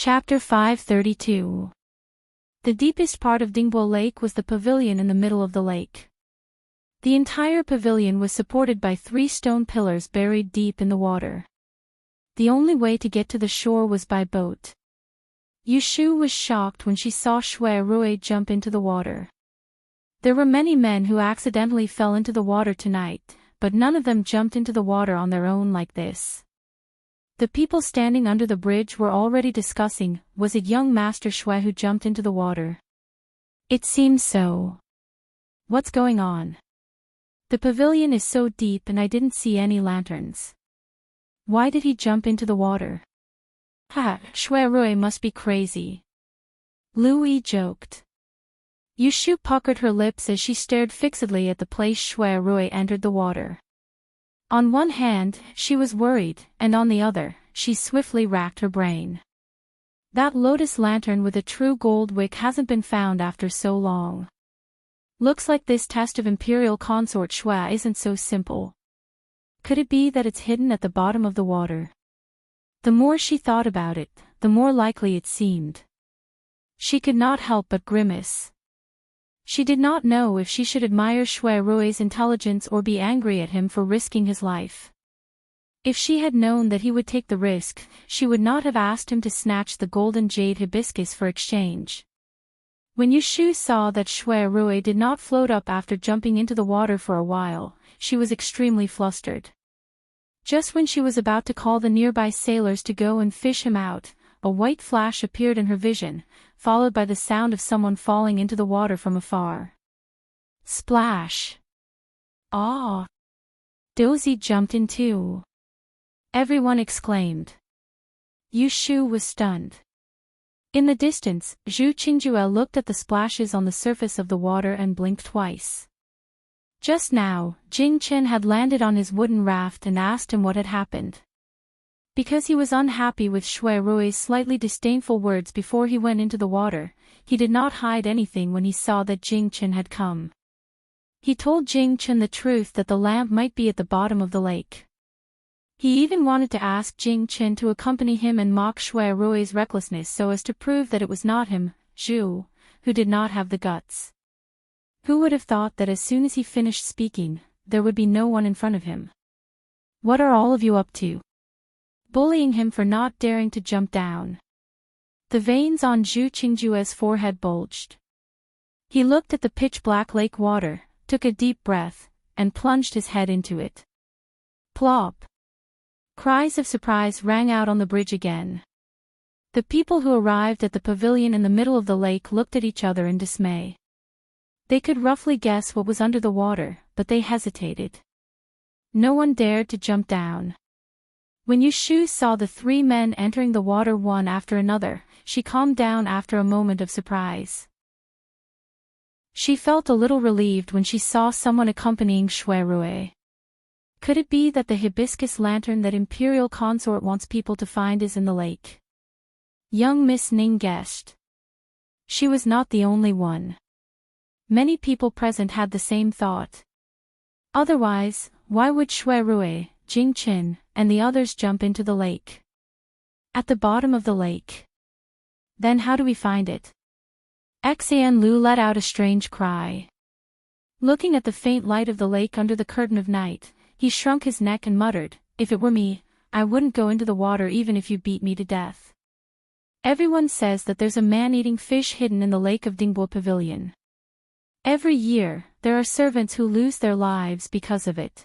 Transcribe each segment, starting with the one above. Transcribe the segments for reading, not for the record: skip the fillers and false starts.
Chapter 532. The deepest part of Dingbo Lake was the pavilion in the middle of the lake. The entire pavilion was supported by 3 stone pillars buried deep in the water. The only way to get to the shore was by boat. Yushu was shocked when she saw Shui Rui jump into the water. There were many men who accidentally fell into the water tonight, but none of them jumped into the water on their own like this. The people standing under the bridge were already discussing, was it young Master Shui who jumped into the water? It seems so. What's going on? The pavilion is so deep and I didn't see any lanterns. Why did he jump into the water? Ha, Shui Rui must be crazy. Lu Yi joked. Yushu puckered her lips as she stared fixedly at the place Shui Rui entered the water. On one hand, she was worried, and on the other, she swiftly racked her brain. That lotus lantern with a true gold wick hasn't been found after so long. Looks like this test of Imperial Consort Shui isn't so simple. Could it be that it's hidden at the bottom of the water? The more she thought about it, the more likely it seemed. She could not help but grimace. She did not know if she should admire Shui Rui's intelligence or be angry at him for risking his life. If she had known that he would take the risk, she would not have asked him to snatch the golden jade hibiscus for exchange. When Yushu saw that Shui Rui did not float up after jumping into the water for a while, she was extremely flustered. Just when she was about to call the nearby sailors to go and fish him out, a white flash appeared in her vision, followed by the sound of someone falling into the water from afar. Splash! Ah! Dozy jumped in too. Everyone exclaimed. Yushu was stunned. In the distance, Zhu Qingjue looked at the splashes on the surface of the water and blinked twice. Just now, Jing Chen had landed on his wooden raft and asked him what had happened. Because he was unhappy with Shui Rui's slightly disdainful words before he went into the water, he did not hide anything when he saw that Jing Chen had come. He told Jing Chen the truth that the lamp might be at the bottom of the lake. He even wanted to ask Jing Chen to accompany him and mock Shui Rui's recklessness so as to prove that it was not him, Zhu, who did not have the guts. Who would have thought that as soon as he finished speaking, there would be no one in front of him? What are all of you up to? Bullying him for not daring to jump down. The veins on Zhu Qingjue's forehead bulged. He looked at the pitch-black lake water, took a deep breath, and plunged his head into it. Plop! Cries of surprise rang out on the bridge again. The people who arrived at the pavilion in the middle of the lake looked at each other in dismay. They could roughly guess what was under the water, but they hesitated. No one dared to jump down. When Yushu saw the 3 men entering the water one after another, she calmed down after a moment of surprise. She felt a little relieved when she saw someone accompanying Shui Rui. Could it be that the hibiscus lantern that Imperial Consort wants people to find is in the lake? Young Miss Ning guessed. She was not the only one. Many people present had the same thought. Otherwise, why would Shui Rui, Jing Chen, and the others jump into the lake? At the bottom of the lake. Then how do we find it? Xian Lu let out a strange cry. Looking at the faint light of the lake under the curtain of night, he shrunk his neck and muttered, "If it were me, I wouldn't go into the water even if you beat me to death." Everyone says that there's a man-eating fish hidden in the lake of Dingbo Pavilion. Every year, there are servants who lose their lives because of it.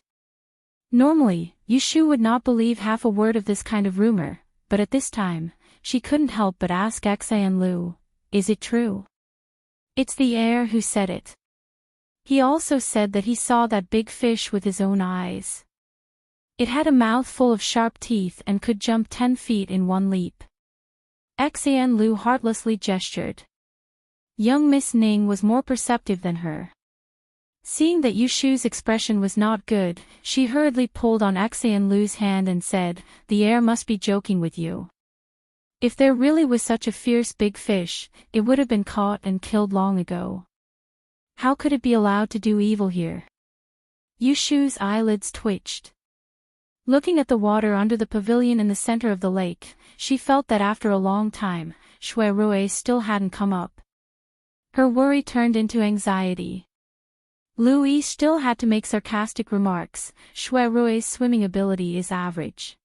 Normally, Yushu would not believe half a word of this kind of rumor, but at this time, she couldn't help but ask Xian Lu, "Is it true?" "It's the heir who said it. He also said that he saw that big fish with his own eyes. It had a mouth full of sharp teeth and could jump 10 feet in one leap." Xian Lu heartlessly gestured. Young Miss Ning was more perceptive than her. Seeing that Yushu's expression was not good, she hurriedly pulled on Xian Lu's hand and said, "The heir must be joking with you. If there really was such a fierce big fish, it would have been caught and killed long ago. How could it be allowed to do evil here?" Yushu's eyelids twitched. Looking at the water under the pavilion in the center of the lake, she felt that after a long time, Shui Rui still hadn't come up. Her worry turned into anxiety. Lu Yi still had to make sarcastic remarks. Shui Rui's swimming ability is average.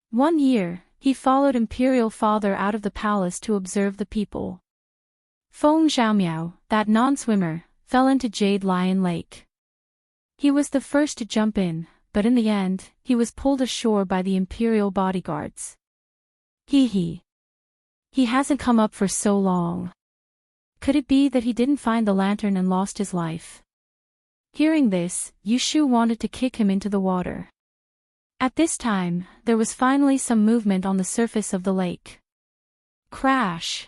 1 year, he followed Imperial Father out of the palace to observe the people. Feng Xiaomiao, that non-swimmer, fell into Jade Lion Lake. He was the first to jump in, but in the end, he was pulled ashore by the Imperial bodyguards. He hasn't come up for so long. Could it be that he didn't find the lantern and lost his life? Hearing this, Yushu wanted to kick him into the water. At this time, there was finally some movement on the surface of the lake. Crash!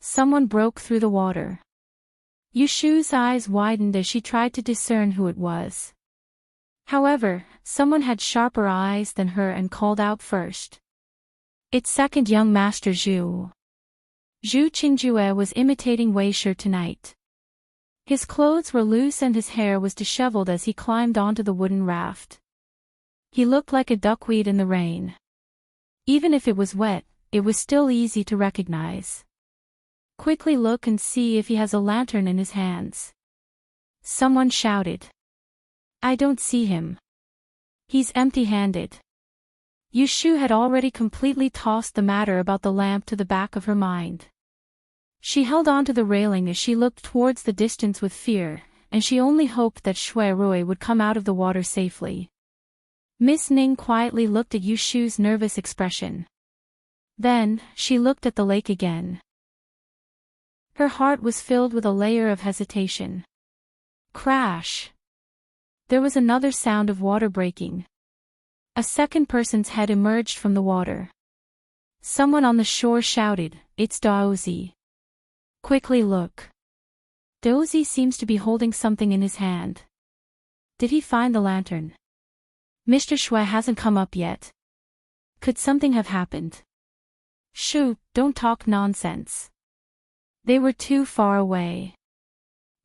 Someone broke through the water. Yushu's eyes widened as she tried to discern who it was. However, someone had sharper eyes than her and called out first. It's second young master Zhu. Zhu Qingjue was imitating Wei Shi tonight. His clothes were loose and his hair was disheveled as he climbed onto the wooden raft. He looked like a duckweed in the rain. Even if it was wet, it was still easy to recognize. Quickly look and see if he has a lantern in his hands. Someone shouted. I don't see him. He's empty-handed. Yushu had already completely tossed the matter about the lamp to the back of her mind. She held on to the railing as she looked towards the distance with fear, and she only hoped that Shui Rui would come out of the water safely. Miss Ning quietly looked at Yushu's nervous expression. Then, she looked at the lake again. Her heart was filled with a layer of hesitation. Crash! There was another sound of water breaking. A second person's head emerged from the water. Someone on the shore shouted, It's Daozi. Quickly look. Daozi seems to be holding something in his hand. Did he find the lantern? Mr. Shui hasn't come up yet. Could something have happened? Shoo, don't talk nonsense. They were too far away.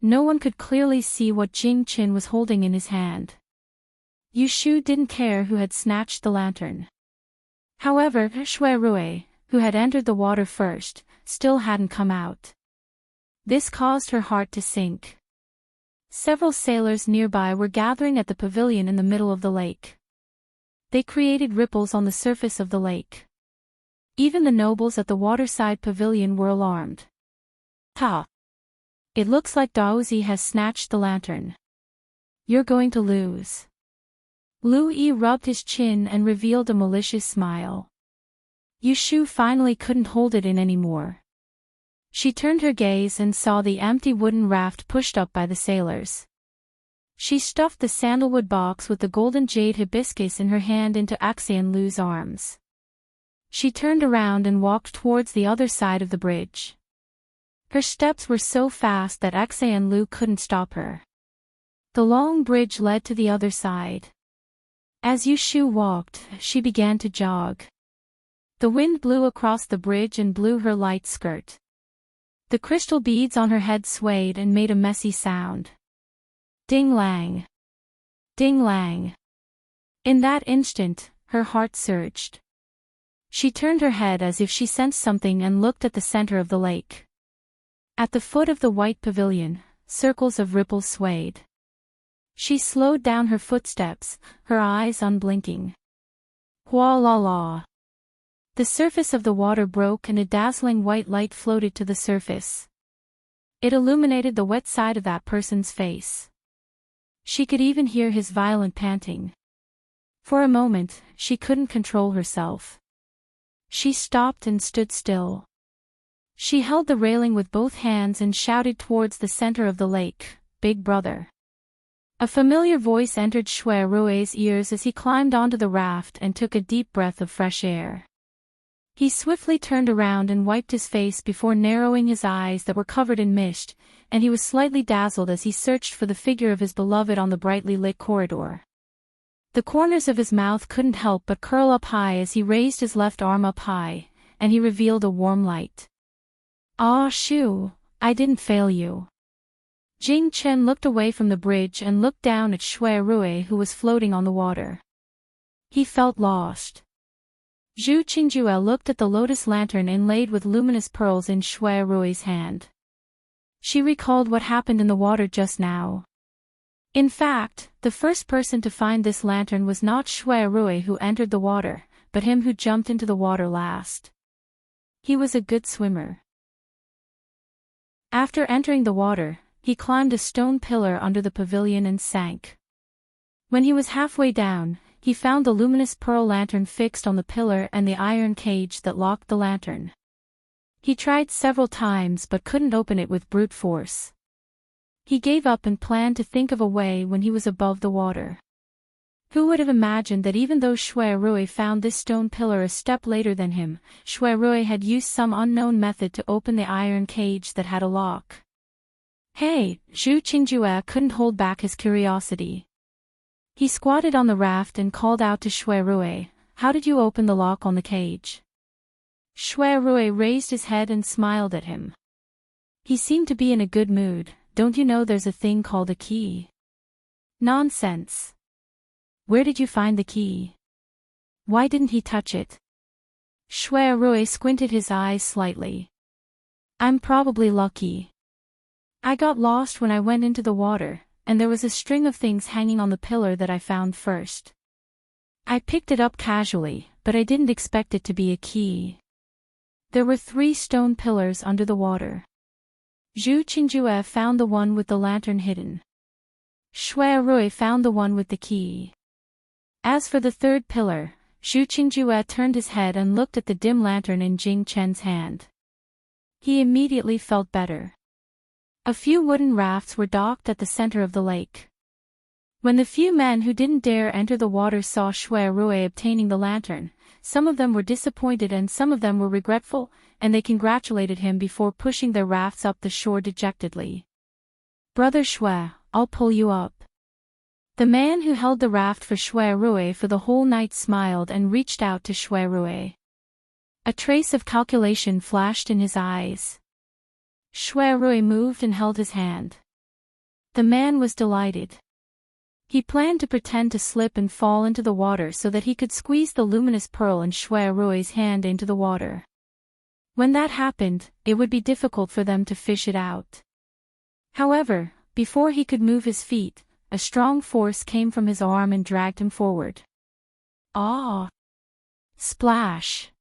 No one could clearly see what Jing Qin was holding in his hand. Yushu didn't care who had snatched the lantern. However, Shui Rui, who had entered the water first, still hadn't come out. This caused her heart to sink. Several sailors nearby were gathering at the pavilion in the middle of the lake. They created ripples on the surface of the lake. Even the nobles at the waterside pavilion were alarmed. Ha! It looks like Daozi has snatched the lantern. You're going to lose. Lu Yi rubbed his chin and revealed a malicious smile. Yushu finally couldn't hold it in anymore. She turned her gaze and saw the empty wooden raft pushed up by the sailors. She stuffed the sandalwood box with the golden jade hibiscus in her hand into Axian Lu's arms. She turned around and walked towards the other side of the bridge. Her steps were so fast that Axian Lu couldn't stop her. The long bridge led to the other side. As Yushu walked, she began to jog. The wind blew across the bridge and blew her light skirt. The crystal beads on her head swayed and made a messy sound. Ding-lang! Ding-lang! In that instant, her heart surged. She turned her head as if she sensed something and looked at the center of the lake. At the foot of the white pavilion, circles of ripples swayed. She slowed down her footsteps, her eyes unblinking. Hua la la! The surface of the water broke and a dazzling white light floated to the surface. It illuminated the wet side of that person's face. She could even hear his violent panting. For a moment, she couldn't control herself. She stopped and stood still. She held the railing with both hands and shouted towards the center of the lake, Big Brother. A familiar voice entered Shui Rui's ears as he climbed onto the raft and took a deep breath of fresh air. He swiftly turned around and wiped his face before narrowing his eyes that were covered in mist, and he was slightly dazzled as he searched for the figure of his beloved on the brightly lit corridor. The corners of his mouth couldn't help but curl up high as he raised his left arm up high, and he revealed a warm light. Ah, Shu, I didn't fail you. Jing Chen looked away from the bridge and looked down at Shui Rui who was floating on the water. He felt lost. Zhu Qingjue looked at the lotus lantern inlaid with luminous pearls in Shui Rui's hand. She recalled what happened in the water just now. In fact, the first person to find this lantern was not Shui Rui who entered the water, but him who jumped into the water last. He was a good swimmer. After entering the water, he climbed a stone pillar under the pavilion and sank. When he was halfway down, he found the luminous pearl lantern fixed on the pillar and the iron cage that locked the lantern. He tried several times but couldn't open it with brute force. He gave up and planned to think of a way when he was above the water. Who would have imagined that even though Shui Rui found this stone pillar a step later than him, Shui Rui had used some unknown method to open the iron cage that had a lock. Hey, Zhu Qingjue couldn't hold back his curiosity. He squatted on the raft and called out to Shui Rui, "How did you open the lock on the cage?" Shui Rui raised his head and smiled at him. He seemed to be in a good mood. "Don't you know there's a thing called a key?" "Nonsense. Where did you find the key? Why didn't he touch it?" Shui Rui squinted his eyes slightly. "I'm probably lucky. I got lost when I went into the water, and there was a string of things hanging on the pillar that I found first. I picked it up casually, but I didn't expect it to be a key." There were 3 stone pillars under the water. Zhu Qingjue found the one with the lantern hidden. Shui Rui found the one with the key. As for the 3rd pillar, Zhu Qingjue turned his head and looked at the dim lantern in Jing Chen's hand. He immediately felt better. A few wooden rafts were docked at the center of the lake. When the few men who didn't dare enter the water saw Shui Rui obtaining the lantern, some of them were disappointed and some of them were regretful, and they congratulated him before pushing their rafts up the shore dejectedly. "Brother Shui, I'll pull you up." The man who held the raft for Shui Rui for the whole night smiled and reached out to Shui Rui. A trace of calculation flashed in his eyes. Shui Rui moved and held his hand. The man was delighted. He planned to pretend to slip and fall into the water so that he could squeeze the luminous pearl in Shui Rui's hand into the water. When that happened, it would be difficult for them to fish it out. However, before he could move his feet, a strong force came from his arm and dragged him forward. Ah! Splash!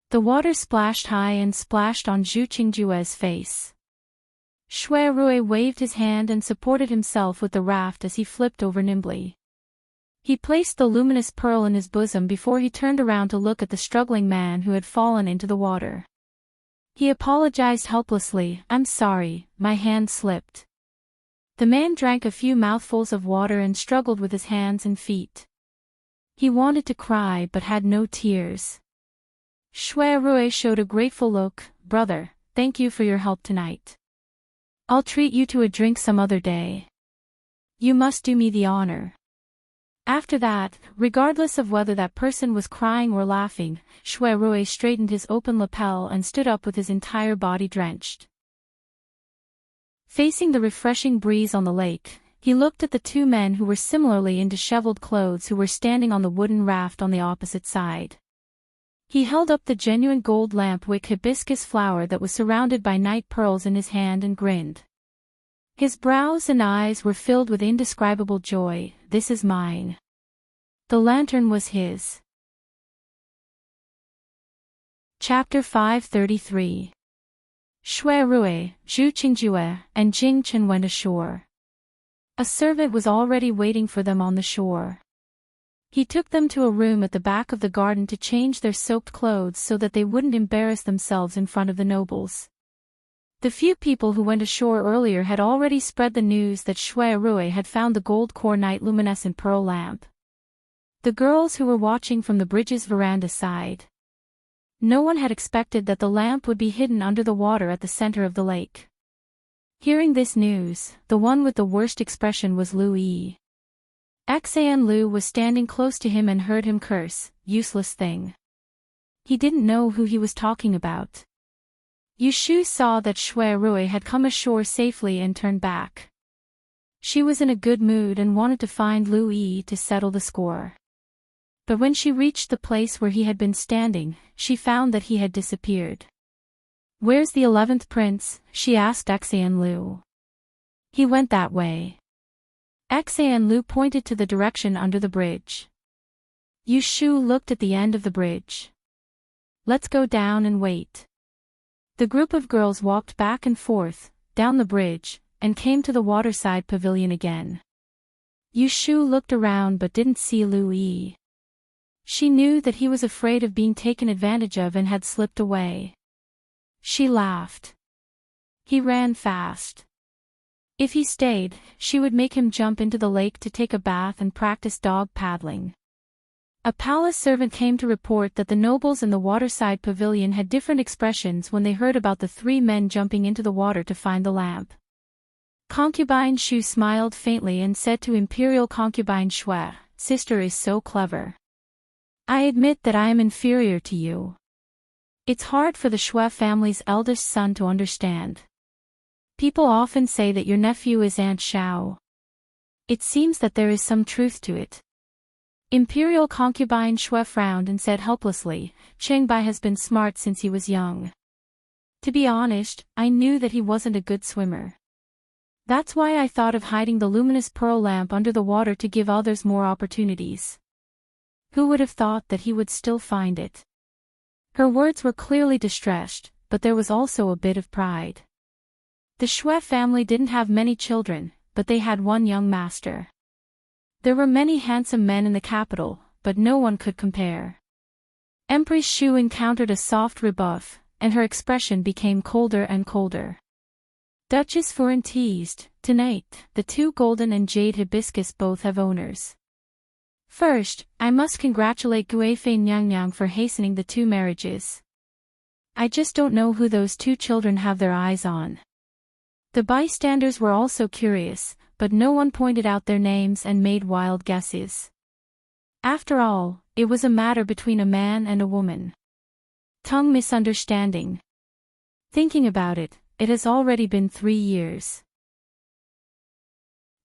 The water splashed high and splashed on Zhu Qingjue's face. Shui Rui waved his hand and supported himself with the raft as he flipped over nimbly. He placed the luminous pearl in his bosom before he turned around to look at the struggling man who had fallen into the water. He apologized helplessly, "I'm sorry, my hand slipped." The man drank a few mouthfuls of water and struggled with his hands and feet. He wanted to cry but had no tears. Shui Rui showed a grateful look. "Brother, thank you for your help tonight. I'll treat you to a drink some other day. You must do me the honor." After that, regardless of whether that person was crying or laughing, Shui Rui straightened his open lapel and stood up with his entire body drenched. Facing the refreshing breeze on the lake, he looked at the 2 men who were similarly in disheveled clothes who were standing on the wooden raft on the opposite side. He held up the genuine gold lamp wick hibiscus flower that was surrounded by night pearls in his hand and grinned. His brows and eyes were filled with indescribable joy. "This is mine." The lantern was his. Chapter 533. Shui Rui, Zhu Qingjue, and Jing Chen went ashore. A servant was already waiting for them on the shore. He took them to a room at the back of the garden to change their soaked clothes so that they wouldn't embarrass themselves in front of the nobles. The few people who went ashore earlier had already spread the news that Shui Rui had found the gold core night luminescent pearl lamp. The girls who were watching from the bridge's veranda sighed. No one had expected that the lamp would be hidden under the water at the center of the lake. Hearing this news, the one with the worst expression was Lu Yi. Xan Lu was standing close to him and heard him curse, "Useless thing." He didn't know who he was talking about. Yushu saw that Shui Rui had come ashore safely and turned back. She was in a good mood and wanted to find Lu Yi to settle the score. But when she reached the place where he had been standing, she found that he had disappeared. "Where's the 11th prince?" she asked Lu. "He went that way." Lu pointed to the direction under the bridge. Shu looked at the end of the bridge. "Let's go down and wait." The group of girls walked back and forth, down the bridge, and came to the waterside pavilion again. Shu looked around but didn't see Lu Yi. She knew that he was afraid of being taken advantage of and had slipped away. She laughed. He ran fast. If he stayed, she would make him jump into the lake to take a bath and practice dog paddling. A palace servant came to report that the nobles in the waterside pavilion had different expressions when they heard about the 3 men jumping into the water to find the lamp. Concubine Shu smiled faintly and said to Imperial Concubine Shui, "Sister is so clever. I admit that I am inferior to you." It's hard for the Shui family's eldest son to understand. People often say that your nephew is Aunt Xiao. It seems that there is some truth to it. Imperial Concubine Shui frowned and said helplessly, "Chengbai has been smart since he was young. To be honest, I knew that he wasn't a good swimmer. That's why I thought of hiding the luminous pearl lamp under the water to give others more opportunities. Who would have thought that he would still find it?" Her words were clearly distressed, but there was also a bit of pride. The Shui family didn't have many children, but they had one young master. There were many handsome men in the capital, but no one could compare. Empress Shu encountered a soft rebuff, and her expression became colder and colder. Duchess Furen teased, "Tonight, the 2 golden and jade hibiscus both have owners. First, I must congratulate Guifei Nyang for hastening the 2 marriages. I just don't know who those 2 children have their eyes on." The bystanders were also curious, but no one pointed out their names and made wild guesses. After all, it was a matter between a man and a woman. Tongue misunderstanding. Thinking about it, it has already been 3 years.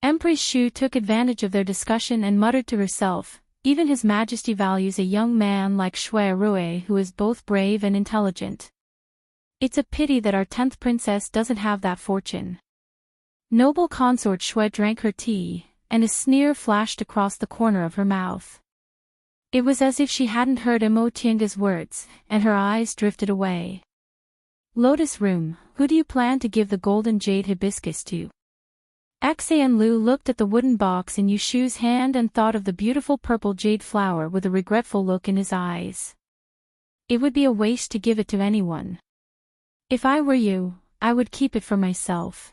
Empress Shu took advantage of their discussion and muttered to herself, "Even His Majesty values a young man like Shui Rui who is both brave and intelligent. It's a pity that our 10th princess doesn't have that fortune." Noble consort Shui drank her tea, and a sneer flashed across the corner of her mouth. It was as if she hadn't heard Mo Tianga's words, and her eyes drifted away. "Lotus Room, who do you plan to give the golden jade hibiscus to?" Lu looked at the wooden box in Shu's hand and thought of the beautiful purple jade flower with a regretful look in his eyes. It would be a waste to give it to anyone. "If I were you, I would keep it for myself."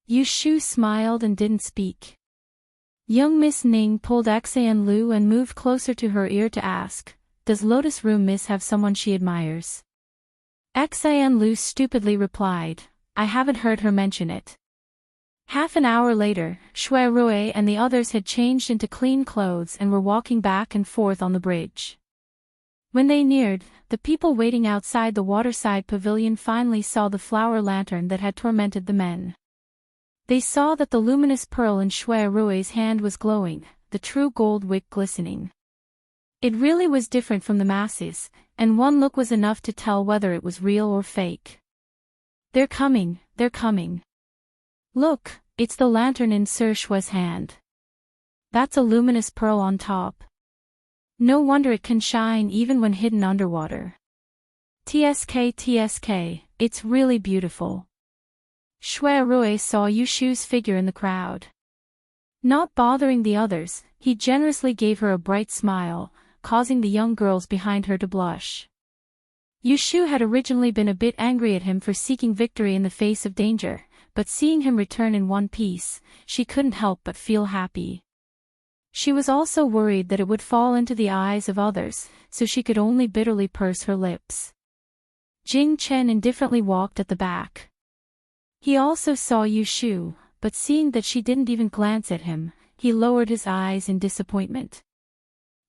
Shu smiled and didn't speak. Young Miss Ning pulled Lu and moved closer to her ear to ask, "Does Lotus Room Miss have someone she admires?" Lu stupidly replied, "I haven't heard her mention it." Half an hour later, Shui Rui and the others had changed into clean clothes and were walking back and forth on the bridge. When they neared, the people waiting outside the waterside pavilion finally saw the flower lantern that had tormented the men. They saw that the luminous pearl in Shui Rui's hand was glowing, the true gold wick glistening. It really was different from the masses, and one look was enough to tell whether it was real or fake. "They're coming, they're coming. Look, it's the lantern in Sir Shui's hand. That's a luminous pearl on top. No wonder it can shine even when hidden underwater. TSK, it's really beautiful." Shui Rui saw Shu's figure in the crowd. Not bothering the others, he generously gave her a bright smile, causing the young girls behind her to blush. Shu had originally been a bit angry at him for seeking victory in the face of danger, but seeing him return in one piece, she couldn't help but feel happy. She was also worried that it would fall into the eyes of others, so she could only bitterly purse her lips. Jing Chen indifferently walked at the back. He also saw Shu, but seeing that she didn't even glance at him, he lowered his eyes in disappointment.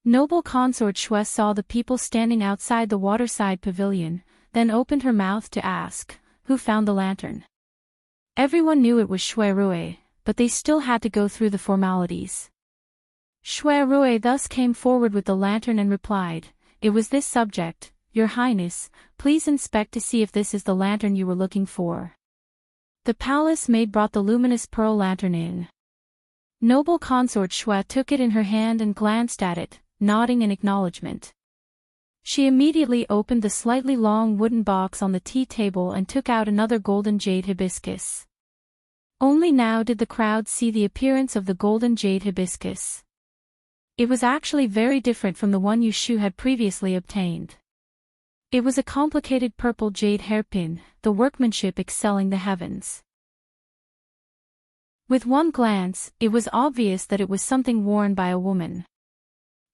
Noble consort Shui saw the people standing outside the waterside pavilion, then opened her mouth to ask, "Who found the lantern?" Everyone knew it was Shui Rui, but they still had to go through the formalities. Shui Rui thus came forward with the lantern and replied, "It was this subject, Your Highness, please inspect to see if this is the lantern you were looking for." The palace maid brought the luminous pearl lantern in. Noble consort Shui took it in her hand and glanced at it, nodding in acknowledgement. She immediately opened the slightly long wooden box on the tea table and took out another golden jade hibiscus. Only now did the crowd see the appearance of the golden jade hibiscus. It was actually very different from the one Yushu had previously obtained. It was a complicated purple jade hairpin, the workmanship excelling the heavens. With one glance, it was obvious that it was something worn by a woman.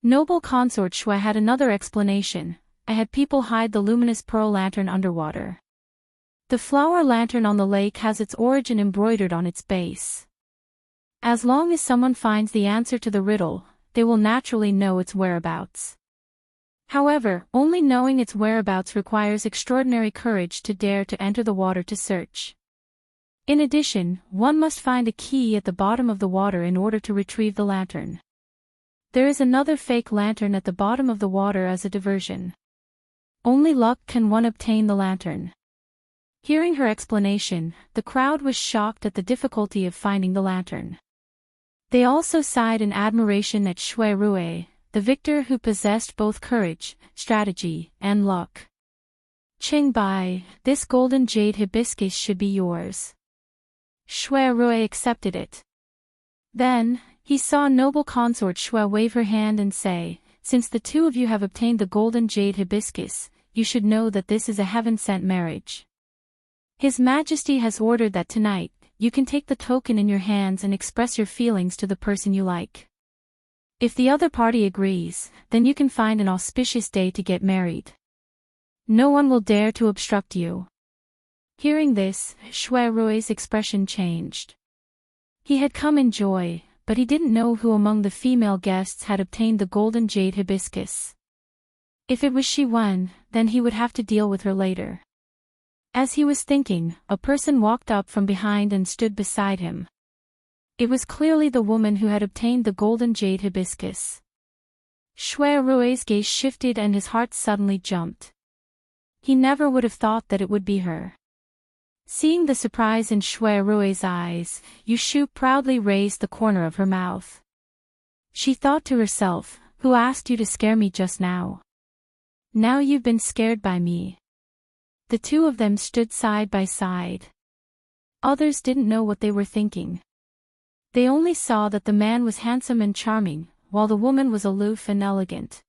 Noble consort Shui had another explanation. "I had people hide the luminous pearl lantern underwater. The flower lantern on the lake has its origin embroidered on its base. As long as someone finds the answer to the riddle, they will naturally know its whereabouts. However, only knowing its whereabouts requires extraordinary courage to dare to enter the water to search. In addition, one must find a key at the bottom of the water in order to retrieve the lantern. There is another fake lantern at the bottom of the water as a diversion. Only luck can one obtain the lantern." Hearing her explanation, the crowd was shocked at the difficulty of finding the lantern. They also sighed in admiration at Shui Rui, the victor who possessed both courage, strategy, and luck. "Qing Bai, this golden jade hibiscus should be yours." Shui Rui accepted it. Then, he saw noble consort Shui wave her hand and say, "Since the two of you have obtained the golden jade hibiscus, you should know that this is a heaven-sent marriage. His Majesty has ordered that tonight, you can take the token in your hands and express your feelings to the person you like. If the other party agrees, then you can find an auspicious day to get married. No one will dare to obstruct you." Hearing this, Shui Rui's expression changed. He had come in joy, but he didn't know who among the female guests had obtained the golden jade hibiscus. If it was Shi Wen, then he would have to deal with her later. As he was thinking, a person walked up from behind and stood beside him. It was clearly the woman who had obtained the golden jade hibiscus. Shui Rui's gaze shifted and his heart suddenly jumped. He never would have thought that it would be her. Seeing the surprise in Shui Rui's eyes, Yushu proudly raised the corner of her mouth. She thought to herself, "Who asked you to scare me just now? Now you've been scared by me." The two of them stood side by side. Others didn't know what they were thinking. They only saw that the man was handsome and charming, while the woman was aloof and elegant.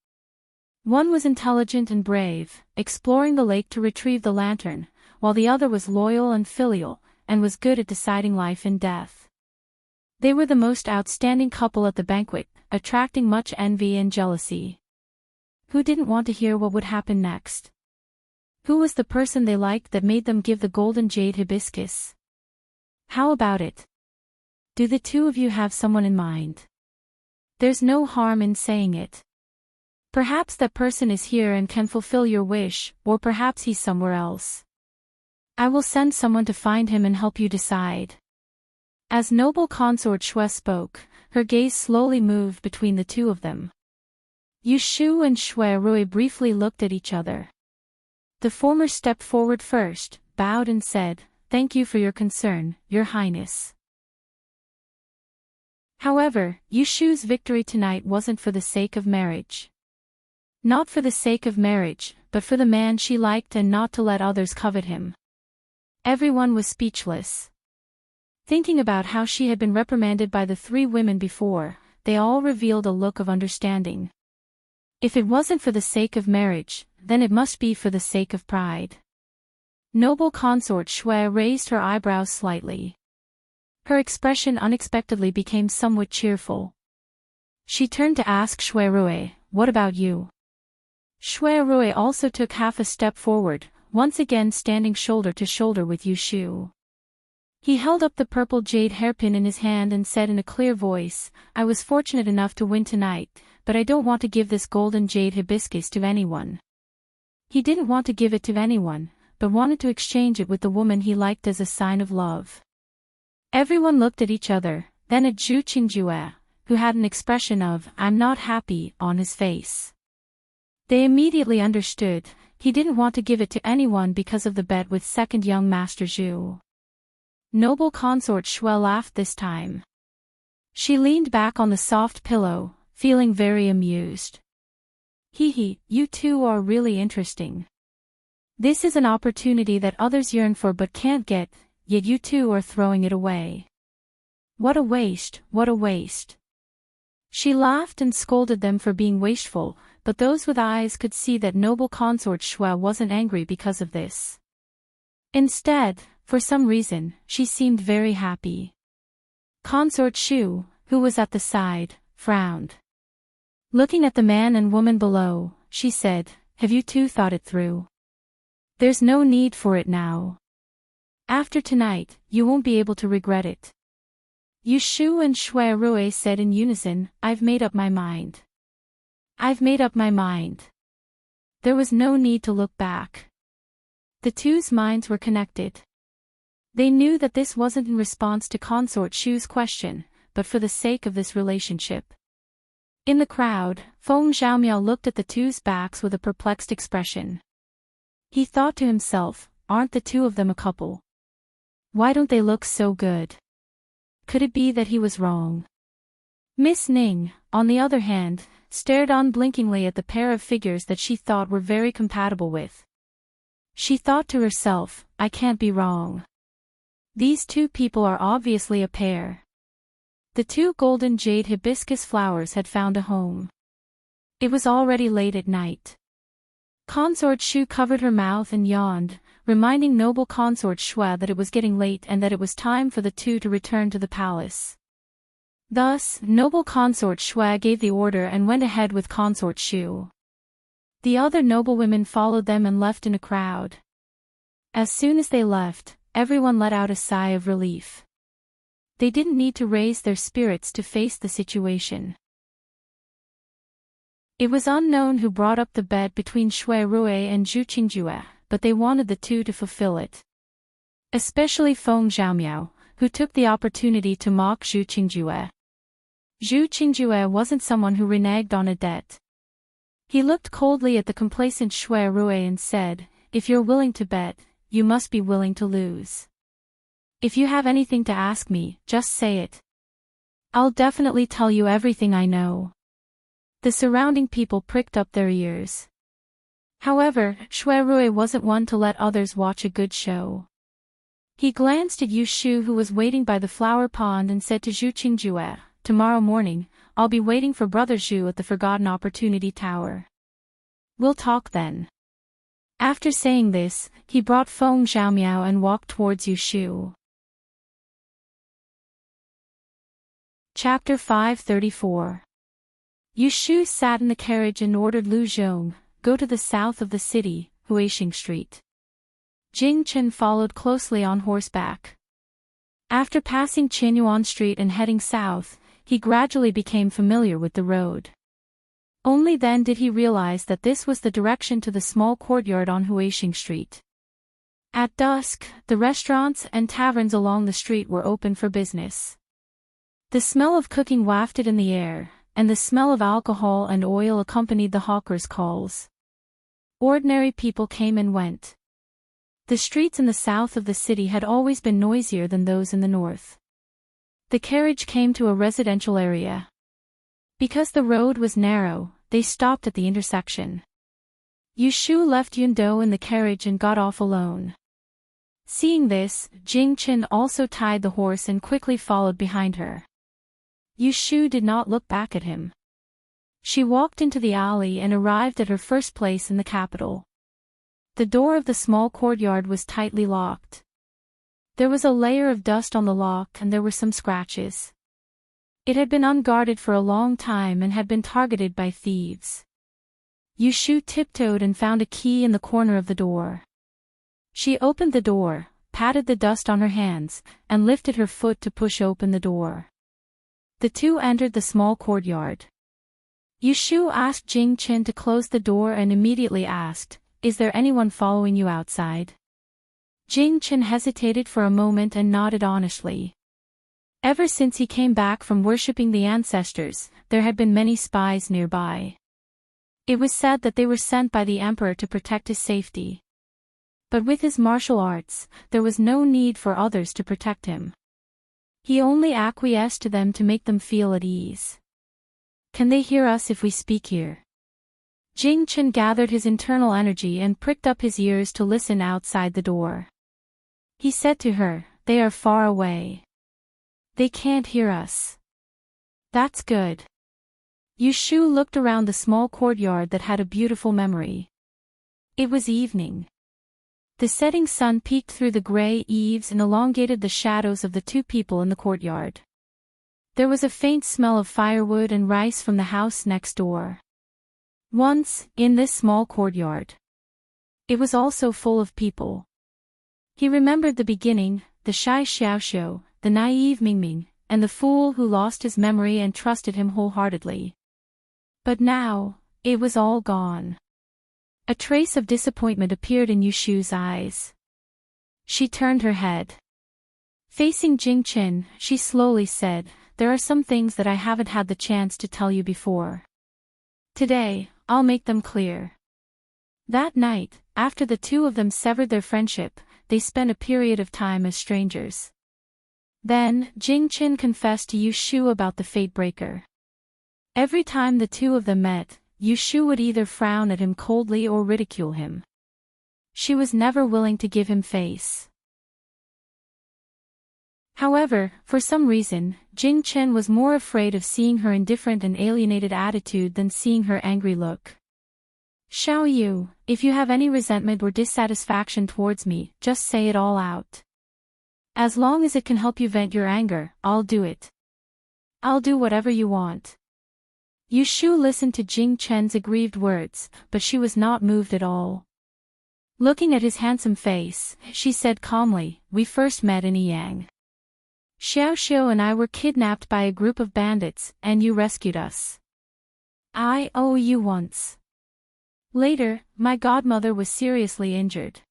One was intelligent and brave, exploring the lake to retrieve the lantern, while the other was loyal and filial, and was good at deciding life and death. They were the most outstanding couple at the banquet, attracting much envy and jealousy. Who didn't want to hear what would happen next? Who was the person they liked that made them give the golden jade hibiscus? How about it? Do the two of you have someone in mind? There's no harm in saying it. Perhaps that person is here and can fulfill your wish, or perhaps he's somewhere else. I will send someone to find him and help you decide." As noble consort Shui spoke, her gaze slowly moved between the two of them. Yushu and Shui Rui briefly looked at each other. The former stepped forward first, bowed and said, "Thank you for your concern, Your Highness." However, Yushu's victory tonight wasn't for the sake of marriage. Not for the sake of marriage, but for the man she liked and not to let others covet him. Everyone was speechless. Thinking about how she had been reprimanded by the three women before, they all revealed a look of understanding. If it wasn't for the sake of marriage, then it must be for the sake of pride. Noble consort Shui raised her eyebrows slightly. Her expression unexpectedly became somewhat cheerful. She turned to ask Shui Rui, "What about you?" Shui Rui also took half a step forward, once again standing shoulder to shoulder with Yushu. He held up the purple jade hairpin in his hand and said in a clear voice, "I was fortunate enough to win tonight, but I don't want to give this golden jade hibiscus to anyone." He didn't want to give it to anyone, but wanted to exchange it with the woman he liked as a sign of love. Everyone looked at each other, then at Zhu Qingjue, who had an expression of "I'm not happy" on his face. They immediately understood, he didn't want to give it to anyone because of the bet with second young Master Zhu. Noble consort Shui laughed this time. She leaned back on the soft pillow, feeling very amused. Hee, you two are really interesting. This is an opportunity that others yearn for but can't get, yet you two are throwing it away. What a waste, what a waste. She laughed and scolded them for being wasteful, but those with eyes could see that noble consort Shui wasn't angry because of this. Instead, for some reason, she seemed very happy. Consort Shu, who was at the side, frowned. Looking at the man and woman below, she said, "Have you two thought it through? There's no need for it now. After tonight, you won't be able to regret it." Yu Shu and Shui Rui said in unison, "I've made up my mind. I've made up my mind." There was no need to look back. The two's minds were connected. They knew that this wasn't in response to Consort Shu's question, but for the sake of this relationship. In the crowd, Feng Zhaomiao looked at the two's backs with a perplexed expression. He thought to himself, aren't the two of them a couple? Why don't they look so good? Could it be that he was wrong? Miss Ning, on the other hand, stared unblinkingly at the pair of figures that she thought were very compatible with. She thought to herself, I can't be wrong. These two people are obviously a pair. The two golden jade hibiscus flowers had found a home. It was already late at night. Consort Shu covered her mouth and yawned, reminding noble consort Shui that it was getting late and that it was time for the two to return to the palace. Thus, noble consort Shui gave the order and went ahead with consort Shu. The other noblewomen followed them and left in a crowd. As soon as they left, everyone let out a sigh of relief. They didn't need to raise their spirits to face the situation. It was unknown who brought up the bet between Shui Rui and Zhu Qingjue, but they wanted the two to fulfill it. Especially Feng Zhaomiao, who took the opportunity to mock Zhu Qingjue. Zhu Qingjue wasn't someone who reneged on a debt. He looked coldly at the complacent Shui Rui and said, "If you're willing to bet, you must be willing to lose. If you have anything to ask me, just say it. I'll definitely tell you everything I know." The surrounding people pricked up their ears. However, Shui Rui wasn't one to let others watch a good show. He glanced at Yu Shu, who was waiting by the flower pond, and said to Zhu Qingjue, "Tomorrow morning, I'll be waiting for Brother Zhu at the Forgotten Opportunity Tower. We'll talk then." After saying this, he brought Feng Zhaomiao and walked towards Yu Shu. Chapter 534. Yu Shu sat in the carriage and ordered Lu Zhong, "Go to the south of the city, Huixing Street." Jing Chen followed closely on horseback. After passing Qinyuan Street and heading south, he gradually became familiar with the road. Only then did he realize that this was the direction to the small courtyard on Huixing Street. At dusk, the restaurants and taverns along the street were open for business. The smell of cooking wafted in the air, and the smell of alcohol and oil accompanied the hawkers' calls. Ordinary people came and went. The streets in the south of the city had always been noisier than those in the north. The carriage came to a residential area. Because the road was narrow, they stopped at the intersection. Yu Shu left Yundo in the carriage and got off alone. Seeing this, Jing Chen also tied the horse and quickly followed behind her. Yu Shu did not look back at him. She walked into the alley and arrived at her first place in the capital. The door of the small courtyard was tightly locked. There was a layer of dust on the lock and there were some scratches. It had been unguarded for a long time and had been targeted by thieves. Yu Shu tiptoed and found a key in the corner of the door. She opened the door, patted the dust on her hands, and lifted her foot to push open the door. The two entered the small courtyard. Yu Shu asked Jing Chen to close the door and immediately asked, "Is there anyone following you outside?" Jing Chen hesitated for a moment and nodded honestly. Ever since he came back from worshipping the ancestors, there had been many spies nearby. It was said that they were sent by the emperor to protect his safety. But with his martial arts, there was no need for others to protect him. He only acquiesced to them to make them feel at ease. Can they hear us if we speak here? Jing Chen gathered his internal energy and pricked up his ears to listen outside the door. He said to her, "They are far away. They can't hear us." "That's good." Yu Shu looked around the small courtyard that had a beautiful memory. It was evening. The setting sun peeked through the gray eaves and elongated the shadows of the two people in the courtyard. There was a faint smell of firewood and rice from the house next door. Once, in this small courtyard. It was also full of people. He remembered the beginning, the shy Xiaoxiu, the naive Mingming, and the fool who lost his memory and trusted him wholeheartedly. But now, it was all gone. A trace of disappointment appeared in Yu Shu's eyes. She turned her head. Facing Jing Chen, she slowly said, "There are some things that I haven't had the chance to tell you before. Today, I'll make them clear." That night, after the two of them severed their friendship, they spent a period of time as strangers. Then, Jing Chen confessed to Yu Shu about the fate breaker. Every time the two of them met, Yu Shu would either frown at him coldly or ridicule him. She was never willing to give him face. However, for some reason, Jing Chen was more afraid of seeing her indifferent and alienated attitude than seeing her angry look. "Xiao Yu, if you have any resentment or dissatisfaction towards me, just say it all out. As long as it can help you vent your anger, I'll do it. I'll do whatever you want." Yu Shu listened to Jing Chen's aggrieved words, but she was not moved at all. Looking at his handsome face, she said calmly, "We first met in Yang. Xiaoxiu and I were kidnapped by a group of bandits, and you rescued us. I owe you once. Later, my godmother was seriously injured.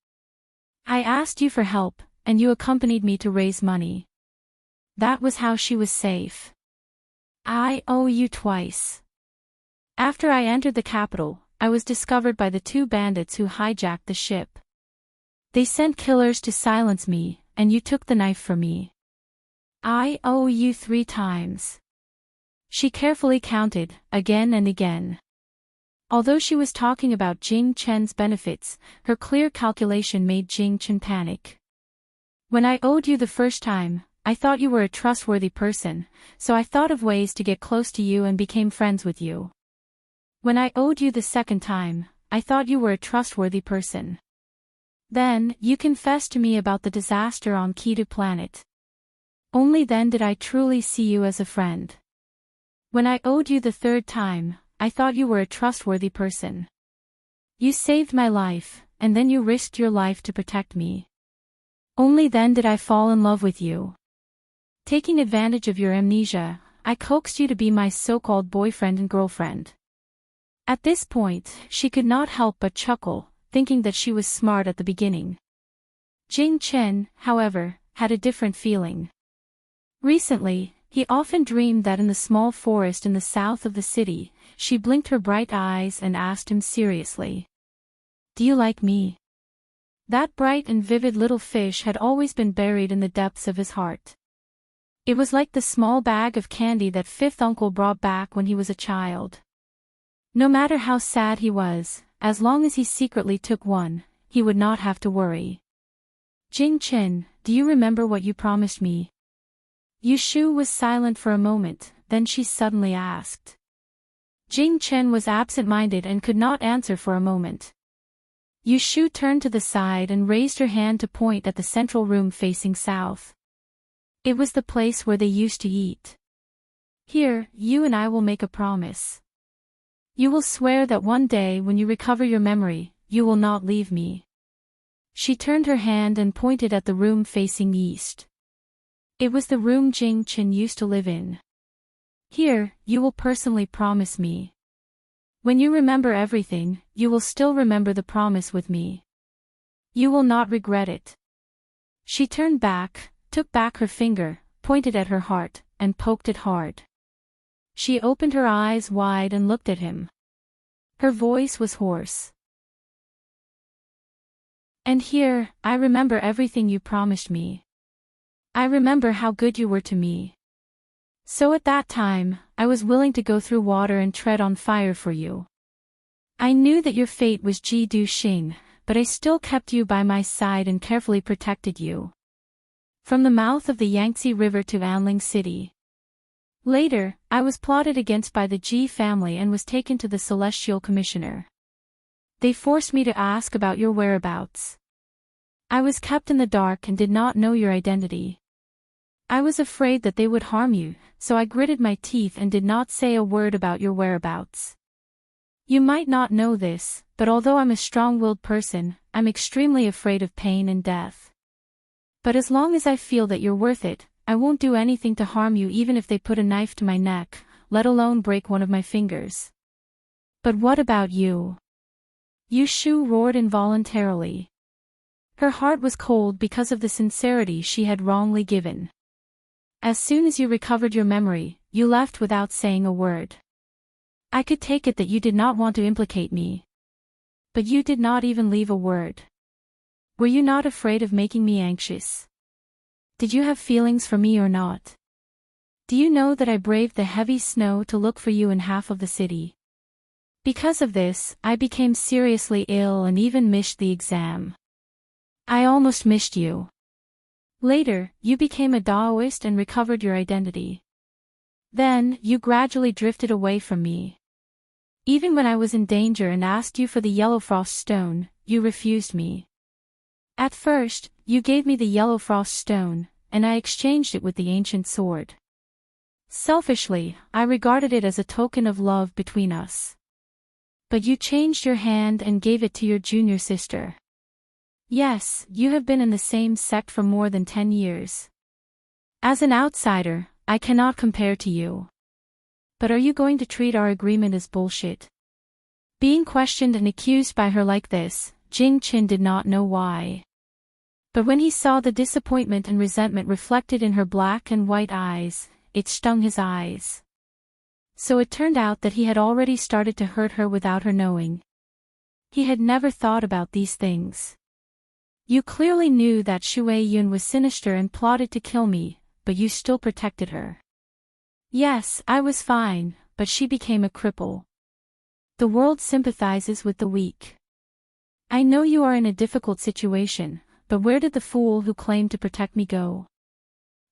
I asked you for help, and you accompanied me to raise money. That was how she was safe. I owe you twice. After I entered the capital, I was discovered by the two bandits who hijacked the ship. They sent killers to silence me, and you took the knife from me. I owe you 3 times. She carefully counted, again and again. Although she was talking about Jing Chen's benefits, her clear calculation made Jing Chen panic. When I owed you the first time, I thought you were a trustworthy person, so I thought of ways to get close to you and became friends with you. When I owed you the second time, I thought you were a trustworthy person. Then, you confessed to me about the disaster on Kidu planet. Only then did I truly see you as a friend. When I owed you the third time, I thought you were a trustworthy person. You saved my life, and then you risked your life to protect me. Only then did I fall in love with you. Taking advantage of your amnesia, I coaxed you to be my so-called boyfriend and girlfriend." At this point, she could not help but chuckle, thinking that she was smart at the beginning. Jing Chen, however, had a different feeling. Recently, he often dreamed that in the small forest in the south of the city, she blinked her bright eyes and asked him seriously, "Do you like me?" That bright and vivid little fish had always been buried in the depths of his heart. It was like the small bag of candy that fifth uncle brought back when he was a child. No matter how sad he was, as long as he secretly took one, he would not have to worry. "Jing Chen, do you remember what you promised me?" Yu Shu was silent for a moment, then she suddenly asked. Jing Chen was absent-minded and could not answer for a moment. Yu Shu turned to the side and raised her hand to point at the central room facing south. It was the place where they used to eat. "Here, you and I will make a promise. You will swear that one day when you recover your memory, you will not leave me." She turned her hand and pointed at the room facing east. It was the room Jing Chen used to live in. "Here, you will personally promise me. When you remember everything, you will still remember the promise with me. You will not regret it." She turned back, took back her finger, pointed at her heart, and poked it hard. She opened her eyes wide and looked at him. Her voice was hoarse. "And here, I remember everything you promised me. I remember how good you were to me. So at that time, I was willing to go through water and tread on fire for you. I knew that your fate was Ji Du Xing, but I still kept you by my side and carefully protected you. From the mouth of the Yangtze River to Anling City. Later, I was plotted against by the Ji family and was taken to the Celestial Commissioner. They forced me to ask about your whereabouts. I was kept in the dark and did not know your identity. I was afraid that they would harm you, so I gritted my teeth and did not say a word about your whereabouts. You might not know this, but although I'm a strong-willed person, I'm extremely afraid of pain and death. But as long as I feel that you're worth it, I won't do anything to harm you even if they put a knife to my neck, let alone break one of my fingers. But what about you?" Yu Shu roared involuntarily. Her heart was cold because of the sincerity she had wrongly given. "As soon as you recovered your memory, you left without saying a word. I could take it that you did not want to implicate me. But you did not even leave a word. Were you not afraid of making me anxious? Did you have feelings for me or not? Do you know that I braved the heavy snow to look for you in half of the city? Because of this, I became seriously ill and even missed the exam. I almost missed you. Later, you became a Taoist and recovered your identity. Then, you gradually drifted away from me. Even when I was in danger and asked you for the Yellow Frost Stone, you refused me. At first, you gave me the Yellow Frost Stone, and I exchanged it with the ancient sword. Selfishly, I regarded it as a token of love between us. But you changed your hand and gave it to your junior sister. Yes, you have been in the same sect for more than 10 years. As an outsider, I cannot compare to you. But are you going to treat our agreement as bullshit?" Being questioned and accused by her like this, Jing Qin did not know why. But when he saw the disappointment and resentment reflected in her black and white eyes, it stung his eyes. So it turned out that he had already started to hurt her without her knowing. He had never thought about these things. "You clearly knew that Shui Yun was sinister and plotted to kill me, but you still protected her." "Yes, I was fine, but she became a cripple. The world sympathizes with the weak. I know you are in a difficult situation, but where did the fool who claimed to protect me go?"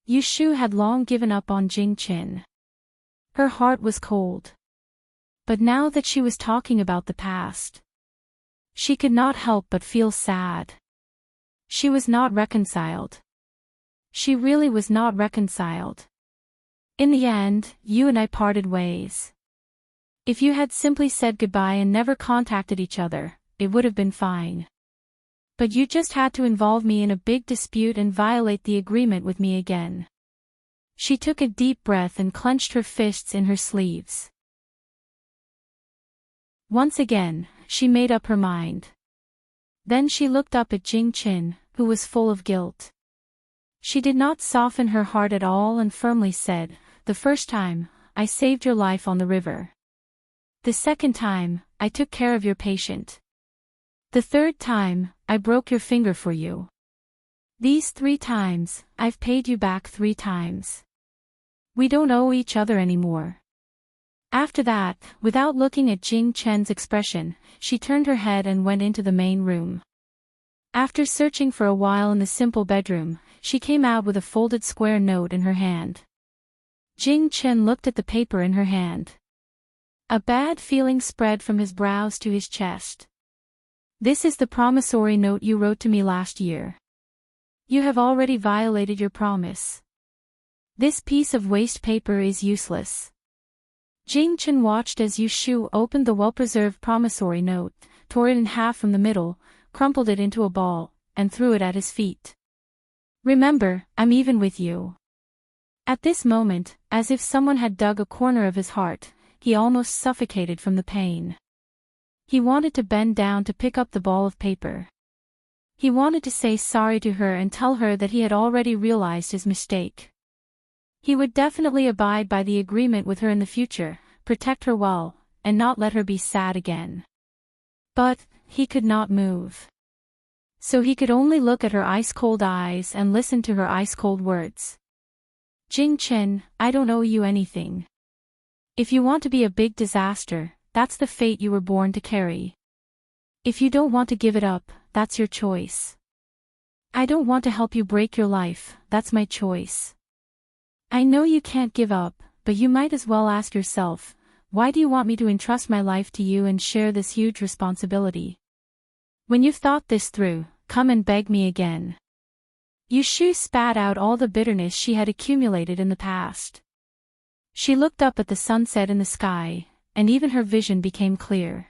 Yu Shu had long given up on Jing Qin. Her heart was cold. But now that she was talking about the past, she could not help but feel sad. She was not reconciled. She really was not reconciled. "In the end, you and I parted ways. If you had simply said goodbye and never contacted each other, it would have been fine. But you just had to involve me in a big dispute and violate the agreement with me again." She took a deep breath and clenched her fists in her sleeves. Once again, she made up her mind. Then she looked up at Jing Qin, who was full of guilt. She did not soften her heart at all and firmly said, "The first time, I saved your life on the river. The second time, I took care of your patient. The third time, I broke your finger for you. These 3 times, I've paid you back 3 times. We don't owe each other anymore." After that, without looking at Jing Chen's expression, she turned her head and went into the main room. After searching for a while in the simple bedroom, she came out with a folded square note in her hand. Jing Chen looked at the paper in her hand. A bad feeling spread from his brows to his chest. "This is the promissory note you wrote to me last year. You have already violated your promise. This piece of waste paper is useless." Jing Chen watched as Yu Shu opened the well-preserved promissory note, tore it in half from the middle, crumpled it into a ball, and threw it at his feet. "Remember, I'm even with you." At this moment, as if someone had dug a corner of his heart, he almost suffocated from the pain. He wanted to bend down to pick up the ball of paper. He wanted to say sorry to her and tell her that he had already realized his mistake. He would definitely abide by the agreement with her in the future, protect her well, and not let her be sad again. But he could not move. So he could only look at her ice-cold eyes and listen to her ice-cold words. Jing-Chen, I don't owe you anything. If you want to be a big disaster, that's the fate you were born to carry. If you don't want to give it up, that's your choice. I don't want to help you break your life, that's my choice. I know you can't give up, but you might as well ask yourself, why do you want me to entrust my life to you and share this huge responsibility? When you've thought this through, come and beg me again. Yushu spat out all the bitterness she had accumulated in the past. She looked up at the sunset in the sky, and even her vision became clear.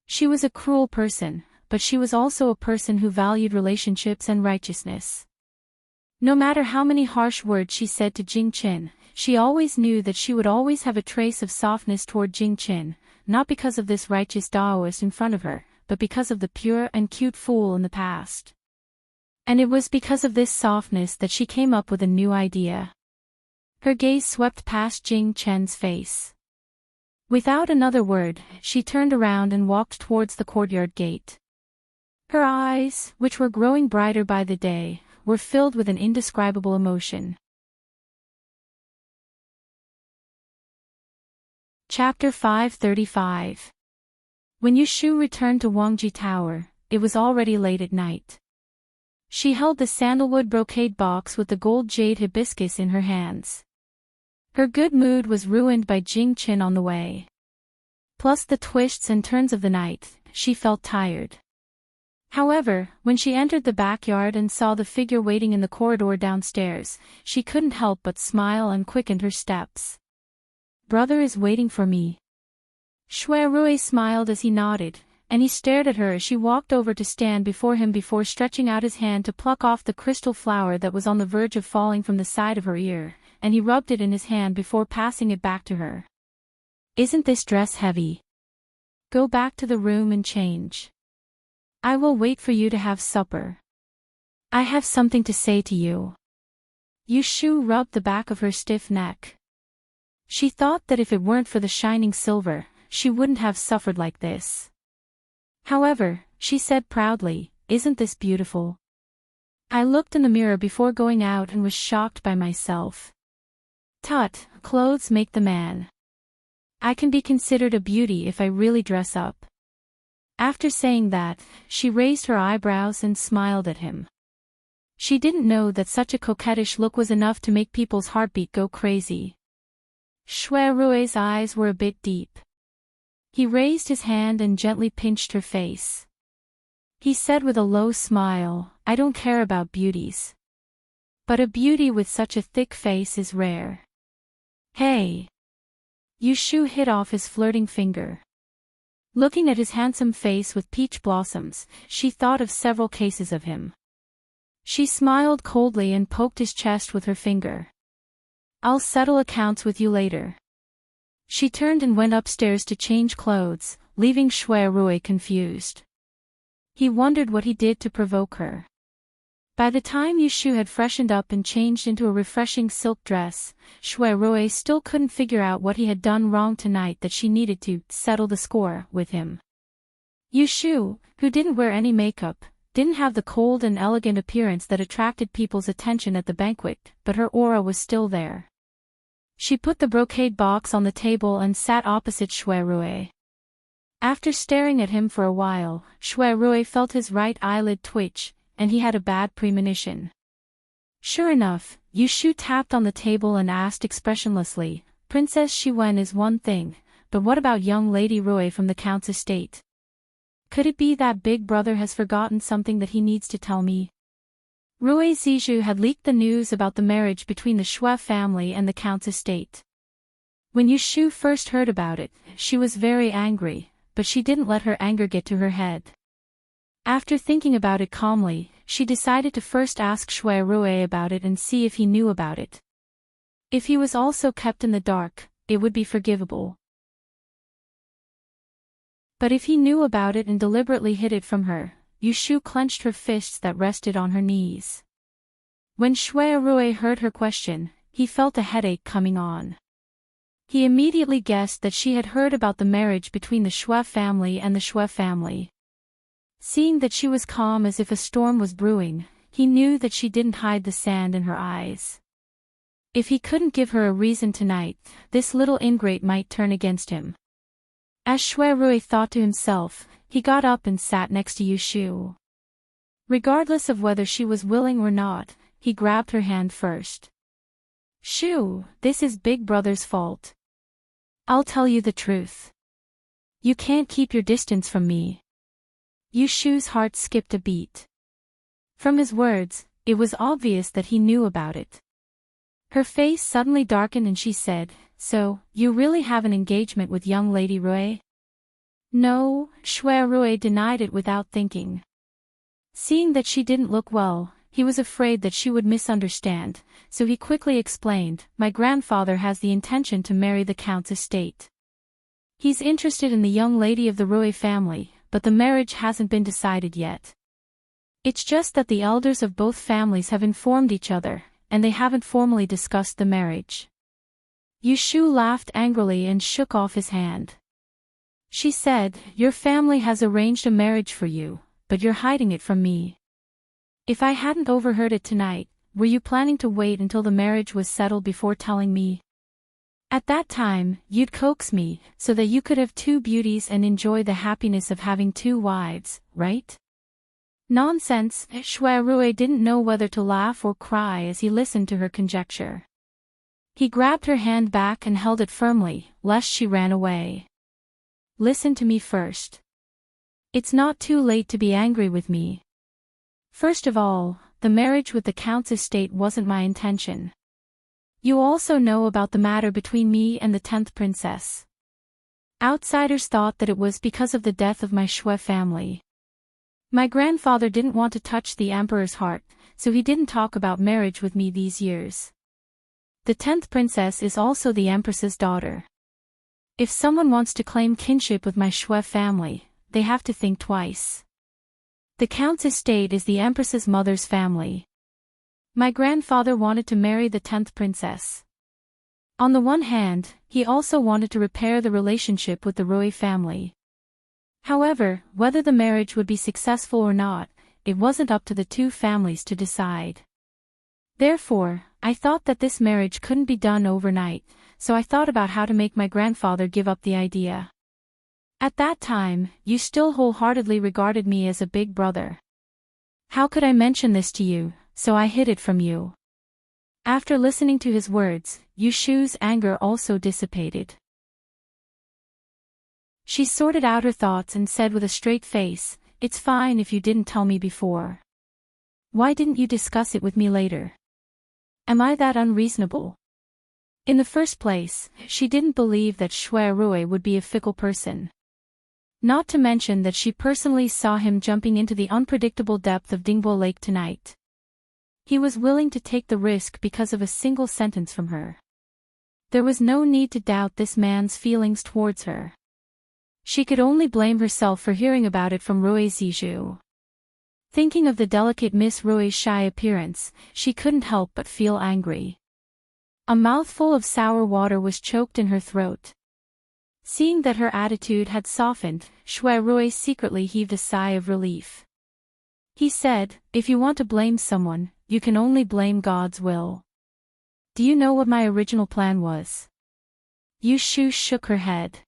She was a cruel person, but she was also a person who valued relationships and righteousness. No matter how many harsh words she said to Jing-Chen, she always knew that she would always have a trace of softness toward Jing-Chen, not because of this righteous Taoist in front of her, but because of the pure and cute fool in the past. And it was because of this softness that she came up with a new idea. Her gaze swept past Jing-Chen's face. Without another word, she turned around and walked towards the courtyard gate. Her eyes, which were growing brighter by the day, were filled with an indescribable emotion. Chapter 535. When Yushu returned to Wangji Tower, it was already late at night. She held the sandalwood brocade box with the gold jade hibiscus in her hands. Her good mood was ruined by Jing-Chen on the way. Plus the twists and turns of the night, she felt tired. However, when she entered the backyard and saw the figure waiting in the corridor downstairs, she couldn't help but smile and quickened her steps. Brother is waiting for me. Shui Rui smiled as he nodded, and he stared at her as she walked over to stand before him before stretching out his hand to pluck off the crystal flower that was on the verge of falling from the side of her ear, and he rubbed it in his hand before passing it back to her. Isn't this dress heavy? Go back to the room and change. I will wait for you to have supper. I have something to say to you. Yushu rubbed the back of her stiff neck. She thought that if it weren't for the shining silver, she wouldn't have suffered like this. However, she said proudly, isn't this beautiful? I looked in the mirror before going out and was shocked by myself. Tut, clothes make the man. I can be considered a beauty if I really dress up. After saying that, she raised her eyebrows and smiled at him. She didn't know that such a coquettish look was enough to make people's heartbeat go crazy. Shui Rui's eyes were a bit deep. He raised his hand and gently pinched her face. He said with a low smile, I don't care about beauties. But a beauty with such a thick face is rare. Hey! Yushu hit off his flirting finger. Looking at his handsome face with peach blossoms, she thought of several cases of him. She smiled coldly and poked his chest with her finger. I'll settle accounts with you later. She turned and went upstairs to change clothes, leaving Shui Rui confused. He wondered what he did to provoke her. By the time Yushu had freshened up and changed into a refreshing silk dress, Shui Rui still couldn't figure out what he had done wrong tonight that she needed to settle the score with him. Yushu, who didn't wear any makeup, didn't have the cold and elegant appearance that attracted people's attention at the banquet, but her aura was still there. She put the brocade box on the table and sat opposite Shui Rui. After staring at him for a while, Shui Rui felt his right eyelid twitch, and he had a bad premonition. Sure enough, Yushu tapped on the table and asked expressionlessly, Princess Shiwen is one thing, but what about young Lady Rui from the Count's estate? Could it be that Big Brother has forgotten something that he needs to tell me? Rui Zizhu had leaked the news about the marriage between the Shui family and the Count's estate. When Yushu first heard about it, she was very angry, but she didn't let her anger get to her head. After thinking about it calmly, she decided to first ask Shui Rui about it and see if he knew about it. If he was also kept in the dark, it would be forgivable. But if he knew about it and deliberately hid it from her, Yushu clenched her fists that rested on her knees. When Shui Rui heard her question, he felt a headache coming on. He immediately guessed that she had heard about the marriage between the Shui family and the Shui family. Seeing that she was calm as if a storm was brewing, he knew that she didn't hide the sand in her eyes. If he couldn't give her a reason tonight, this little ingrate might turn against him. As Shui Rui thought to himself, he got up and sat next to Yu Shu. Regardless of whether she was willing or not, he grabbed her hand first. Shu, this is Big Brother's fault. I'll tell you the truth. You can't keep your distance from me. Yu Shu's heart skipped a beat. From his words, it was obvious that he knew about it. Her face suddenly darkened and she said, "So, you really have an engagement with young Lady Rui?" No, Shui Rui denied it without thinking. Seeing that she didn't look well, he was afraid that she would misunderstand, so he quickly explained, "My grandfather has the intention to marry the Count's estate. He's interested in the young lady of the Rui family, but the marriage hasn't been decided yet. It's just that the elders of both families have informed each other, and they haven't formally discussed the marriage." Yu Shu laughed angrily and shook off his hand. She said, "Your family has arranged a marriage for you, but you're hiding it from me. If I hadn't overheard it tonight, were you planning to wait until the marriage was settled before telling me? At that time, you'd coax me, so that you could have two beauties and enjoy the happiness of having two wives, right?" Nonsense, Shui Rui didn't know whether to laugh or cry as he listened to her conjecture. He grabbed her hand back and held it firmly, lest she ran away. "Listen to me first. It's not too late to be angry with me. First of all, the marriage with the Count's estate wasn't my intention. You also know about the matter between me and the 10th princess. Outsiders thought that it was because of the death of my Shui family. My grandfather didn't want to touch the emperor's heart, so he didn't talk about marriage with me these years. The 10th princess is also the empress's daughter. If someone wants to claim kinship with my Shui family, they have to think twice. The Count's estate is the empress's mother's family. My grandfather wanted to marry the 10th princess. On the one hand, he also wanted to repair the relationship with the Rui family. However, whether the marriage would be successful or not, it wasn't up to the two families to decide. Therefore, I thought that this marriage couldn't be done overnight, so I thought about how to make my grandfather give up the idea. At that time, you still wholeheartedly regarded me as a big brother. How could I mention this to you, so I hid it from you." After listening to his words, Yu Shu's anger also dissipated. She sorted out her thoughts and said with a straight face, "It's fine if you didn't tell me before. Why didn't you discuss it with me later? Am I that unreasonable?" In the first place, she didn't believe that Shui Rui would be a fickle person. Not to mention that she personally saw him jumping into the unpredictable depth of Dingbo Lake tonight. He was willing to take the risk because of a single sentence from her. There was no need to doubt this man's feelings towards her. She could only blame herself for hearing about it from Rui Zizhu. Thinking of the delicate Miss Rui's shy appearance, she couldn't help but feel angry. A mouthful of sour water was choked in her throat. Seeing that her attitude had softened, Shui Rui secretly heaved a sigh of relief. He said, "If you want to blame someone, you can only blame God's will. Do you know what my original plan was?" Yu Shu shook her head.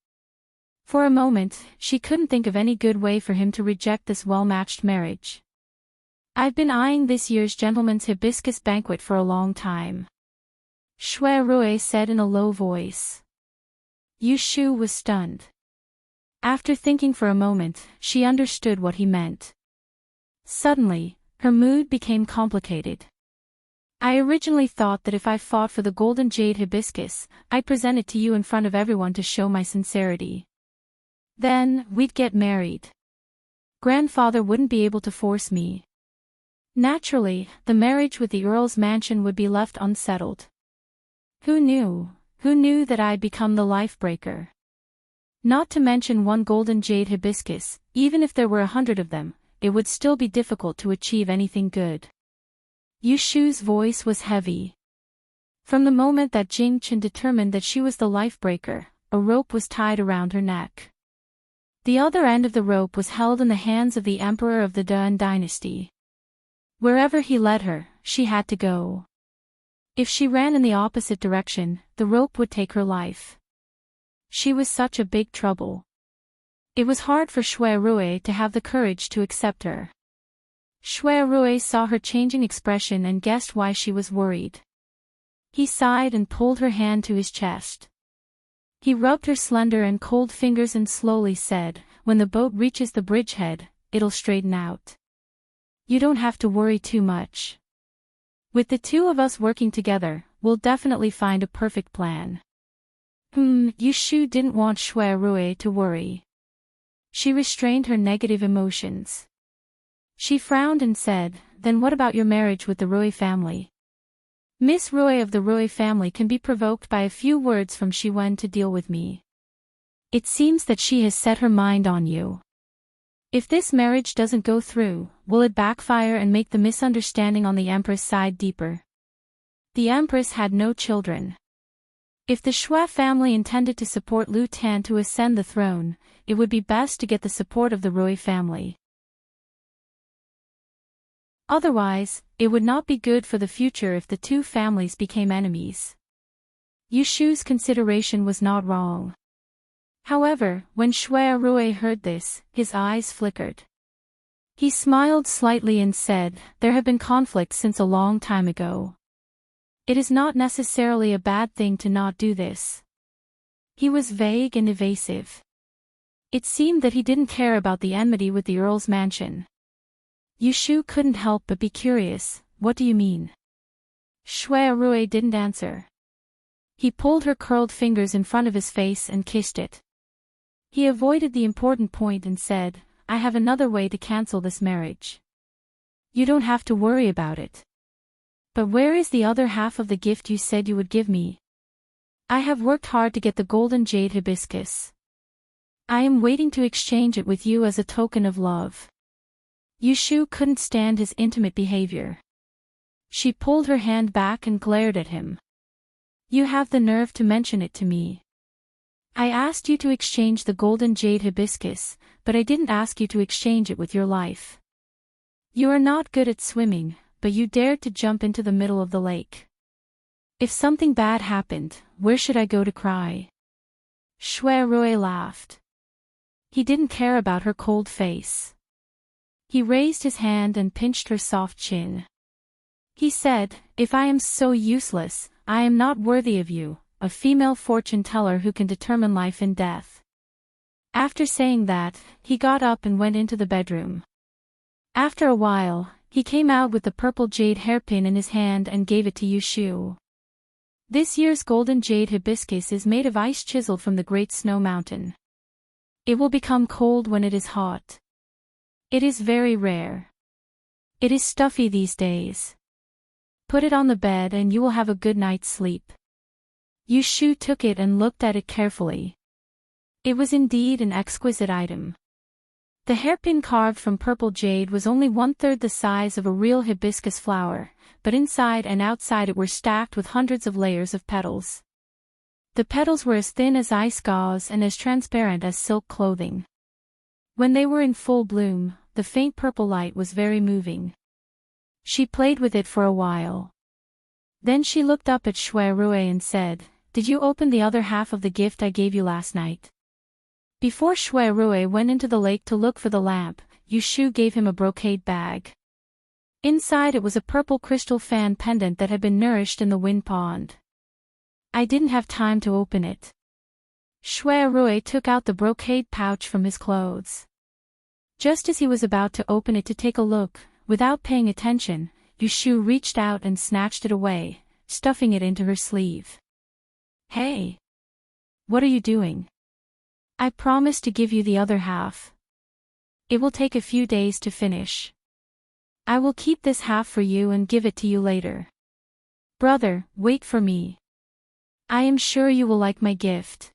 For a moment, she couldn't think of any good way for him to reject this well-matched marriage. "I've been eyeing this year's gentleman's hibiscus banquet for a long time," Shui Rui said in a low voice. Yu Shu was stunned. After thinking for a moment, she understood what he meant. Suddenly, her mood became complicated. "I originally thought that if I fought for the golden jade hibiscus, I'd present it to you in front of everyone to show my sincerity. Then, we'd get married. Grandfather wouldn't be able to force me. Naturally, the marriage with the Earl's mansion would be left unsettled. Who knew? Who knew that I'd become the life-breaker? Not to mention one golden jade hibiscus, even if there were 100 of them, it would still be difficult to achieve anything good." Yu Shu's voice was heavy. From the moment that Jing Chen determined that she was the life-breaker, a rope was tied around her neck. The other end of the rope was held in the hands of the emperor of the Dan dynasty. Wherever he led her, she had to go. If she ran in the opposite direction, the rope would take her life. She was such a big trouble. It was hard for Shui Rui to have the courage to accept her. Shui Rui saw her changing expression and guessed why she was worried. He sighed and pulled her hand to his chest. He rubbed her slender and cold fingers and slowly said, "When the boat reaches the bridgehead, it'll straighten out. You don't have to worry too much. With the two of us working together, we'll definitely find a perfect plan." Yushu didn't want Shui Rui to worry. She restrained her negative emotions. She frowned and said, "Then what about your marriage with the Rui family?" Miss Rui of the Rui family can be provoked by a few words from Shiwen to deal with me. It seems that she has set her mind on you. If this marriage doesn't go through, will it backfire and make the misunderstanding on the Empress side deeper? The Empress had no children. If the Shui family intended to support Lu Tan to ascend the throne, it would be best to get the support of the Rui family. Otherwise, it would not be good for the future if the two families became enemies. Yushu's consideration was not wrong. However, when Shui Rui heard this, his eyes flickered. He smiled slightly and said, "There have been conflicts since a long time ago. It is not necessarily a bad thing to not do this." He was vague and evasive. It seemed that he didn't care about the enmity with the Earl's mansion. Yushu couldn't help but be curious. "What do you mean?" Shui Rui didn't answer. He pulled her curled fingers in front of his face and kissed it. He avoided the important point and said, "I have another way to cancel this marriage. You don't have to worry about it. But where is the other half of the gift you said you would give me? I have worked hard to get the golden jade hibiscus. I am waiting to exchange it with you as a token of love." Yushu couldn't stand his intimate behavior. She pulled her hand back and glared at him. "You have the nerve to mention it to me. I asked you to exchange the golden jade hibiscus, but I didn't ask you to exchange it with your life. You are not good at swimming, but you dared to jump into the middle of the lake. If something bad happened, where should I go to cry?" Shui Rui laughed. He didn't care about her cold face. He raised his hand and pinched her soft chin. He said, "If I am so useless, I am not worthy of you, a female fortune teller who can determine life and death." After saying that, he got up and went into the bedroom. After a while, he came out with the purple jade hairpin in his hand and gave it to Yushu. This year's golden jade hibiscus is made of ice chiseled from the Great Snow Mountain. It will become cold when it is hot. It is very rare. It is stuffy these days. Put it on the bed and you will have a good night's sleep. Yushu took it and looked at it carefully. It was indeed an exquisite item. The hairpin carved from purple jade was only 1/3 the size of a real hibiscus flower, but inside and outside it were stacked with hundreds of layers of petals. The petals were as thin as ice gauze and as transparent as silk clothing. When they were in full bloom, the faint purple light was very moving. She played with it for a while. Then she looked up at Shui Rui and said, "Did you open the other half of the gift I gave you last night?" Before Shui Rui went into the lake to look for the lamp, Yushu gave him a brocade bag. Inside it was a purple crystal fan pendant that had been nourished in the wind pond. "I didn't have time to open it." Shui Rui took out the brocade pouch from his clothes. Just as he was about to open it to take a look, without paying attention, Yushu reached out and snatched it away, stuffing it into her sleeve. "Hey! What are you doing? I promised to give you the other half. It will take a few days to finish. I will keep this half for you and give it to you later. Brother, wait for me. I am sure you will like my gift."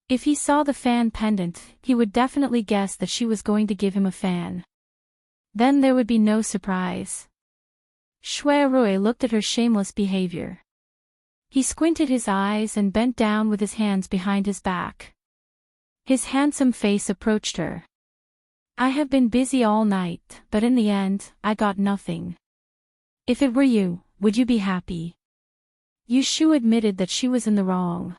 If he saw the fan pendant, he would definitely guess that she was going to give him a fan. Then there would be no surprise. Shui looked at her shameless behavior. He squinted his eyes and bent down with his hands behind his back. His handsome face approached her. I have been busy all night, but in the end, I got nothing. If it were you, would you be happy? Shu admitted that she was in the wrong.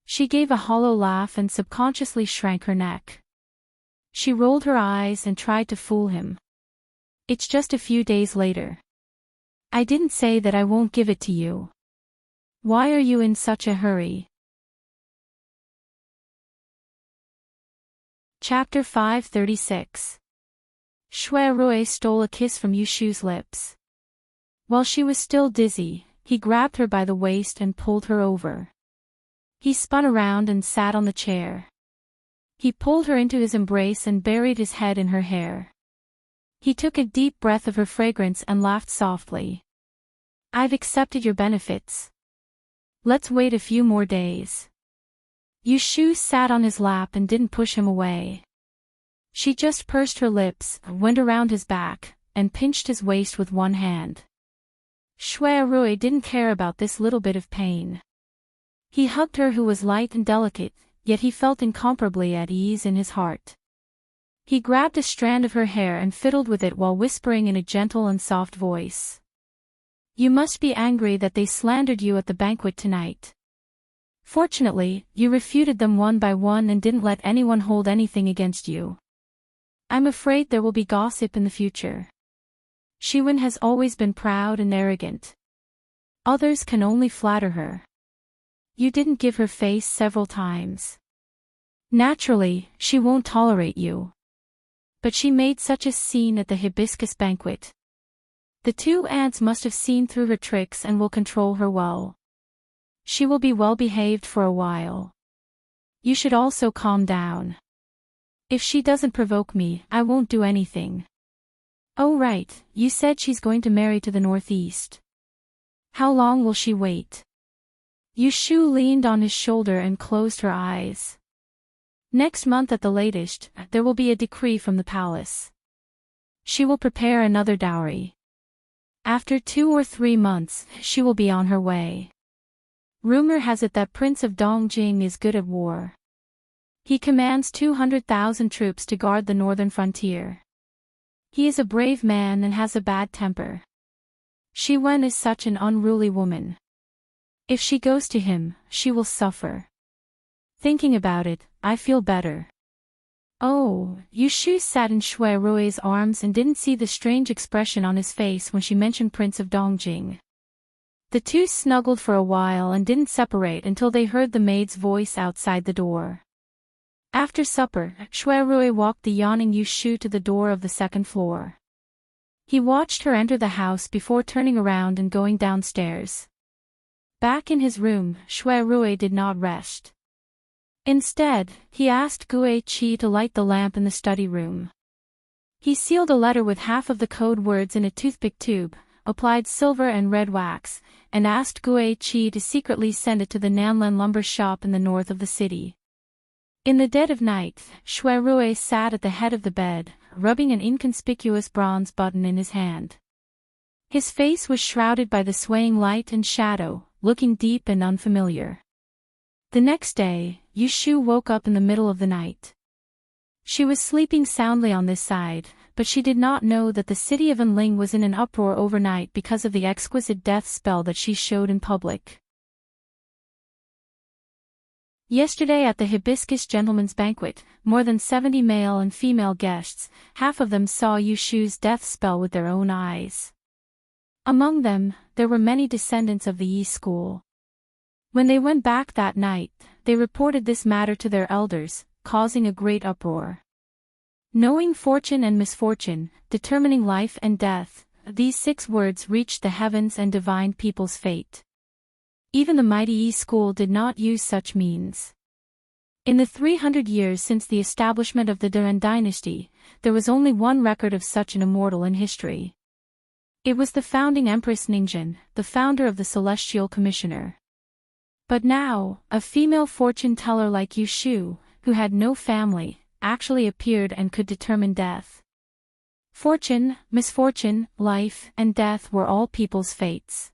She gave a hollow laugh and subconsciously shrank her neck. She rolled her eyes and tried to fool him. It's just a few days later. I didn't say that I won't give it to you. Why are you in such a hurry? Chapter 536. Shui stole a kiss from Shu's lips. While she was still dizzy, he grabbed her by the waist and pulled her over. He spun around and sat on the chair. He pulled her into his embrace and buried his head in her hair. He took a deep breath of her fragrance and laughed softly. I've accepted your benefits. Let's wait a few more days. Shu sat on his lap and didn't push him away. She just pursed her lips, went around his back, and pinched his waist with one hand. Shui didn't care about this little bit of pain. He hugged her who was light and delicate, yet he felt incomparably at ease in his heart. He grabbed a strand of her hair and fiddled with it while whispering in a gentle and soft voice. You must be angry that they slandered you at the banquet tonight. Fortunately, you refuted them one by one and didn't let anyone hold anything against you. I'm afraid there will be gossip in the future. Shiwen has always been proud and arrogant. Others can only flatter her. You didn't give her face several times. Naturally, she won't tolerate you. But she made such a scene at the hibiscus banquet. The two ants must have seen through her tricks and will control her well. She will be well behaved for a while. You should also calm down. If she doesn't provoke me, I won't do anything. Oh right, you said she's going to marry to the northeast. How long will she wait? Shu leaned on his shoulder and closed her eyes. Next month at the latest, there will be a decree from the palace. She will prepare another dowry. After 2 or 3 months, she will be on her way. Rumor has it that Prince of Dongjing is good at war. He commands 200,000 troops to guard the northern frontier. He is a brave man and has a bad temper. Shiwen is such an unruly woman. If she goes to him, she will suffer. Thinking about it, I feel better. Oh, Shu sat in Shui arms and didn't see the strange expression on his face when she mentioned Prince of Dongjing. The two snuggled for a while and didn't separate until they heard the maid's voice outside the door. After supper, Shui walked the yawning Shu to the door of the second floor. He watched her enter the house before turning around and going downstairs. Back in his room, Shui did not rest. Instead, he asked Gue Qi to light the lamp in the study room. He sealed a letter with half of the code words in a toothpick tube, applied silver and red wax, and asked Gue Qi to secretly send it to the Nanlan lumber shop in the north of the city. In the dead of night, Shui sat at the head of the bed, rubbing an inconspicuous bronze button in his hand. His face was shrouded by the swaying light and shadow, looking deep and unfamiliar. The next day, Shu woke up in the middle of the night. She was sleeping soundly on this side, but she did not know that the city of Enling was in an uproar overnight because of the exquisite death spell that she showed in public. Yesterday at the Hibiscus Gentlemen's Banquet, more than 70 male and female guests, half of them saw Shu's death spell with their own eyes. Among them, there were many descendants of the Yi school. When they went back that night, they reported this matter to their elders, causing a great uproar. Knowing fortune and misfortune, determining life and death, these 6 words reached the heavens and divined people's fate. Even the mighty Yi school did not use such means. In the 300 years since the establishment of the Duran dynasty, there was only one record of such an immortal in history. It was the founding Empress Ningjin, the founder of the Celestial Commissioner. But now, a female fortune teller like Shu, who had no family, actually appeared and could determine death. Fortune, misfortune, life, and death were all people's fates.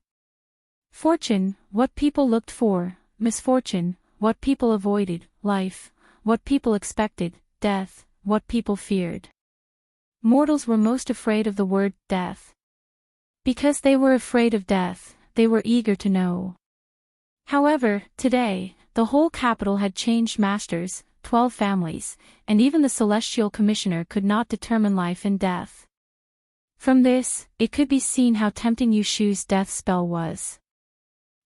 Fortune, what people looked for; misfortune, what people avoided; life, what people expected; death, what people feared. Mortals were most afraid of the word death. Because they were afraid of death, they were eager to know. However, today, the whole capital had changed masters, 12 families, and even the celestial commissioner could not determine life and death. From this, it could be seen how tempting Yushu's death spell was.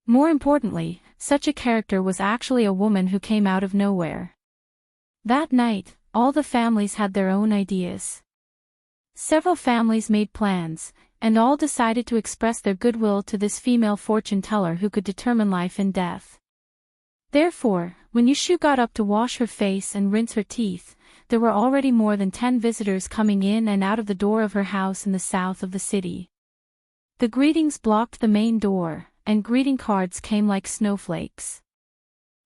More importantly, such a character was actually a woman who came out of nowhere. That night, all the families had their own ideas. Several families made plans, and all decided to express their goodwill to this female fortune teller who could determine life and death. Therefore, when Yushu got up to wash her face and rinse her teeth, there were already more than 10 visitors coming in and out of the door of her house in the south of the city. The greetings blocked the main door, and greeting cards came like snowflakes.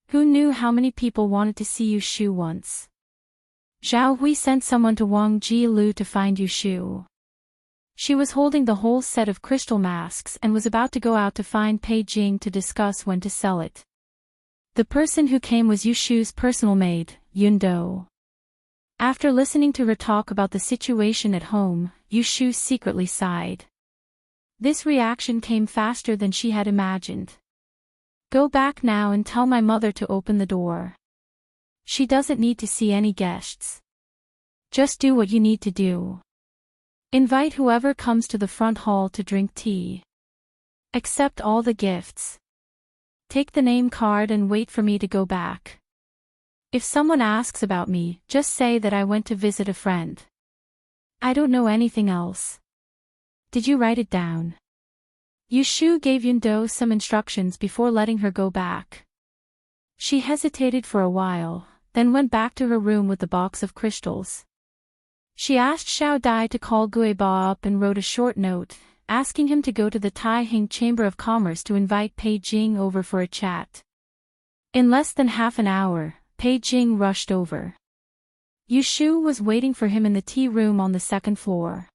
Who knew how many people wanted to see Yushu once? Zhao Hui sent someone to Wang Jilu to find Yushu. She was holding the whole set of crystal masks and was about to go out to find Pei Jing to discuss when to sell it. The person who came was Yushu's personal maid, Yundo. After listening to her talk about the situation at home, Yushu secretly sighed. This reaction came faster than she had imagined. Go back now and tell my mother to open the door. She doesn't need to see any guests. Just do what you need to do. Invite whoever comes to the front hall to drink tea. Accept all the gifts. Take the name card and wait for me to go back. If someone asks about me, just say that I went to visit a friend. I don't know anything else. Did you write it down? Yushu gave Yundo some instructions before letting her go back. She hesitated for a while, then went back to her room with the box of crystals. She asked Xiao Dai to call Guiba up and wrote a short note, asking him to go to the Taihing Chamber of Commerce to invite Pei Jing over for a chat. In less than half an hour, Pei Jing rushed over. Yushu was waiting for him in the tea room on the second floor.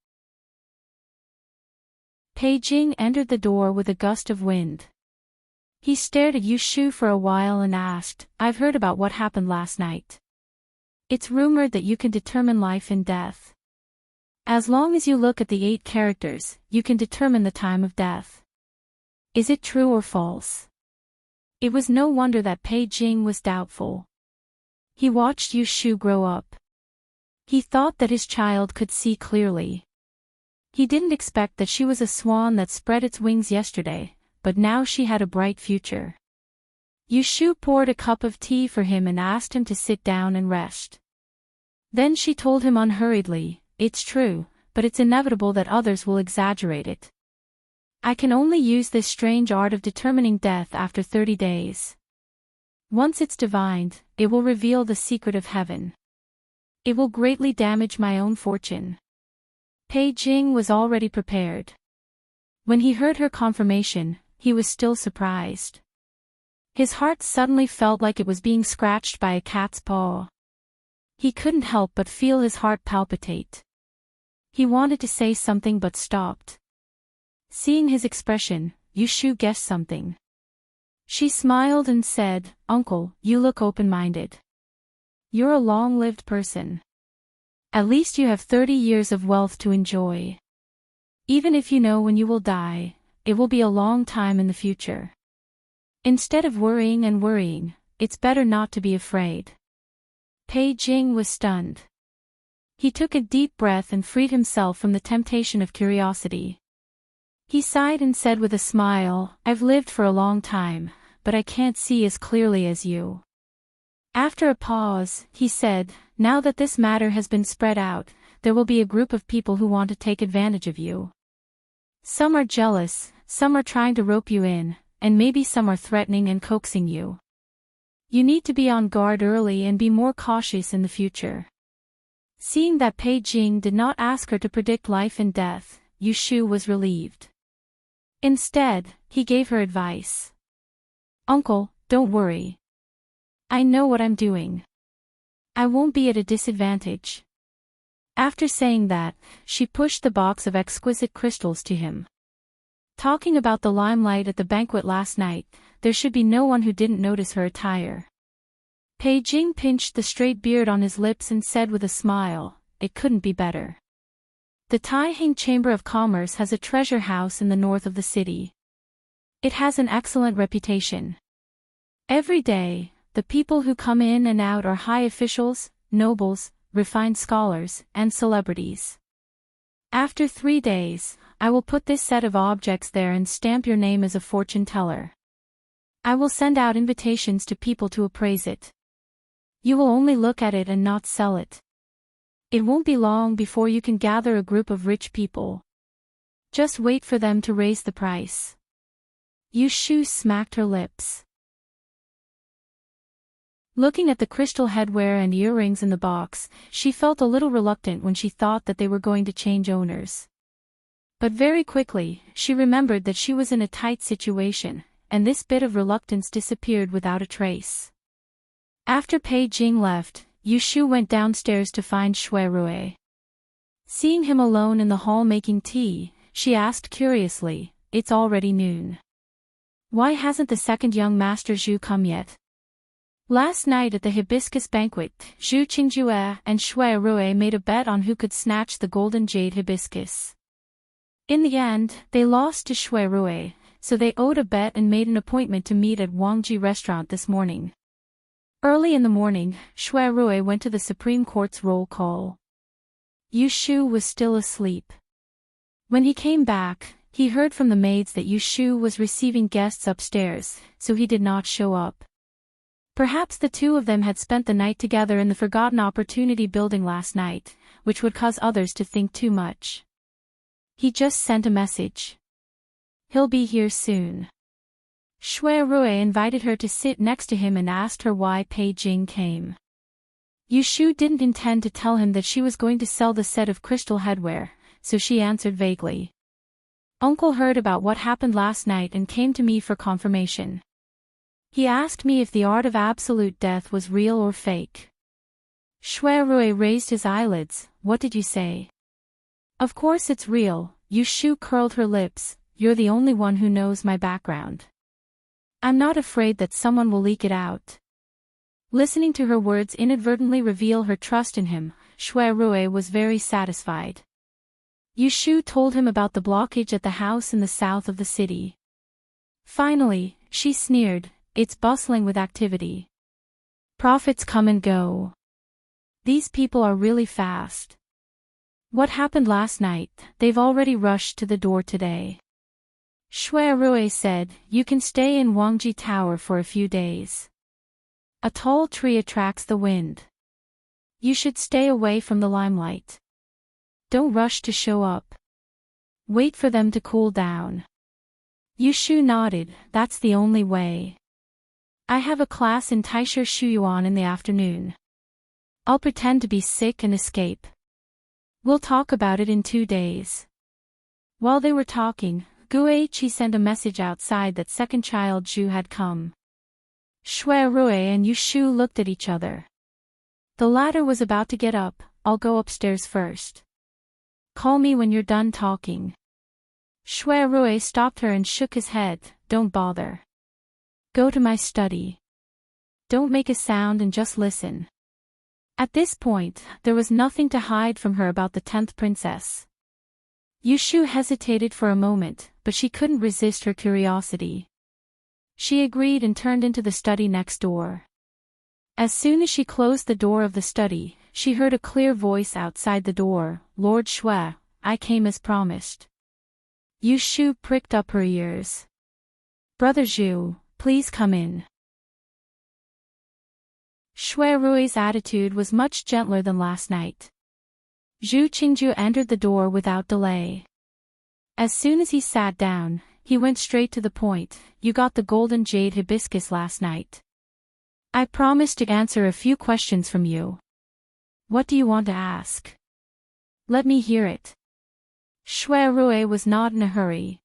Pei Jing entered the door with a gust of wind. He stared at Yushu for a while and asked, I've heard about what happened last night. It's rumored that you can determine life and death. As long as you look at the 8 characters, you can determine the time of death. Is it true or false? It was no wonder that Pei Jing was doubtful. He watched Yushu grow up. He thought that his child could see clearly. He didn't expect that she was a swan that spread its wings yesterday, but now she had a bright future. Yushu poured a cup of tea for him and asked him to sit down and rest. Then she told him unhurriedly, it's true, but it's inevitable that others will exaggerate it. I can only use this strange art of determining death after 30 days. Once it's divined, it will reveal the secret of heaven. It will greatly damage my own fortune. Pei Jing was already prepared. When he heard her confirmation, he was still surprised. His heart suddenly felt like it was being scratched by a cat's paw. He couldn't help but feel his heart palpitate. He wanted to say something but stopped. Seeing his expression, Yushu guessed something. She smiled and said, Uncle, you look open-minded. You're a long-lived person. At least you have 30 years of wealth to enjoy. Even if you know when you will die, it will be a long time in the future. Instead of worrying and worrying, it's better not to be afraid. Pei Jing was stunned. He took a deep breath and freed himself from the temptation of curiosity. He sighed and said with a smile, I've lived for a long time, but I can't see as clearly as you. After a pause, he said, now that this matter has been spread out, there will be a group of people who want to take advantage of you. Some are jealous, some are trying to rope you in, and maybe some are threatening and coaxing you. You need to be on guard early and be more cautious in the future. Seeing that Pei Jing did not ask her to predict life and death, Yushu was relieved. Instead, he gave her advice. Uncle, don't worry. I know what I'm doing. I won't be at a disadvantage. After saying that, she pushed the box of exquisite crystals to him. Talking about the limelight at the banquet last night, there should be no one who didn't notice her attire. Pei Jing pinched the straight beard on his lips and said with a smile, "It couldn't be better. The Taiheng Chamber of Commerce has a treasure house in the north of the city. It has an excellent reputation. Every day, the people who come in and out are high officials, nobles, refined scholars, and celebrities. After 3 days, I will put this set of objects there and stamp your name as a fortune teller. I will send out invitations to people to appraise it. You will only look at it and not sell it. It won't be long before you can gather a group of rich people. Just wait for them to raise the price." Yu Shu smacked her lips. Looking at the crystal headwear and earrings in the box, she felt a little reluctant when she thought that they were going to change owners. But very quickly, she remembered that she was in a tight situation, and this bit of reluctance disappeared without a trace. After Pei Jing left, Yu Shu went downstairs to find Shui Rui. Seeing him alone in the hall making tea, she asked curiously, "It's already noon. Why hasn't the second young master Zhu come yet?" Last night at the hibiscus banquet, Zhu Qingjue and Shui Rui made a bet on who could snatch the golden jade hibiscus. In the end, they lost to Shui Rui, so they owed a bet and made an appointment to meet at Wangji restaurant this morning. Early in the morning, Shui Rui went to the Supreme Court's roll call. Yu Shu was still asleep. When he came back, he heard from the maids that Yu Shu was receiving guests upstairs, so he did not show up. Perhaps the two of them had spent the night together in the Forgotten Opportunity building last night, which would cause others to think too much. He just sent a message. "He'll be here soon." Shui Rui invited her to sit next to him and asked her why Pei Jing came. Yu Shu didn't intend to tell him that she was going to sell the set of crystal headwear, so she answered vaguely. "Uncle heard about what happened last night and came to me for confirmation. He asked me if the art of absolute death was real or fake." Shui Rui raised his eyelids. "What did you say?" "Of course it's real." Yu Shu curled her lips. "You're the only one who knows my background. I'm not afraid that someone will leak it out." Listening to her words inadvertently reveal her trust in him, Shui Rui was very satisfied. Yu Shu told him about the blockage at the house in the south of the city. Finally, she sneered, "It's bustling with activity. Prophets come and go. These people are really fast. What happened last night, they've already rushed to the door today." Shui Rui said, "You can stay in Wangji Tower for a few days. A tall tree attracts the wind. You should stay away from the limelight. Don't rush to show up. Wait for them to cool down." Yu Shu nodded. "That's the only way. I have a class in Taisher Shuyuan in the afternoon. I'll pretend to be sick and escape. We'll talk about it in 2 days." While they were talking, Guichi sent a message outside that second child Zhu had come. Shui Rui and Yu Shu looked at each other. The latter was about to get up. "I'll go upstairs first. Call me when you're done talking." Shui Rui stopped her and shook his head. "Don't bother. Go to my study. Don't make a sound and just listen." At this point, there was nothing to hide from her about the 10th princess. Yu Shu hesitated for a moment, but she couldn't resist her curiosity. She agreed and turned into the study next door. As soon as she closed the door of the study, she heard a clear voice outside the door. "Lord Shui, I came as promised." Yu Shu pricked up her ears. "Brother Zhu, please come in." Shui Rui's attitude was much gentler than last night. Zhu Qingju entered the door without delay. As soon as he sat down, he went straight to the point. "You got the golden jade hibiscus last night. I promised to answer a few questions from you. What do you want to ask? Let me hear it." Shui Rui was not in a hurry.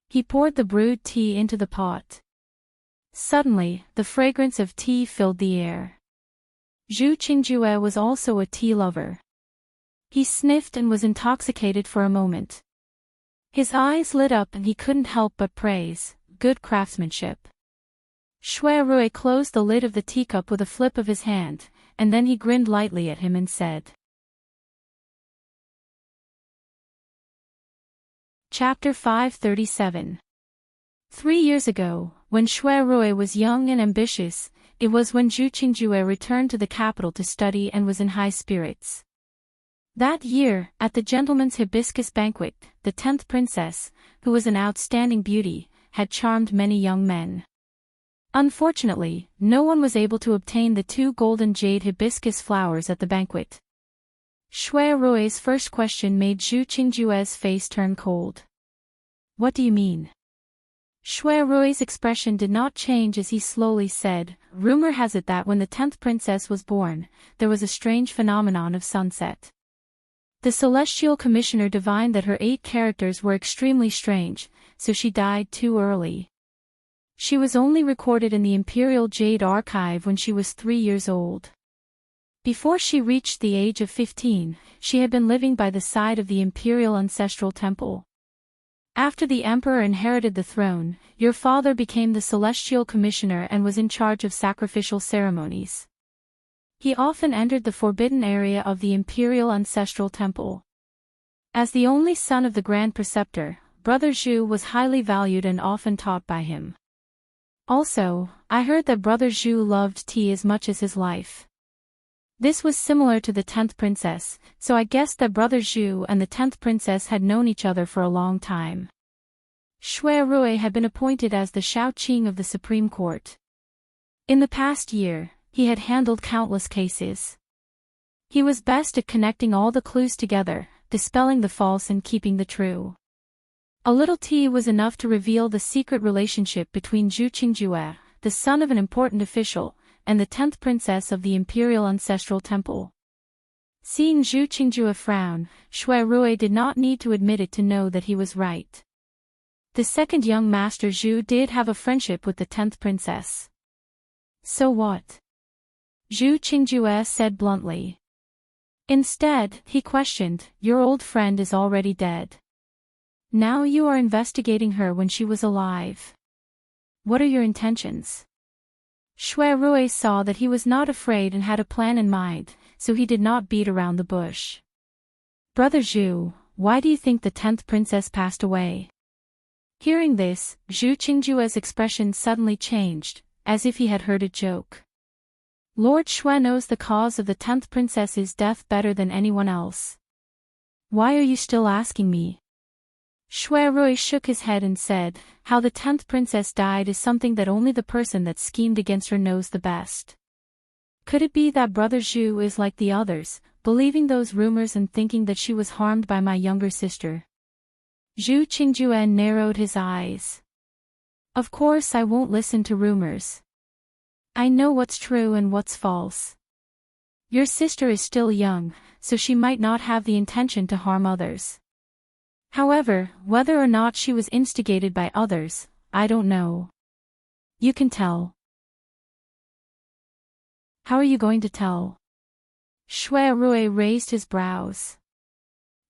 He poured the brewed tea into the pot. Suddenly, the fragrance of tea filled the air. Zhu Qingjue was also a tea lover. He sniffed and was intoxicated for a moment. His eyes lit up and he couldn't help but praise, good craftsmanship. Shui Rui closed the lid of the teacup with a flip of his hand, and then he grinned lightly at him and said. Chapter 537. 3 years ago, when Shui Rui was young and ambitious, it was when Zhu Qingjue returned to the capital to study and was in high spirits. That year, at the gentleman's hibiscus banquet, the 10th princess, who was an outstanding beauty, had charmed many young men. Unfortunately, no one was able to obtain the 2 golden jade hibiscus flowers at the banquet. Shui Rui's first question made Zhu Qingjue's face turn cold. What do you mean? Shui Rui's expression did not change as he slowly said, rumor has it that when the 10th princess was born, there was a strange phenomenon of sunset. The celestial commissioner divined that her 8 characters were extremely strange, so she died too early. She was only recorded in the Imperial Jade Archive when she was 3 years old. Before she reached the age of 15, she had been living by the side of the Imperial Ancestral Temple. After the Emperor inherited the throne, your father became the Celestial Commissioner and was in charge of sacrificial ceremonies. He often entered the forbidden area of the Imperial Ancestral Temple. As the only son of the Grand Preceptor, Brother Zhu was highly valued and often taught by him. Also, I heard that Brother Zhu loved tea as much as his life. This was similar to the 10th princess, so I guessed that Brother Zhu and the 10th princess had known each other for a long time. Shui Rui had been appointed as the Shaoqing of the Supreme Court. In the past year, he had handled countless cases. He was best at connecting all the clues together, dispelling the false and keeping the true. A little tea was enough to reveal the secret relationship between Zhu Qingjue, the son of an important official, and the 10th princess of the Imperial Ancestral Temple. Seeing Zhu Qingjue frown, Shui Rui did not need to admit it to know that he was right. The second young master Zhu did have a friendship with the 10th princess. So what? Zhu Qingjue said bluntly. Instead, he questioned, your old friend is already dead. Now you are investigating her when she was alive. What are your intentions? Shui Rui saw that he was not afraid and had a plan in mind, so he did not beat around the bush. Brother Zhu, why do you think the 10th princess passed away? Hearing this, Zhu Qingjue's expression suddenly changed, as if he had heard a joke. Lord Shui knows the cause of the 10th princess's death better than anyone else. Why are you still asking me? Shui Rui shook his head and said, how the 10th princess died is something that only the person that schemed against her knows the best. Could it be that Brother Zhu is like the others, believing those rumors and thinking that she was harmed by my younger sister? Zhu Qingjue narrowed his eyes. Of course I won't listen to rumors. I know what's true and what's false. Your sister is still young, so she might not have the intention to harm others. However, whether or not she was instigated by others, I don't know. You can tell. How are you going to tell? Shui Rui raised his brows.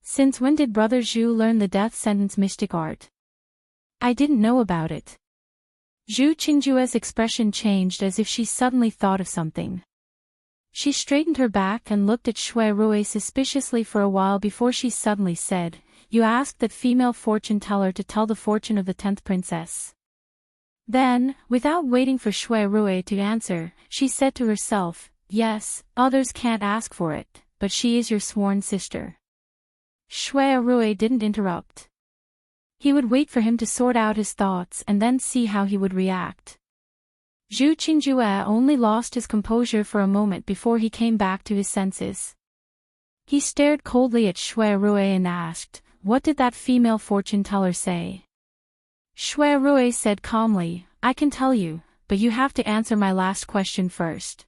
Since when did Brother Zhu learn the death sentence mystic art? I didn't know about it. Zhu Qingjue's expression changed as if she suddenly thought of something. She straightened her back and looked at Shui Rui suspiciously for a while before she suddenly said, you asked that female fortune teller to tell the fortune of the 10th princess. Then, without waiting for Shui Rui to answer, she said to herself, yes, others can't ask for it, but she is your sworn sister. Shui Rui didn't interrupt. He would wait for him to sort out his thoughts and then see how he would react. Zhu Qingjue only lost his composure for a moment before he came back to his senses. He stared coldly at Shui Rui and asked, what did that female fortune teller say? Shui Rui said calmly, I can tell you, but you have to answer my last question first.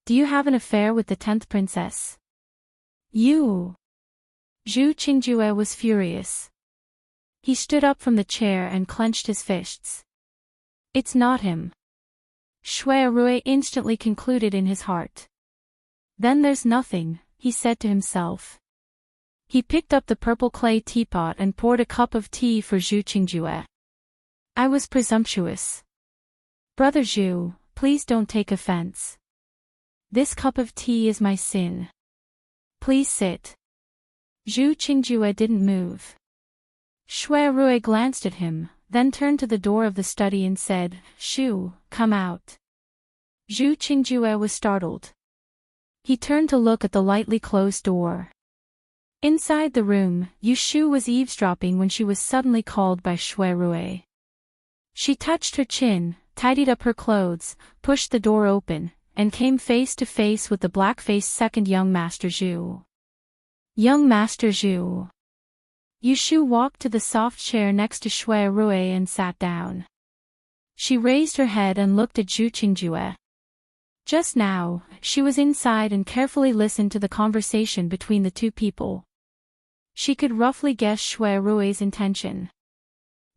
Do you have an affair with the 10th princess? You! Zhu Qingjue was furious. He stood up from the chair and clenched his fists. It's not him. Shui Rui instantly concluded in his heart. Then there's nothing, he said to himself. He picked up the purple clay teapot and poured a cup of tea for Zhu Qingjue. I was presumptuous. Brother Zhu, please don't take offense. This cup of tea is my sin. Please sit. Zhu Qingjue didn't move. Shui Rui glanced at him, then turned to the door of the study and said, Shu, come out. Zhu Qingjue was startled. He turned to look at the lightly closed door. Inside the room, Yu Shu was eavesdropping when she was suddenly called by Shui Rui. She touched her chin, tidied up her clothes, pushed the door open, and came face to face with the black-faced second young Master Zhu. Young Master Zhu. Yu Shu walked to the soft chair next to Shui Rui and sat down. She raised her head and looked at Zhu Qingjue. Just now, she was inside and carefully listened to the conversation between the two people. She could roughly guess Shui Rui's intention.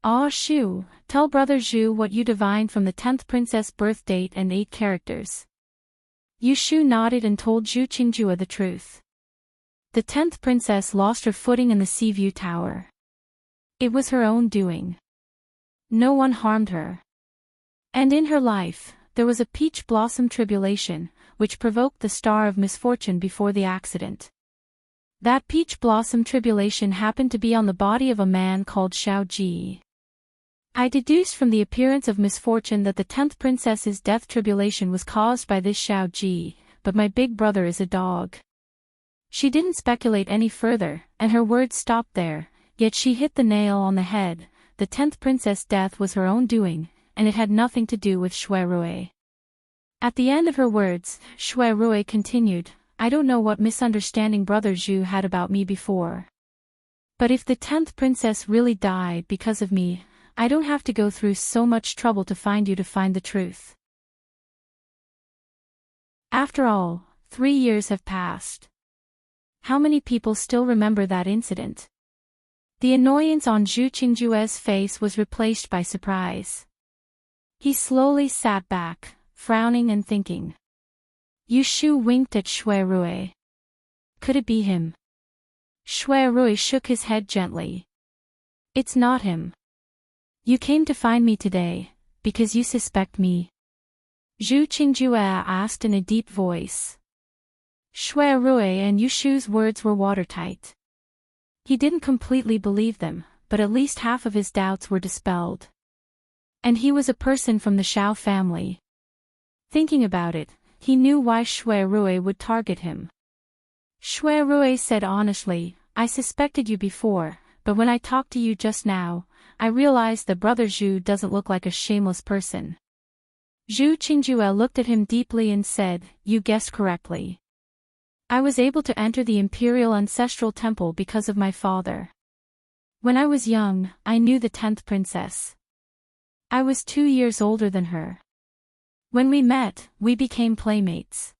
Ah Shu, tell Brother Zhu what you divined from the 10th princess birth date and 8 characters. Yu Shu nodded and told Zhu Qingjue the truth. The 10th princess lost her footing in the Seaview Tower. It was her own doing. No one harmed her. And in her life, there was a peach blossom tribulation, which provoked the star of misfortune before the accident. That peach blossom tribulation happened to be on the body of a man called Xiao Ji. I deduced from the appearance of misfortune that the 10th princess's death tribulation was caused by this Xiao Ji, but my big brother is a dog. She didn't speculate any further, and her words stopped there, yet she hit the nail on the head. The 10th princess' death was her own doing, and it had nothing to do with Shui Rui. At the end of her words, Shui Rui continued, I don't know what misunderstanding Brother Zhu had about me before. But if the 10th princess really died because of me, I don't have to go through so much trouble to find you to find the truth. After all, 3 years have passed. How many people still remember that incident? The annoyance on Zhu Qingjue's face was replaced by surprise. He slowly sat back, frowning and thinking. Yu Shu winked at Shui Rui. Could it be him? Shui Rui shook his head gently. It's not him. You came to find me today, because you suspect me? Zhu Qingjue asked in a deep voice. Shui Rui and Yu Shu's words were watertight. He didn't completely believe them, but at least half of his doubts were dispelled. And he was a person from the Xiao family. Thinking about it, he knew why Shui Rui would target him. Shui Rui said honestly, I suspected you before, but when I talked to you just now, I realized that Brother Zhu doesn't look like a shameless person. Zhu Qingjue looked at him deeply and said, You guessed correctly. I was able to enter the Imperial Ancestral Temple because of my father. When I was young, I knew the 10th princess. I was 2 years older than her. When we met, we became playmates.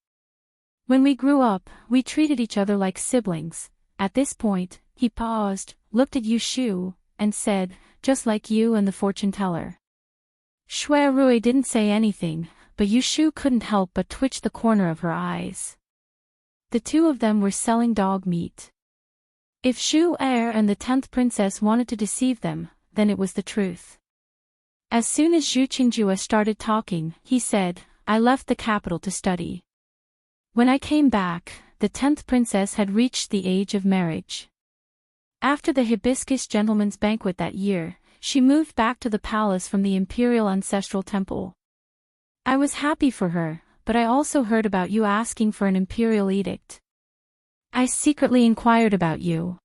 When we grew up, we treated each other like siblings. At this point, he paused, looked at Yu Shu, and said, just like you and the fortune teller. Shui Rui didn't say anything, but Yu Shu couldn't help but twitch the corner of her eyes. The two of them were selling dog meat. If Shu Er and the 10th princess wanted to deceive them, then it was the truth. As soon as Zhu Qingjue started talking, he said, I left the capital to study. When I came back, the 10th princess had reached the age of marriage. After the hibiscus gentleman's banquet that year, she moved back to the palace from the Imperial Ancestral Temple. I was happy for her, but I also heard about you asking for an imperial edict. I secretly inquired about you.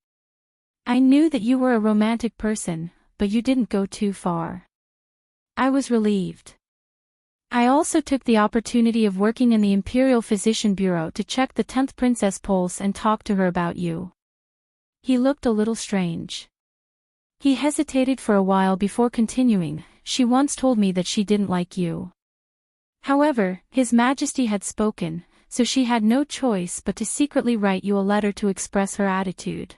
I knew that you were a romantic person, but you didn't go too far. I was relieved. I also took the opportunity of working in the Imperial Physician Bureau to check the 10th princess pulse and talk to her about you. He looked a little strange. He hesitated for a while before continuing, she once told me that she didn't like you. However, His Majesty had spoken, so she had no choice but to secretly write you a letter to express her attitude.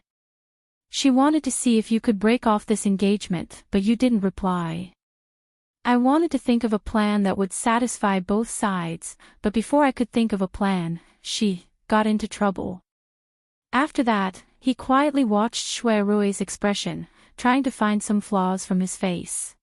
She wanted to see if you could break off this engagement, but you didn't reply. I wanted to think of a plan that would satisfy both sides, but before I could think of a plan, she got into trouble. After that, He quietly watched Shui Rui's expression, trying to find some flaws from his face.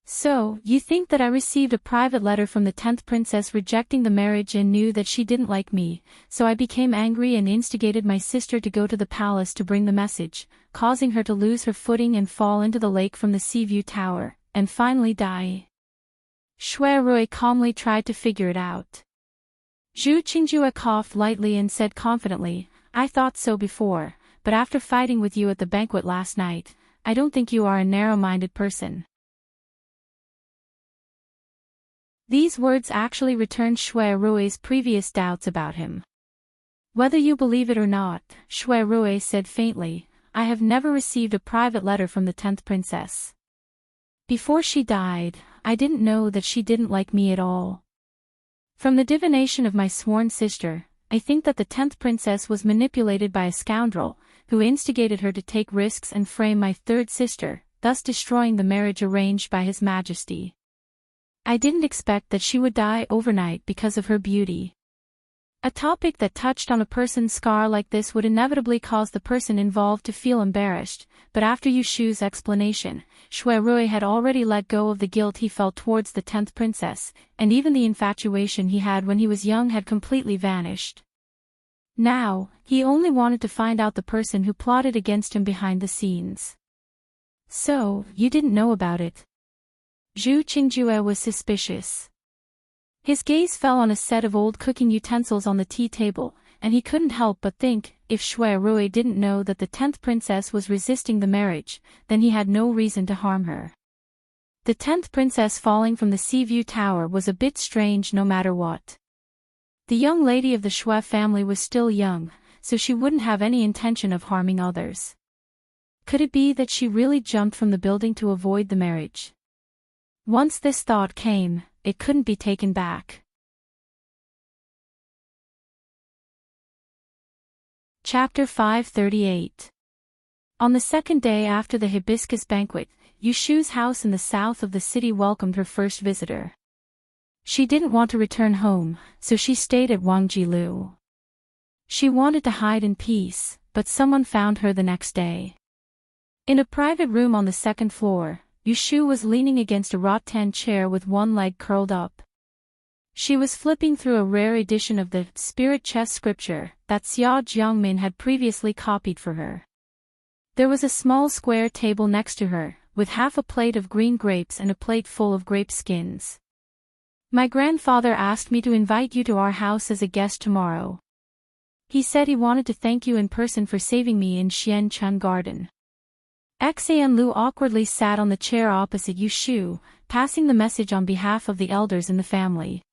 So, you think that I received a private letter from the 10th princess rejecting the marriage and knew that she didn't like me, so I became angry and instigated my sister to go to the palace to bring the message, causing her to lose her footing and fall into the lake from the sea view tower, and finally die. Shui Rui calmly tried to figure it out. Zhu Qingjue coughed lightly and said confidently, I thought so before, but after fighting with you at the banquet last night, I don't think you are a narrow-minded person. These words actually returned Shui Rui's previous doubts about him. Whether you believe it or not, Shui Rui said faintly, I have never received a private letter from the 10th princess. Before she died, I didn't know that she didn't like me at all. From the divination of my sworn sister, I think that the 10th princess was manipulated by a scoundrel, who instigated her to take risks and frame my third sister, thus destroying the marriage arranged by His Majesty. I didn't expect that she would die overnight because of her beauty. A topic that touched on a person's scar like this would inevitably cause the person involved to feel embarrassed, but after Yushu's explanation, Shui Rui had already let go of the guilt he felt towards the 10th princess, and even the infatuation he had when he was young had completely vanished. Now, he only wanted to find out the person who plotted against him behind the scenes. So, you didn't know about it? Zhu Qingjue was suspicious. His gaze fell on a set of old cooking utensils on the tea table, and he couldn't help but think, if Shui Rui didn't know that the 10th princess was resisting the marriage, then he had no reason to harm her. The 10th princess falling from the sea view tower was a bit strange no matter what. The young lady of the Shui family was still young, so she wouldn't have any intention of harming others. Could it be that she really jumped from the building to avoid the marriage? Once this thought came, it couldn't be taken back. Chapter 538. On the second day after the hibiscus banquet, Yushu's house in the south of the city welcomed her first visitor. She didn't want to return home, so she stayed at Wangjilu. She wanted to hide in peace, but someone found her the next day. In a private room on the second floor, Yushu was leaning against a rattan chair with one leg curled up. She was flipping through a rare edition of the Spirit Chess scripture that Xia Jiangmin had previously copied for her. There was a small square table next to her, with half a plate of green grapes and a plate full of grape skins. My grandfather asked me to invite you to our house as a guest tomorrow. He said he wanted to thank you in person for saving me in Xianchun Garden. Xian Lu awkwardly sat on the chair opposite Yushu, passing the message on behalf of the elders in the family.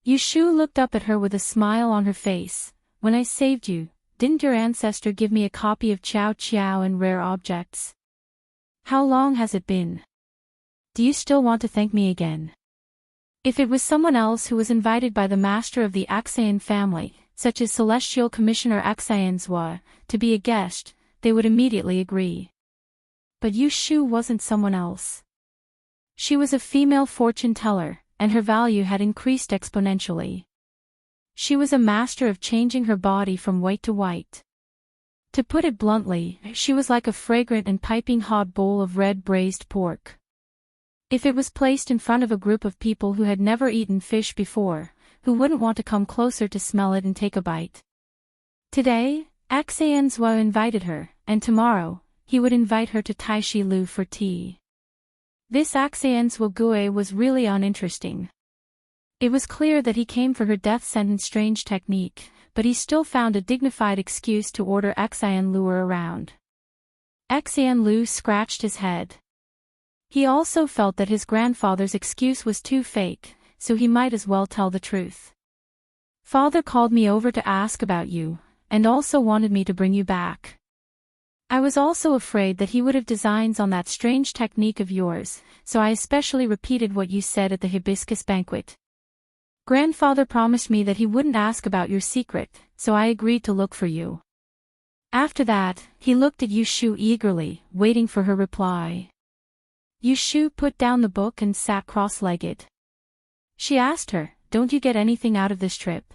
Yushu looked up at her with a smile on her face. When I saved you, didn't your ancestor give me a copy of Qiao Qiao and rare objects? How long has it been? Do you still want to thank me again? If it was someone else who was invited by the master of the Xian family, such as Celestial Commissioner Xian Zhua, to be a guest, they would immediately agree. But Yushu wasn't someone else. She was a female fortune teller, and her value had increased exponentially. She was a master of changing her body from white to white. To put it bluntly, she was like a fragrant and piping hot bowl of red braised pork. If it was placed in front of a group of people who had never eaten fish before, who wouldn't want to come closer to smell it and take a bite? Today, Xian Zhua invited her, and tomorrow, he would invite her to Taishi Lu for tea. This Xian Zhua Gui was really uninteresting. It was clear that he came for her death sentence strange technique, but he still found a dignified excuse to order Xian Lu around. Xian Lu scratched his head. He also felt that his grandfather's excuse was too fake, so he might as well tell the truth. Father called me over to ask about you, and also wanted me to bring you back. I was also afraid that he would have designs on that strange technique of yours, so I especially repeated what you said at the hibiscus banquet. Grandfather promised me that he wouldn't ask about your secret, so I agreed to look for you. After that, he looked at Yushu eagerly, waiting for her reply. Yushu put down the book and sat cross-legged. She asked her, "Don't you get anything out of this trip?"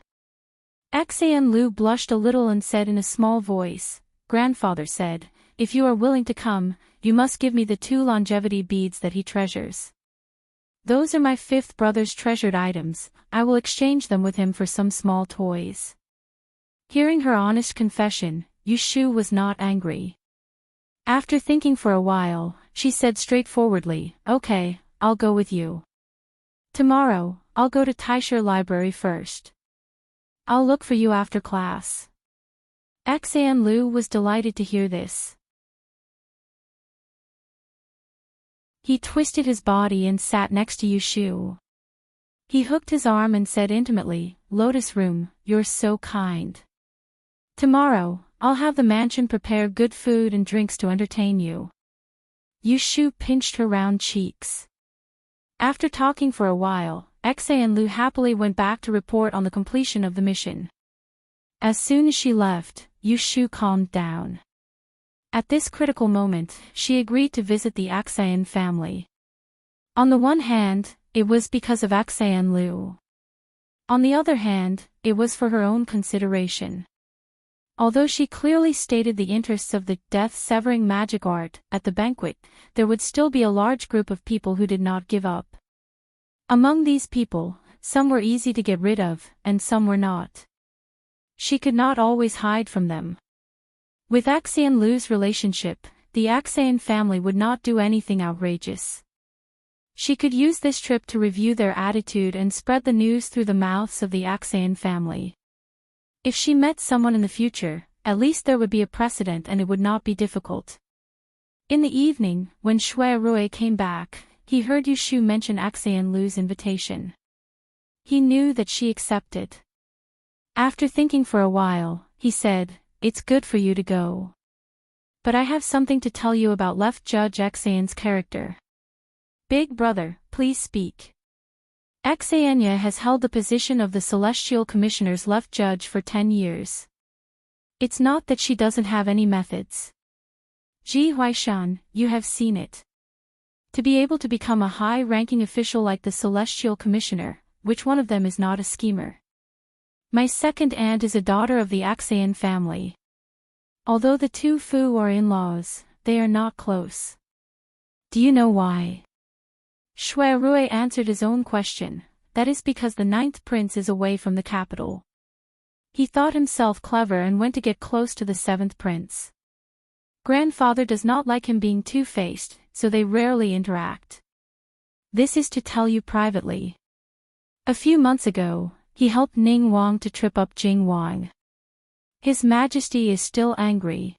Xian Lu blushed a little and said in a small voice, grandfather said, if you are willing to come, you must give me the 2 longevity beads that he treasures. Those are my 5th brother's treasured items, I will exchange them with him for some small toys. Hearing her honest confession, Yushu was not angry. After thinking for a while, she said straightforwardly, okay, I'll go with you. Tomorrow, I'll go to LoveLore Library first. I'll look for you after class. Xan Lu was delighted to hear this. He twisted his body and sat next to Yushu. He hooked his arm and said intimately, Lotus Room, you're so kind. Tomorrow, I'll have the mansion prepare good food and drinks to entertain you. Yushu pinched her round cheeks. After talking for a while, Xan Lu happily went back to report on the completion of the mission. As soon as she left, Yushu calmed down. At this critical moment, she agreed to visit the Xan family. On the one hand, it was because of Xan Lu. On the other hand, it was for her own consideration. Although she clearly stated the interests of the death-severing magic art at the banquet, there would still be a large group of people who did not give up. Among these people, some were easy to get rid of, and some were not. She could not always hide from them. With Xan Lu's relationship, the Xan family would not do anything outrageous. She could use this trip to review their attitude and spread the news through the mouths of the Xan family. If she met someone in the future, at least there would be a precedent and it would not be difficult. In the evening, when Shui Rui came back, he heard Yushu mention Xan Lu's invitation. He knew that she accepted. After thinking for a while, he said, it's good for you to go. But I have something to tell you about Left Judge Xan's character. Big brother, please speak. Xania has held the position of the Celestial Commissioner's left judge for 10 years. It's not that she doesn't have any methods. Ji Huaishan, you have seen it. To be able to become a high-ranking official like the Celestial Commissioner, which one of them is not a schemer? My second aunt is a daughter of the Xan family. Although the 2 Fu are in-laws, they are not close. Do you know why? Shui Rui answered his own question, that is because the 9th prince is away from the capital. He thought himself clever and went to get close to the 7th prince. Grandfather does not like him being two-faced, so they rarely interact. This is to tell you privately. A few months ago, he helped Ning Wang to trip up Jing Wang. His Majesty is still angry.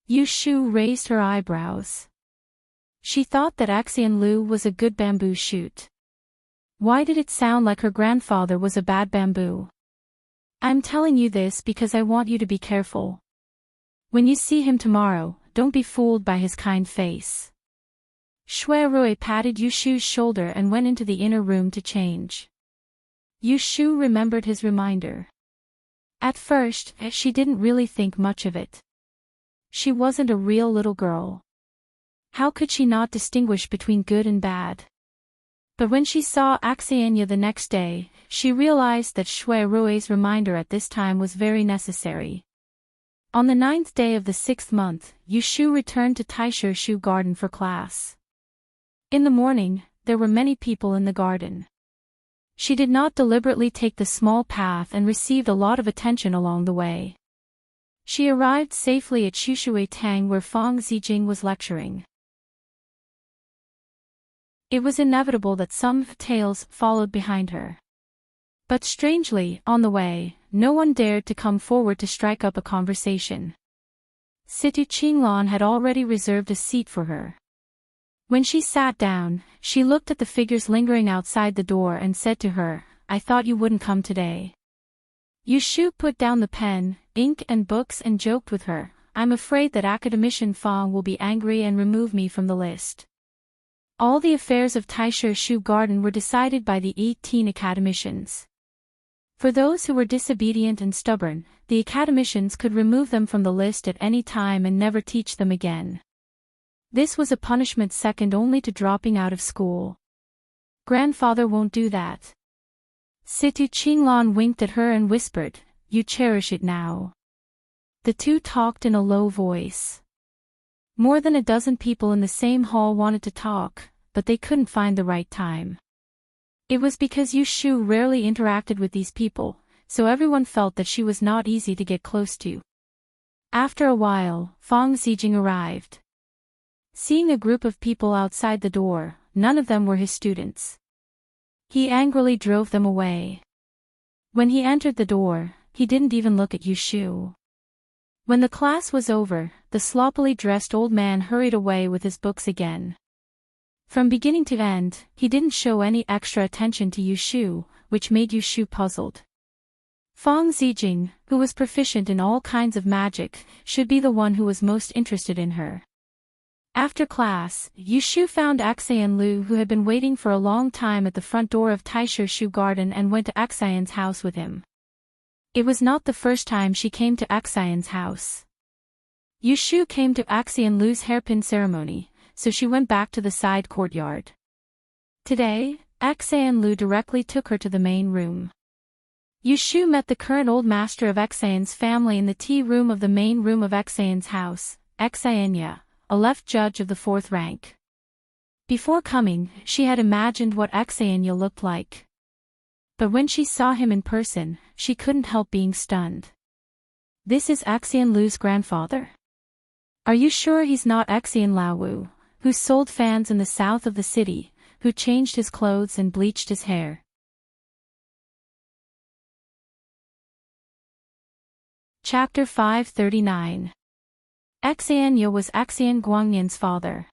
Yushu raised her eyebrows. She thought that Xan Lu was a good bamboo shoot. Why did it sound like her grandfather was a bad bamboo? I'm telling you this because I want you to be careful. When you see him tomorrow, don't be fooled by his kind face. Shui Rui patted Yushu's shoulder and went into the inner room to change. Yushu remembered his reminder. At first, she didn't really think much of it. She wasn't a real little girl. How could she not distinguish between good and bad? But when she saw Xania the next day, she realized that Shui Rui's reminder at this time was very necessary. On the 9th day of the 6th month, Yushu returned to Taishu Shu Garden for class. In the morning, there were many people in the garden. She did not deliberately take the small path and received a lot of attention along the way. She arrived safely at Shushui Tang where Fang Zijing was lecturing. It was inevitable that some tales followed behind her. But strangely, on the way, no one dared to come forward to strike up a conversation. Situ Qinglan had already reserved a seat for her. When she sat down, she looked at the figures lingering outside the door and said to her, I thought you wouldn't come today. Yushu put down the pen, ink and books and joked with her, I'm afraid that Academician Fang will be angry and remove me from the list. All the affairs of Taishu Shu Garden were decided by the 18 academicians. For those who were disobedient and stubborn, the academicians could remove them from the list at any time and never teach them again. This was a punishment second only to dropping out of school. Grandfather won't do that. Situ Qinglan winked at her and whispered, you cherish it now. The two talked in a low voice. More than a dozen people in the same hall wanted to talk, but they couldn't find the right time. It was because Yushu rarely interacted with these people, so everyone felt that she was not easy to get close to. After a while, Fang Zijing arrived. Seeing a group of people outside the door, none of them were his students. He angrily drove them away. When he entered the door, he didn't even look at Yushu. When the class was over, the sloppily dressed old man hurried away with his books again. From beginning to end, he didn't show any extra attention to Yushu, which made Yushu puzzled. Fang Zijing, who was proficient in all kinds of magic, should be the one who was most interested in her. After class, Yushu found Axayan Lu, who had been waiting for a long time at the front door of Taisha Shu Garden, and went to Axayan's house with him. It was not the first time she came to Axayan's house. Yushu came to Axayan Lu's hairpin ceremony, so she went back to the side courtyard. Today, Axayan Lu directly took her to the main room. Yushu met the current old master of Axayan's family in the tea room of the main room of Axayan's house, Axayanya, a left judge of the 4th rank. Before coming, she had imagined what Axayanya looked like. But when she saw him in person, she couldn't help being stunned. This is Axayan Lu's grandfather? Are you sure he's not Axayan Laowu, who sold fans in the south of the city, who changed his clothes and bleached his hair? Chapter 539. Axayanya was Axayan Guangnian's father.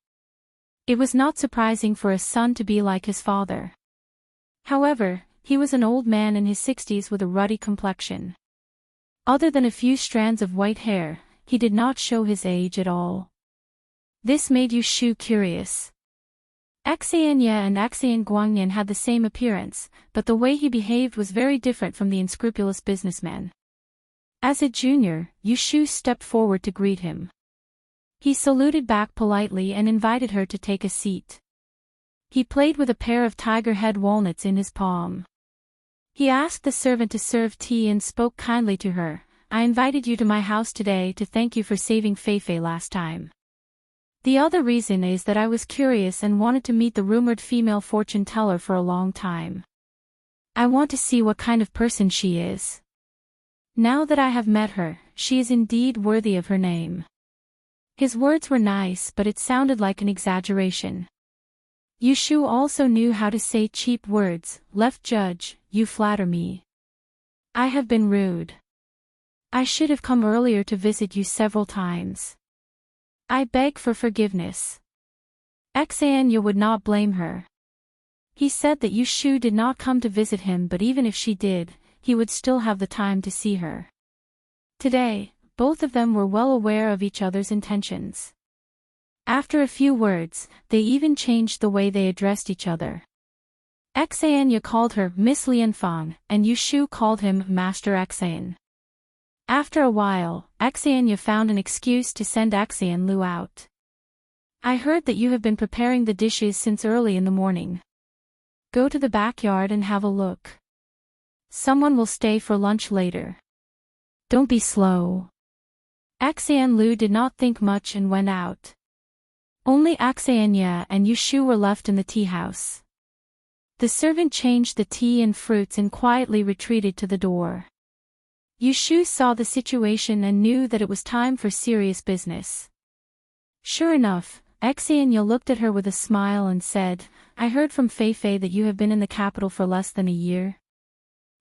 It was not surprising for a son to be like his father. However, he was an old man in his 60s with a ruddy complexion. Other than a few strands of white hair, he did not show his age at all. This made Yushu curious. Axayanya and Axayan Guangnian had the same appearance, but the way he behaved was very different from the unscrupulous businessman. As a junior, Yushu stepped forward to greet him. He saluted back politely and invited her to take a seat. He played with a pair of tiger head walnuts in his palm. He asked the servant to serve tea and spoke kindly to her. I invited you to my house today to thank you for saving Feifei last time. The other reason is that I was curious and wanted to meet the rumored female fortune teller for a long time. I want to see what kind of person she is. Now that I have met her, she is indeed worthy of her name. His words were nice, but it sounded like an exaggeration. Yushu also knew how to say cheap words. Left judge, you flatter me. I have been rude. I should have come earlier to visit you several times. I beg for forgiveness. Axayanya would not blame her. He said that Yushu did not come to visit him, but even if she did, he would still have the time to see her. Today, both of them were well aware of each other's intentions. After a few words, they even changed the way they addressed each other. Axayanya called her Miss Lianfang, and Yushu called him Master Axayan. After a while, Axayanya found an excuse to send Axayan Lu out. I heard that you have been preparing the dishes since early in the morning. Go to the backyard and have a look. Someone will stay for lunch later. Don't be slow. Axayan Lu did not think much and went out. Only Axayanya and Yushu were left in the tea house. The servant changed the tea and fruits and quietly retreated to the door. Yushu saw the situation and knew that it was time for serious business. Sure enough, Axayanya looked at her with a smile and said, I heard from Feifei that you have been in the capital for less than a year.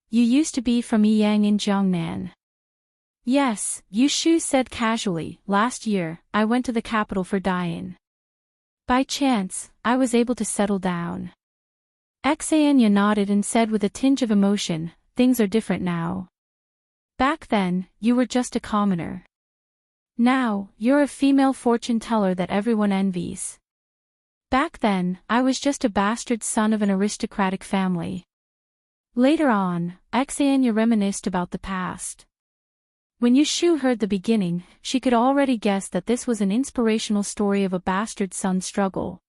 You used to be from Yiyang in Jiangnan. Yes, Yushu said casually, last year, I went to the capital for Dian. By chance, I was able to settle down. Axayanya nodded and said with a tinge of emotion, things are different now. Back then, you were just a commoner. Now, you're a female fortune teller that everyone envies. Back then, I was just a bastard son of an aristocratic family. Later on, Axayanya reminisced about the past. When Yushu heard the beginning, she could already guess that this was an inspirational story of a bastard son's struggle.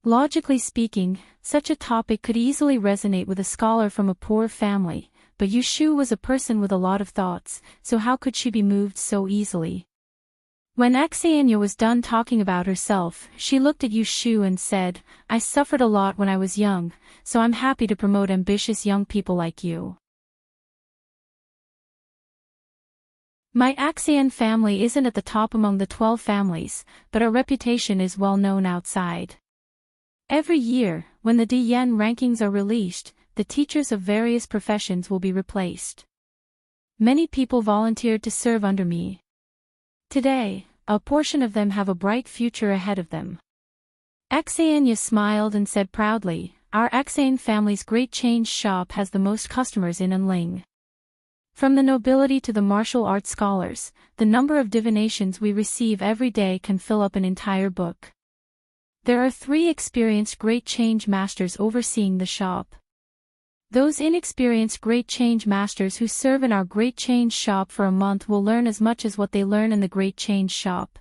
Logically speaking, such a topic could easily resonate with a scholar from a poor family, but Yushu was a person with a lot of thoughts, so how could she be moved so easily? When Xenia was done talking about herself, she looked at Yushu and said, I suffered a lot when I was young, so I'm happy to promote ambitious young people like you. My Axian family isn't at the top among the 12 families, but our reputation is well known outside. Every year, when the Diyan rankings are released, the teachers of various professions will be replaced. Many people volunteered to serve under me. Today, a portion of them have a bright future ahead of them. Xenia smiled and said proudly, our Axian family's Great Change shop has the most customers in Anling. From the nobility to the martial arts scholars, the number of divinations we receive every day can fill up an entire book. There are 3 experienced Great Change masters overseeing the shop. Those inexperienced Great Change masters who serve in our Great Change shop for a month will learn as much as what they learn in the Great Change shop.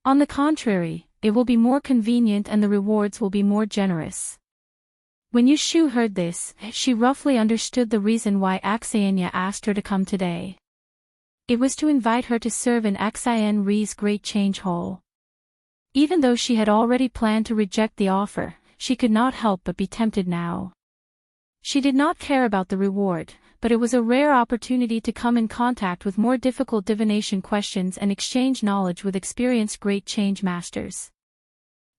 On the contrary, it will be more convenient and the rewards will be more generous. When Yushu heard this, she roughly understood the reason why Xenia asked her to come today. It was to invite her to serve in Xian Ri's Great Change Hall. Even though she had already planned to reject the offer, she could not help but be tempted now. She did not care about the reward, but it was a rare opportunity to come in contact with more difficult divination questions and exchange knowledge with experienced Great Change masters.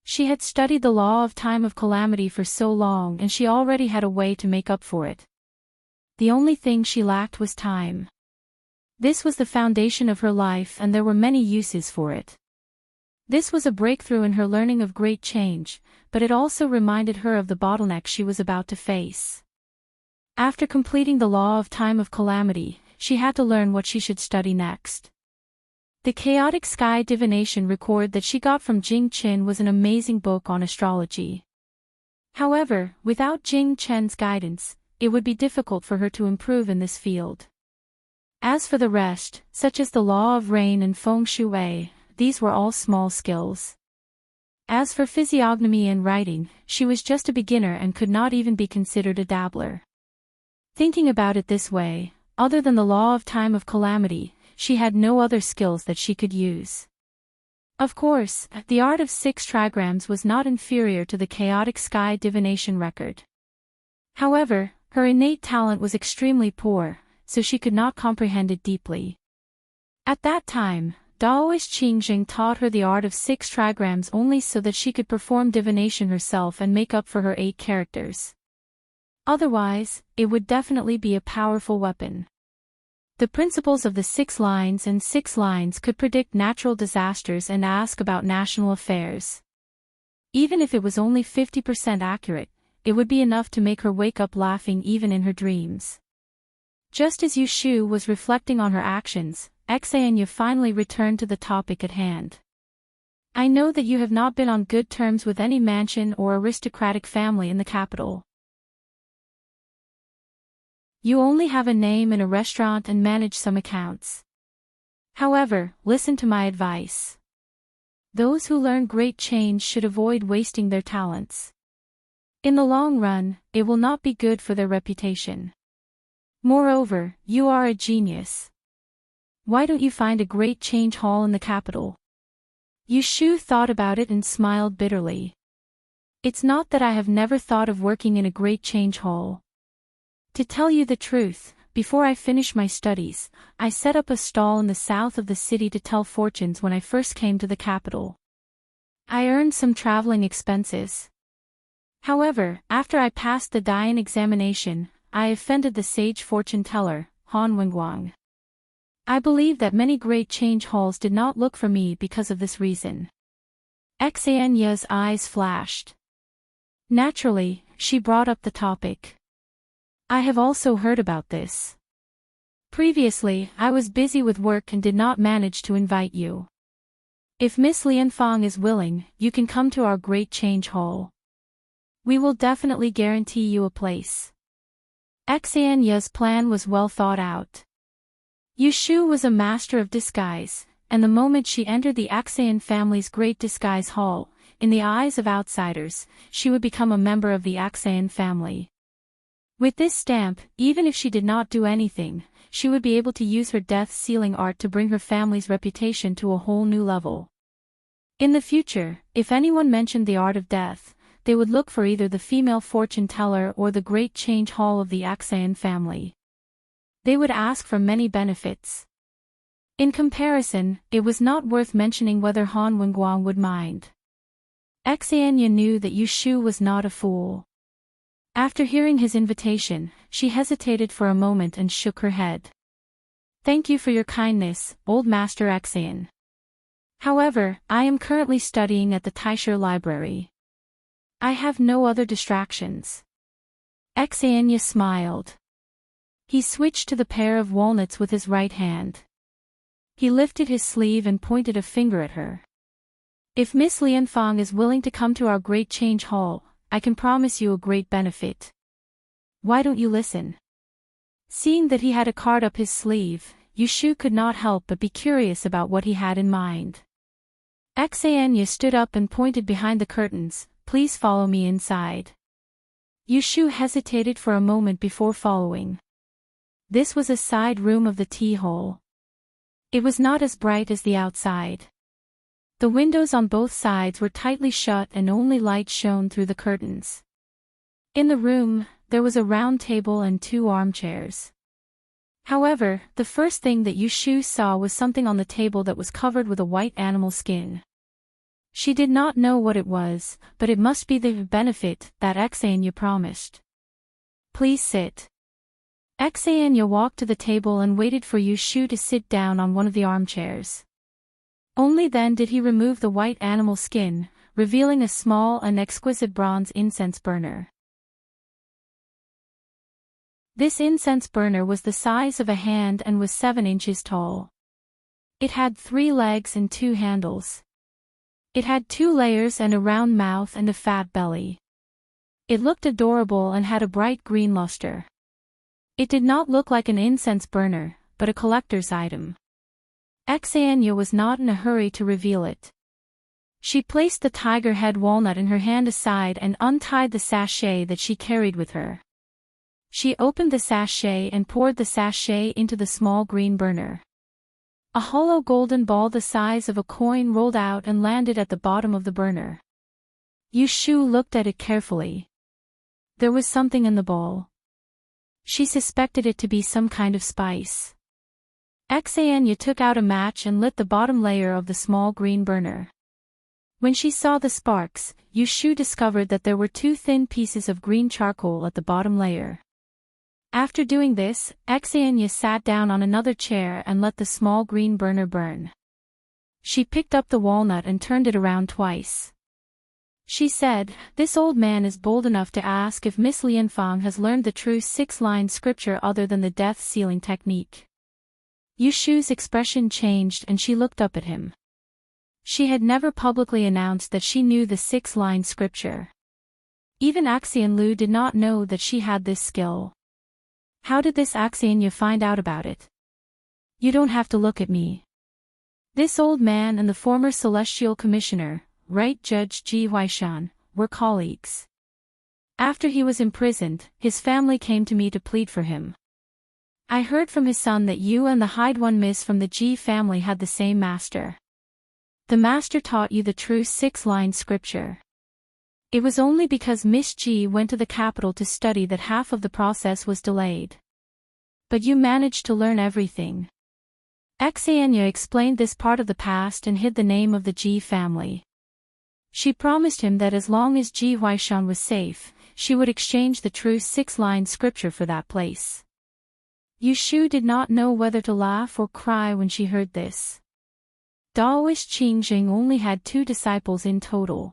She had studied the law of time of calamity for so long and she already had a way to make up for it. The only thing she lacked was time. This was the foundation of her life and there were many uses for it. This was a breakthrough in her learning of Great Change, but it also reminded her of the bottleneck she was about to face. After completing the law of time of calamity, she had to learn what she should study next. The Chaotic Sky Divination record that she got from Jing Qin was an amazing book on astrology. However, without Jing Chen's guidance, it would be difficult for her to improve in this field. As for the rest, such as the law of rain and feng shui, these were all small skills. As for physiognomy and writing, she was just a beginner and could not even be considered a dabbler. Thinking about it this way, other than the law of time of calamity, she had no other skills that she could use. Of course, the art of 6 trigrams was not inferior to the Chaotic Sky Divination record. However, her innate talent was extremely poor, so she could not comprehend it deeply. At that time, Daoist Qingjing taught her the art of 6 trigrams only so that she could perform divination herself and make up for her 8 characters. Otherwise, it would definitely be a powerful weapon. The principles of the 6 lines and 6 lines could predict natural disasters and ask about national affairs. Even if it was only 50% accurate, it would be enough to make her wake up laughing even in her dreams. Just as Yushu was reflecting on her actions, Xenia finally returned to the topic at hand. I know that you have not been on good terms with any mansion or aristocratic family in the capital. You only have a name in a restaurant and manage some accounts. However, listen to my advice. Those who learn Great Change should avoid wasting their talents. In the long run, it will not be good for their reputation. Moreover, you are a genius. Why don't you find a Great Change hall in the capital? Yushu thought about it and smiled bitterly. It's not that I have never thought of working in a Great Change hall. To tell you the truth, before I finished my studies, I set up a stall in the south of the city to tell fortunes when I first came to the capital. I earned some traveling expenses. However, after I passed the Dian examination, I offended the sage fortune teller, Han Wengguang. I believe that many Great Change halls did not look for me because of this reason. Xenia's eyes flashed. Naturally, she brought up the topic. I have also heard about this. Previously, I was busy with work and did not manage to invite you. If Miss Lianfang is willing, you can come to our Great Change Hall. We will definitely guarantee you a place. Xenia's plan was well thought out. Yushu was a master of disguise, and the moment she entered the Axian family's Great Disguise Hall, in the eyes of outsiders, she would become a member of the Axian family. With this stamp, even if she did not do anything, she would be able to use her death-sealing art to bring her family's reputation to a whole new level. In the future, if anyone mentioned the art of death, they would look for either the female fortune teller or the great change hall of the Axayan family. They would ask for many benefits. In comparison, it was not worth mentioning whether Han Wenguang would mind. Xianya knew that Yu Shu was not a fool. After hearing his invitation, she hesitated for a moment and shook her head. Thank you for your kindness, old Master Xian. However, I am currently studying at the LoveLore Library. I have no other distractions. Xianya smiled. He switched to the pair of walnuts with his right hand. He lifted his sleeve and pointed a finger at her. If Miss Lianfang is willing to come to our Great Change Hall, I can promise you a great benefit. Why don't you listen? Seeing that he had a card up his sleeve, Yu Shu could not help but be curious about what he had in mind. Xianya stood up and pointed behind the curtains. Please follow me inside. Yu Shu hesitated for a moment before following. This was a side room of the tea hall. It was not as bright as the outside. The windows on both sides were tightly shut and only light shone through the curtains. In the room, there was a round table and 2 armchairs. However, the first thing that Yu Shu saw was something on the table that was covered with a white animal skin. She did not know what it was, but it must be the benefit that Xianya promised. Please sit. Xianya walked to the table and waited for Yu Shu to sit down on one of the armchairs. Only then did he remove the white animal skin, revealing a small and exquisite bronze incense burner. This incense burner was the size of a hand and was 7 inches tall. It had 3 legs and 2 handles. It had 2 layers and a round mouth and a fat belly. It looked adorable and had a bright green luster. It did not look like an incense burner, but a collector's item. Xianya was not in a hurry to reveal it. She placed the tiger head walnut in her hand aside and untied the sachet that she carried with her. She opened the sachet and poured the sachet into the small green burner. A hollow golden ball the size of a coin rolled out and landed at the bottom of the burner. Yu Shu looked at it carefully. There was something in the ball. She suspected it to be some kind of spice. Xianya took out a match and lit the bottom layer of the small green burner. When she saw the sparks, Yu Shu discovered that there were 2 thin pieces of green charcoal at the bottom layer. After doing this, Xianya sat down on another chair and let the small green burner burn. She picked up the walnut and turned it around twice. She said, "This old man is bold enough to ask if Miss Lianfang has learned the true 6-line scripture other than the death-sealing technique." Yu Shu's expression changed and she looked up at him. She had never publicly announced that she knew the 6-line scripture. Even Axian Lu did not know that she had this skill. How did this Xianya find out about it? You don't have to look at me. This old man and the former Celestial Commissioner, Right Judge Ji Huaishan, were colleagues. After he was imprisoned, his family came to me to plead for him. I heard from his son that you and the Hyde One Miss from the Ji family had the same master. The master taught you the true 6-line scripture. It was only because Miss Ji went to the capital to study that half of the process was delayed. But you managed to learn everything. Xianya explained this part of the past and hid the name of the Ji family. She promised him that as long as Ji Huaishan was safe, she would exchange the true 6-line scripture for that place. Yu Shu did not know whether to laugh or cry when she heard this. Daoist Qingjing only had 2 disciples in total.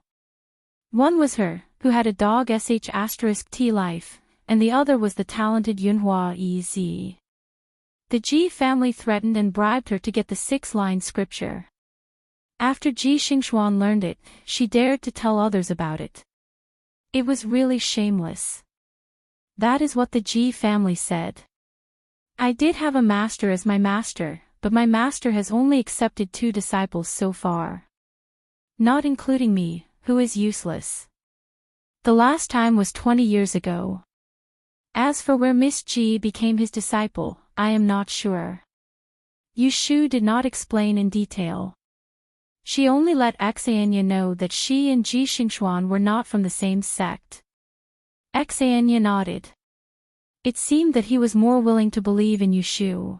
One was her, who had a dog sh*t life, and the other was the talented Yunhua Ez. The Ji family threatened and bribed her to get the 6-line scripture. After Ji Xingxuan learned it, she dared to tell others about it. It was really shameless. That is what the Ji family said. I did have a master as my master, but my master has only accepted 2 disciples so far. Not including me, who is useless. The last time was 20 years ago. As for where Miss G became his disciple, I am not sure. Yu Shu did not explain in detail. She only let Xania know that she and Ji Xingxuan were not from the same sect. Xania nodded. It seemed that he was more willing to believe in Yu Shu.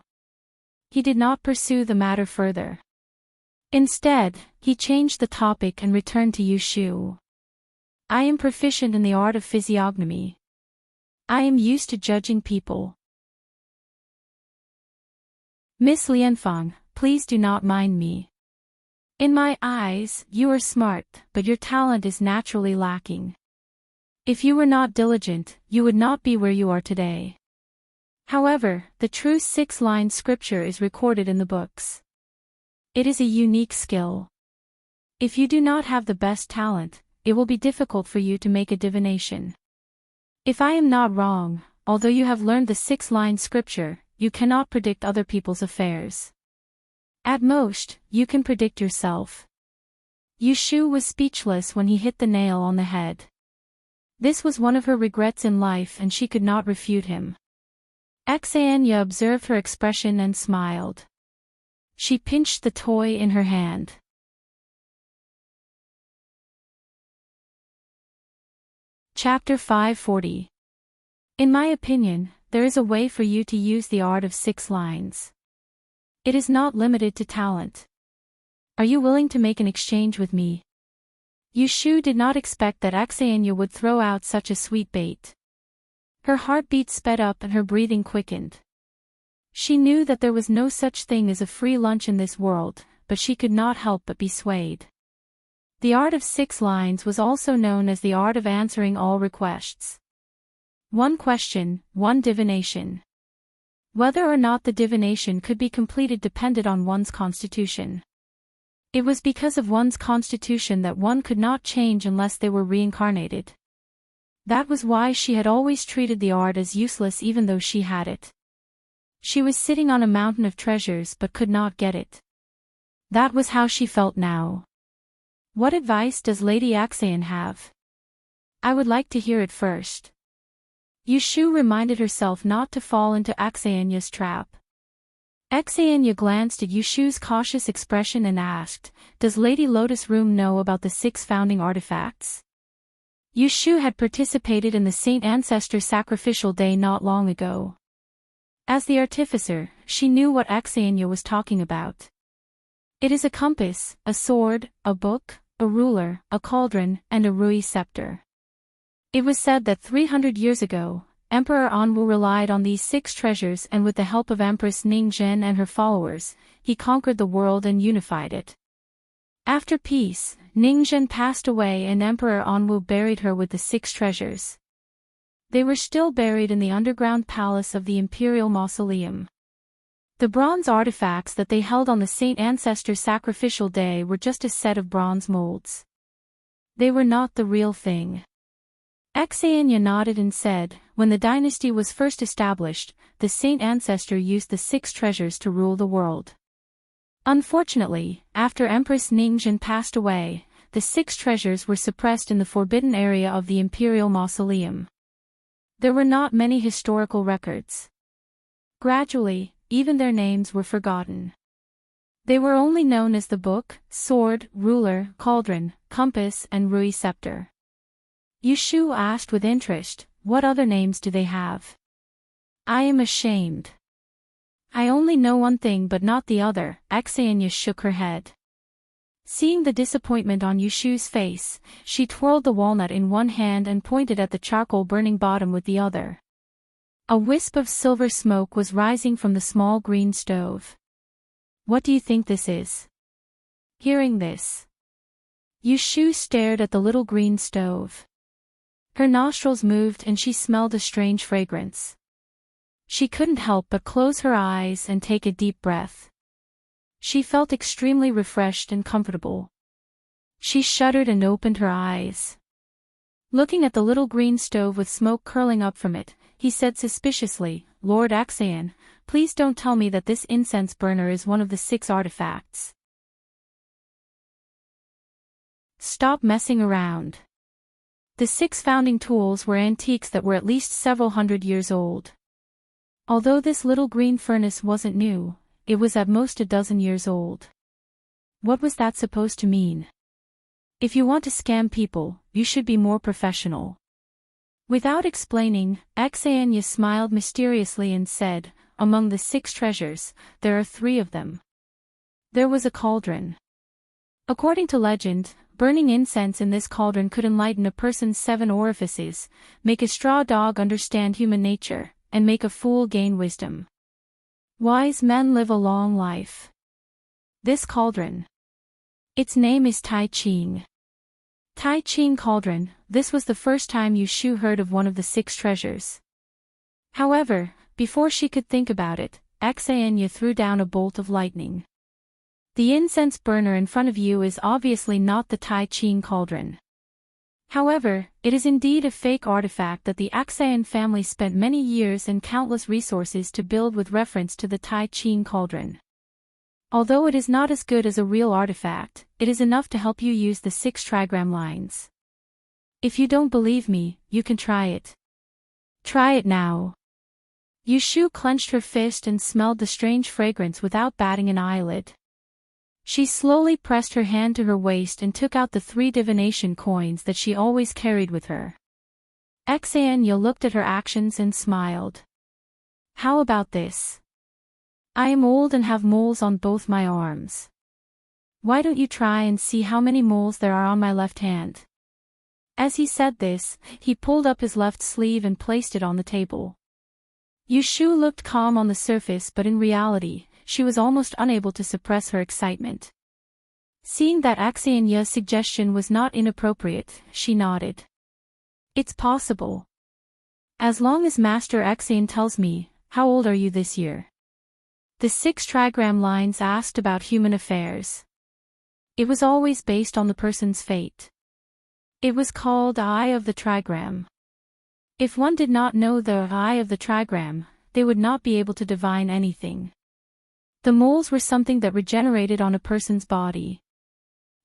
He did not pursue the matter further. Instead, he changed the topic and returned to Yu Shu. I am proficient in the art of physiognomy. I am used to judging people. Miss Lianfang, please do not mind me. In my eyes, you are smart, but your talent is naturally lacking. If you were not diligent, you would not be where you are today. However, the true 6-line scripture is recorded in the books. It is a unique skill. If you do not have the best talent, it will be difficult for you to make a divination. If I am not wrong, although you have learned the 6-line scripture, you cannot predict other people's affairs. At most, you can predict yourself. Yu Shu was speechless when he hit the nail on the head. This was one of her regrets in life and she could not refute him. Xania observed her expression and smiled. She pinched the toy in her hand. Chapter 540. In my opinion, there is a way for you to use the art of 6 lines. It is not limited to talent. Are you willing to make an exchange with me? Yu Shu did not expect that Xania would throw out such a sweet bait. Her heartbeat sped up and her breathing quickened. She knew that there was no such thing as a free lunch in this world, but she could not help but be swayed. The art of 6 lines was also known as the art of answering all requests. 1 question, 1 divination. Whether or not the divination could be completed depended on one's constitution. It was because of one's constitution that one could not change unless they were reincarnated. That was why she had always treated the art as useless even though she had it. She was sitting on a mountain of treasures but could not get it. That was how she felt now. What advice does Lady Axian have? I would like to hear it first. Yu Shu reminded herself not to fall into Axianya's trap. Xania glanced at Yu Shu's cautious expression and asked, "Does Lady Lotus Room know about the 6 founding artifacts?" Yu Shu had participated in the Saint Ancestor Sacrificial Day not long ago. As the artificer, she knew what Xania was talking about. It is a compass, a sword, a book, a ruler, a cauldron, and a rui scepter. It was said that 300 years ago, Emperor Anwu relied on these 6 treasures and with the help of Empress Ningzhen and her followers, he conquered the world and unified it. After peace, Ningzhen passed away and Emperor Anwu buried her with the 6 treasures. They were still buried in the underground palace of the Imperial Mausoleum. The bronze artifacts that they held on the Saint Ancestor Sacrificial Day were just a set of bronze molds. They were not the real thing. Xania nodded and said, when the dynasty was first established, the Saint Ancestor used the 6 treasures to rule the world. Unfortunately, after Empress Ningzhen passed away, the 6 treasures were suppressed in the forbidden area of the Imperial Mausoleum. There were not many historical records. Gradually, even their names were forgotten. They were only known as the book, sword, ruler, cauldron, compass, and rui scepter. Yu Shu asked with interest, what other names do they have? I am ashamed. I only know one thing but not the other, Xania shook her head. Seeing the disappointment on Yu Shu's face, she twirled the walnut in one hand and pointed at the charcoal burning bottom with the other. A wisp of silver smoke was rising from the small green stove. What do you think this is? Hearing this, Yu Shu stared at the little green stove. Her nostrils moved and she smelled a strange fragrance. She couldn't help but close her eyes and take a deep breath. She felt extremely refreshed and comfortable. She shuddered and opened her eyes. Looking at the little green stove with smoke curling up from it, he said suspiciously, Lord Axian, please don't tell me that this incense burner is one of the 6 artifacts. Stop messing around. The 6 founding tools were antiques that were at least several hundred years old. Although this little green furnace wasn't new, it was at most a dozen years old. What was that supposed to mean? If you want to scam people, you should be more professional. Without explaining, Xenia smiled mysteriously and said, among the 6 treasures, there are 3 of them. There was a cauldron. According to legend, burning incense in this cauldron could enlighten a person's 7 orifices, make a straw dog understand human nature, and make a fool gain wisdom. Wise men live a long life. This cauldron. Its name is Tai Ching. Tai Ching cauldron, this was the first time Yu Shu heard of one of the 6 treasures. However, before she could think about it, Xenia threw down a bolt of lightning. The incense burner in front of you is obviously not the Tai Ching cauldron. However, it is indeed a fake artifact that the Xan family spent many years and countless resources to build with reference to the Tai Ching cauldron. Although it is not as good as a real artifact, it is enough to help you use the 6 trigram lines. If you don't believe me, you can try it. Try it now. Yu Shu clenched her fist and smelled the strange fragrance without batting an eyelid. She slowly pressed her hand to her waist and took out the 3 divination coins that she always carried with her. Xenia looked at her actions and smiled. How about this? I am old and have moles on both my arms. Why don't you try and see how many moles there are on my left hand? As he said this, he pulled up his left sleeve and placed it on the table. Yu Shu looked calm on the surface, but in reality, she was almost unable to suppress her excitement. Seeing that Xenia's suggestion was not inappropriate, she nodded. It's possible. As long as Master Xen tells me, how old are you this year? The 6 trigram lines asked about human affairs. It was always based on the person's fate. It was called Eye of the Trigram. If one did not know the Eye of the Trigram, they would not be able to divine anything. The moles were something that regenerated on a person's body.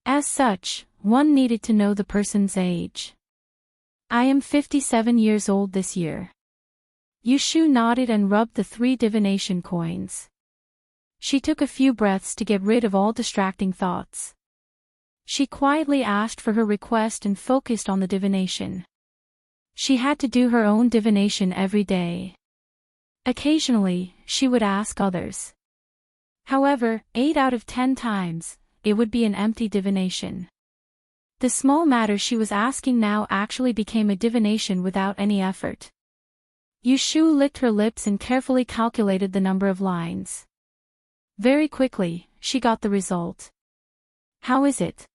As such, one needed to know the person's age. I am 57 years old this year. Yu Shu nodded and rubbed the 3 divination coins. She took a few breaths to get rid of all distracting thoughts. She quietly asked for her request and focused on the divination. She had to do her own divination every day. Occasionally, she would ask others. However, 8 out of 10 times, it would be an empty divination. The small matter she was asking now actually became a divination without any effort. Yu Shu licked her lips and carefully calculated the number of lines. Very quickly, she got the result. How is it?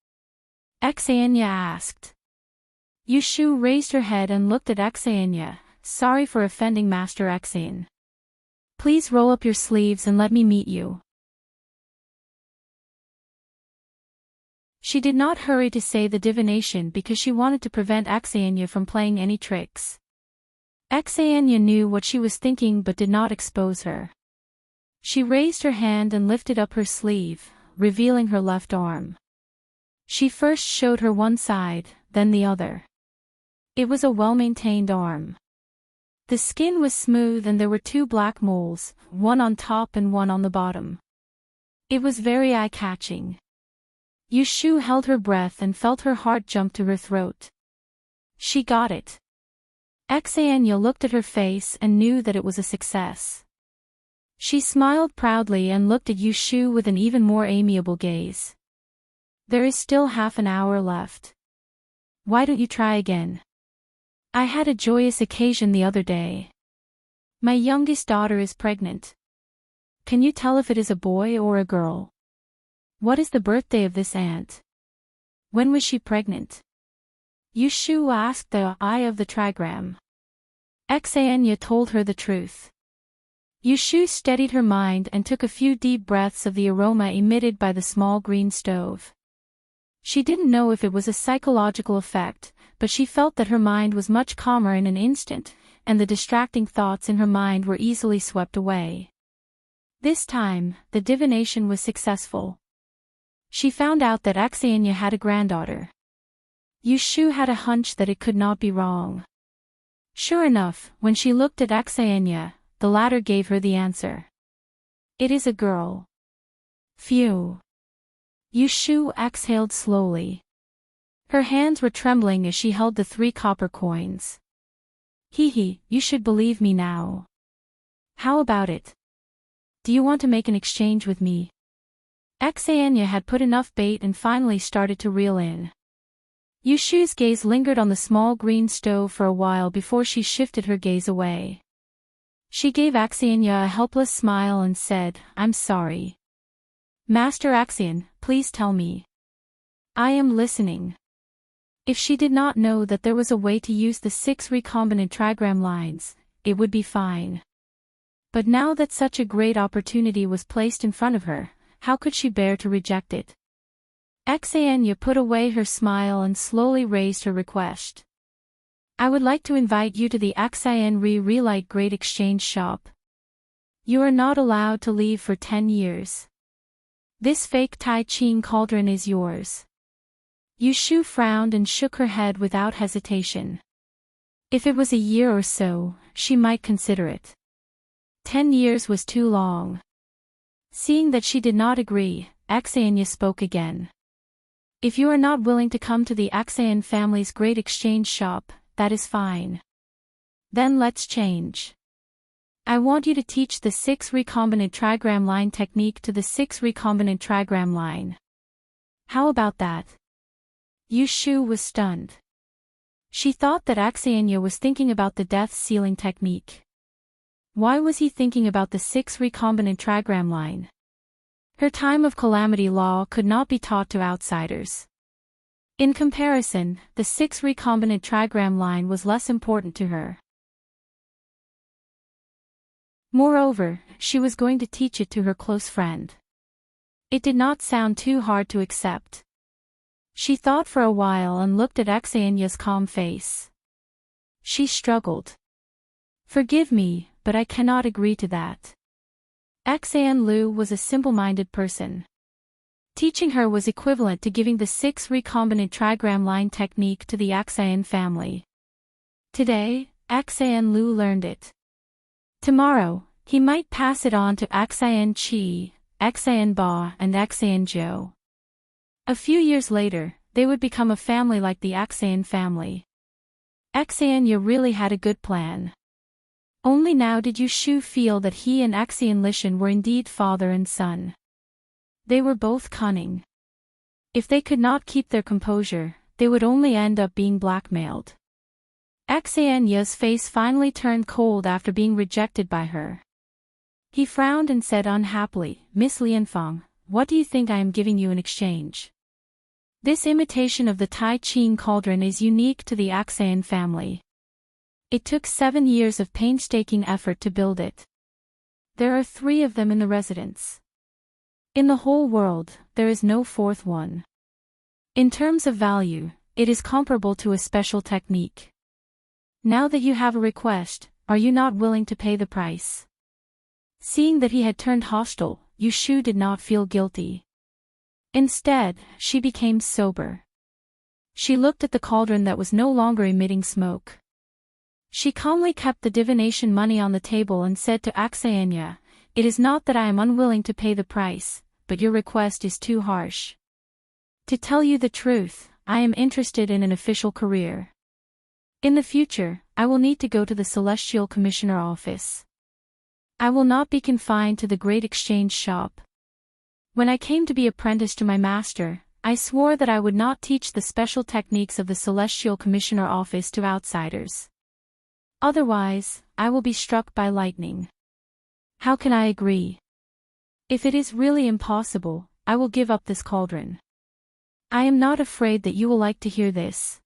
Xenia asked. Yu Shu raised her head and looked at Xenia. Sorry for offending Master Xen. Please roll up your sleeves and let me meet you. She did not hurry to say the divination because she wanted to prevent Xenia from playing any tricks. Xenia knew what she was thinking but did not expose her. She raised her hand and lifted up her sleeve, revealing her left arm. She first showed her one side, then the other. It was a well-maintained arm. The skin was smooth and there were 2 black moles, one on top and one on the bottom. It was very eye-catching. Yu Shu held her breath and felt her heart jump to her throat. She got it. Xenia looked at her face and knew that it was a success. She smiled proudly and looked at Yu Shu with an even more amiable gaze. There is still half an hour left. Why don't you try again? I had a joyous occasion the other day. My youngest daughter is pregnant. Can you tell if it is a boy or a girl? What is the birthday of this aunt? When was she pregnant? Yu Shu asked the Eye of the Trigram. Xenia told her the truth. Yu Shu steadied her mind and took a few deep breaths of the aroma emitted by the small green stove. She didn't know if it was a psychological effect, but she felt that her mind was much calmer in an instant, and the distracting thoughts in her mind were easily swept away. This time, the divination was successful. She found out that Xenia had a granddaughter. Yushu had a hunch that it could not be wrong. Sure enough, when she looked at Axianya, the latter gave her the answer. It is a girl. Phew. Yushu exhaled slowly. Her hands were trembling as she held the 3 copper coins. Hee, you should believe me now. How about it? Do you want to make an exchange with me? Axianya had put enough bait and finally started to reel in. Yushu's gaze lingered on the small green stove for a while before she shifted her gaze away. She gave Axianya a helpless smile and said, I'm sorry. Master Axian, please tell me. I am listening. If she did not know that there was a way to use the 6 recombinant trigram lines, it would be fine. But now that such a great opportunity was placed in front of her, how could she bear to reject it? Axianya put away her smile and slowly raised her request. I would like to invite you to the Axian Relight Great Exchange Shop. You are not allowed to leave for 10 years. This fake Tai Ching cauldron is yours. Yushu frowned and shook her head without hesitation. If it was a year or so, she might consider it. 10 years was too long. Seeing that she did not agree, Axianya spoke again. If you are not willing to come to the Axian family's great exchange shop, that is fine. Then let's change. I want you to teach the 6 recombinant trigram line technique to the 6 recombinant trigram line. How about that? Yushu was stunned. She thought that Axianya was thinking about the death sealing technique. Why was he thinking about the 6 recombinant trigram line? Her time of calamity law could not be taught to outsiders. In comparison, the 6 recombinant trigram line was less important to her. Moreover, she was going to teach it to her close friend. It did not sound too hard to accept. She thought for a while and looked at Axianya's calm face. She struggled. Forgive me, but I cannot agree to that. Axian Lu was a simple-minded person. Teaching her was equivalent to giving the 6 recombinant trigram line technique to the Axian family. Today, Axian Lu learned it. Tomorrow, he might pass it on to Axian Chi, Axian Ba and Axian Zhou. A few years later, they would become a family like the Axian family. Axianya really had a good plan. Only now did Yushu feel that he and Axian Lishan were indeed father and son. They were both cunning. If they could not keep their composure, they would only end up being blackmailed. Axianya's face finally turned cold after being rejected by her. He frowned and said unhappily, Miss Lianfeng, what do you think I am giving you in exchange? This imitation of the Tai Ching cauldron is unique to the Axian family. It took 7 years of painstaking effort to build it. There are 3 of them in the residence. In the whole world, there is no 4th one. In terms of value, it is comparable to a special technique. Now that you have a request, are you not willing to pay the price? Seeing that he had turned hostile, Yushu did not feel guilty. Instead, she became sober. She looked at the cauldron that was no longer emitting smoke. She calmly kept the divination money on the table and said to Axianya, It is not that I am unwilling to pay the price, but your request is too harsh. To tell you the truth, I am interested in an official career. In the future, I will need to go to the Celestial Commissioner office. I will not be confined to the Great Exchange Shop. When I came to be apprenticed to my master, I swore that I would not teach the special techniques of the Celestial Commissioner office to outsiders. Otherwise, I will be struck by lightning. How can I agree? If it is really impossible, I will give up this cauldron. I am not afraid that you will like to hear this.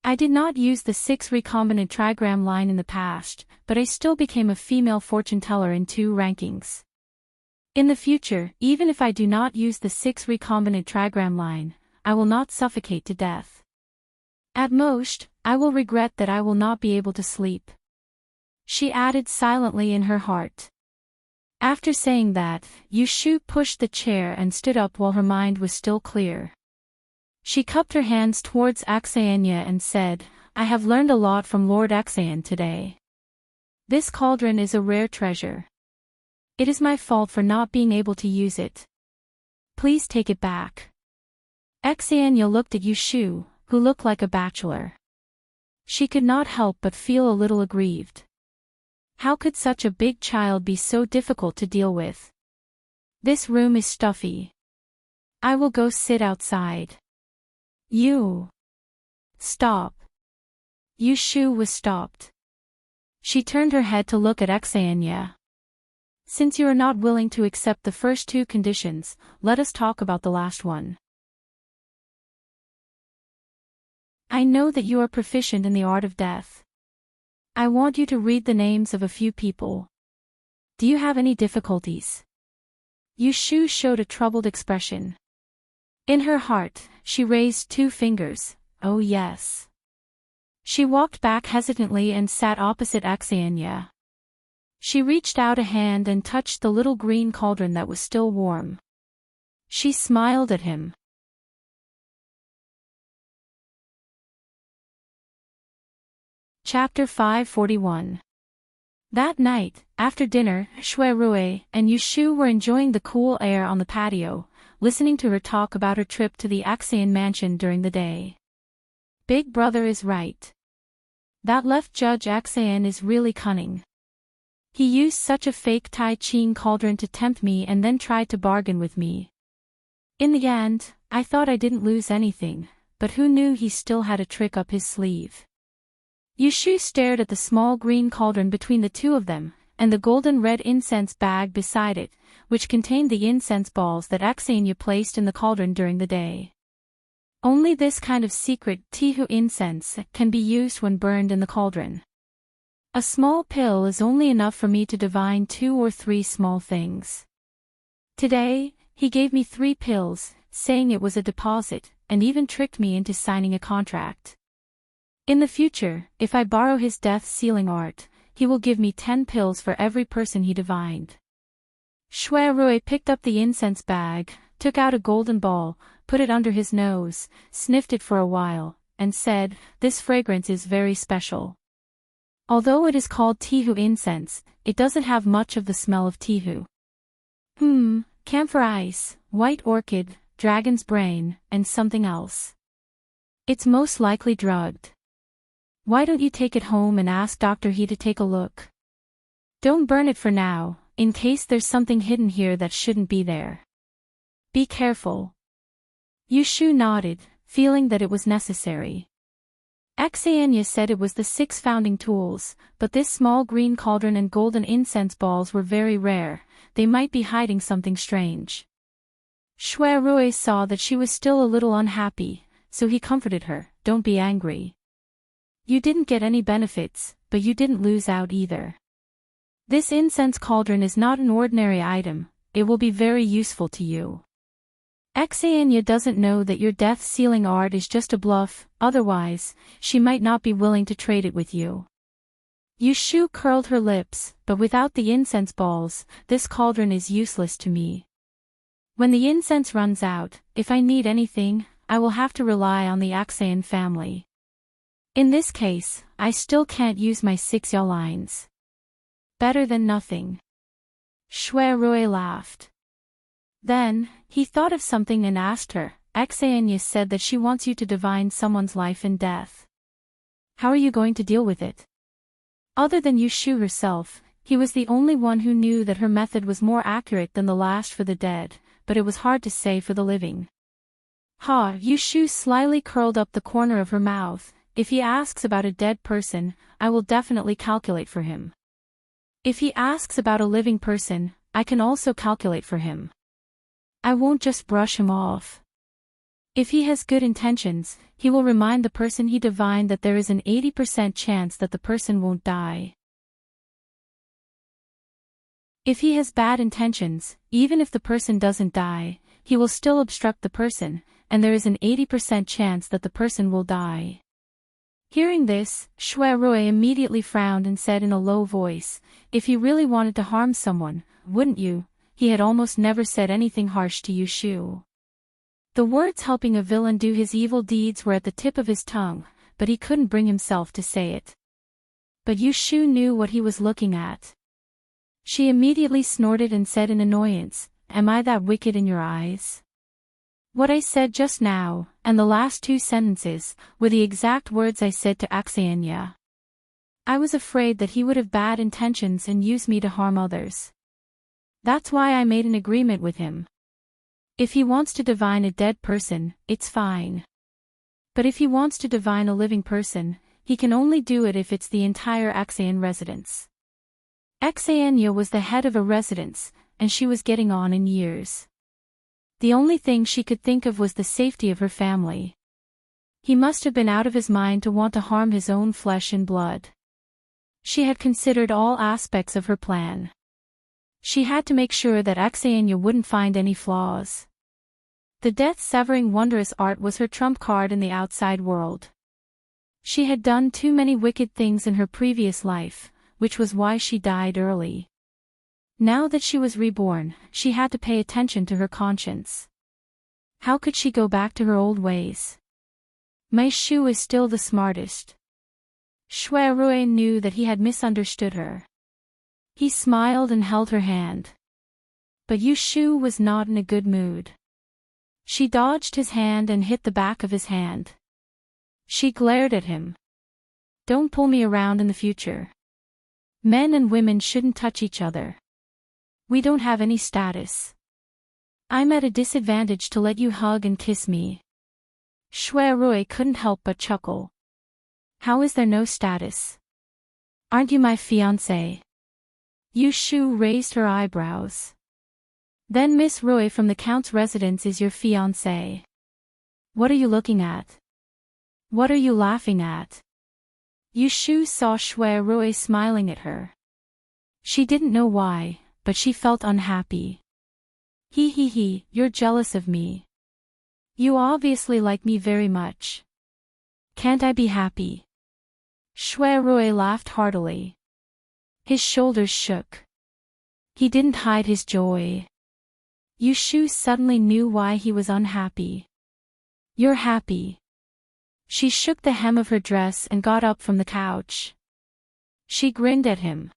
I did not use the 6 recombinant trigram line in the past, but I still became a female fortune teller in 2 rankings. In the future, even if I do not use the 6 recombinant trigram line, I will not suffocate to death. At most, I will regret that I will not be able to sleep. She added silently in her heart. After saying that, Yushu pushed the chair and stood up while her mind was still clear. She cupped her hands towards Axayanya and said, I have learned a lot from Lord Axayan today. This cauldron is a rare treasure. It is my fault for not being able to use it. Please take it back. Axayanya looked at Yushu, who looked like a bachelor. She could not help but feel a little aggrieved. How could such a big child be so difficult to deal with? This room is stuffy. I will go sit outside. You. Stop. Yushu was stopped. She turned her head to look at Axayanya. Since you are not willing to accept the first two conditions, let us talk about the last one. I know that you are proficient in the art of death. I want you to read the names of a few people. Do you have any difficulties? Yushu showed a troubled expression. In her heart, she raised 2 fingers, oh yes. She walked back hesitantly and sat opposite Axayanya. She reached out a hand and touched the little green cauldron that was still warm. She smiled at him. Chapter 541. That night, after dinner, Shuerui and Yushu were enjoying the cool air on the patio, listening to her talk about her trip to the Axayan mansion during the day. Big brother is right. That left Judge Axayan is really cunning. He used such a fake Tai Ching cauldron to tempt me and then tried to bargain with me. In the end, I thought I didn't lose anything, but who knew he still had a trick up his sleeve. Yushu stared at the small green cauldron between the two of them, and the golden red incense bag beside it, which contained the incense balls that Axayanya placed in the cauldron during the day. Only this kind of secret Tihu incense can be used when burned in the cauldron. A small pill is only enough for me to divine 2 or 3 small things. Today, he gave me 3 pills, saying it was a deposit, and even tricked me into signing a contract. In the future, if I borrow his death-sealing art, he will give me 10 pills for every person he divined. Shuerui picked up the incense bag, took out a golden ball, put it under his nose, sniffed it for a while, and said, "This fragrance is very special. Although it is called Tihu incense, it doesn't have much of the smell of Tihu. Camphor ice, white orchid, dragon's brain, and something else. It's most likely drugged. Why don't you take it home and ask Dr. He to take a look? Don't burn it for now, in case there's something hidden here that shouldn't be there. Be careful." Yushu nodded, feeling that it was necessary. Axayanya said it was the 6 founding tools, but this small green cauldron and golden incense balls were very rare, they might be hiding something strange. Shuerui saw that she was still a little unhappy, so he comforted her, "Don't be angry. You didn't get any benefits, but you didn't lose out either. This incense cauldron is not an ordinary item, it will be very useful to you. Axayanya doesn't know that your death-sealing art is just a bluff, otherwise, she might not be willing to trade it with you." Yushu curled her lips, "But without the incense balls, this cauldron is useless to me. When the incense runs out, if I need anything, I will have to rely on the Axayan family. In this case, I still can't use my 6 yaw lines. Better than nothing." Shuerui laughed. Then, he thought of something and asked her, "Axayanya said that she wants you to divine someone's life and death. How are you going to deal with it?" Other than Yushu herself, he was the only one who knew that her method was more accurate than the last for the dead, but it was hard to say for the living. Yushu slyly curled up the corner of her mouth. "If he asks about a dead person, I will definitely calculate for him. If he asks about a living person, I can also calculate for him. I won't just brush him off. If he has good intentions, he will remind the person he divined that there is an 80% chance that the person won't die. If he has bad intentions, even if the person doesn't die, he will still obstruct the person, and there is an 80% chance that the person will die." Hearing this, Shuerui immediately frowned and said in a low voice, "If he really wanted to harm someone, wouldn't you?" He had almost never said anything harsh to Yushu. The words helping a villain do his evil deeds were at the tip of his tongue, but he couldn't bring himself to say it. But Yushu knew what he was looking at. She immediately snorted and said in annoyance, "Am I that wicked in your eyes?" What I said just now, and the last two sentences, were the exact words I said to Aksayanya. I was afraid that he would have bad intentions and use me to harm others. That's why I made an agreement with him. If he wants to divine a dead person, it's fine. But if he wants to divine a living person, he can only do it if it's the entire Aksayan residence. Aksayanya was the head of a residence, and she was getting on in years. The only thing she could think of was the safety of her family. He must have been out of his mind to want to harm his own flesh and blood. She had considered all aspects of her plan. She had to make sure that Aksayanya wouldn't find any flaws. The death-severing wondrous art was her trump card in the outside world. She had done too many wicked things in her previous life, which was why she died early. Now that she was reborn, she had to pay attention to her conscience. How could she go back to her old ways? Mei Shu is still the smartest. Shui Rui knew that he had misunderstood her. He smiled and held her hand. But Yushu was not in a good mood. She dodged his hand and hit the back of his hand. She glared at him. "Don't pull me around in the future. Men and women shouldn't touch each other. We don't have any status. I'm at a disadvantage to let you hug and kiss me." Shui Rui couldn't help but chuckle. "How is there no status? Aren't you my fiancé?" Yushu raised her eyebrows. "Then Miss Rui from the Count's residence is your fiancé. What are you looking at? What are you laughing at?" Yushu saw Shui Rui smiling at her. She didn't know why, but she felt unhappy. He, you're jealous of me. You obviously like me very much. Can't I be happy?" Shui Rui laughed heartily. His shoulders shook. He didn't hide his joy. Yushu suddenly knew why he was unhappy. "You're happy." She shook the hem of her dress and got up from the couch. She grinned at him.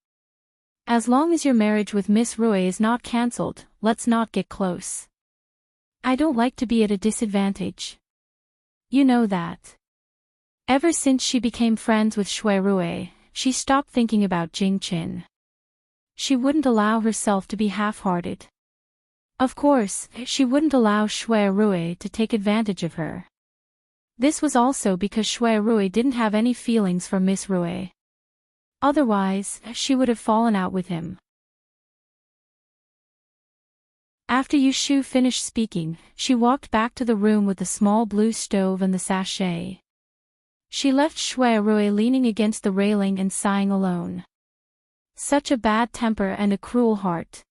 "As long as your marriage with Miss Rui is not cancelled, let's not get close. I don't like to be at a disadvantage. You know that." Ever since she became friends with Shui Rui, she stopped thinking about Jing Qin. She wouldn't allow herself to be half-hearted. Of course, she wouldn't allow Shui Rui to take advantage of her. This was also because Shui Rui didn't have any feelings for Miss Rui. Otherwise, she would have fallen out with him. After Yushu finished speaking, she walked back to the room with the small blue stove and the sachet. She left Shui Rui leaning against the railing and sighing alone. Such a bad temper and a cruel heart.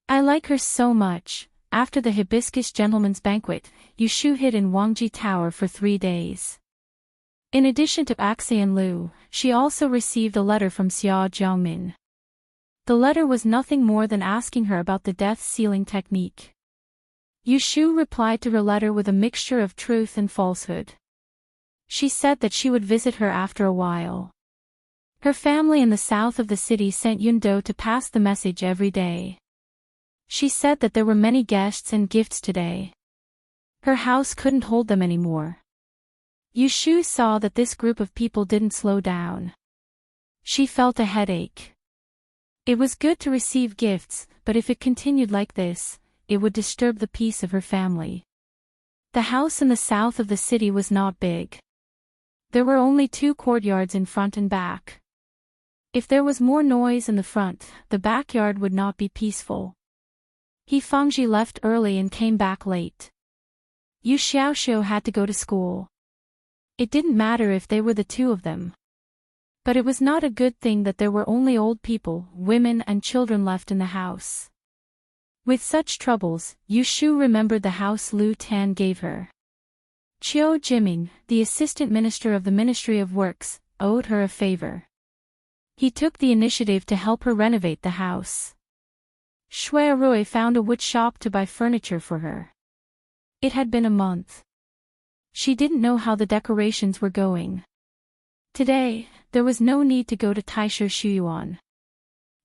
I like her so much. After the Hibiscus Gentleman's Banquet, Yushu hid in Wangji Tower for 3 days. In addition to Aksayan Lu, she also received a letter from Xia Jiangmin. The letter was nothing more than asking her about the death sealing technique. Yushu replied to her letter with a mixture of truth and falsehood. She said that she would visit her after a while. Her family in the south of the city sent Yundo to pass the message every day. She said that there were many guests and gifts today. Her house couldn't hold them anymore. Yushu saw that this group of people didn't slow down. She felt a headache. It was good to receive gifts, but if it continued like this, it would disturb the peace of her family. The house in the south of the city was not big. There were only 2 courtyards in front and back. If there was more noise in the front, the backyard would not be peaceful. He Fangji left early and came back late. Yu Xiaoxiu had to go to school. It didn't matter if they were the 2 of them. But it was not a good thing that there were only old people, women and children left in the house. With such troubles, Yu Shu remembered the house Lu Tan gave her. Qiu Jiming, the assistant minister of the Ministry of Works, owed her a favor. He took the initiative to help her renovate the house. Shui Rui found a wood shop to buy furniture for her. It had been a month. She didn't know how the decorations were going. Today, there was no need to go to Taisho Shuyuan.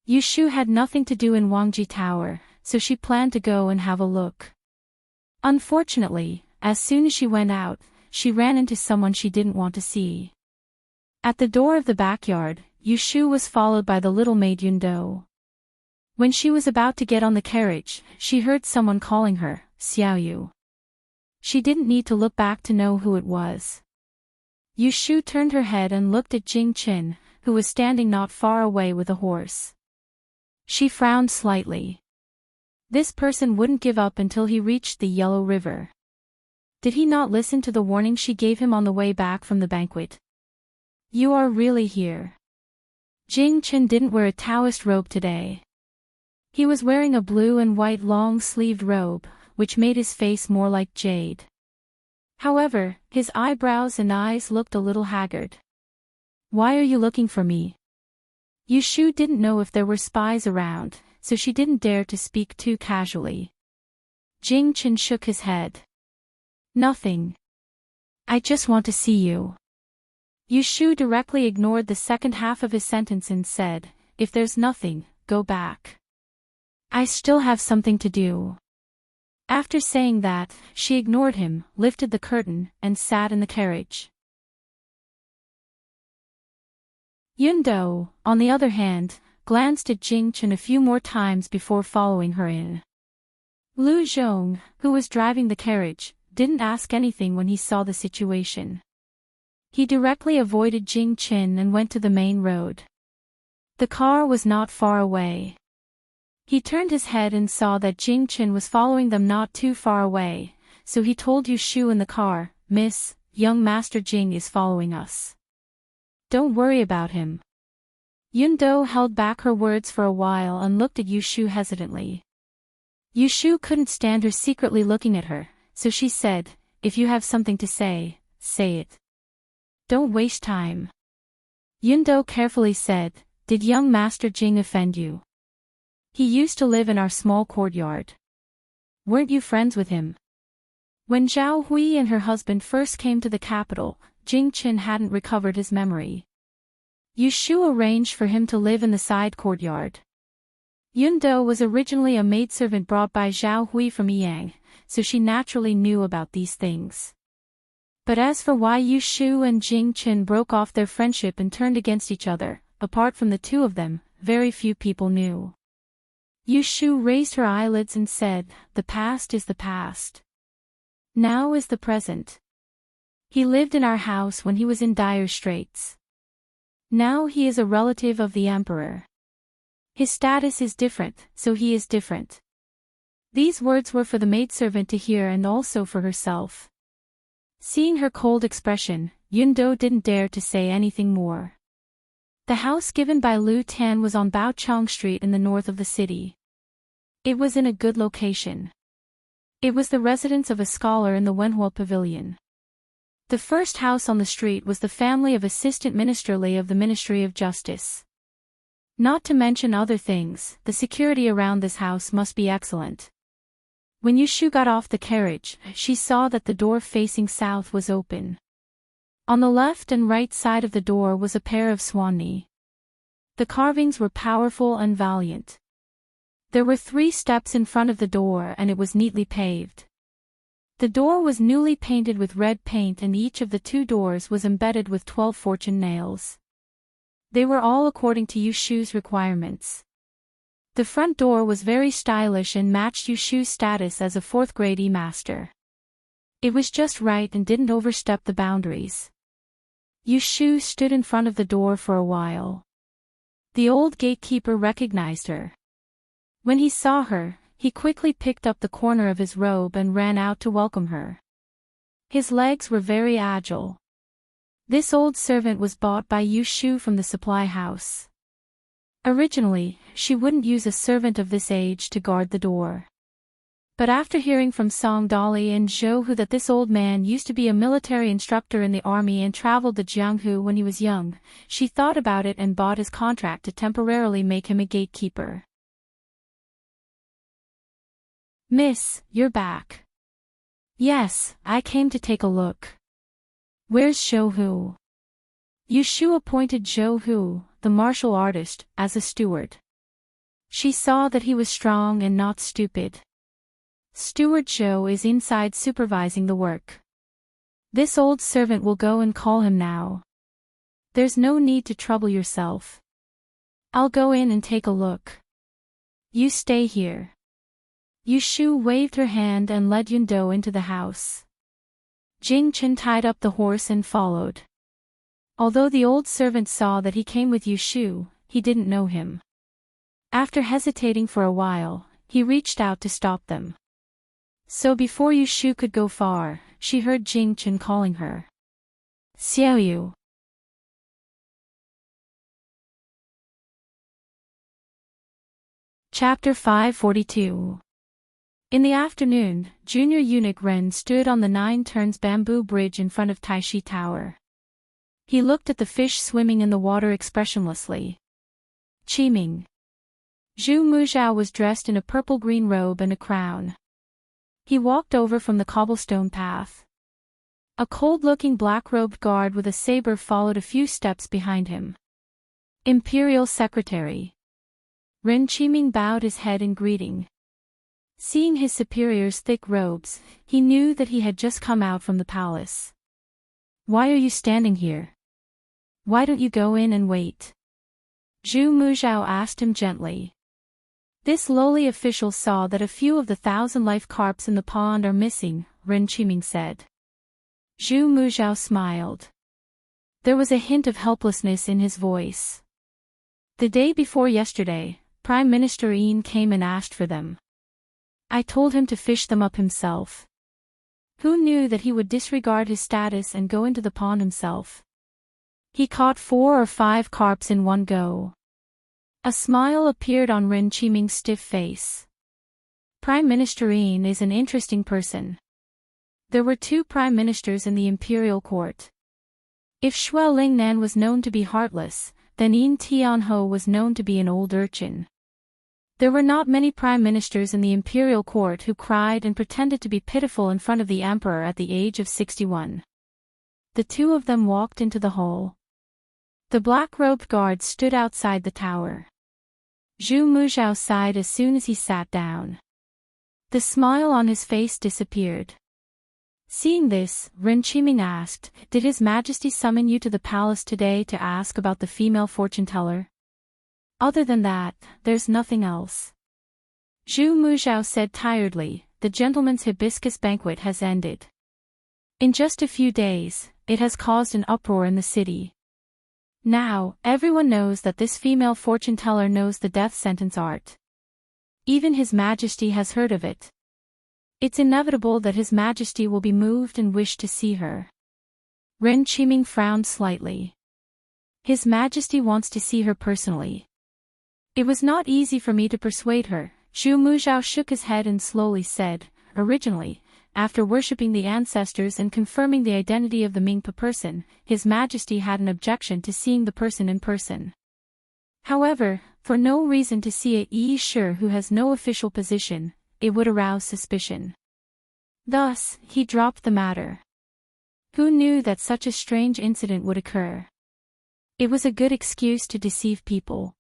Yushu had nothing to do in Wangji Tower, so she planned to go and have a look. Unfortunately, as soon as she went out, she ran into someone she didn't want to see. At the door of the backyard, Yushu was followed by the little maid Yundo. When she was about to get on the carriage, she heard someone calling her, Xiaoyu. She didn't need to look back to know who it was. Yushu turned her head and looked at Jing Qin, who was standing not far away with a horse. She frowned slightly. This person wouldn't give up until he reached the Yellow River. Did he not listen to the warning she gave him on the way back from the banquet? You are really here. Jing Qin didn't wear a Taoist robe today. He was wearing a blue and white long-sleeved robe, which made his face more like jade. However, his eyebrows and eyes looked a little haggard. Why are you looking for me? Yushu didn't know if there were spies around, so she didn't dare to speak too casually. Jing Qin shook his head. Nothing. I just want to see you. Yushu directly ignored the second half of his sentence and said, if there's nothing, go back. I still have something to do. After saying that, she ignored him, lifted the curtain, and sat in the carriage. Yundo, on the other hand, glanced at Jing Qin a few more times before following her in. Lu Zhong, who was driving the carriage, didn't ask anything when he saw the situation. He directly avoided Jing Qin and went to the main road. The car was not far away. He turned his head and saw that Jing Qin was following them not too far away, so he told Yushu in the car, Miss, young Master Jing is following us. Don't worry about him. Yundo held back her words for a while and looked at Yushu hesitantly. Yushu couldn't stand her secretly looking at her, so she said, if you have something to say, say it. Don't waste time. Yundo carefully said, did young Master Jing offend you? He used to live in our small courtyard. Weren't you friends with him? When Zhao Hui and her husband first came to the capital, Jing Qin hadn't recovered his memory. Yushu arranged for him to live in the side courtyard. Yundo was originally a maidservant brought by Zhao Hui from Yang, so she naturally knew about these things. But as for why Yushu and Jing Qin broke off their friendship and turned against each other, apart from the two of them, very few people knew. Yushu raised her eyelids and said, the past is the past. Now is the present. He lived in our house when he was in dire straits. Now he is a relative of the emperor. His status is different, so he is different. These words were for the maidservant to hear and also for herself. Seeing her cold expression, Yundo didn't dare to say anything more. The house given by Lu Tan was on Baochong Street in the north of the city. It was in a good location. It was the residence of a scholar in the Wenhua Pavilion. The first house on the street was the family of Assistant Minister Li of the Ministry of Justice. Not to mention other things, the security around this house must be excellent. When Yushu got off the carriage, she saw that the door facing south was open. On the left and right side of the door was a pair of swanni. The carvings were powerful and valiant. There were 3 steps in front of the door and it was neatly paved. The door was newly painted with red paint and each of the 2 doors was embedded with 12 fortune nails. They were all according to Yushu's requirements. The front door was very stylish and matched Yushu's status as a 4th grade E-master. It was just right and didn't overstep the boundaries. Yushu stood in front of the door for a while. The old gatekeeper recognized her. When he saw her, he quickly picked up the corner of his robe and ran out to welcome her. His legs were very agile. This old servant was bought by Yushu from the supply house. Originally, she wouldn't use a servant of this age to guard the door. But after hearing from Song Dali and Zhou Hu that this old man used to be a military instructor in the army and traveled to Jianghu when he was young, she thought about it and bought his contract to temporarily make him a gatekeeper. Miss, you're back. Yes, I came to take a look. Where's Zhou Hu? Yushu appointed Zhou Hu, the martial artist, as a steward. She saw that he was strong and not stupid. Steward Zhou is inside supervising the work. This old servant will go and call him now. There's no need to trouble yourself. I'll go in and take a look. You stay here. Yushu waved her hand and led Yundo into the house. Jing Chen tied up the horse and followed. Although the old servant saw that he came with Yushu, he didn't know him. After hesitating for a while, he reached out to stop them. So before Yushu could go far, she heard Jing Chen calling her. Xiaoyu. Chapter 542. In the afternoon, Junior Eunuch Ren stood on the 9 turns bamboo bridge in front of Taishi Tower. He looked at the fish swimming in the water expressionlessly. Qiming. Zhu Muzhao was dressed in a purple-green robe and a crown. He walked over from the cobblestone path. A cold-looking black-robed guard with a saber followed a few steps behind him. Imperial Secretary. Ren Qiming bowed his head in greeting. Seeing his superior's thick robes, he knew that he had just come out from the palace. Why are you standing here? Why don't you go in and wait? Zhu Muzhao asked him gently. This lowly official saw that a few of the 1,000 life carps in the pond are missing, Ren Qiming said. Zhu Muzhao smiled. There was a hint of helplessness in his voice. The day before yesterday, Prime Minister Yin came and asked for them. I told him to fish them up himself. Who knew that he would disregard his status and go into the pond himself? He caught 4 or 5 carps in one go. A smile appeared on Ren Qiming's stiff face. Prime Minister Yin is an interesting person. There were 2 prime ministers in the imperial court. If Xue Lingnan was known to be heartless, then Yin Tianho was known to be an old urchin. There were not many prime ministers in the imperial court who cried and pretended to be pitiful in front of the emperor at the age of 61. The 2 of them walked into the hall. The black-robed guard stood outside the tower. Zhu Muzhao sighed as soon as he sat down. The smile on his face disappeared. Seeing this, Ren Qiming asked, Did His Majesty summon you to the palace today to ask about the female fortune-teller? Other than that, there's nothing else. Zhu Muzhao said tiredly, The gentleman's hibiscus banquet has ended. In just a few days, it has caused an uproar in the city. Now, everyone knows that this female fortune-teller knows the death sentence art. Even His Majesty has heard of it. It's inevitable that His Majesty will be moved and wish to see her. Ren Qiming frowned slightly. His Majesty wants to see her personally. It was not easy for me to persuade her. Zhu Muzhao shook his head and slowly said, Originally, after worshipping the ancestors and confirming the identity of the Mingpa person, His Majesty had an objection to seeing the person in person. However, for no reason to see a Yi Shi who has no official position, it would arouse suspicion. Thus, he dropped the matter. Who knew that such a strange incident would occur? It was a good excuse to deceive people.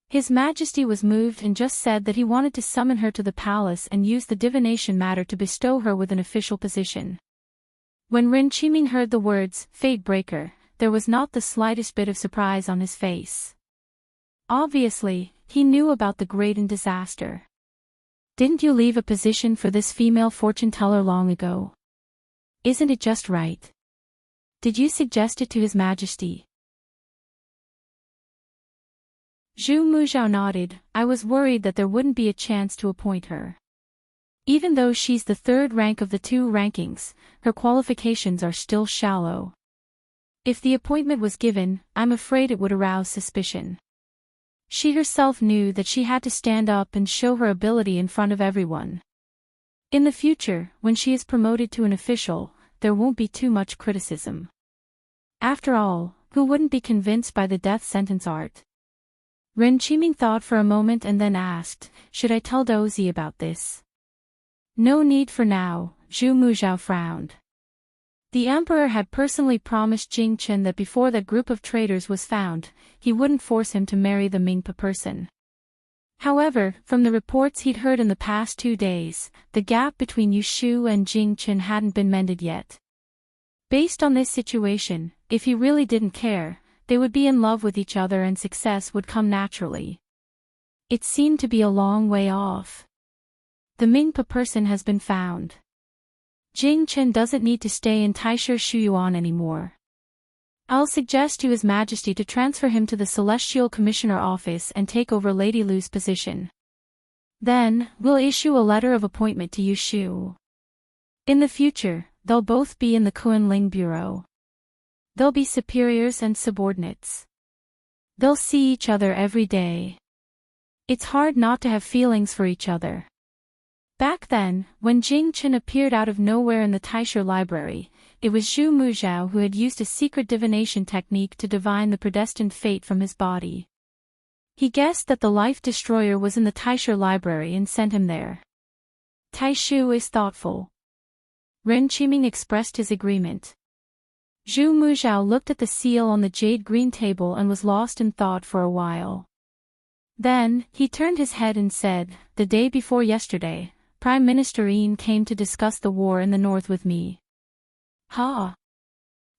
His Majesty was moved and just said that he wanted to summon her to the palace and use the divination matter to bestow her with an official position. When Ren Qiming heard the words, Fate Breaker, there was not the slightest bit of surprise on his face. Obviously, he knew about the great disaster. Didn't you leave a position for this female fortune-teller long ago? Isn't it just right? Did you suggest it to His Majesty? Zhu Muzhao nodded. I was worried that there wouldn't be a chance to appoint her. Even though she's the 3rd rank of the 2 rankings, her qualifications are still shallow. If the appointment was given, I'm afraid it would arouse suspicion. She herself knew that she had to stand up and show her ability in front of everyone. In the future, when she is promoted to an official, there won't be too much criticism. After all, who wouldn't be convinced by the death sentence art? Ren Qiming thought for a moment and then asked, Should I tell Dozi about this? No need for now, Zhu Muzhao frowned. The emperor had personally promised Jing Chen that before that group of traitors was found, he wouldn't force him to marry the Mingpa person. However, from the reports he'd heard in the past 2 days, the gap between Yu Shu and Jing Chen hadn't been mended yet. Based on this situation, if he really didn't care, they would be in love with each other and success would come naturally. It seemed to be a long way off. The Mingpa person has been found. Jing Chen doesn't need to stay in Taisha Shuyuan anymore. I'll suggest to His Majesty to transfer him to the Celestial Commissioner office and take over Lady Lu's position. Then, we'll issue a letter of appointment to Yu Shu. In the future, they'll both be in the Kunling Bureau. They'll be superiors and subordinates. They'll see each other every day. It's hard not to have feelings for each other. Back then, when Jing Chen appeared out of nowhere in the LoveLore Library, it was Zhu Muzhao who had used a secret divination technique to divine the predestined fate from his body. He guessed that the Life Destroyer was in the LoveLore Library and sent him there. Taishu is thoughtful. Ren Qiming expressed his agreement. Zhu Muzhao looked at the seal on the jade green table and was lost in thought for a while. Then, he turned his head and said, "The day before yesterday, Prime Minister Yin came to discuss the war in the north with me." "Ha!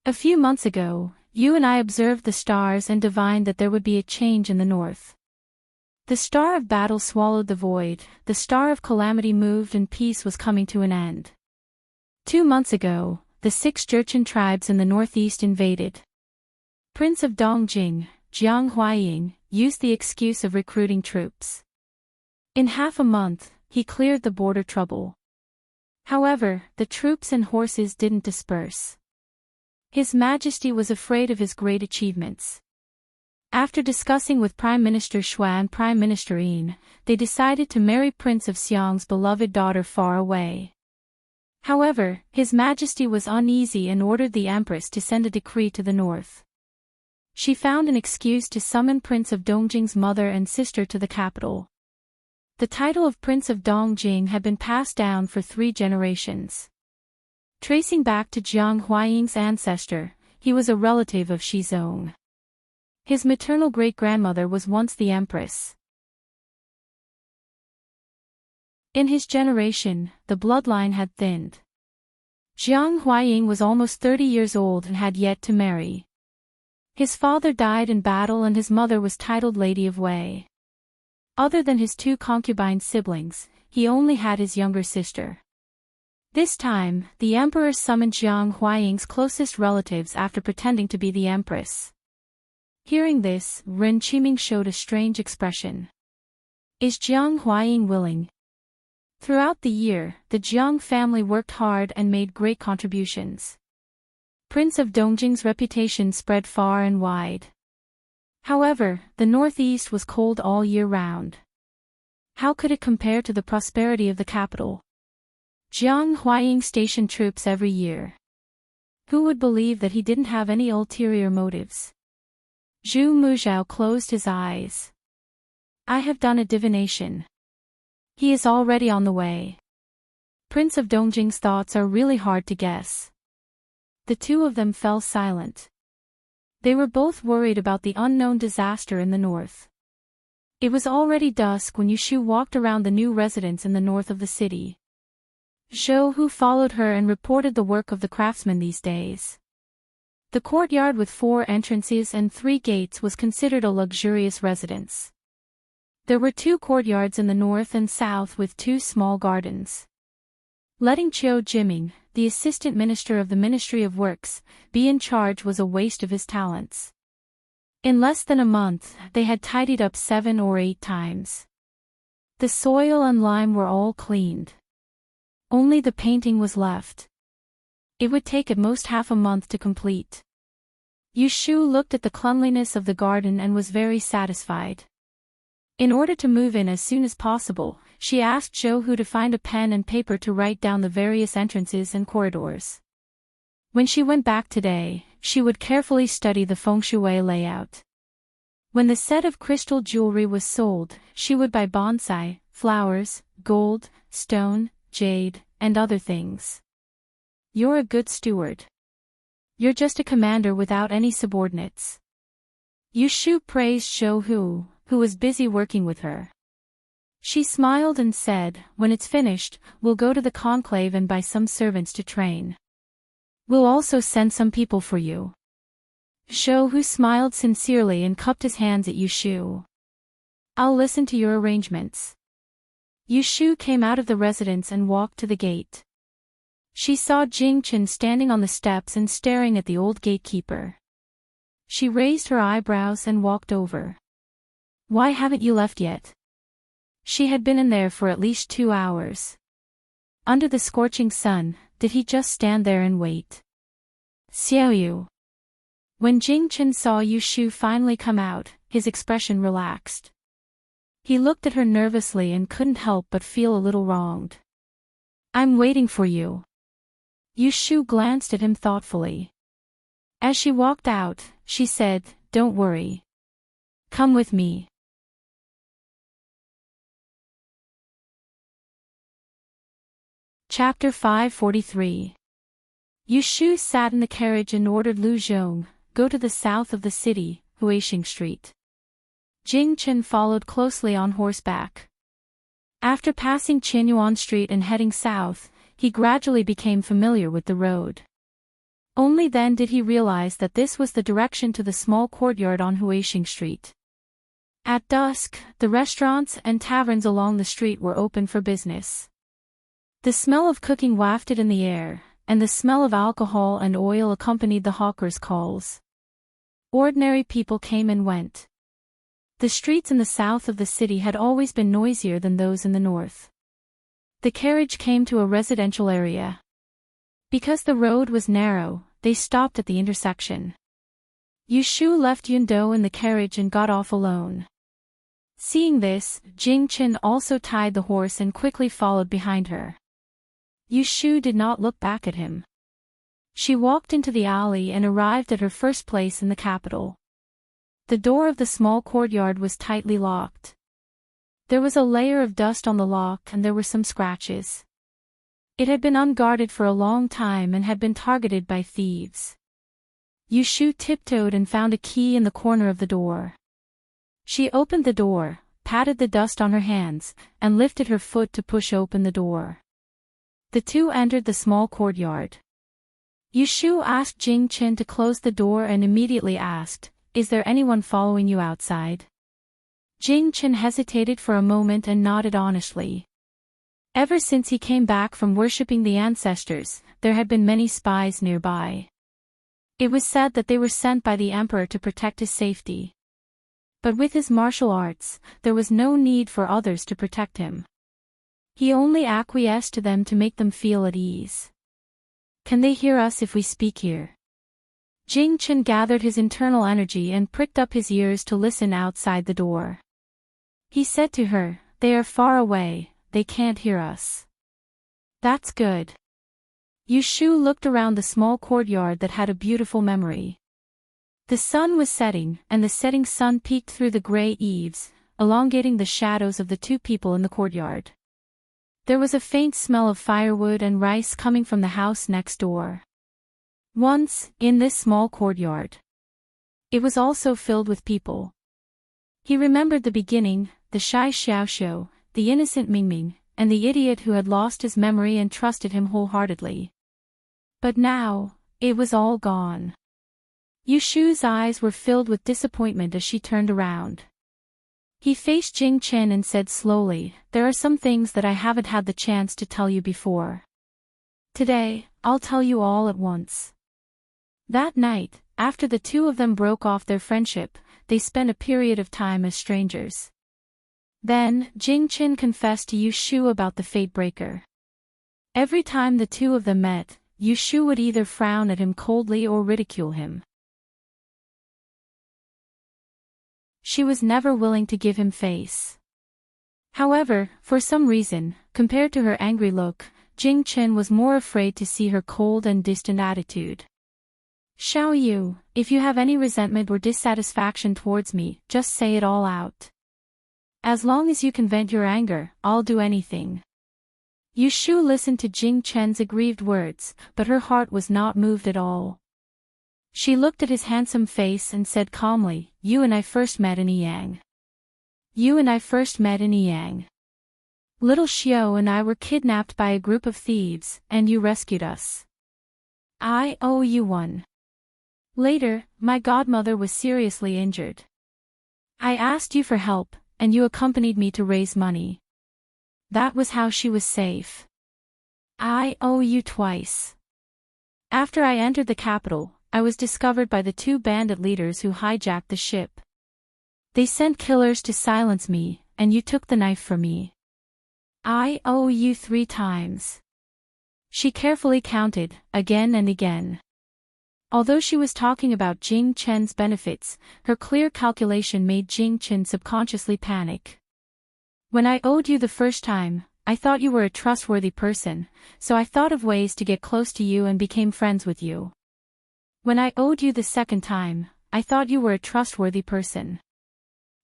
A few months ago, you and I observed the stars and divined that there would be a change in the north. The star of battle swallowed the void, the star of calamity moved and peace was coming to an end. 2 months ago, the 6 Jurchen tribes in the northeast invaded. Prince of Dongjing, Jiang Huaying, used the excuse of recruiting troops. In half a month, he cleared the border trouble. However, the troops and horses didn't disperse. His Majesty was afraid of his great achievements. After discussing with Prime Minister Xue and Prime Minister Yin, they decided to marry Prince of Xiang's beloved daughter far away. However, His Majesty was uneasy and ordered the Empress to send a decree to the north. She found an excuse to summon Prince of Dongjing's mother and sister to the capital. The title of Prince of Dongjing had been passed down for 3 generations. Tracing back to Jiang Huaying's ancestor, he was a relative of Shizong. His maternal great-grandmother was once the empress. In his generation, the bloodline had thinned. Jiang Huaying was almost 30 years old and had yet to marry. His father died in battle and his mother was titled Lady of Wei. Other than his 2 concubine siblings, he only had his younger sister. This time, the emperor summoned Jiang Huaying's closest relatives after pretending to be the empress. Hearing this, Ren Qiming showed a strange expression. Is Jiang Huaying willing? Throughout the year, the Jiang family worked hard and made great contributions. Prince of Dongjing's reputation spread far and wide. However, the northeast was cold all year round. How could it compare to the prosperity of the capital? Jiang Huaying stationed troops every year. Who would believe that he didn't have any ulterior motives? Zhu Muzhao closed his eyes. I have done a divination. He is already on the way. Prince of Dongjing's thoughts are really hard to guess. The 2 of them fell silent. They were both worried about the unknown disaster in the north. It was already dusk when Yu Shu walked around the new residence in the north of the city. Zhou Hu followed her and reported the work of the craftsmen these days. The courtyard with 4 entrances and 3 gates was considered a luxurious residence. There were 2 courtyards in the north and south with 2 small gardens. Letting Qiu Jiming, the assistant minister of the Ministry of Works, be in charge was a waste of his talents. In less than a month, they had tidied up 7 or 8 times. The soil and lime were all cleaned. Only the painting was left. It would take at most half a month to complete. Yu Shu looked at the cleanliness of the garden and was very satisfied. In order to move in as soon as possible, she asked Zhou Hu to find a pen and paper to write down the various entrances and corridors. When she went back today, she would carefully study the feng shui layout. When the set of crystal jewelry was sold, she would buy bonsai, flowers, gold, stone, jade, and other things. You're a good steward. You're just a commander without any subordinates. Yu Shu praised Shou Hu, who was busy working with her. She smiled and said, when it's finished, we'll go to the conclave and buy some servants to train. We'll also send some people for you. Shou Hu smiled sincerely and cupped his hands at Yu Shu. I'll listen to your arrangements. Yu Shu came out of the residence and walked to the gate. She saw Jing Chen standing on the steps and staring at the old gatekeeper. She raised her eyebrows and walked over. Why haven't you left yet? She had been in there for at least 2 hours. Under the scorching sun, did he just stand there and wait? Xiao Yu. When Jing Chen saw Yu Shu finally come out, his expression relaxed. He looked at her nervously and couldn't help but feel a little wronged. I'm waiting for you. Yu Shu glanced at him thoughtfully. As she walked out, she said, Don't worry. Come with me. Chapter 543. Yu Shu sat in the carriage and ordered Lu Zhong, go to the south of the city, Huixing Street. Jing Chen followed closely on horseback. After passing Qinyuan Street and heading south, he gradually became familiar with the road. Only then did he realize that this was the direction to the small courtyard on Huixing Street. At dusk, the restaurants and taverns along the street were open for business. The smell of cooking wafted in the air, and the smell of alcohol and oil accompanied the hawkers' calls. Ordinary people came and went. The streets in the south of the city had always been noisier than those in the north. The carriage came to a residential area. Because the road was narrow, they stopped at the intersection. Yu Shu left Yundo in the carriage and got off alone. Seeing this, Jing Chen also tied the horse and quickly followed behind her. Yu Shu did not look back at him. She walked into the alley and arrived at her first place in the capital. The door of the small courtyard was tightly locked. There was a layer of dust on the lock and there were some scratches. It had been unguarded for a long time and had been targeted by thieves. Yu Shu tiptoed and found a key in the corner of the door. She opened the door, patted the dust on her hands, and lifted her foot to push open the door. The two entered the small courtyard. Yu Shu asked Jing Chen to close the door and immediately asked, Is there anyone following you outside? Jing Chen hesitated for a moment and nodded honestly. Ever since he came back from worshipping the ancestors, there had been many spies nearby. It was said that they were sent by the emperor to protect his safety. But with his martial arts, there was no need for others to protect him. He only acquiesced to them to make them feel at ease. Can they hear us if we speak here? Jing Chen gathered his internal energy and pricked up his ears to listen outside the door. He said to her, They are far away, they can't hear us. That's good. Yu Shu looked around the small courtyard that had a beautiful memory. The sun was setting, and the setting sun peeked through the gray eaves, elongating the shadows of the two people in the courtyard. There was a faint smell of firewood and rice coming from the house next door. Once, in this small courtyard. It was also filled with people. He remembered the beginning, the shy Xiaoxiu, the innocent Mingming, and the idiot who had lost his memory and trusted him wholeheartedly. But now, it was all gone. Yu Shu's eyes were filled with disappointment as she turned around. He faced Jing Chen and said slowly, There are some things that I haven't had the chance to tell you before. Today, I'll tell you all at once. That night, after the two of them broke off their friendship, they spent a period of time as strangers. Then, Jing Chen confessed to Yu Shu about the fate breaker. Every time the two of them met, Yu Shu would either frown at him coldly or ridicule him. She was never willing to give him face. However, for some reason, compared to her angry look, Jing Chen was more afraid to see her cold and distant attitude. Xiao Yu, if you have any resentment or dissatisfaction towards me, just say it all out. As long as you can vent your anger, I'll do anything. Yu Shu listened to Jing Chen's aggrieved words, but her heart was not moved at all. She looked at his handsome face and said calmly, "You and I first met in Yang. You and I first met in Yang. Little Xiao and I were kidnapped by a group of thieves, and you rescued us. I owe you one. Later, my godmother was seriously injured. I asked you for help, and you accompanied me to raise money. That was how she was safe. I owe you twice. After I entered the capital, I was discovered by the 2 bandit leaders who hijacked the ship. They sent killers to silence me, and you took the knife from me. I owe you 3 times." She carefully counted, again and again. Although she was talking about Jing Chen's benefits, her clear calculation made Jing Chen subconsciously panic. "When I owed you the first time, I thought you were a trustworthy person, so I thought of ways to get close to you and became friends with you. When I owed you the second time, I thought you were a trustworthy person.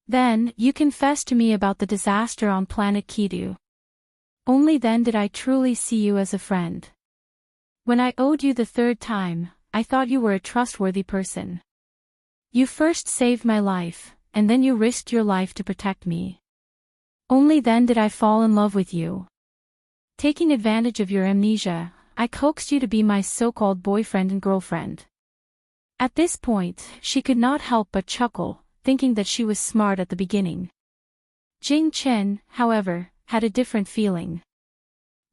Then, you confessed to me about the disaster on planet Kidu. Only then did I truly see you as a friend. When I owed you the third time, I thought you were a trustworthy person. You first saved my life, and then you risked your life to protect me. Only then did I fall in love with you. Taking advantage of your amnesia, I coaxed you to be my so-called boyfriend and girlfriend." At this point, she could not help but chuckle, thinking that she was smart at the beginning. Jing Chen, however, had a different feeling.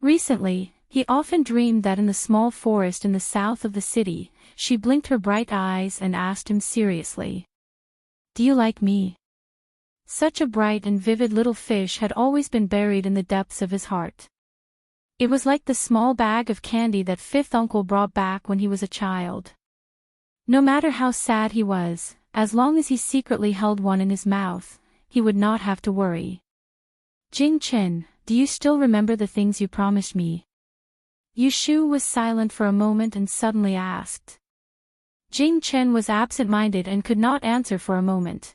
Recently, he often dreamed that in the small forest in the south of the city, she blinked her bright eyes and asked him seriously, "Do you like me?" Such a bright and vivid little fish had always been buried in the depths of his heart. It was like the small bag of candy that fifth uncle brought back when he was a child. No matter how sad he was, as long as he secretly held one in his mouth, he would not have to worry. "Jing Chen, do you still remember the things you promised me?" Yu Shu was silent for a moment and suddenly asked. Jing Chen was absent-minded and could not answer for a moment.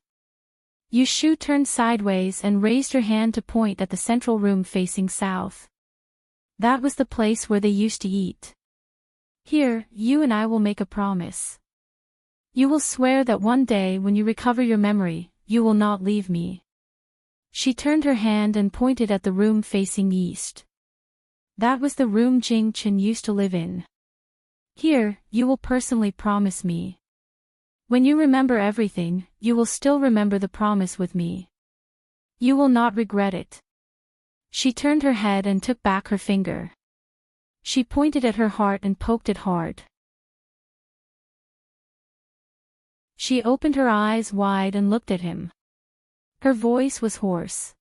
Yu Shu turned sideways and raised her hand to point at the central room facing south. That was the place where they used to eat. "Here, you and I will make a promise. You will swear that one day when you recover your memory, you will not leave me." She turned her hand and pointed at the room facing east. That was the room Jing Chen used to live in. "Here, you will personally promise me. When you remember everything, you will still remember the promise with me. You will not regret it." She turned her head and took back her finger. She pointed at her heart and poked it hard. She opened her eyes wide and looked at him. Her voice was hoarse.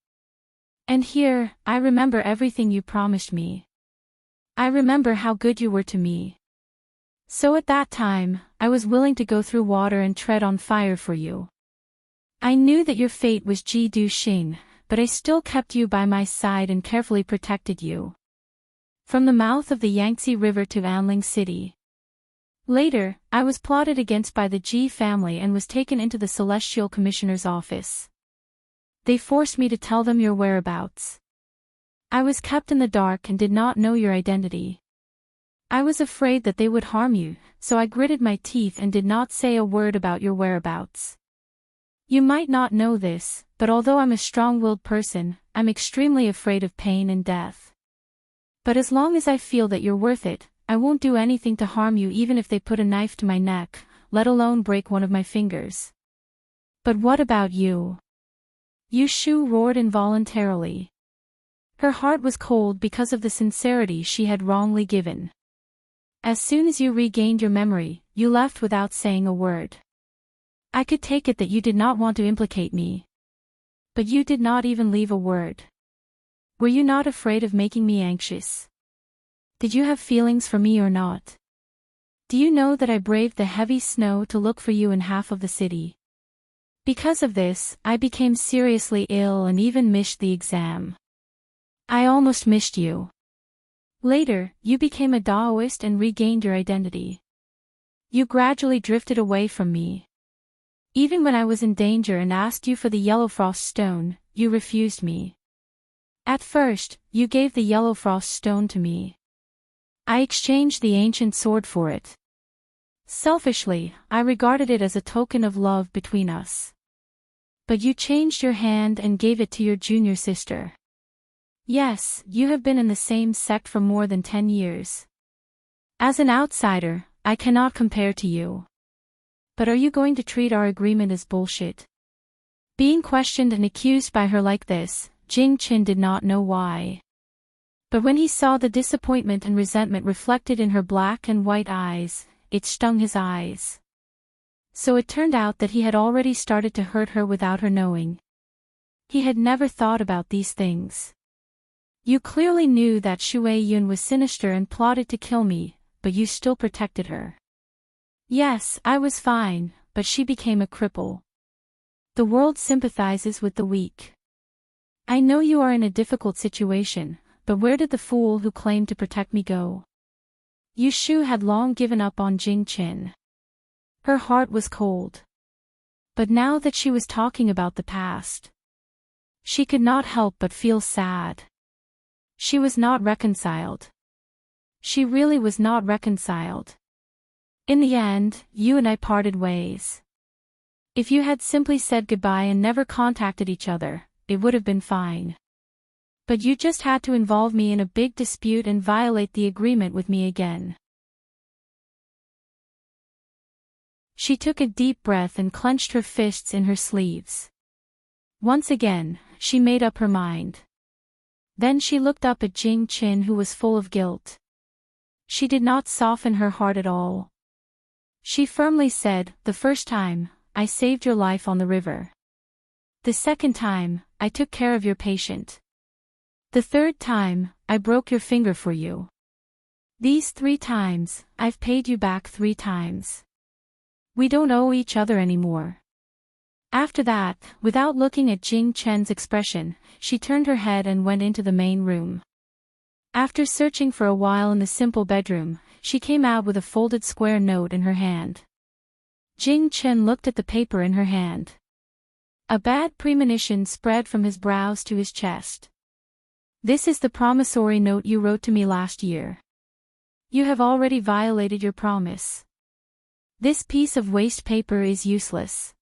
"And here, I remember everything you promised me. I remember how good you were to me. So at that time, I was willing to go through water and tread on fire for you. I knew that your fate was Ji Du Xing, but I still kept you by my side and carefully protected you. From the mouth of the Yangtze River to Anling City. Later, I was plotted against by the Ji family and was taken into the Celestial Commissioner's office. They forced me to tell them your whereabouts. I was kept in the dark and did not know your identity. I was afraid that they would harm you, so I gritted my teeth and did not say a word about your whereabouts. You might not know this, but although I'm a strong-willed person, I'm extremely afraid of pain and death. But as long as I feel that you're worth it, I won't do anything to harm you even if they put a knife to my neck, let alone break one of my fingers. But what about you?" Yu Shu roared involuntarily. Her heart was cold because of the sincerity she had wrongly given. "As soon as you regained your memory, you left without saying a word. I could take it that you did not want to implicate me. But you did not even leave a word. Were you not afraid of making me anxious? Did you have feelings for me or not? Do you know that I braved the heavy snow to look for you in half of the city? Because of this, I became seriously ill and even missed the exam. I almost missed you. Later, you became a Taoist and regained your identity. You gradually drifted away from me. Even when I was in danger and asked you for the yellow frost stone, you refused me. At first, you gave the yellow frost stone to me. I exchanged the ancient sword for it. Selfishly, I regarded it as a token of love between us. But you changed your hand and gave it to your junior sister. Yes, you have been in the same sect for more than 10 years. As an outsider, I cannot compare to you. But are you going to treat our agreement as bullshit? Being questioned and accused by her like this, Jing Qin did not know why. But when he saw the disappointment and resentment reflected in her black and white eyes, it stung his eyes. So it turned out that he had already started to hurt her without her knowing. He had never thought about these things. You clearly knew that Shui Yun was sinister and plotted to kill me, but you still protected her. Yes, I was fine, but she became a cripple. The world sympathizes with the weak. I know you are in a difficult situation, but where did the fool who claimed to protect me go? Yu Shu had long given up on Jing Qin. Her heart was cold. But now that she was talking about the past, she could not help but feel sad. She was not reconciled. She really was not reconciled. In the end, you and I parted ways. If you had simply said goodbye and never contacted each other, it would have been fine. But you just had to involve me in a big dispute and violate the agreement with me again. She took a deep breath and clenched her fists in her sleeves. Once again, she made up her mind. Then she looked up at Jing Qin, who was full of guilt. She did not soften her heart at all. She firmly said, "The first time, I saved your life on the river. The second time, I took care of your patient. The third time, I broke your finger for you. These 3 times, I've paid you back 3 times. We don't owe each other anymore." After that, without looking at Jing Chen's expression, she turned her head and went into the main room. After searching for a while in the simple bedroom, she came out with a folded square note in her hand. Jing Chen looked at the paper in her hand. A bad premonition spread from his brows to his chest. "This is the promissory note you wrote to me last year. You have already violated your promise. This piece of waste paper is useless."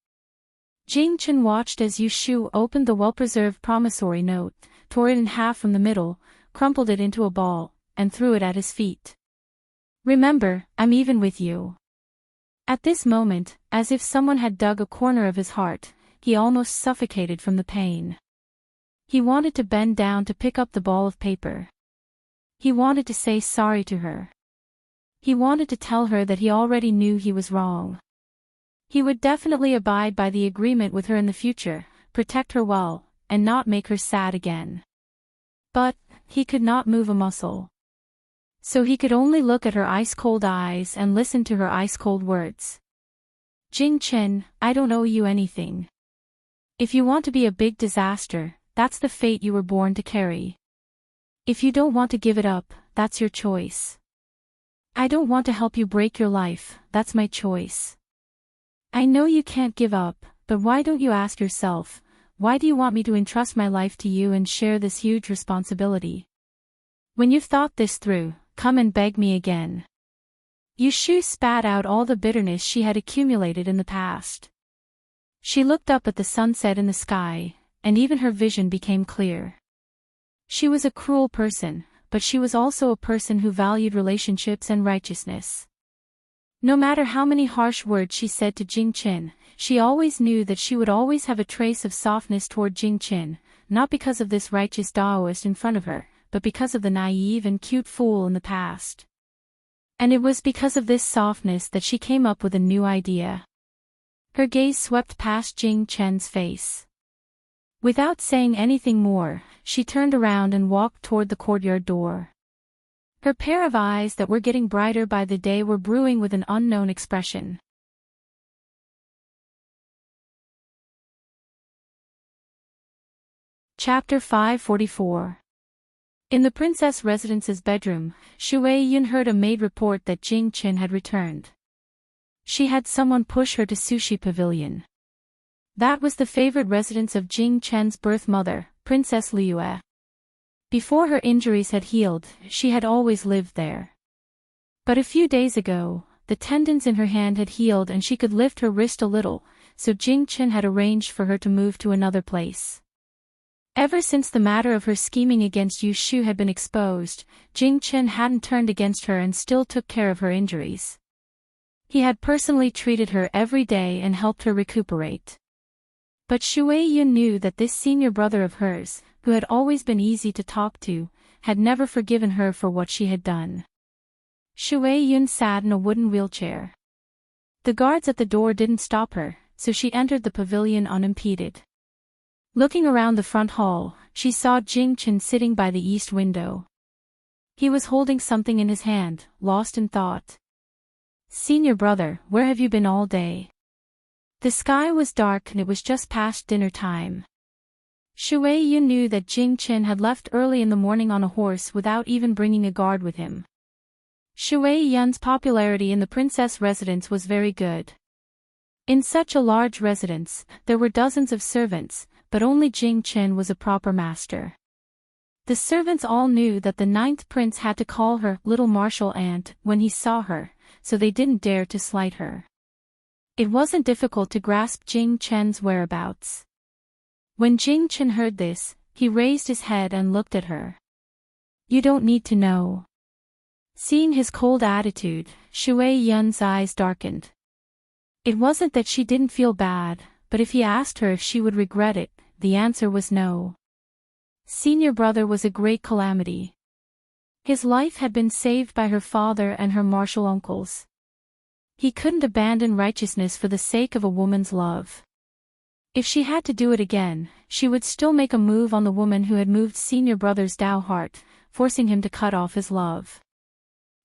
Jing Chen watched as Yu Shu opened the well-preserved promissory note, tore it in half from the middle, crumpled it into a ball, and threw it at his feet. "Remember, I'm even with you." At this moment, as if someone had dug a corner of his heart, he almost suffocated from the pain. He wanted to bend down to pick up the ball of paper. He wanted to say sorry to her. He wanted to tell her that he already knew he was wrong. He would definitely abide by the agreement with her in the future, protect her well, and not make her sad again. But he could not move a muscle. So he could only look at her ice-cold eyes and listen to her ice-cold words. "Jing Chen, I don't owe you anything. If you want to be a big disaster, that's the fate you were born to carry. If you don't want to give it up, that's your choice. I don't want to help you break your life, that's my choice. I know you can't give up, but why don't you ask yourself, why do you want me to entrust my life to you and share this huge responsibility? When you've thought this through, come and beg me again." Yu Shu spat out all the bitterness she had accumulated in the past. She looked up at the sunset in the sky, and even her vision became clear. She was a cruel person, but she was also a person who valued relationships and righteousness. No matter how many harsh words she said to Jing Qin, she always knew that she would always have a trace of softness toward Jing Qin, not because of this righteous Taoist in front of her, but because of the naive and cute fool in the past. And it was because of this softness that she came up with a new idea. Her gaze swept past Jing Chen's face. Without saying anything more, she turned around and walked toward the courtyard door. Her pair of eyes that were getting brighter by the day were brewing with an unknown expression. Chapter 544. In the princess residence's bedroom, Shui Yun heard a maid report that Jing Qin had returned. She had someone push her to Sushi Pavilion. That was the favorite residence of Jing Chen's birth mother, Princess Liue. Before her injuries had healed, she had always lived there. But a few days ago, the tendons in her hand had healed and she could lift her wrist a little, so Jing-Chen had arranged for her to move to another place. Ever since the matter of her scheming against Yu Shu had been exposed, Jing-Chen hadn't turned against her and still took care of her injuries. He had personally treated her every day and helped her recuperate. But Shui Yun knew that this senior brother of hers, who had always been easy to talk to, had never forgiven her for what she had done. Shui Yun sat in a wooden wheelchair. The guards at the door didn't stop her, so she entered the pavilion unimpeded. Looking around the front hall, she saw Jing-Chen sitting by the east window. He was holding something in his hand, lost in thought. "Senior brother, where have you been all day?" The sky was dark and it was just past dinner time. Shui Yun knew that Jing-Chen had left early in the morning on a horse without even bringing a guard with him. Shui Yun's popularity in the princess residence was very good. In such a large residence, there were dozens of servants, but only Jing-Chen was a proper master. The servants all knew that the 9th prince had to call her little martial aunt when he saw her, so they didn't dare to slight her. It wasn't difficult to grasp Jing-Chen's whereabouts. When Jing-Chen heard this, he raised his head and looked at her. "You don't need to know." Seeing his cold attitude, Shui Yun's eyes darkened. It wasn't that she didn't feel bad, but if he asked her if she would regret it, the answer was no. Senior brother was a great calamity. His life had been saved by her father and her martial uncles. He couldn't abandon righteousness for the sake of a woman's love. If she had to do it again, she would still make a move on the woman who had moved senior brother's Dao heart, forcing him to cut off his love.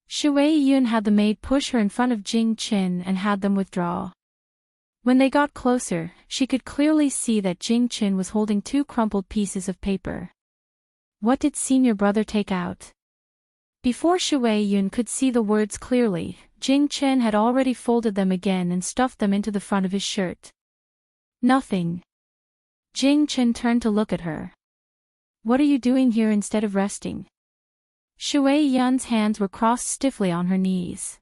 Shui Yun had the maid push her in front of Jing-Chen and had them withdraw. When they got closer, she could clearly see that Jing-Chen was holding 2 crumpled pieces of paper. What did senior brother take out? Before Shui Yun could see the words clearly, Jing-Chen had already folded them again and stuffed them into the front of his shirt. Nothing. Jing-Chen turned to look at her. "What are you doing here instead of resting?" Shui Yun's hands were crossed stiffly on her knees.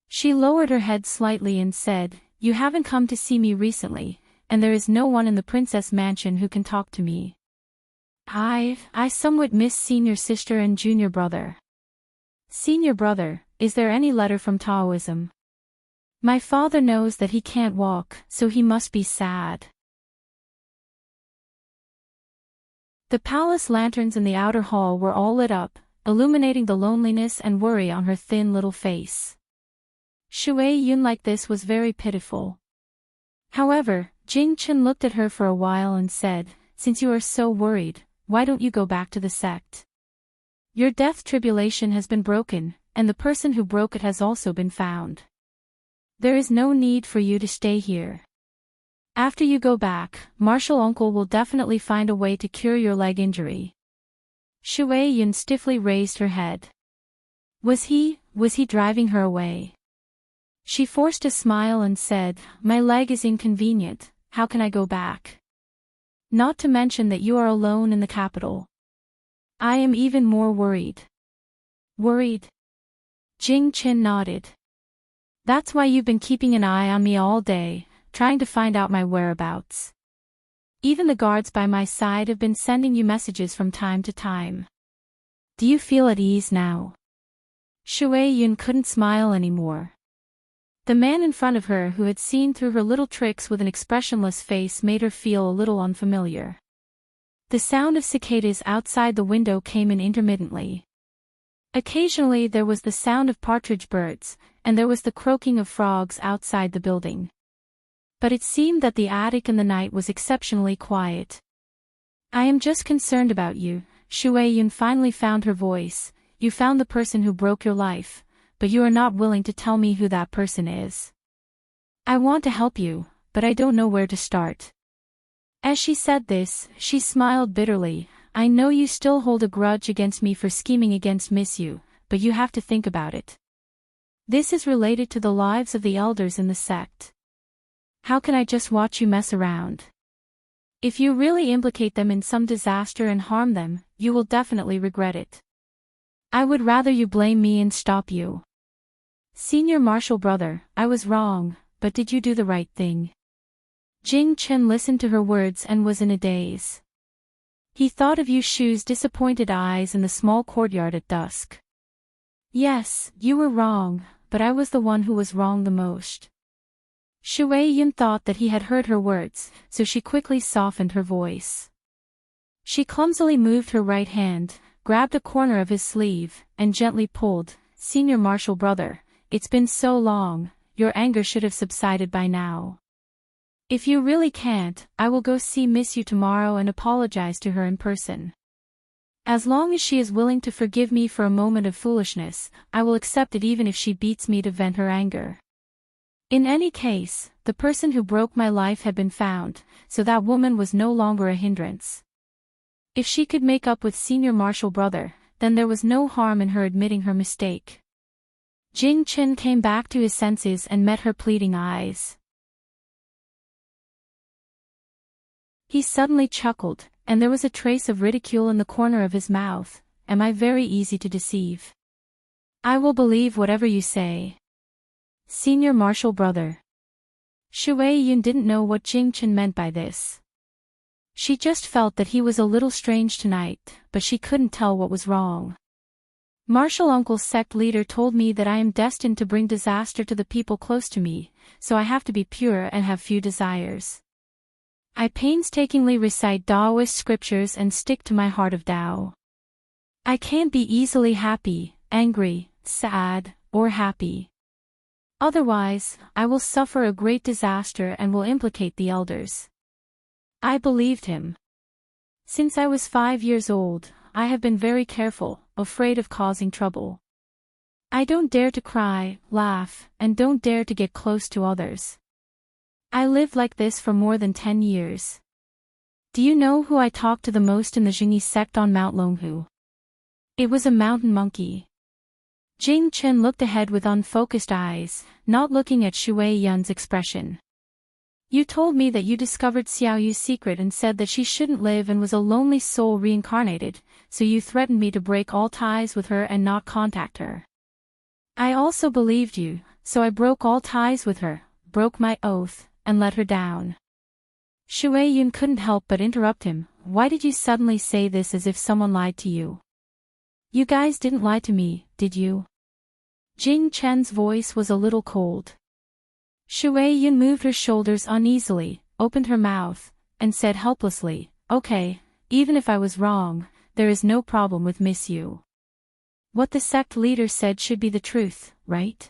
She lowered her head slightly and said, "You haven't come to see me recently, and there is no one in the princess mansion who can talk to me. I somewhat miss senior sister and junior brother." "Senior brother, is there any letter from Taoism?" "My father knows that he can't walk, so he must be sad." The palace lanterns in the outer hall were all lit up, illuminating the loneliness and worry on her thin little face. Shui Yun like this was very pitiful. However, Jing-Chen looked at her for a while and said, "Since you are so worried, why don't you go back to the sect? Your death tribulation has been broken, and the person who broke it has also been found. There is no need for you to stay here. After you go back, Martial Uncle will definitely find a way to cure your leg injury." Shui Yun stiffly raised her head. Was he driving her away? She forced a smile and said, "My leg is inconvenient, how can I go back? Not to mention that you are alone in the capital. I am even more worried." "Worried?" Jing-Chen nodded. "That's why you've been keeping an eye on me all day, trying to find out my whereabouts. Even the guards by my side have been sending you messages from time to time. Do you feel at ease now?" Shui Yun couldn't smile anymore. The man in front of her who had seen through her little tricks with an expressionless face made her feel a little unfamiliar. The sound of cicadas outside the window came in intermittently. Occasionally there was the sound of partridge birds, and there was the croaking of frogs outside the building. But it seemed that the attic in the night was exceptionally quiet. "I am just concerned about you," Shui Yun finally found her voice. "You found the person who broke your life, but you are not willing to tell me who that person is. I want to help you, but I don't know where to start." As she said this, she smiled bitterly. "I know you still hold a grudge against me for scheming against Miss Yu, but you have to think about it. This is related to the lives of the elders in the sect. How can I just watch you mess around? If you really implicate them in some disaster and harm them, you will definitely regret it. I would rather you blame me and stop you. Senior Marshal brother, I was wrong, but did you do the right thing? Jing Chen listened to her words and was in a daze. He thought of Yu Shu's disappointed eyes in the small courtyard at dusk. Yes, you were wrong, but I was the one who was wrong the most. Shui Yun thought that he had heard her words, so she quickly softened her voice. She clumsily moved her right hand, grabbed a corner of his sleeve, and gently pulled. Senior Marshal brother, it's been so long, your anger should have subsided by now. If you really can't, I will go see Miss Yu tomorrow and apologize to her in person. As long as she is willing to forgive me for a moment of foolishness, I will accept it even if she beats me to vent her anger. In any case, the person who broke my life had been found, so that woman was no longer a hindrance. If she could make up with Senior Marshal brother, then there was no harm in her admitting her mistake. Jing Chen came back to his senses and met her pleading eyes. He suddenly chuckled, and there was a trace of ridicule in the corner of his mouth. Am I very easy to deceive? I will believe whatever you say. Senior Marshal brother. Shui Yun didn't know what Jing Chen meant by this. She just felt that he was a little strange tonight, but she couldn't tell what was wrong. Marshal Uncle's sect leader told me that I am destined to bring disaster to the people close to me, so I have to be pure and have few desires. I painstakingly recite Taoist scriptures and stick to my heart of Tao. I can't be easily happy, angry, sad, or happy. Otherwise, I will suffer a great disaster and will implicate the elders. I believed him. Since I was 5 years old, I have been very careful, afraid of causing trouble. I don't dare to cry, laugh, and don't dare to get close to others. I lived like this for more than 10 years. Do you know who I talked to the most in the Jingyi sect on Mount Longhu? It was a mountain monkey. Jing Chen looked ahead with unfocused eyes, not looking at Shui Yun's expression. You told me that you discovered Xiao Yu's secret and said that she shouldn't live and was a lonely soul reincarnated, so you threatened me to break all ties with her and not contact her. I also believed you, so I broke all ties with her, broke my oath, and let her down. Shui Yun couldn't help but interrupt him. Why did you suddenly say this as if someone lied to you? You guys didn't lie to me, did you? Jing Chen's voice was a little cold. Shui Yun moved her shoulders uneasily, opened her mouth, and said helplessly, okay, even if I was wrong, there is no problem with Miss Yu. What the sect leader said should be the truth, right?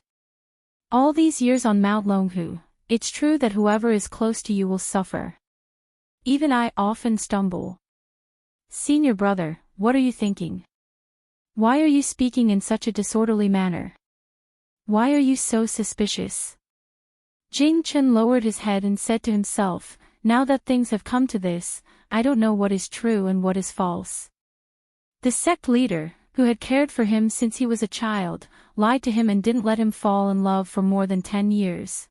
All these years on Mount Longhu, it's true that whoever is close to you will suffer. Even I often stumble. Senior brother, what are you thinking? Why are you speaking in such a disorderly manner? Why are you so suspicious? Jing Chen lowered his head and said to himself, now that things have come to this, I don't know what is true and what is false. The sect leader, who had cared for him since he was a child, lied to him and didn't let him fall in love for more than 10 years.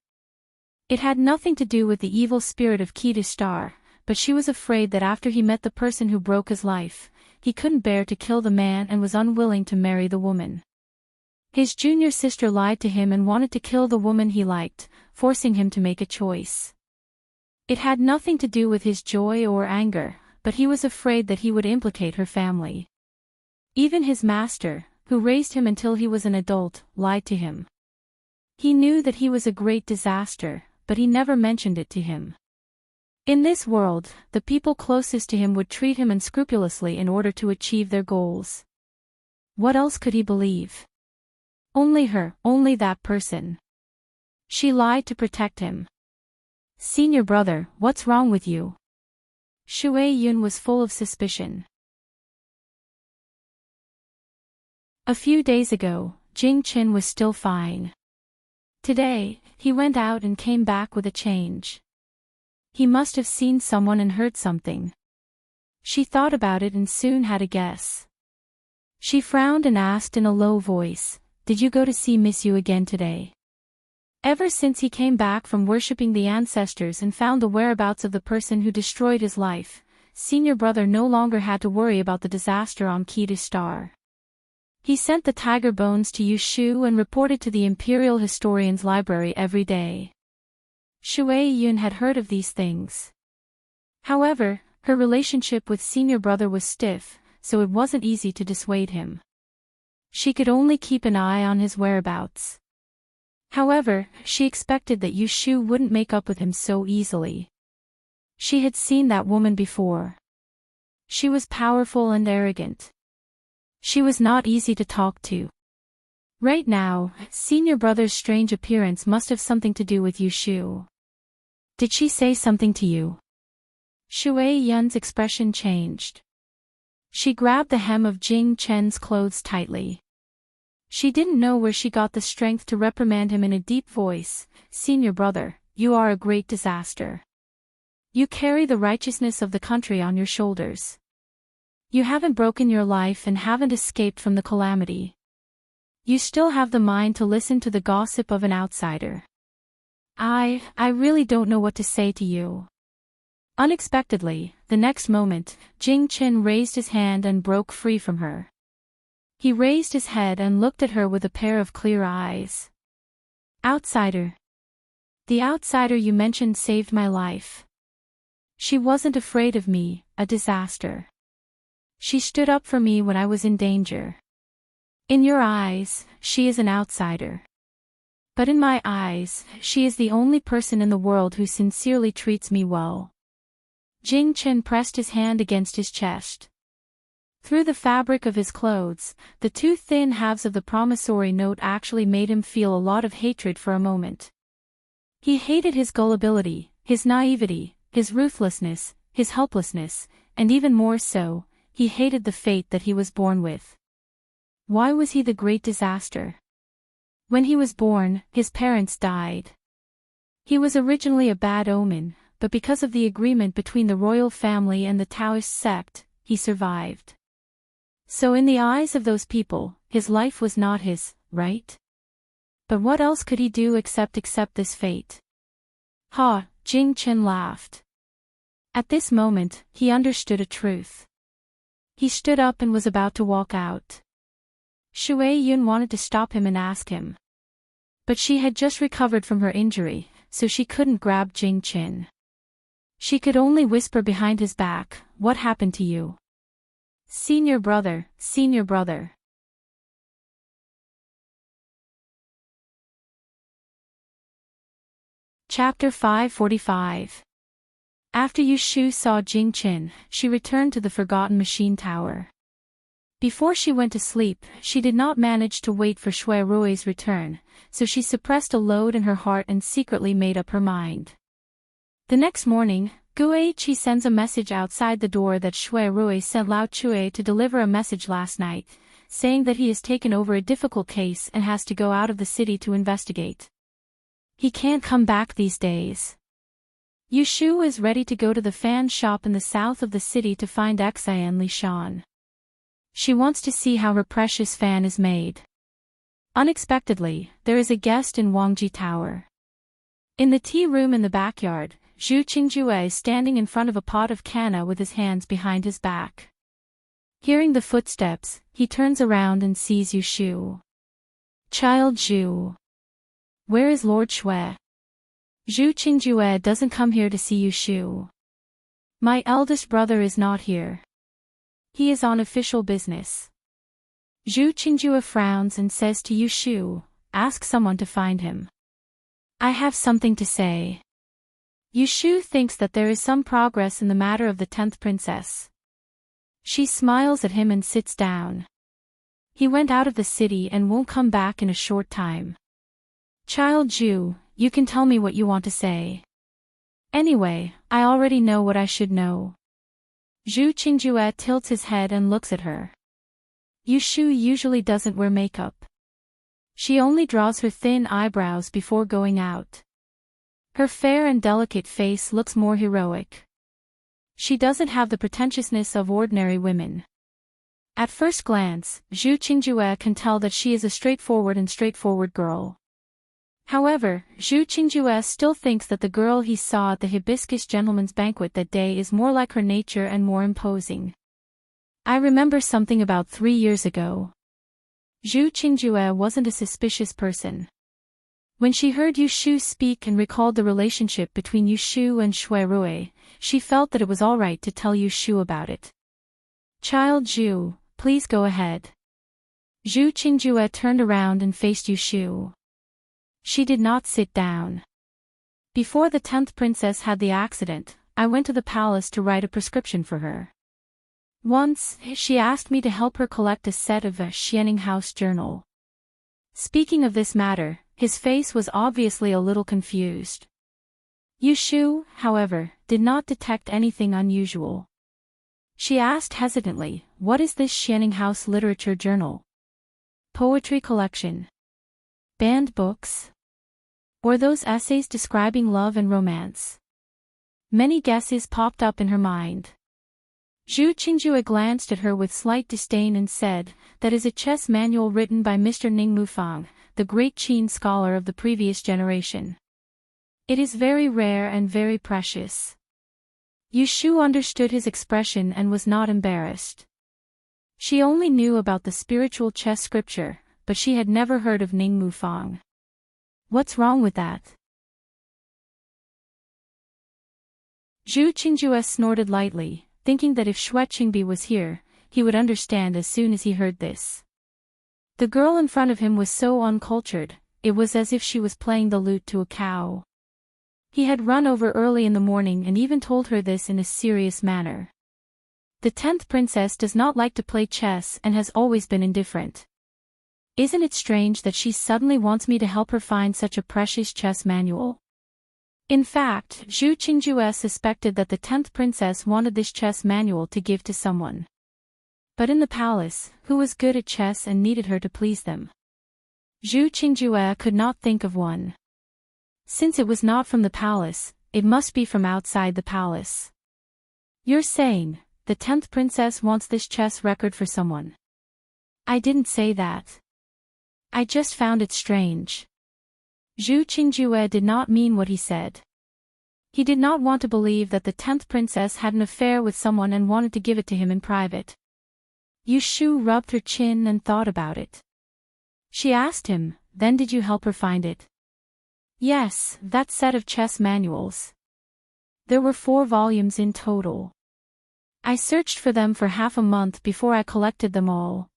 It had nothing to do with the evil spirit of Qi Star, but she was afraid that after he met the person who broke his life, he couldn't bear to kill the man and was unwilling to marry the woman. His junior sister lied to him and wanted to kill the woman he liked, forcing him to make a choice. It had nothing to do with his joy or anger, but he was afraid that he would implicate her family. Even his master, who raised him until he was an adult, lied to him. He knew that he was a great disaster, but he never mentioned it to him. In this world, the people closest to him would treat him unscrupulously in order to achieve their goals. What else could he believe? Only her, only that person. She lied to protect him. Senior brother, what's wrong with you? Shui Yun was full of suspicion. A few days ago, Jing Chen was still fine. Today, he went out and came back with a change. He must have seen someone and heard something. She thought about it and soon had a guess. She frowned and asked in a low voice, did you go to see Miss Yu again today? Ever since he came back from worshipping the ancestors and found the whereabouts of the person who destroyed his life, senior brother no longer had to worry about the disaster on Kidu Star. He sent the tiger bones to Yushu and reported to the Imperial Historian's Library every day. Shui Yun had heard of these things. However, her relationship with senior brother was stiff, so it wasn't easy to dissuade him. She could only keep an eye on his whereabouts. However, she expected that Yushu wouldn't make up with him so easily. She had seen that woman before. She was powerful and arrogant. She was not easy to talk to. Right now, senior brother's strange appearance must have something to do with Yushu. Did she say something to you? Shui Yun's expression changed. She grabbed the hem of Jing Chen's clothes tightly. She didn't know where she got the strength to reprimand him in a deep voice. Senior brother, you are a great disaster. You carry the righteousness of the country on your shoulders. You haven't broken your life and haven't escaped from the calamity. You still have the mind to listen to the gossip of an outsider. I really don't know what to say to you. Unexpectedly, the next moment, Jing Chen raised his hand and broke free from her. He raised his head and looked at her with a pair of clear eyes. Outsider. The outsider you mentioned saved my life. She wasn't afraid of me, a disaster. She stood up for me when I was in danger. In your eyes, she is an outsider. But in my eyes, she is the only person in the world who sincerely treats me well. Jing Chen pressed his hand against his chest. Through the fabric of his clothes, the two thin halves of the promissory note actually made him feel a lot of hatred for a moment. He hated his gullibility, his naivety, his ruthlessness, his helplessness, and even more so, he hated the fate that he was born with. Why was he the great disaster? When he was born, his parents died. He was originally a bad omen, but because of the agreement between the royal family and the Taoist sect, he survived. So in the eyes of those people, his life was not his, right? But what else could he do except accept this fate? Ha, Jing Chen laughed. At this moment, he understood a truth. He stood up and was about to walk out. Shui Yun wanted to stop him and ask him. But she had just recovered from her injury, so she couldn't grab Jing Chen. She could only whisper behind his back, "What happened to you?" Senior brother, senior brother. Chapter 545. After Yushu saw Jing Chen, she returned to the Forgotten Machine Tower. Before she went to sleep, she did not manage to wait for Shui Rui's return, so she suppressed a load in her heart and secretly made up her mind. The next morning, Gue Chi sends a message outside the door that Shui Rui sent Lao Chue to deliver a message last night, saying that he has taken over a difficult case and has to go out of the city to investigate. He can't come back these days. Yushu is ready to go to the fan shop in the south of the city to find Xian Lishan. She wants to see how her precious fan is made. Unexpectedly, there is a guest in Wangji Tower. In the tea room in the backyard, Zhu Qingjue is standing in front of a pot of canna with his hands behind his back. Hearing the footsteps, he turns around and sees Yushu. Child Zhu. Where is Lord Shui? Zhu Qingjue doesn't come here to see Yushu. My eldest brother is not here. He is on official business. Zhu Qingjue frowns and says to Yushu, "Ask someone to find him. I have something to say." Yushu thinks that there is some progress in the matter of the 10th princess. She smiles at him and sits down. He went out of the city and won't come back in a short time. Child Zhu, you can tell me what you want to say. Anyway, I already know what I should know. Zhu Qingjue tilts his head and looks at her. Yushu usually doesn't wear makeup. She only draws her thin eyebrows before going out. Her fair and delicate face looks more heroic. She doesn't have the pretentiousness of ordinary women. At first glance, Zhu Qingjue can tell that she is a straightforward girl. However, Zhu Qingjue still thinks that the girl he saw at the hibiscus gentleman's banquet that day is more like her nature and more imposing. I remember something about 3 years ago. Zhu Qingjue wasn't a suspicious person. When she heard Yu Shu speak and recalled the relationship between Yu Shu and Shui Rui, she felt that it was all right to tell Yu Shu about it. Child Zhu, please go ahead. Zhu Qingjue turned around and faced Yu Shu. She did not sit down. Before the 10th princess had the accident, I went to the palace to write a prescription for her. Once, she asked me to help her collect a set of a Xianing House journal. Speaking of this matter, his face was obviously a little confused. Yu Shu, however, did not detect anything unusual. She asked hesitantly, "What is this Xianing House literature journal? Poetry collection? Banned books? Or those essays describing love and romance?" Many guesses popped up in her mind. Zhu Qingjue glanced at her with slight disdain and said, "That is a chess manual written by Mr. Ning Mufang, the great Qin scholar of the previous generation. It is very rare and very precious." Yu Shu understood his expression and was not embarrassed. She only knew about the spiritual chess scripture, but she had never heard of Ning Mufang. What's wrong with that? Zhu Qingjue snorted lightly, thinking that if Xue Qingbi was here, he would understand as soon as he heard this. The girl in front of him was so uncultured, it was as if she was playing the lute to a cow. He had run over early in the morning and even told her this in a serious manner. The 10th princess does not like to play chess and has always been indifferent. Isn't it strange that she suddenly wants me to help her find such a precious chess manual? In fact, Zhu Qingjue suspected that the 10th princess wanted this chess manual to give to someone. But in the palace, who was good at chess and needed her to please them? Zhu Qingjue could not think of one. Since it was not from the palace, it must be from outside the palace. You're saying, the 10th princess wants this chess record for someone? I didn't say that. I just found it strange. Zhu Qingjue did not mean what he said. He did not want to believe that the 10th princess had an affair with someone and wanted to give it to him in private. Yu Shu rubbed her chin and thought about it. She asked him, "Then did you help her find it?" "Yes, that set of chess manuals. There were 4 volumes in total. I searched for them for half a month before I collected them all.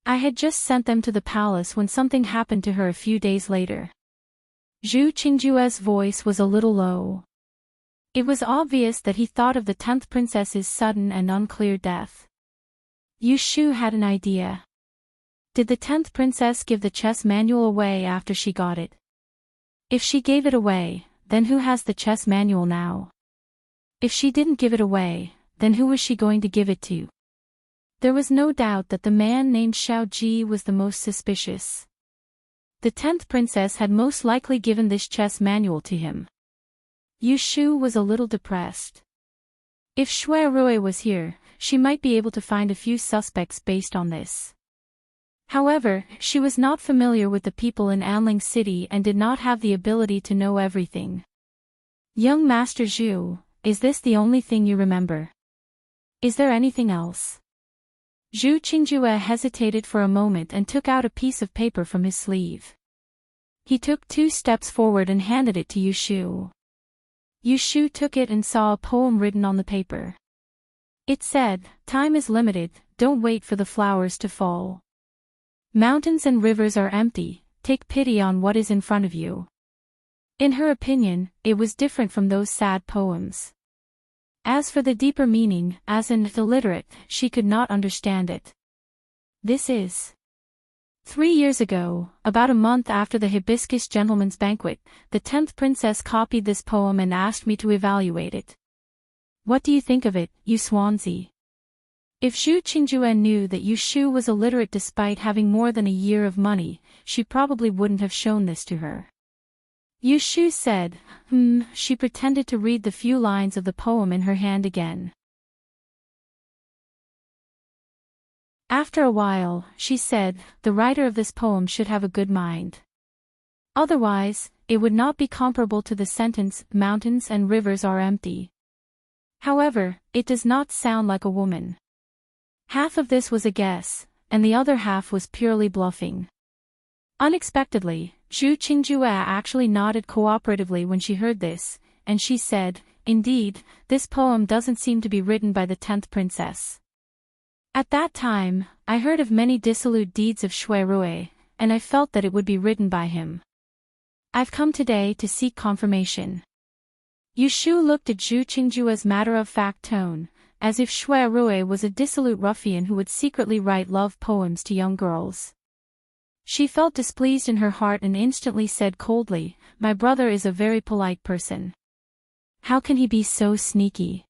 I had just sent them to the palace when something happened to her a few days later." Zhu Qingjue's voice was a little low. It was obvious that he thought of the 10th princess's sudden and unclear death. Yu Shu had an idea. Did the 10th princess give the chess manual away after she got it? If she gave it away, then who has the chess manual now? If she didn't give it away, then who was she going to give it to? There was no doubt that the man named Xiao Ji was the most suspicious. The 10th princess had most likely given this chess manual to him. Yu Shu was a little depressed. If Shui Rui was here, she might be able to find a few suspects based on this. However, she was not familiar with the people in Anling City and did not have the ability to know everything. "Young Master Zhu, is this the only thing you remember? Is there anything else?" Zhu Qingjue hesitated for a moment and took out a piece of paper from his sleeve. He took 2 steps forward and handed it to Yu Shu. Yu Shu took it and saw a poem written on the paper. It said, "Time is limited, don't wait for the flowers to fall. Mountains and rivers are empty, take pity on what is in front of you." In her opinion, it was different from those sad poems. As for the deeper meaning, as an illiterate, she could not understand it. This is 3 years ago, about a month after the hibiscus gentleman's banquet, the 10th princess copied this poem and asked me to evaluate it. What do you think of it, Yu Swansea? If Zhu Qingjue knew that Yu Shu was illiterate despite having more than a year of money, she probably wouldn't have shown this to her. Yu Shu said, She pretended to read the few lines of the poem in her hand again. After a while, she said, "The writer of this poem should have a good mind. Otherwise, it would not be comparable to the sentence, "Mountains and rivers are empty." However, it does not sound like a woman. Half of this was a guess, and the other half was purely bluffing. Unexpectedly, Zhu Qingjue actually nodded cooperatively when she heard this, and she said, "Indeed, this poem doesn't seem to be written by the 10th princess. At that time, I heard of many dissolute deeds of Shui Rui, and I felt that it would be written by him. I've come today to seek confirmation." Yu Shu looked at Zhu Qingjue's matter-of-fact tone, as if Shui Rui was a dissolute ruffian who would secretly write love poems to young girls. She felt displeased in her heart and instantly said coldly, "My brother is a very polite person. How can he be so sneaky?"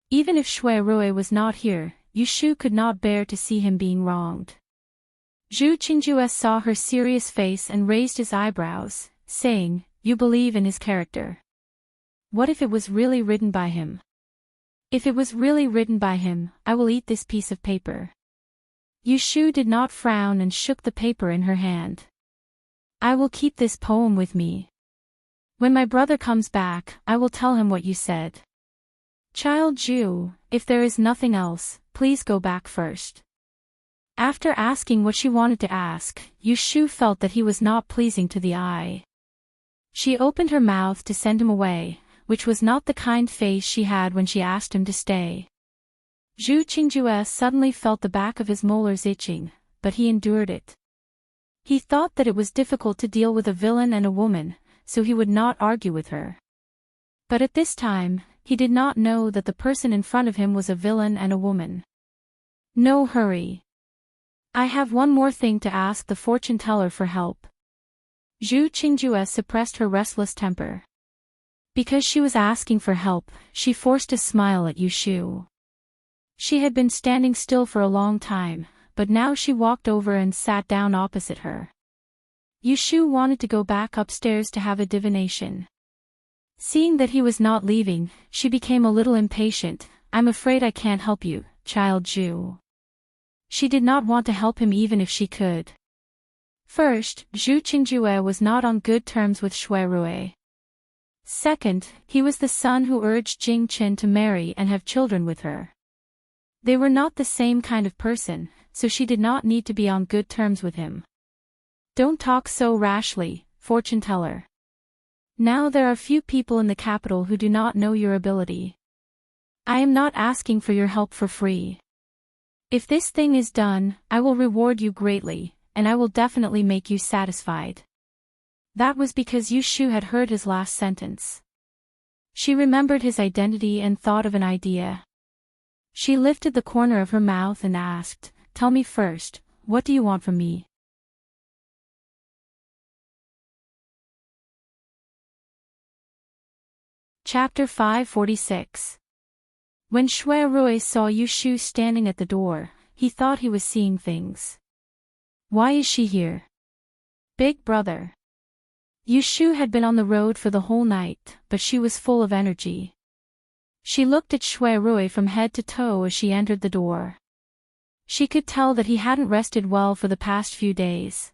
Even if Shui Rui was not here, Yu Shu could not bear to see him being wronged. Zhu Qingjue saw her serious face and raised his eyebrows, saying, "You believe in his character. What if it was really written by him?" "If it was really written by him, I will eat this piece of paper." Yu Shu did not frown and shook the paper in her hand. "I will keep this poem with me. When my brother comes back, I will tell him what you said. Child Zhu, if there is nothing else, please go back first." After asking what she wanted to ask, Yu Shu felt that he was not pleasing to the eye. She opened her mouth to send him away, which was not the kind face she had when she asked him to stay. Zhu Qingjue suddenly felt the back of his molars itching, but he endured it. He thought that it was difficult to deal with a villain and a woman, so he would not argue with her. But at this time, he did not know that the person in front of him was a villain and a woman. "No hurry. I have one more thing to ask the fortune teller for help." Zhu Qingjue suppressed her restless temper. Because she was asking for help, she forced a smile at Yu Shu. She had been standing still for a long time, but now she walked over and sat down opposite her. Yu Shu wanted to go back upstairs to have a divination. Seeing that he was not leaving, she became a little impatient. "I'm afraid I can't help you, child Zhu." She did not want to help him even if she could. First, Zhu Qingjue was not on good terms with Shui Rui. Second, he was the son who urged Jing Qin to marry and have children with her. They were not the same kind of person, so she did not need to be on good terms with him. "Don't talk so rashly, fortune teller. Now there are few people in the capital who do not know your ability. I am not asking for your help for free. If this thing is done, I will reward you greatly, and I will definitely make you satisfied." That was because Yu Shu had heard his last sentence. She remembered his identity and thought of an idea. She lifted the corner of her mouth and asked, "Tell me first, what do you want from me?" Chapter 546. When Shui Rui saw Yu Shu standing at the door, he thought he was seeing things. "Why is she here?" "Big brother." Yu Shu had been on the road for the whole night, but she was full of energy. She looked at Shui Rui from head to toe as she entered the door. She could tell that he hadn't rested well for the past few days.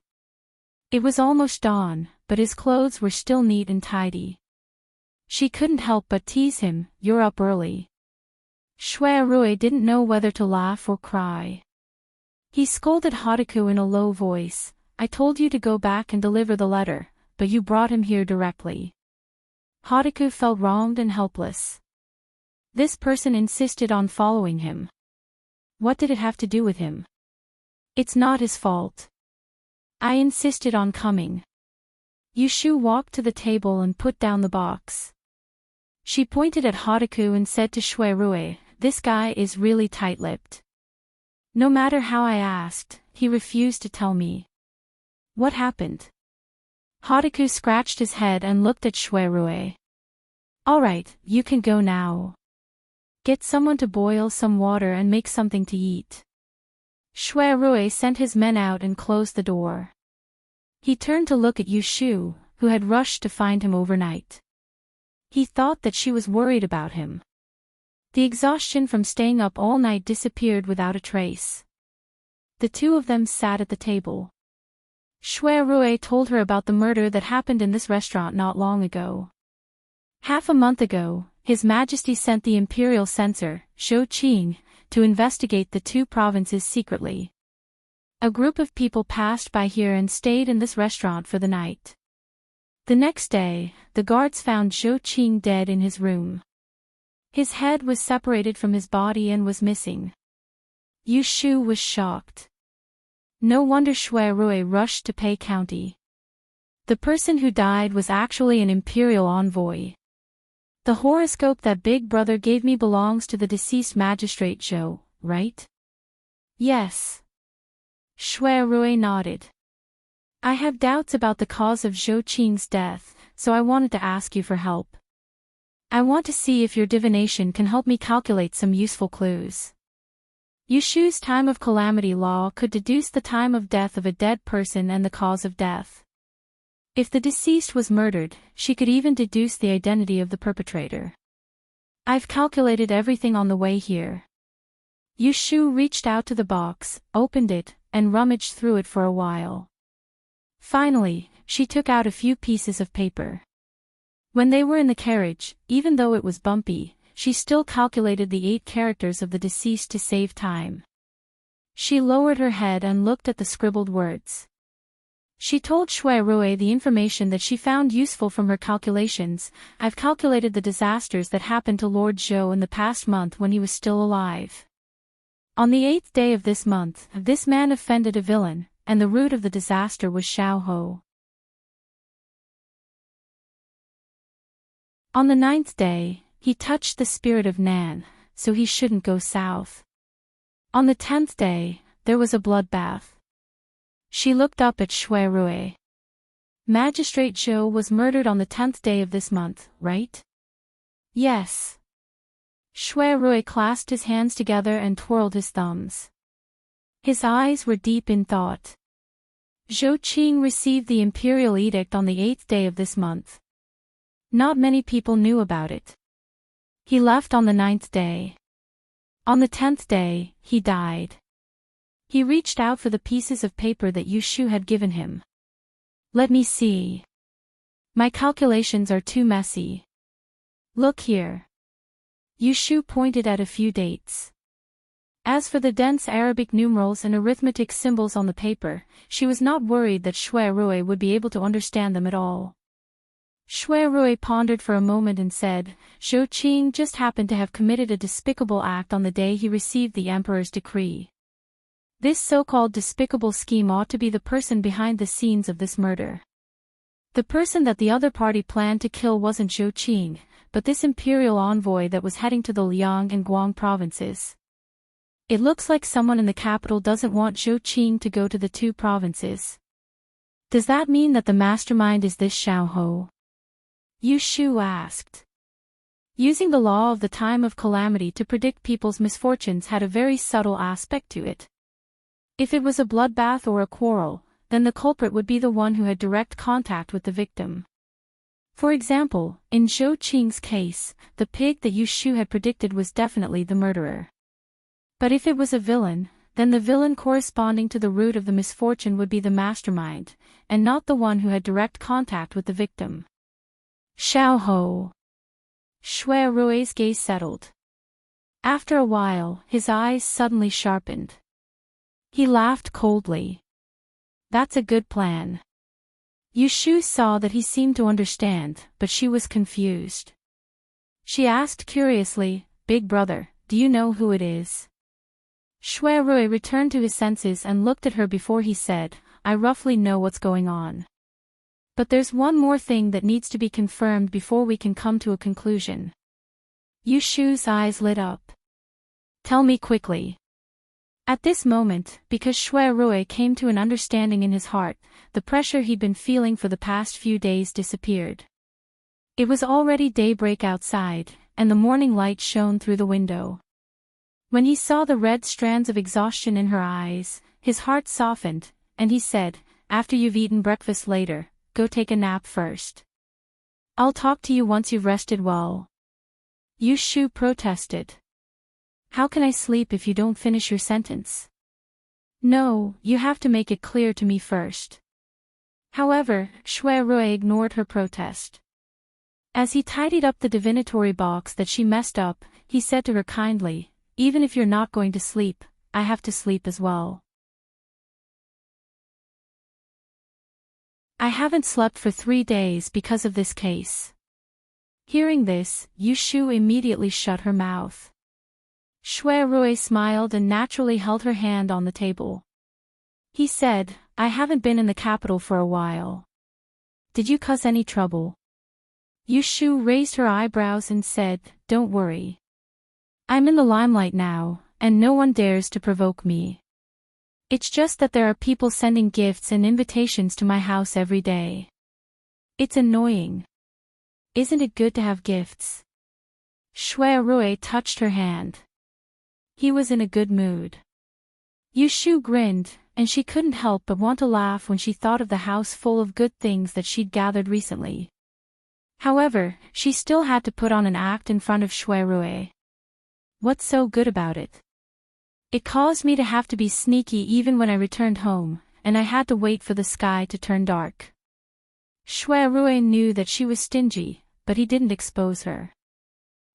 It was almost dawn, but his clothes were still neat and tidy. She couldn't help but tease him, "You're up early." Shui Rui didn't know whether to laugh or cry. He scolded Hotaku in a low voice, "I told you to go back and deliver the letter, but you brought him here directly." Hotaku felt wronged and helpless. This person insisted on following him. What did it have to do with him? It's not his fault. I insisted on coming. Yu Shu walked to the table and put down the box. She pointed at Hotaku and said to Shui Rui, "This guy is really tight-lipped. No matter how I asked, he refused to tell me. What happened?" Hotaku scratched his head and looked at Shui Rui. "All right, you can go now. Get someone to boil some water and make something to eat." Shui Rui sent his men out and closed the door. He turned to look at Yu Shu, who had rushed to find him overnight. He thought that she was worried about him. The exhaustion from staying up all night disappeared without a trace. The two of them sat at the table. Shui Rui told her about the murder that happened in this restaurant not long ago. Half a month ago, His Majesty sent the imperial censor, Zhou Qing, to investigate the two provinces secretly. A group of people passed by here and stayed in this restaurant for the night. The next day, the guards found Zhou Qing dead in his room. His head was separated from his body and was missing. Yu Shu was shocked. No wonder Shui Rui rushed to Pei County. The person who died was actually an imperial envoy. The horoscope that Big Brother gave me belongs to the deceased magistrate Zhou, right? Yes. Shui Rui nodded. I have doubts about the cause of Zhou Qing's death, so I wanted to ask you for help. I want to see if your divination can help me calculate some useful clues. Yushu's time of calamity law could deduce the time of death of a dead person and the cause of death. If the deceased was murdered, she could even deduce the identity of the perpetrator. I've calculated everything on the way here. Yushu reached out to the box, opened it, and rummaged through it for a while. Finally, she took out a few pieces of paper. When they were in the carriage, even though it was bumpy, she still calculated the 8 characters of the deceased to save time. She lowered her head and looked at the scribbled words. She told Shui Rui the information that she found useful from her calculations. I've calculated the disasters that happened to Lord Zhou in the past month when he was still alive. On the 8th day of this month, this man offended a villain, and the root of the disaster was Xiao Ho. On the 9th day, he touched the spirit of Nan, so he shouldn't go south. On the 10th day, there was a bloodbath. She looked up at Shui Rui. Magistrate Zhou was murdered on the 10th day of this month, right? Yes. Shui Rui clasped his hands together and twirled his thumbs. His eyes were deep in thought. Zhou Qing received the imperial edict on the 8th day of this month. Not many people knew about it. He left on the 9th day. On the 10th day, he died. He reached out for the pieces of paper that Yushu had given him. Let me see. My calculations are too messy. Look here. Yushu pointed at a few dates. As for the dense Arabic numerals and arithmetic symbols on the paper, she was not worried that Shui Rui would be able to understand them at all. Shui Rui pondered for a moment and said, Zhou Qing just happened to have committed a despicable act on the day he received the emperor's decree. This so-called despicable scheme ought to be the person behind the scenes of this murder. The person that the other party planned to kill wasn't Zhou Qing, but this imperial envoy that was heading to the Liang and Guang provinces. It looks like someone in the capital doesn't want Zhou Qing to go to the 2 provinces. Does that mean that the mastermind is this Xiao Ho? Yu Shu asked. Using the law of the time of calamity to predict people's misfortunes had a very subtle aspect to it. If it was a bloodbath or a quarrel, then the culprit would be the one who had direct contact with the victim. For example, in Zhou Qing's case, the pig that Yu Shu had predicted was definitely the murderer. But if it was a villain, then the villain corresponding to the root of the misfortune would be the mastermind, and not the one who had direct contact with the victim. Xiao Ho. Shui Rui's gaze settled. After a while, his eyes suddenly sharpened. He laughed coldly. That's a good plan. Yu Shu saw that he seemed to understand, but she was confused. She asked curiously, Big Brother, do you know who it is? Shui Rui returned to his senses and looked at her before he said, I roughly know what's going on. But there's one more thing that needs to be confirmed before we can come to a conclusion. Yu Shu's eyes lit up. Tell me quickly. At this moment, because Shui Rui came to an understanding in his heart, the pressure he'd been feeling for the past few days disappeared. It was already daybreak outside, and the morning light shone through the window. When he saw the red strands of exhaustion in her eyes, his heart softened, and he said, After you've eaten breakfast later, go take a nap first. I'll talk to you once you've rested well. Yu Shu protested. How can I sleep if you don't finish your sentence? No, you have to make it clear to me first. However, Shui Rui ignored her protest. As he tidied up the divinatory box that she messed up, he said to her kindly, "Even if you're not going to sleep, I have to sleep as well. I haven't slept for 3 days because of this case." Hearing this, Yu Shu immediately shut her mouth. Shui Rui smiled and naturally held her hand on the table. He said, "I haven't been in the capital for a while. Did you cause any trouble?" Yu Shu raised her eyebrows and said, "Don't worry. I'm in the limelight now, and no one dares to provoke me. It's just that there are people sending gifts and invitations to my house every day. It's annoying. Isn't it good to have gifts?" Shui Rui touched her hand. He was in a good mood. Yu Shu grinned, and she couldn't help but want to laugh when she thought of the house full of good things that she'd gathered recently. However, she still had to put on an act in front of Shui Rui. "What's so good about it? It caused me to have to be sneaky even when I returned home, and I had to wait for the sky to turn dark." Shui Rui knew that she was stingy, but he didn't expose her.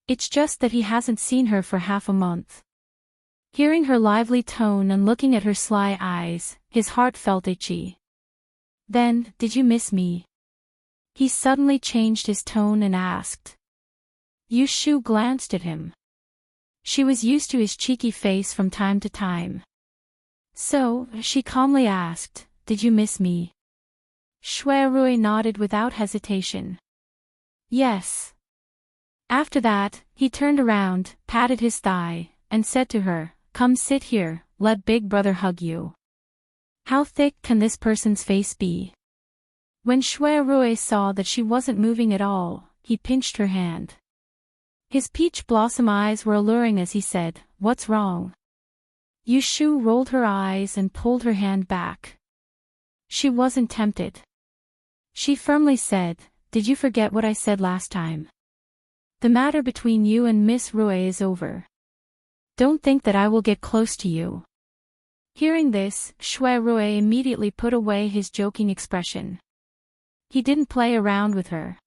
It's just that he hasn't seen her for half a month. Hearing her lively tone and looking at her sly eyes, his heart felt itchy. "Then, did you miss me?" He suddenly changed his tone and asked. Yu Shu glanced at him. She was used to his cheeky face from time to time. So, she calmly asked, "Did you miss me?" Shui Rui nodded without hesitation. "Yes." After that, he turned around, patted his thigh, and said to her, "Come sit here, let Big Brother hug you." How thick can this person's face be? When Shui Rui saw that she wasn't moving at all, he pinched her hand. His peach blossom eyes were alluring as he said, "What's wrong?" Yu Shu rolled her eyes and pulled her hand back. She wasn't tempted. She firmly said, "Did you forget what I said last time? The matter between you and Miss Rui is over. Don't think that I will get close to you." Hearing this, Shui Rui immediately put away his joking expression. He didn't play around with her.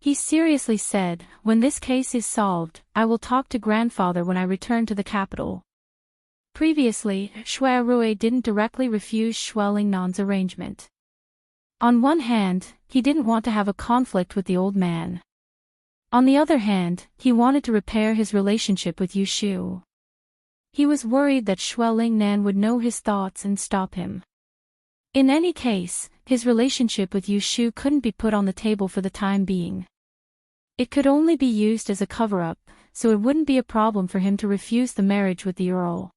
He seriously said, "When this case is solved, I will talk to grandfather when I return to the capital." Previously, Shui Rui didn't directly refuse Shui Lingnan's arrangement. On one hand, he didn't want to have a conflict with the old man. On the other hand, he wanted to repair his relationship with Yu Shu. He was worried that Shui Lingnan would know his thoughts and stop him. In any case, his relationship with Yu Shu couldn't be put on the table for the time being. It could only be used as a cover-up, so it wouldn't be a problem for him to refuse the marriage with the Earl.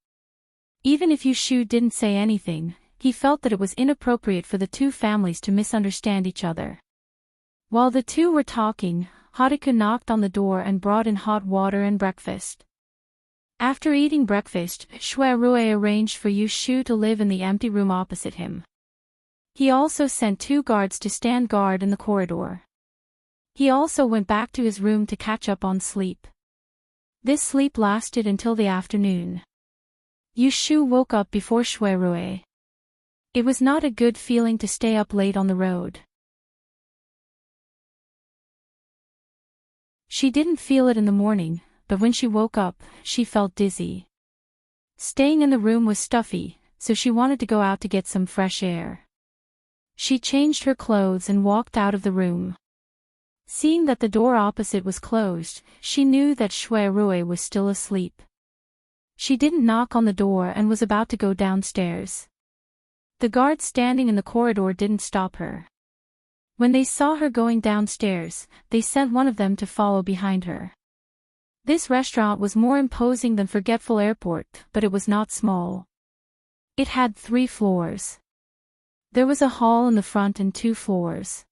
Even if Yu Shu didn't say anything, he felt that it was inappropriate for the two families to misunderstand each other. While the two were talking, Haruka knocked on the door and brought in hot water and breakfast. After eating breakfast, Shui Rui arranged for Yu Shu to live in the empty room opposite him. He also sent 2 guards to stand guard in the corridor. He also went back to his room to catch up on sleep. This sleep lasted until the afternoon. Yu Shu woke up before Shui Rui. It was not a good feeling to stay up late on the road. She didn't feel it in the morning, but when she woke up, she felt dizzy. Staying in the room was stuffy, so she wanted to go out to get some fresh air. She changed her clothes and walked out of the room. Seeing that the door opposite was closed, she knew that Shui Rui was still asleep. She didn't knock on the door and was about to go downstairs. The guards standing in the corridor didn't stop her. When they saw her going downstairs, they sent one of them to follow behind her. This restaurant was more imposing than Forgetful Airport, but it was not small. It had 3 floors. There was a hall in the front and 2 floors.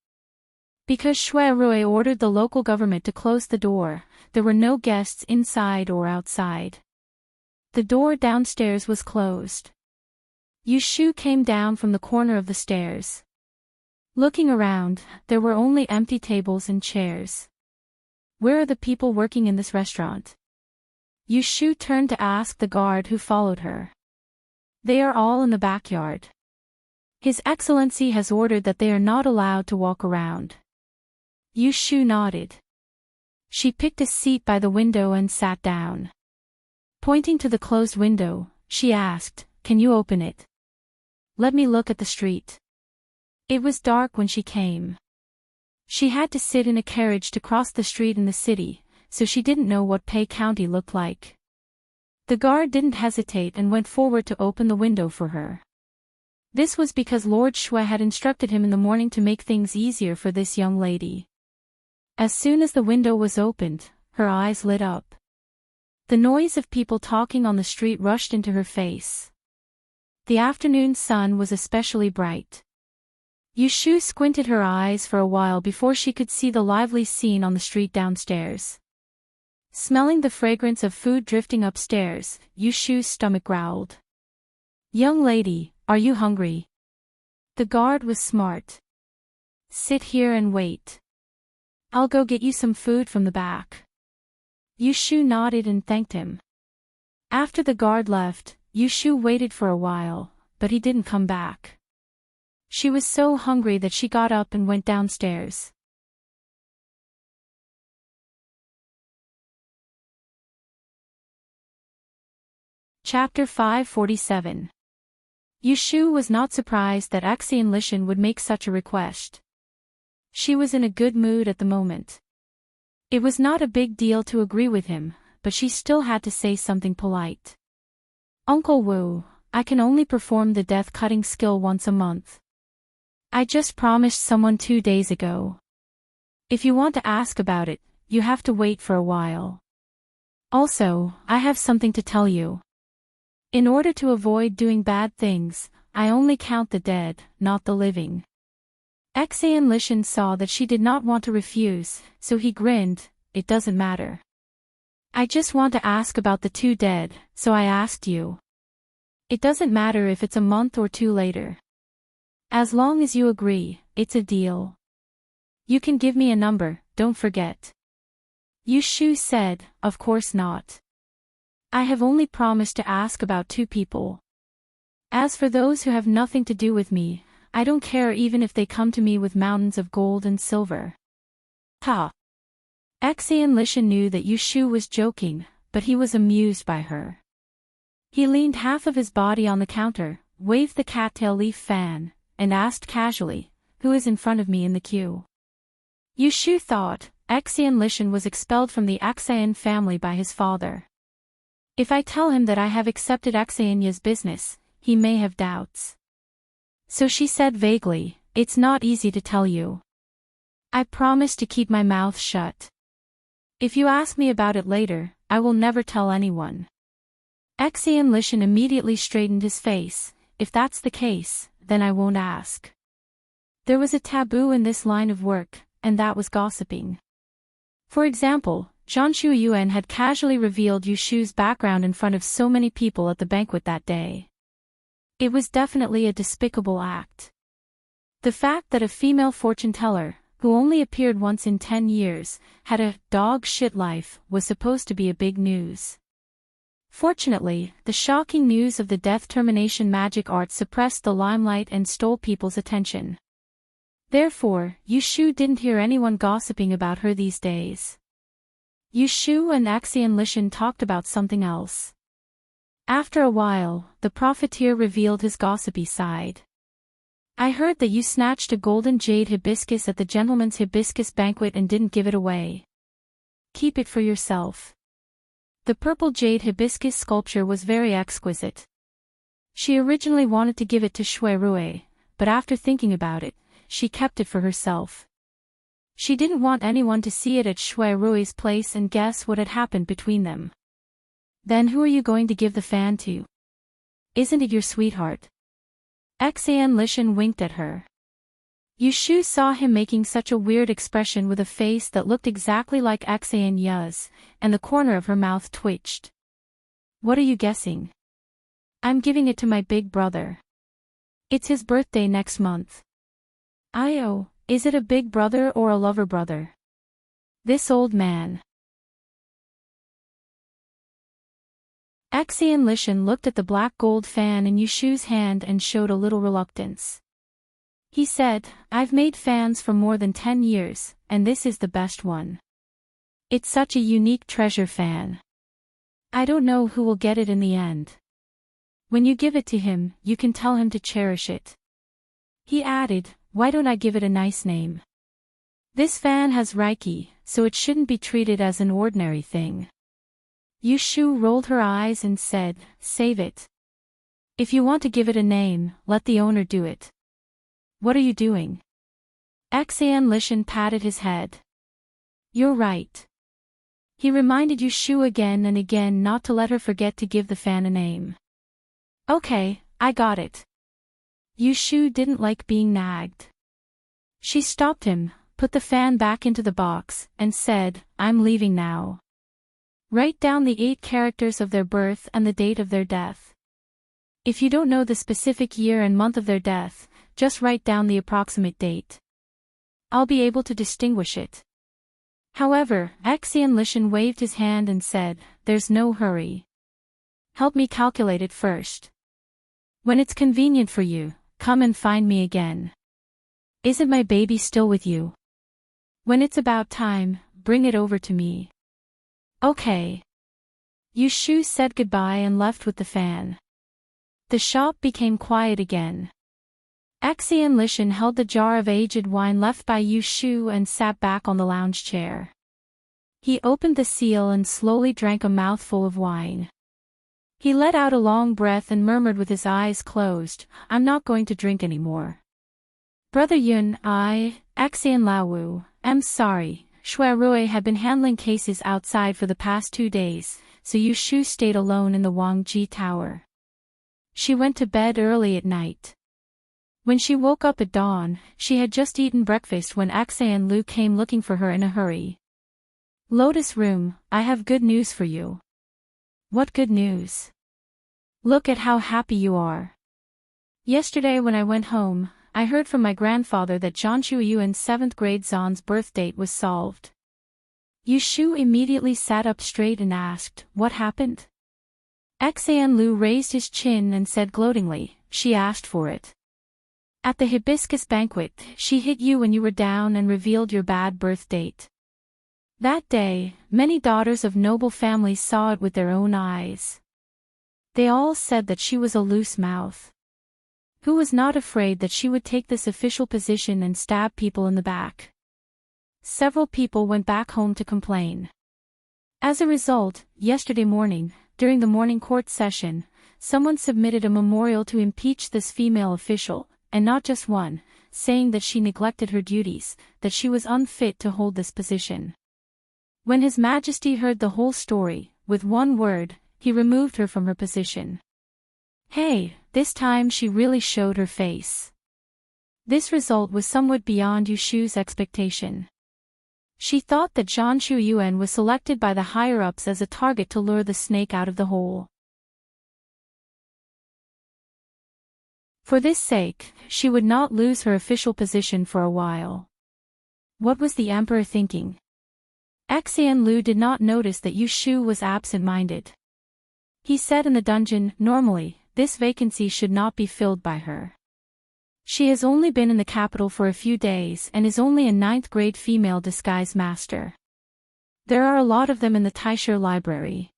Because Shui Rui ordered the local government to close the door, there were no guests inside or outside. The door downstairs was closed. Yu Shu came down from the corner of the stairs. Looking around, there were only empty tables and chairs. Where are the people working in this restaurant? Yu Shu turned to ask the guard who followed her. They are all in the backyard. His Excellency has ordered that they are not allowed to walk around. Yushu nodded. She picked a seat by the window and sat down. Pointing to the closed window, she asked, "Can you open it? Let me look at the street." It was dark when she came. She had to sit in a carriage to cross the street in the city, so she didn't know what Pei County looked like. The guard didn't hesitate and went forward to open the window for her. This was because Lord Shui had instructed him in the morning to make things easier for this young lady. As soon as the window was opened, her eyes lit up. The noise of people talking on the street rushed into her face. The afternoon sun was especially bright. Yushu squinted her eyes for a while before she could see the lively scene on the street downstairs. Smelling the fragrance of food drifting upstairs, Yushu's stomach growled. "Young lady, are you hungry?" The guard was smart. "Sit here and wait. I'll go get you some food from the back." Yushu nodded and thanked him. After the guard left, Yushu waited for a while, but he didn't come back. She was so hungry that she got up and went downstairs. Chapter 547. Yushu was not surprised that Axian Lishan would make such a request. She was in a good mood at the moment. It was not a big deal to agree with him, but she still had to say something polite. "Uncle Wu, I can only perform the death-cutting skill once a month. I just promised someone 2 days ago. If you want to ask about it, you have to wait for a while. Also, I have something to tell you. In order to avoid doing bad things, I only count the dead, not the living." Axian Lishan saw that she did not want to refuse, so he grinned. "It doesn't matter. I just want to ask about the 2 dead, so I asked you. It doesn't matter if it's a month or 2 later. As long as you agree, it's a deal. You can give me a number, don't forget." Yushu said, "Of course not. I have only promised to ask about 2 people. As for those who have nothing to do with me, I don't care even if they come to me with mountains of gold and silver." Ha! Axian Lishan knew that Yushu was joking, but he was amused by her. He leaned half of his body on the counter, waved the cattail leaf fan, and asked casually, "Who is in front of me in the queue?" Yushu thought, Axian Lishan was expelled from the Axian family by his father. If I tell him that I have accepted Axianya's business, he may have doubts. So she said vaguely, "It's not easy to tell you. I promise to keep my mouth shut. If you ask me about it later, I will never tell anyone." Axian Lishan immediately straightened his face. "If that's the case, then I won't ask." There was a taboo in this line of work, and that was gossiping. For example, Zhang Shuiyuan had casually revealed Yushu's background in front of so many people at the banquet that day. It was definitely a despicable act. The fact that a female fortune-teller, who only appeared once in 10 years, had a dog-shit life was supposed to be a big news. Fortunately, the shocking news of the death termination magic art suppressed the limelight and stole people's attention. Therefore, Yushu didn't hear anyone gossiping about her these days. Yushu and Axian Lishan talked about something else. After a while, the profiteer revealed his gossipy side. "I heard that you snatched a golden jade hibiscus at the gentleman's hibiscus banquet and didn't give it away. Keep it for yourself." The purple jade hibiscus sculpture was very exquisite. She originally wanted to give it to Shui Rui, but after thinking about it, she kept it for herself. She didn't want anyone to see it at Shui Rui's place and guess what had happened between them. "Then who are you going to give the fan to? Isn't it your sweetheart?" Axian Lishan winked at her. Yushu saw him making such a weird expression with a face that looked exactly like Axian Ya's, and the corner of her mouth twitched. "What are you guessing?" "I'm giving it to my big brother. It's his birthday next month." "Oh, is it a big brother or a lover brother?" "This old man." Axian Lishan looked at the black gold fan in Yushu's hand and showed a little reluctance. He said, I've made fans for more than 10 years, and this is the best one. It's such a unique treasure fan. I don't know who will get it in the end. When you give it to him, you can tell him to cherish it. He added, why don't I give it a nice name? This fan has Reiki, so it shouldn't be treated as an ordinary thing. Yushu rolled her eyes and said, save it. If you want to give it a name, let the owner do it. What are you doing? Xian Lishan patted his head. You're right. He reminded Yushu again and again not to let her forget to give the fan a name. Okay, I got it. Yushu didn't like being nagged. She stopped him, put the fan back into the box, and said, I'm leaving now. Write down the 8 characters of their birth and the date of their death. If you don't know the specific year and month of their death, just write down the approximate date. I'll be able to distinguish it. However, Xian Lishan waved his hand and said, there's no hurry. Help me calculate it first. When it's convenient for you, come and find me again. Isn't my baby still with you? When it's about time, bring it over to me. Okay. Yushu said goodbye and left with the fan. The shop became quiet again. Xian Lishan held the jar of aged wine left by Yushu and sat back on the lounge chair. He opened the seal and slowly drank a mouthful of wine. He let out a long breath and murmured with his eyes closed, I'm not going to drink anymore. Brother Yun, Xian Laowu, am sorry, Shui Rui had been handling cases outside for the past 2 days, so Yushu stayed alone in the Wangji Tower. She went to bed early at night. When she woke up at dawn, she had just eaten breakfast when Xian Lu came looking for her in a hurry. Lotus Room, I have good news for you. What good news? Look at how happy you are. Yesterday when I went home, I heard from my grandfather that Zhanshu Yuan's 7th grade Zan's birth date was solved. Yushu immediately sat up straight and asked, what happened? Xian Lu raised his chin and said gloatingly, she asked for it. At the hibiscus banquet, she hit you when you were down and revealed your bad birth date. That day, many daughters of noble families saw it with their own eyes. They all said that she was a loose mouth, who was not afraid that she would take this official position and stab people in the back. Several people went back home to complain. As a result, yesterday morning, during the morning court session, someone submitted a memorial to impeach this female official, and not just one, saying that she neglected her duties, that she was unfit to hold this position. When His Majesty heard the whole story, with one word, he removed her from her position. Hey, this time she really showed her face. This result was somewhat beyond Yushu's expectation. She thought that Zhanshu Yuan was selected by the higher-ups as a target to lure the snake out of the hole. For this sake, she would not lose her official position for a while. What was the emperor thinking? Xian Lu did not notice that Yushu was absent-minded. He said in the dungeon, normally, this vacancy should not be filled by her. She has only been in the capital for a few days and is only a 9th grade female disguise master. There are a lot of them in the Taisher library.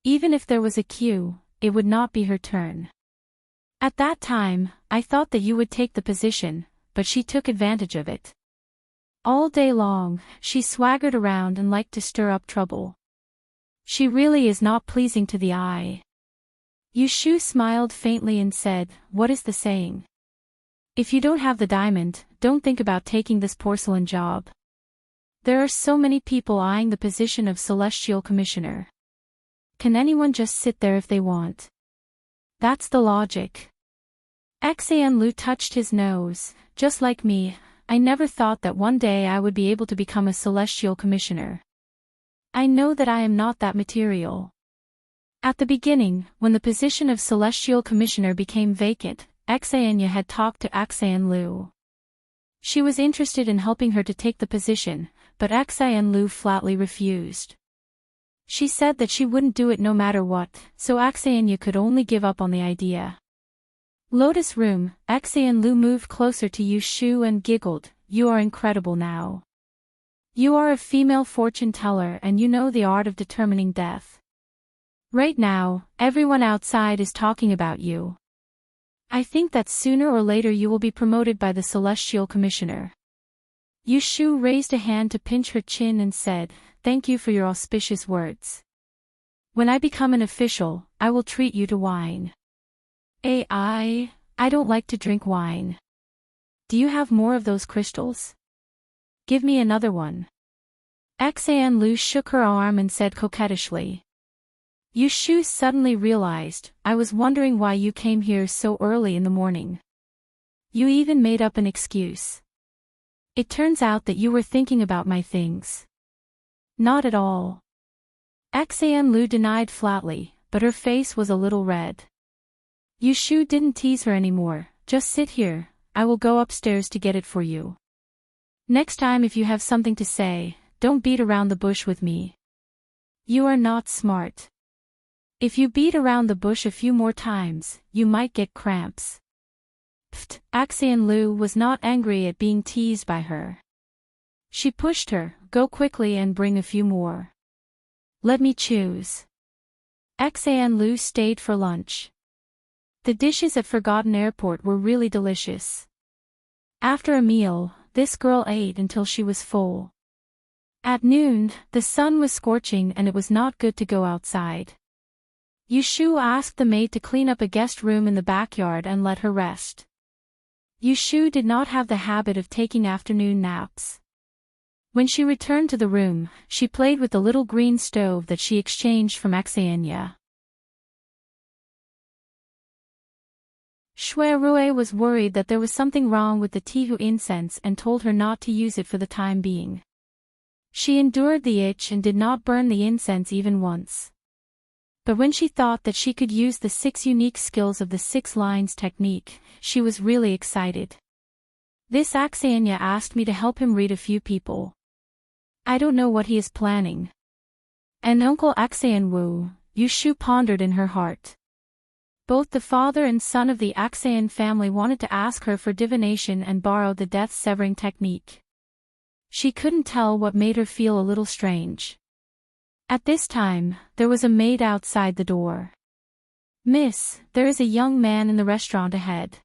Even if there was a queue, it would not be her turn. At that time, I thought that you would take the position, but she took advantage of it. All day long, she swaggered around and liked to stir up trouble. She really is not pleasing to the eye. Yushu smiled faintly and said, what is the saying? If you don't have the diamond, don't think about taking this porcelain job. There are so many people eyeing the position of Celestial Commissioner. Can anyone just sit there if they want? That's the logic. Xian Lu touched his nose. Just like me, I never thought that one day I would be able to become a Celestial Commissioner. I know that I am not that material. At the beginning, when the position of Celestial Commissioner became vacant, Xianya had talked to Xian Lu. She was interested in helping her to take the position, but Xian Lu flatly refused. She said that she wouldn't do it no matter what, so Xianya could only give up on the idea. Lotus Room. Xian Lu moved closer to Yu Shu and giggled, "You are incredible now. You are a female fortune teller and you know the art of determining death. Right now, everyone outside is talking about you. I think that sooner or later you will be promoted by the Celestial Commissioner." Yu Shu raised a hand to pinch her chin and said, "Thank you for your auspicious words. When I become an official, I will treat you to wine." I don't like to drink wine. Do you have more of those crystals? Give me another one. Xian Lu shook her arm and said coquettishly. Yu Shu suddenly realized, "I was wondering why you came here so early in the morning. You even made up an excuse. It turns out that you were thinking about my things." "Not at all." Xian Lu denied flatly, but her face was a little red. Yu Shu didn't tease her anymore. "Just sit here, I will go upstairs to get it for you. Next time if you have something to say, don't beat around the bush with me. You are not smart. If you beat around the bush a few more times, you might get cramps." Pfft, Xian Lu was not angry at being teased by her. She pushed her, "Go quickly and bring a few more. Let me choose." Xian Lu stayed for lunch. The dishes at Forgotten Airport were really delicious. After a meal, this girl ate until she was full. At noon, the sun was scorching and it was not good to go outside. Yu Shu asked the maid to clean up a guest room in the backyard and let her rest. Yu Shu did not have the habit of taking afternoon naps. When she returned to the room, she played with the little green stove that she exchanged from Xianya. Shui Rui was worried that there was something wrong with the Tihu incense and told her not to use it for the time being. She endured the itch and did not burn the incense even once. But when she thought that she could use the 6 unique skills of the 6 lines technique, she was really excited. "This Xianya asked me to help him read a few people. I don't know what he is planning." And Uncle Xian Wu, Yu Shu pondered in her heart. Both the father and son of the Xian family wanted to ask her for divination and borrow the death-severing technique. She couldn't tell what made her feel a little strange. At this time, there was a maid outside the door. "Miss, there is a young man in the restaurant ahead.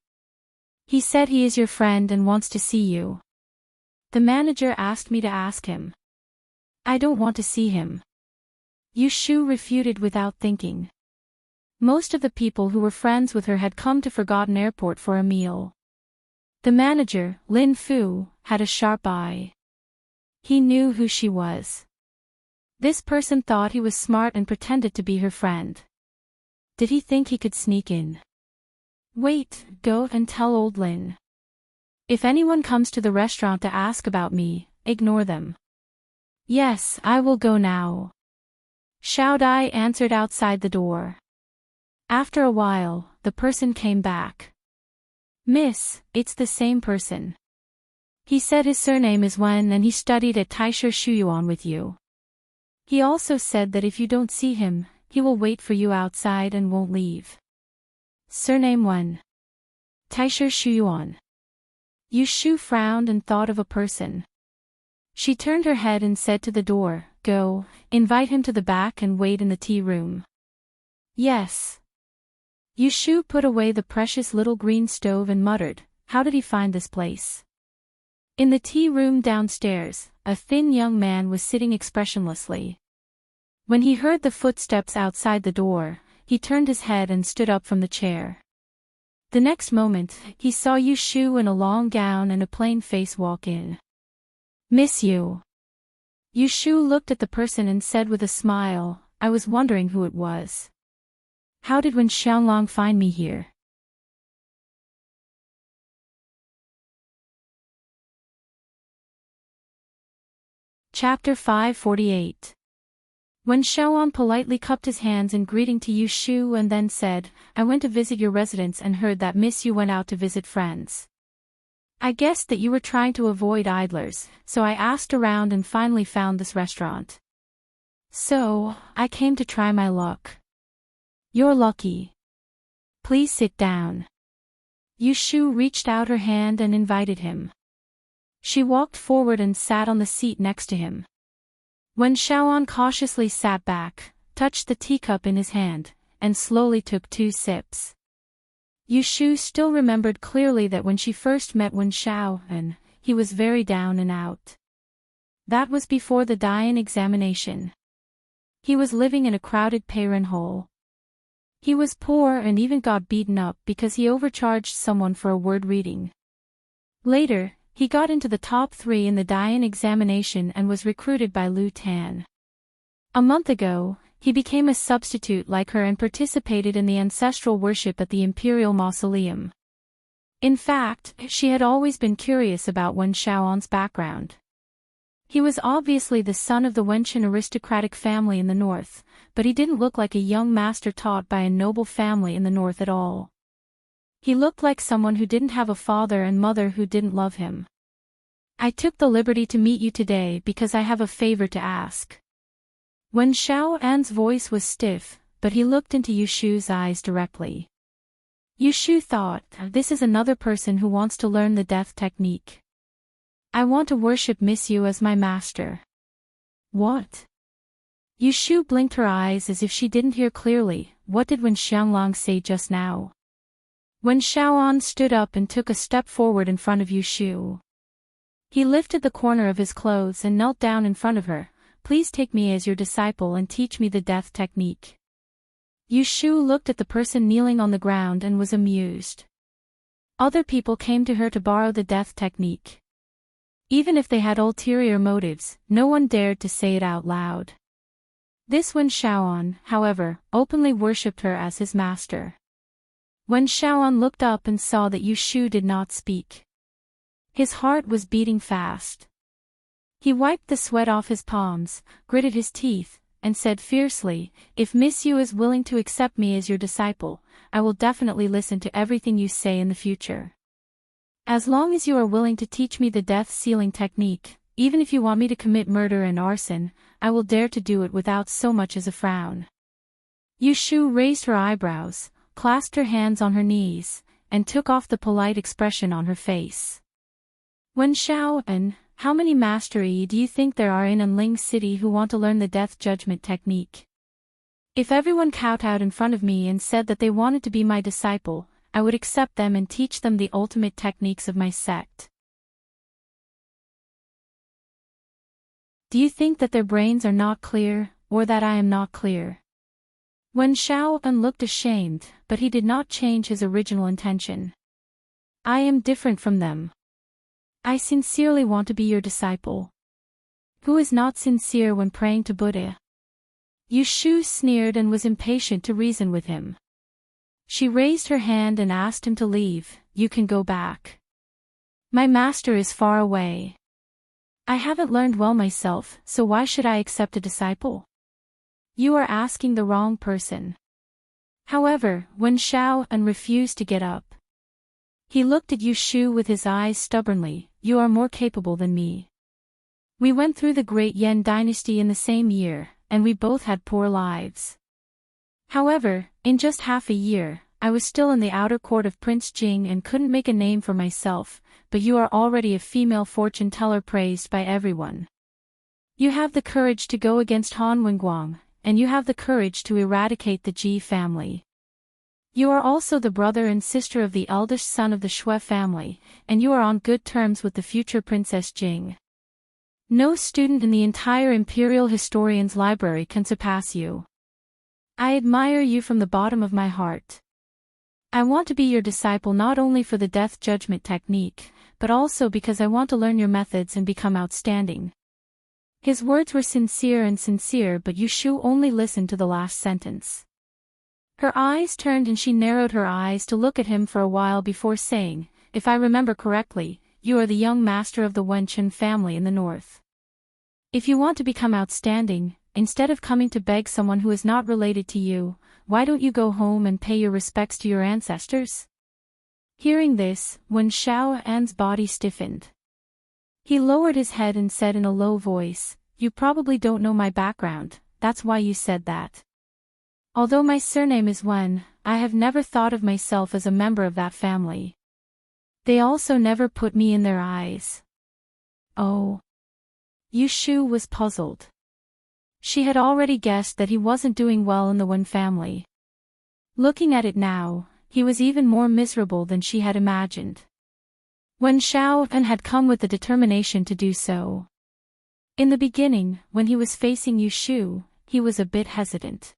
He said he is your friend and wants to see you. The manager asked me to ask him." "I don't want to see him." Yu Shu refuted without thinking. Most of the people who were friends with her had come to Forgotten Airport for a meal. The manager, Lin Fu, had a sharp eye. He knew who she was. This person thought he was smart and pretended to be her friend. Did he think he could sneak in? "Wait, go and tell old Lin. If anyone comes to the restaurant to ask about me, ignore them." "Yes, I will go now." Xiao Dai answered outside the door. After a while, the person came back. "Miss, it's the same person. He said his surname is Wen and he studied at Taisha Shuyuan with you. He also said that if you don't see him, he will wait for you outside and won't leave." Surname Wen. Taisha Shuyuan. Yu Shu frowned and thought of a person. She turned her head and said to the door, "Go, invite him to the back and wait in the tea room." "Yes." Yu Shu put away the precious little green stove and muttered, "How did he find this place?" In the tea room downstairs, a thin young man was sitting expressionlessly. When he heard the footsteps outside the door, he turned his head and stood up from the chair. The next moment, he saw Yu Shu in a long gown and a plain face walk in. "Miss you." Yu Shu looked at the person and said with a smile, "I was wondering who it was. How did Wen Xiaolong find me here?" Chapter 548. Wen Xiaolong politely cupped his hands in greeting to Yu Shu and then said, "I went to visit your residence and heard that Miss Yu went out to visit friends. I guessed that you were trying to avoid idlers, so I asked around and finally found this restaurant. So, I came to try my luck." "You're lucky. Please sit down." Yushu reached out her hand and invited him. She walked forward and sat on the seat next to him. Wen Xiaoan cautiously sat back, touched the teacup in his hand, and slowly took 2 sips. Yushu still remembered clearly that when she first met Wen Xiaoan, he was very down and out. That was before the Dian examination. He was living in a crowded payron hole. He was poor and even got beaten up because he overcharged someone for a word reading. Later, he got into the top 3 in the Dian examination and was recruited by Lu Tan. A month ago, he became a substitute like her and participated in the ancestral worship at the Imperial Mausoleum. In fact, she had always been curious about Wen Xiaoan's background. He was obviously the son of the Wenqian aristocratic family in the north, but he didn't look like a young master taught by a noble family in the north at all. He looked like someone who didn't have a father and mother who didn't love him. I took the liberty to meet you today because I have a favor to ask. Wen Xiaoan's voice was stiff, but he looked into Yushu's eyes directly. Yushu thought, this is another person who wants to learn the death technique. I want to worship Miss Yu as my master. What? Yushu blinked her eyes as if she didn't hear clearly. What did Wen Xianglang say just now? Wen Xiaoan stood up and took a step forward in front of Yushu. He lifted the corner of his clothes and knelt down in front of her. Please take me as your disciple and teach me the death technique. Yushu looked at the person kneeling on the ground and was amused. Other people came to her to borrow the death technique. Even if they had ulterior motives, no one dared to say it out loud. This Wen Xiaoan, however, openly worshipped her as his master. Wen Xiaoan looked up and saw that Yushu did not speak. His heart was beating fast. He wiped the sweat off his palms, gritted his teeth, and said fiercely, if Miss Yu is willing to accept me as your disciple, I will definitely listen to everything you say in the future. As long as you are willing to teach me the death sealing technique, even if you want me to commit murder and arson, I will dare to do it without so much as a frown. Yushu raised her eyebrows, clasped her hands on her knees, and took off the polite expression on her face. Wen Xiaoan, how many mastery do you think there are in Anling City who want to learn the death judgment technique? If everyone kowtowed in front of me and said that they wanted to be my disciple, I would accept them and teach them the ultimate techniques of my sect. Do you think that their brains are not clear, or that I am not clear? Wen Xiaoan looked ashamed, but he did not change his original intention. I am different from them. I sincerely want to be your disciple. Who is not sincere when praying to Buddha? Yushu sneered and was impatient to reason with him. She raised her hand and asked him to leave. You can go back. My master is far away. I haven't learned well myself, so why should I accept a disciple? You are asking the wrong person. However, Wen Xiaoan refused to get up. He looked at Yushu with his eyes stubbornly. You are more capable than me. We went through the Great Yan dynasty in the same year, and we both had poor lives. However, in just half a year, I was still in the outer court of Prince Jing and couldn't make a name for myself, but you are already a female fortune teller praised by everyone. You have the courage to go against Han Wenguang, and you have the courage to eradicate the Ji family. You are also the brother and sister of the eldest son of the Shui family, and you are on good terms with the future Princess Jing. No student in the entire Imperial Historians Library can surpass you. I admire you from the bottom of my heart. I want to be your disciple not only for the death judgment technique, but also because I want to learn your methods and become outstanding. His words were sincere, but Yushu only listened to the last sentence. Her eyes turned and she narrowed her eyes to look at him for a while before saying, if I remember correctly, you are the young master of the Wenqian family in the north. If you want to become outstanding, instead of coming to beg someone who is not related to you, why don't you go home and pay your respects to your ancestors? Hearing this, Wen Xiaoan's body stiffened. He lowered his head and said in a low voice, you probably don't know my background, that's why you said that. Although my surname is Wen, I have never thought of myself as a member of that family. They also never put me in their eyes. Oh. Yushu was puzzled. She had already guessed that he wasn't doing well in the Wen family. Looking at it now, he was even more miserable than she had imagined. Wen Xiaoan had come with the determination to do so. In the beginning, when he was facing Yushu, he was a bit hesitant.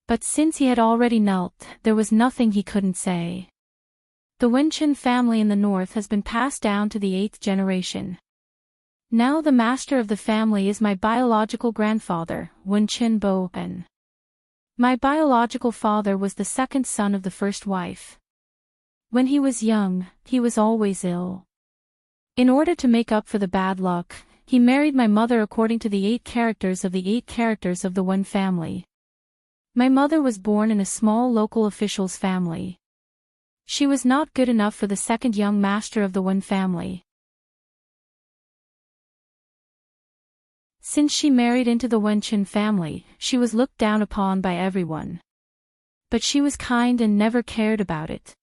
But since he had already knelt, there was nothing he couldn't say. The Wenqin family in the north has been passed down to the 8th generation. Now the master of the family is my biological grandfather, Wenqin Boen. My biological father was the second son of the first wife. When he was young, he was always ill. In order to make up for the bad luck, he married my mother according to the 8 characters of the Wen family. My mother was born in a small local official's family. She was not good enough for the second young master of the Wen family. Since she married into the Wenqin family, she was looked down upon by everyone. But she was kind and never cared about it.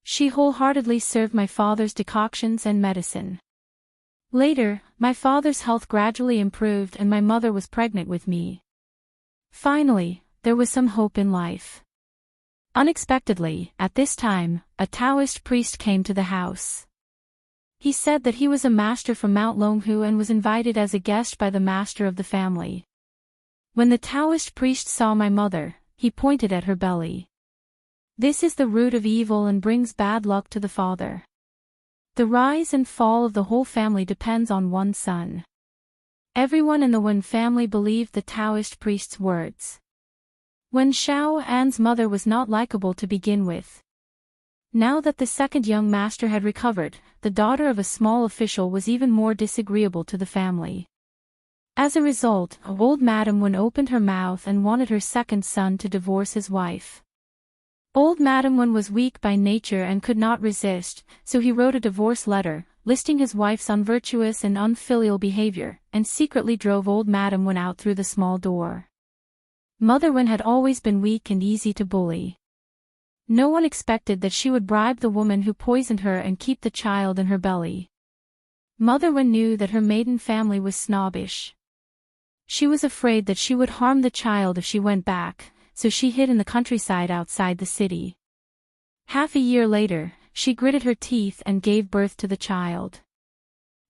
She wholeheartedly served my father's decoctions and medicine. Later, my father's health gradually improved and my mother was pregnant with me. Finally, there was some hope in life. Unexpectedly, at this time, a Taoist priest came to the house. He said that he was a master from Mount Longhu and was invited as a guest by the master of the family. When the Taoist priest saw my mother, he pointed at her belly. This is the root of evil and brings bad luck to the father. The rise and fall of the whole family depends on one son. Everyone in the Wen family believed the Taoist priest's words. Wen Xiaoan's mother was not likable to begin with. Now that the second young master had recovered, the daughter of a small official was even more disagreeable to the family. As a result, old Madam Wen opened her mouth and wanted her second son to divorce his wife. Old Madam Wen was weak by nature and could not resist, so he wrote a divorce letter, listing his wife's unvirtuous and unfilial behavior, and secretly drove old Madam Wen out through the small door. Mother Wen had always been weak and easy to bully. No one expected that she would bribe the woman who poisoned her and keep the child in her belly. Mother Wen knew that her maiden family was snobbish. She was afraid that she would harm the child if she went back, so she hid in the countryside outside the city. Half a year later, she gritted her teeth and gave birth to the child.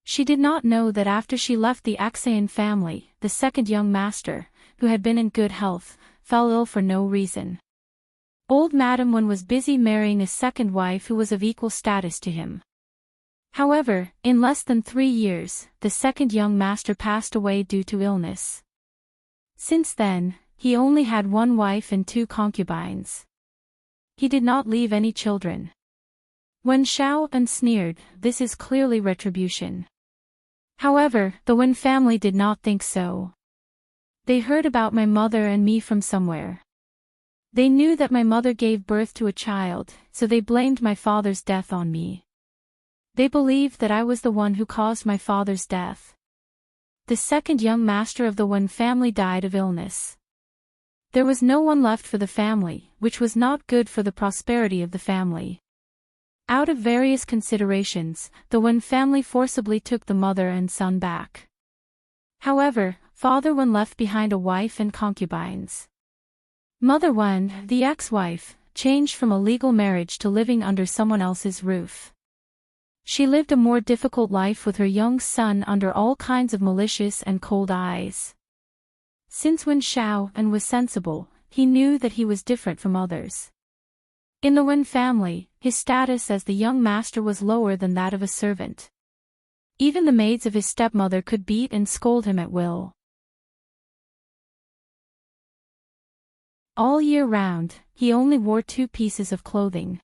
She did not know that after she left the Axayan family, the second young master, who had been in good health, fell ill for no reason. Old Madam Wen was busy marrying a second wife who was of equal status to him. However, in less than 3 years, the second young master passed away due to illness. Since then, he only had 1 wife and 2 concubines. He did not leave any children. Wen Xiaoan sneered, "This is clearly retribution." However, the Wen family did not think so. They heard about my mother and me from somewhere. They knew that my mother gave birth to a child, so they blamed my father's death on me. They believed that I was the one who caused my father's death. The second young master of the Wen family died of illness. There was no one left for the family, which was not good for the prosperity of the family. Out of various considerations, the Wen family forcibly took the mother and son back. However, Father Wen left behind a wife and concubines. Mother Wen, the ex-wife, changed from a legal marriage to living under someone else's roof. She lived a more difficult life with her young son under all kinds of malicious and cold eyes. Since Wen Xiaoan was sensible, he knew that he was different from others. In the Wen family, his status as the young master was lower than that of a servant. Even the maids of his stepmother could beat and scold him at will. All year round, he only wore 2 pieces of clothing.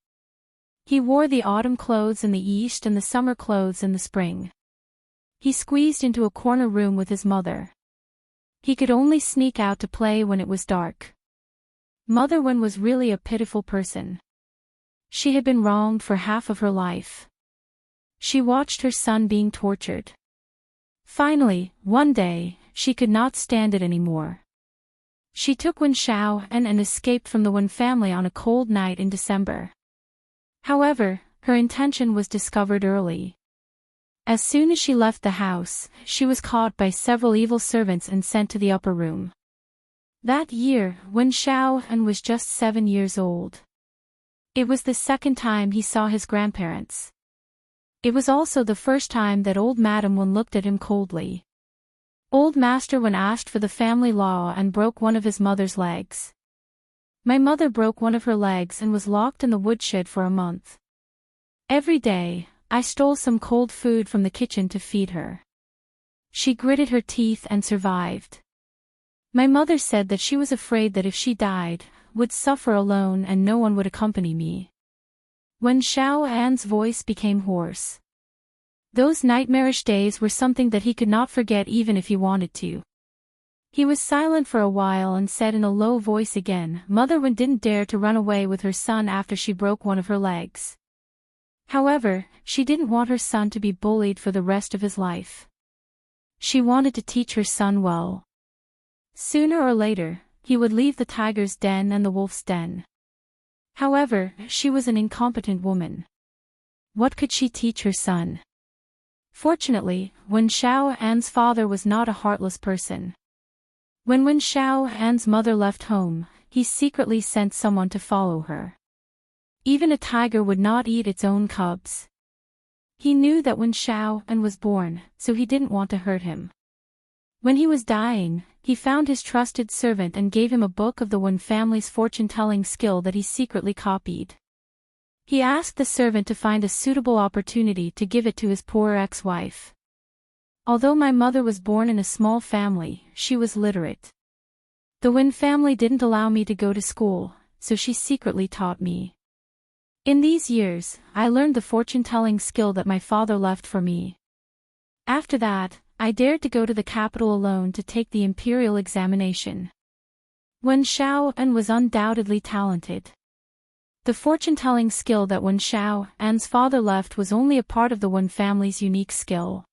He wore the autumn clothes in the east and the summer clothes in the spring. He squeezed into a corner room with his mother. He could only sneak out to play when it was dark. Mother Wen was really a pitiful person. She had been wronged for half of her life. She watched her son being tortured. Finally, one day, she could not stand it anymore. She took Wen Xiaoan and escaped from the Wen family on a cold night in December. However, her intention was discovered early. As soon as she left the house, she was caught by several evil servants and sent to the upper room. That year, Wen Xiaoan was just 7 years old. It was the second time he saw his grandparents. It was also the first time that old Madam Wen looked at him coldly. Old Master Wen asked for the family law and broke one of his mother's legs. My mother broke one of her legs and was locked in the woodshed for a month. Every day, I stole some cold food from the kitchen to feed her. She gritted her teeth and survived. My mother said that she was afraid that if she died, would suffer alone and no one would accompany me. Wen Xiaoan's voice became hoarse. Those nightmarish days were something that he could not forget even if he wanted to. He was silent for a while and said in a low voice again, Mother Wen didn't dare to run away with her son after she broke one of her legs. However, she didn't want her son to be bullied for the rest of his life. She wanted to teach her son well. Sooner or later, he would leave the tiger's den and the wolf's den. However, she was an incompetent woman. What could she teach her son? Fortunately, Wen Xiaoan's father was not a heartless person. When Wen Xiaoan's mother left home, he secretly sent someone to follow her. Even a tiger would not eat its own cubs. He knew that Wen Xiaoan was born, so he didn't want to hurt him. When he was dying, he found his trusted servant and gave him a book of the Wen family's fortune-telling skill that he secretly copied. He asked the servant to find a suitable opportunity to give it to his poor ex-wife. Although my mother was born in a small family, she was literate. The Wen family didn't allow me to go to school, so she secretly taught me. In these years, I learned the fortune-telling skill that my father left for me. After that, I dared to go to the capital alone to take the imperial examination. Wen Xiaoan was undoubtedly talented. The fortune-telling skill that Wen Xiaoan's father left was only a part of the Wen family's unique skill.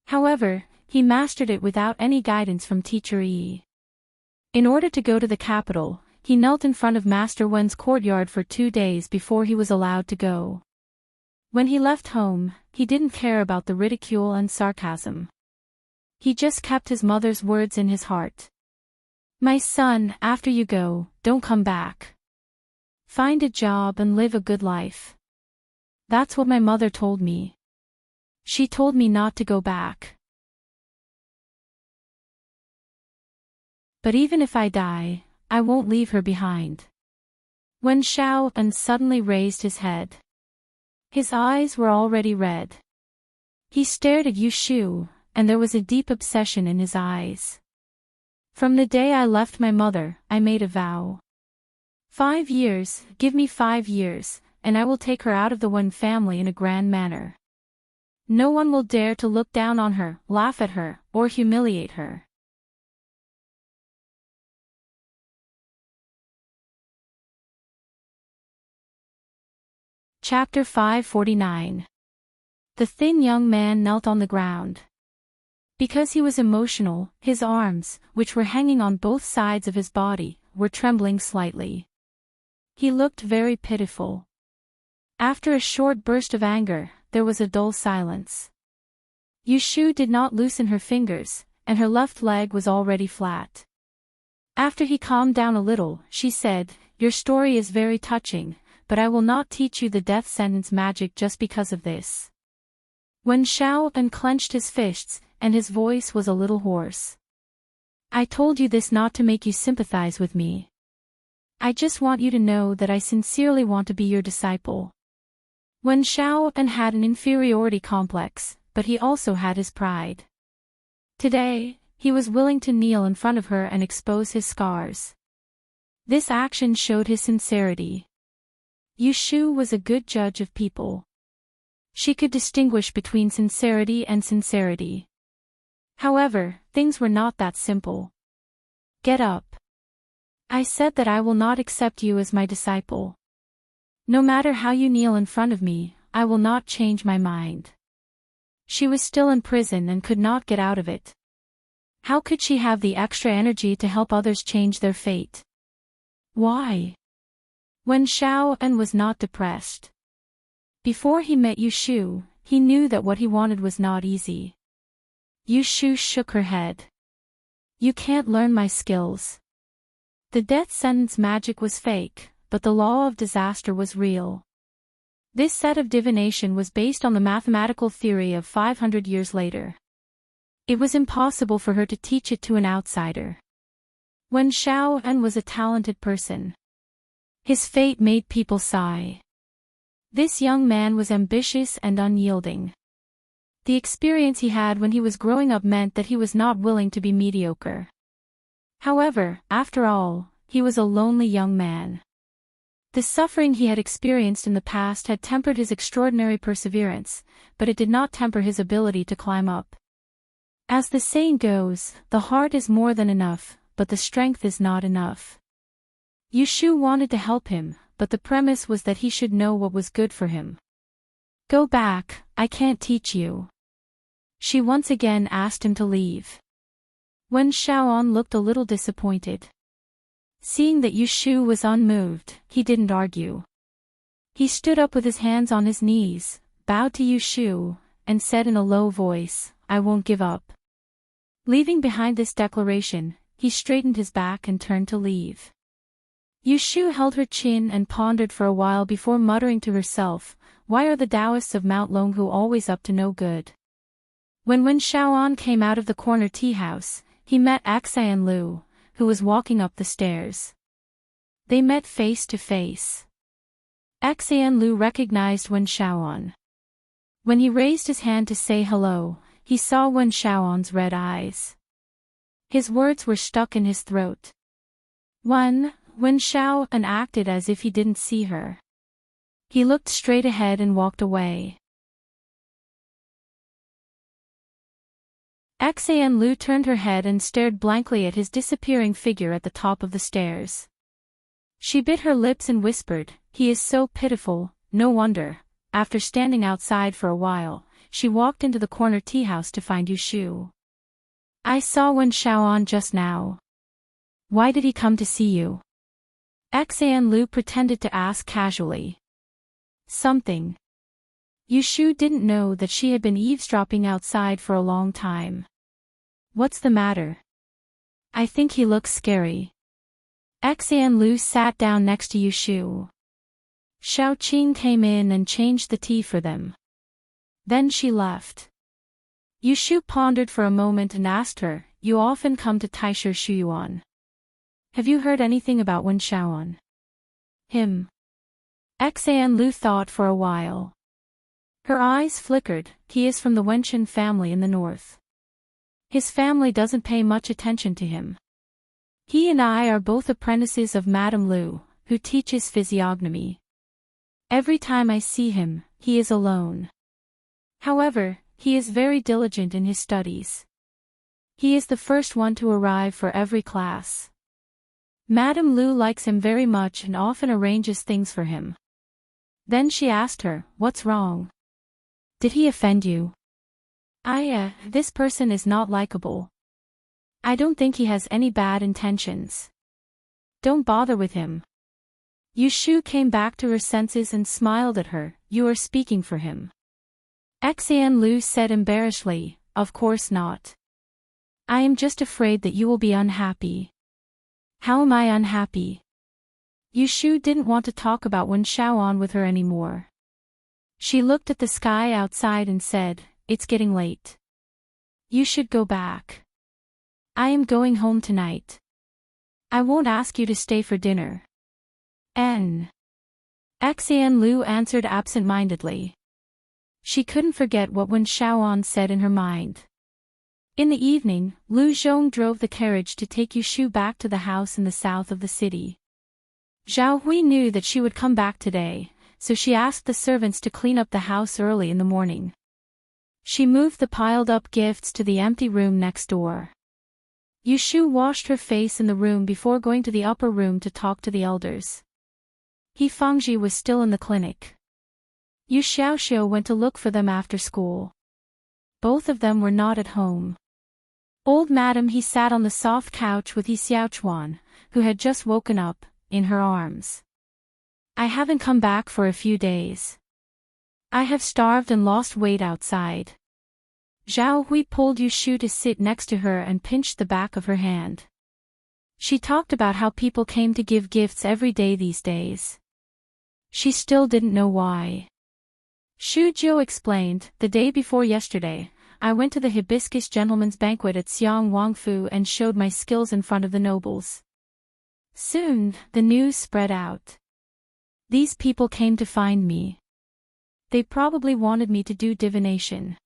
However, he mastered it without any guidance from teacher Yi. In order to go to the capital, he knelt in front of Master Wen's courtyard for 2 days before he was allowed to go. When he left home, he didn't care about the ridicule and sarcasm. He just kept his mother's words in his heart. My son, after you go, don't come back. Find a job and live a good life. That's what my mother told me. She told me not to go back. But even if I die, I won't leave her behind. Wen Xiaoan suddenly raised his head. His eyes were already red. He stared at Yu Shu, and there was a deep obsession in his eyes. From the day I left my mother, I made a vow. 5 years, give me 5 years, and I will take her out of the Wen family in a grand manner. No one will dare to look down on her, laugh at her, or humiliate her. Chapter 549. The thin young man knelt on the ground. Because he was emotional, his arms, which were hanging on both sides of his body, were trembling slightly. He looked very pitiful. After a short burst of anger, there was a dull silence. Yu Shu did not loosen her fingers, and her left leg was already flat. After he calmed down a little, she said, Your story is very touching, but I will not teach you the death sentence magic just because of this. Wen Xiaoan clenched his fists, and his voice was a little hoarse. I told you this not to make you sympathize with me. I just want you to know that I sincerely want to be your disciple. Wen Xiaoan had an inferiority complex, but he also had his pride. Today, he was willing to kneel in front of her and expose his scars. This action showed his sincerity. Yu Shu was a good judge of people. She could distinguish between sincerity and sincerity. However, things were not that simple. Get up. I said that I will not accept you as my disciple. No matter how you kneel in front of me, I will not change my mind. She was still in prison and could not get out of it. How could she have the extra energy to help others change their fate? Why? Wen Xiaoan was not depressed. Before he met Yushu, he knew that what he wanted was not easy. Yushu shook her head. You can't learn my skills. The death sentence magic was fake, but the law of disaster was real. This set of divination was based on the mathematical theory of 500 years later. It was impossible for her to teach it to an outsider. Wen Xiaoan was a talented person. His fate made people sigh. This young man was ambitious and unyielding. The experience he had when he was growing up meant that he was not willing to be mediocre. However, after all, he was a lonely young man. The suffering he had experienced in the past had tempered his extraordinary perseverance, but it did not temper his ability to climb up. As the saying goes, the heart is more than enough, but the strength is not enough. Yushu wanted to help him, but the premise was that he should know what was good for him. Go back, I can't teach you. She once again asked him to leave. Wen Xiaoan looked a little disappointed. Seeing that Yushu was unmoved, he didn't argue. He stood up with his hands on his knees, bowed to Yushu, and said in a low voice, I won't give up. Leaving behind this declaration, he straightened his back and turned to leave. Yushu held her chin and pondered for a while before muttering to herself, why are the Taoists of Mount Longhu always up to no good? When Wen Xiaoan came out of the corner tea house, he met Axian Lu, who was walking up the stairs. They met face to face. Axian Lu recognized Wen Xiaoan. When he raised his hand to say hello, he saw Wen Xiaoan's red eyes. His words were stuck in his throat. Wen Xiaoan acted as if he didn't see her. He looked straight ahead and walked away. Axian Lu turned her head and stared blankly at his disappearing figure at the top of the stairs. She bit her lips and whispered, he is so pitiful, no wonder. After standing outside for a while, she walked into the corner tea house to find Yushu. I saw Wen Xiaoan just now. Why did he come to see you? Axian Lu pretended to ask casually. Something. Yushu didn't know that she had been eavesdropping outside for a long time. What's the matter? I think he looks scary. Axian Lu sat down next to Yushu. Xiaoqing came in and changed the tea for them. Then she left. Yushu pondered for a moment and asked her, you often come to Taisher Shuyuan. Have you heard anything about Wen Xiaoan? Him. Axian Lu thought for a while. Her eyes flickered, he is from the Wenchen family in the north. His family doesn't pay much attention to him. He and I are both apprentices of Madame Lu, who teaches physiognomy. Every time I see him, he is alone. However, he is very diligent in his studies. He is the first one to arrive for every class. Madame Lu likes him very much and often arranges things for him. Then she asked her, what's wrong? Did he offend you? This person is not likable. I don't think he has any bad intentions. Don't bother with him. Yushu came back to her senses and smiled at her, you are speaking for him. Axian Lu said embarrassedly, of course not. I am just afraid that you will be unhappy. How am I unhappy? Yushu didn't want to talk about Wen Xiaoan with her anymore. She looked at the sky outside and said, it's getting late. You should go back. I am going home tonight. I won't ask you to stay for dinner. Axian Lu answered absent-mindedly. She couldn't forget what Wen Xiaoan said in her mind. In the evening, Lu Zhong drove the carriage to take Yushu back to the house in the south of the city. Zhao Hui knew that she would come back today, so she asked the servants to clean up the house early in the morning. She moved the piled-up gifts to the empty room next door. Yushu washed her face in the room before going to the upper room to talk to the elders. He Fangji was still in the clinic. Yu Xiaoxiu went to look for them after school. Both of them were not at home. Old Madam He sat on the soft couch with Yi Xiaochuan, who had just woken up, in her arms. I haven't come back for a few days. I have starved and lost weight outside. Zhao Hui pulled Yu Shu to sit next to her and pinched the back of her hand. She talked about how people came to give gifts every day these days. She still didn't know why. Shu Jiu explained, the day before yesterday, I went to the hibiscus gentleman's banquet at Xiang Wangfu and showed my skills in front of the nobles. Soon, the news spread out. These people came to find me. They probably wanted me to do divination.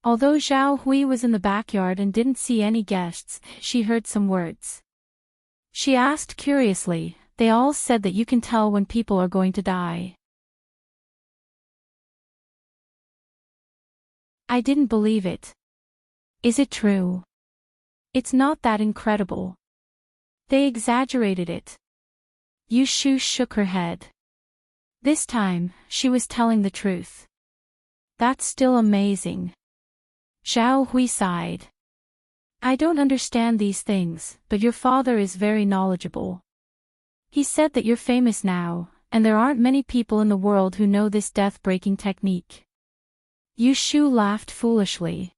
Although Zhao Hui was in the backyard and didn't see any guests, she heard some words. She asked curiously, they all said that you can tell when people are going to die. I didn't believe it. Is it true? It's not that incredible. They exaggerated it. Yu Shu shook her head. This time, she was telling the truth. That's still amazing. Zhao Hui sighed. I don't understand these things, but your father is very knowledgeable. He said that you're famous now, and there aren't many people in the world who know this death-breaking technique. Yu Shu laughed foolishly.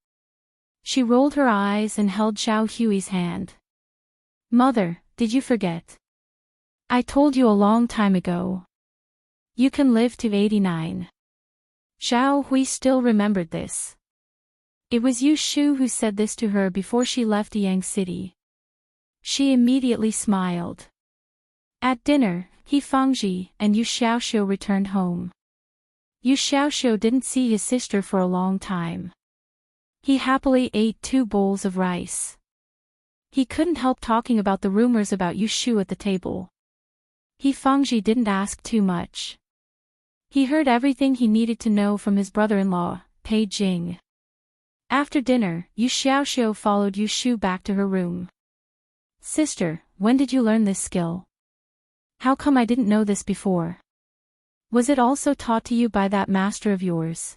She rolled her eyes and held Zhao Hui's hand. Mother, did you forget? I told you a long time ago. You can live to 89. Zhao Hui still remembered this. It was Yu Shu who said this to her before she left Yang City. She immediately smiled. At dinner, He Fangji and Yu Xiaoxiu returned home. Yu Xiaoxiu didn't see his sister for a long time. He happily ate 2 bowls of rice. He couldn't help talking about the rumors about Yu Shu at the table. He Fangji didn't ask too much. He heard everything he needed to know from his brother-in-law, Pei Jing. After dinner, Yu Xiaoxiu followed Yu Shu back to her room. Sister, when did you learn this skill? How come I didn't know this before? Was it also taught to you by that master of yours?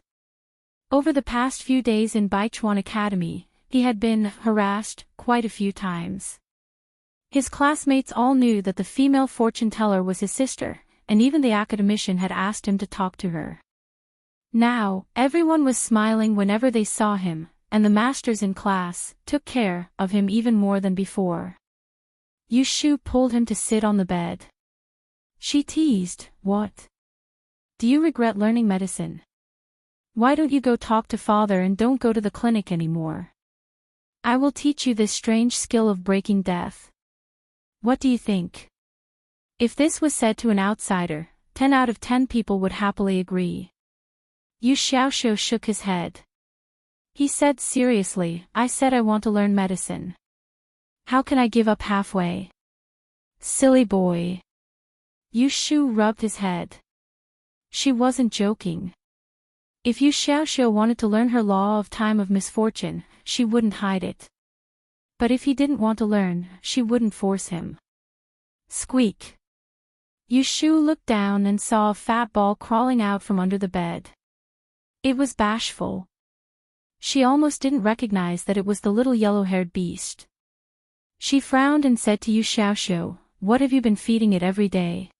Over the past few days in Baichuan Academy, he had been harassed quite a few times. His classmates all knew that the female fortune teller was his sister, and even the academician had asked him to talk to her. Now, everyone was smiling whenever they saw him, and the masters in class took care of him even more than before. Yu Shu pulled him to sit on the bed. She teased, What? Do you regret learning medicine? Why don't you go talk to father and don't go to the clinic anymore? I will teach you this strange skill of breaking death. What do you think? If this was said to an outsider, 10 out of 10 people would happily agree. Yu Xiaoxiu shook his head. He said seriously, I said I want to learn medicine. How can I give up halfway? Silly boy. Yu Shu rubbed his head. She wasn't joking. If Yu Xiaoxiu wanted to learn her law of time of misfortune, she wouldn't hide it. But if he didn't want to learn, she wouldn't force him. Squeak. Yu Shu looked down and saw a fat ball crawling out from under the bed. It was bashful. She almost didn't recognize that it was the little yellow-haired beast. She frowned and said to Yu Xiaoxiu, What have you been feeding it every day?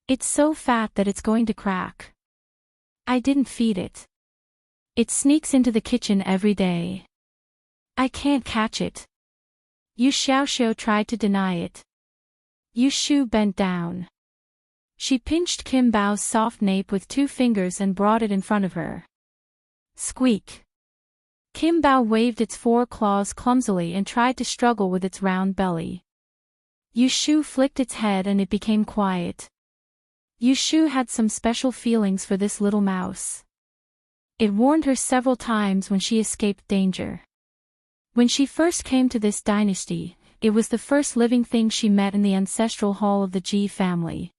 It's so fat that it's going to crack. I didn't feed it. It sneaks into the kitchen every day. I can't catch it. Yu Xiaoxiu tried to deny it. Yu Shu bent down. She pinched Kim Bao's soft nape with 2 fingers and brought it in front of her. Squeak. Kim Bao waved its 4 claws clumsily and tried to struggle with its round belly. Yu Shu flicked its head and it became quiet. Yu Shu had some special feelings for this little mouse. It warned her several times when she escaped danger. When she first came to this dynasty, it was the first living thing she met in the ancestral hall of the Ji family.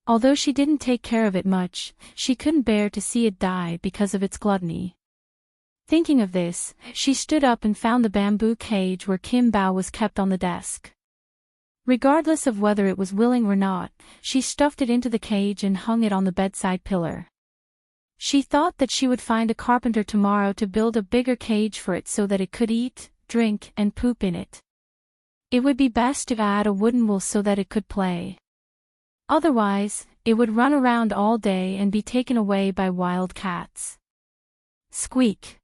Although she didn't take care of it much, she couldn't bear to see it die because of its gluttony. Thinking of this, she stood up and found the bamboo cage where Kim Bao was kept on the desk. Regardless of whether it was willing or not, she stuffed it into the cage and hung it on the bedside pillar. She thought that she would find a carpenter tomorrow to build a bigger cage for it so that it could eat, drink, and poop in it. It would be best to add a wooden wool so that it could play. Otherwise, it would run around all day and be taken away by wild cats. Squeak.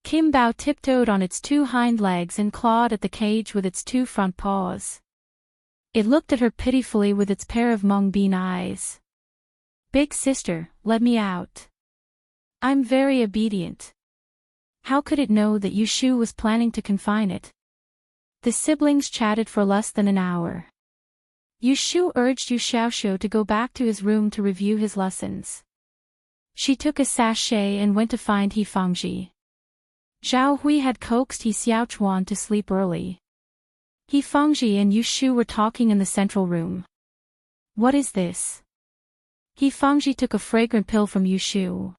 Kim Bao tiptoed on its 2 hind legs and clawed at the cage with its 2 front paws. It looked at her pitifully with its pair of mung bean eyes. Big sister, let me out. I'm very obedient. How could it know that Yushu was planning to confine it? The siblings chatted for less than an hour. Yushu urged Yu Xiaoxiu to go back to his room to review his lessons. She took a sachet and went to find He Fangji. Zhao Hui had coaxed He Xiaochuan to sleep early. He Fangji and Yushu were talking in the central room. What is this? He Fangji took a fragrant pill from Yushu.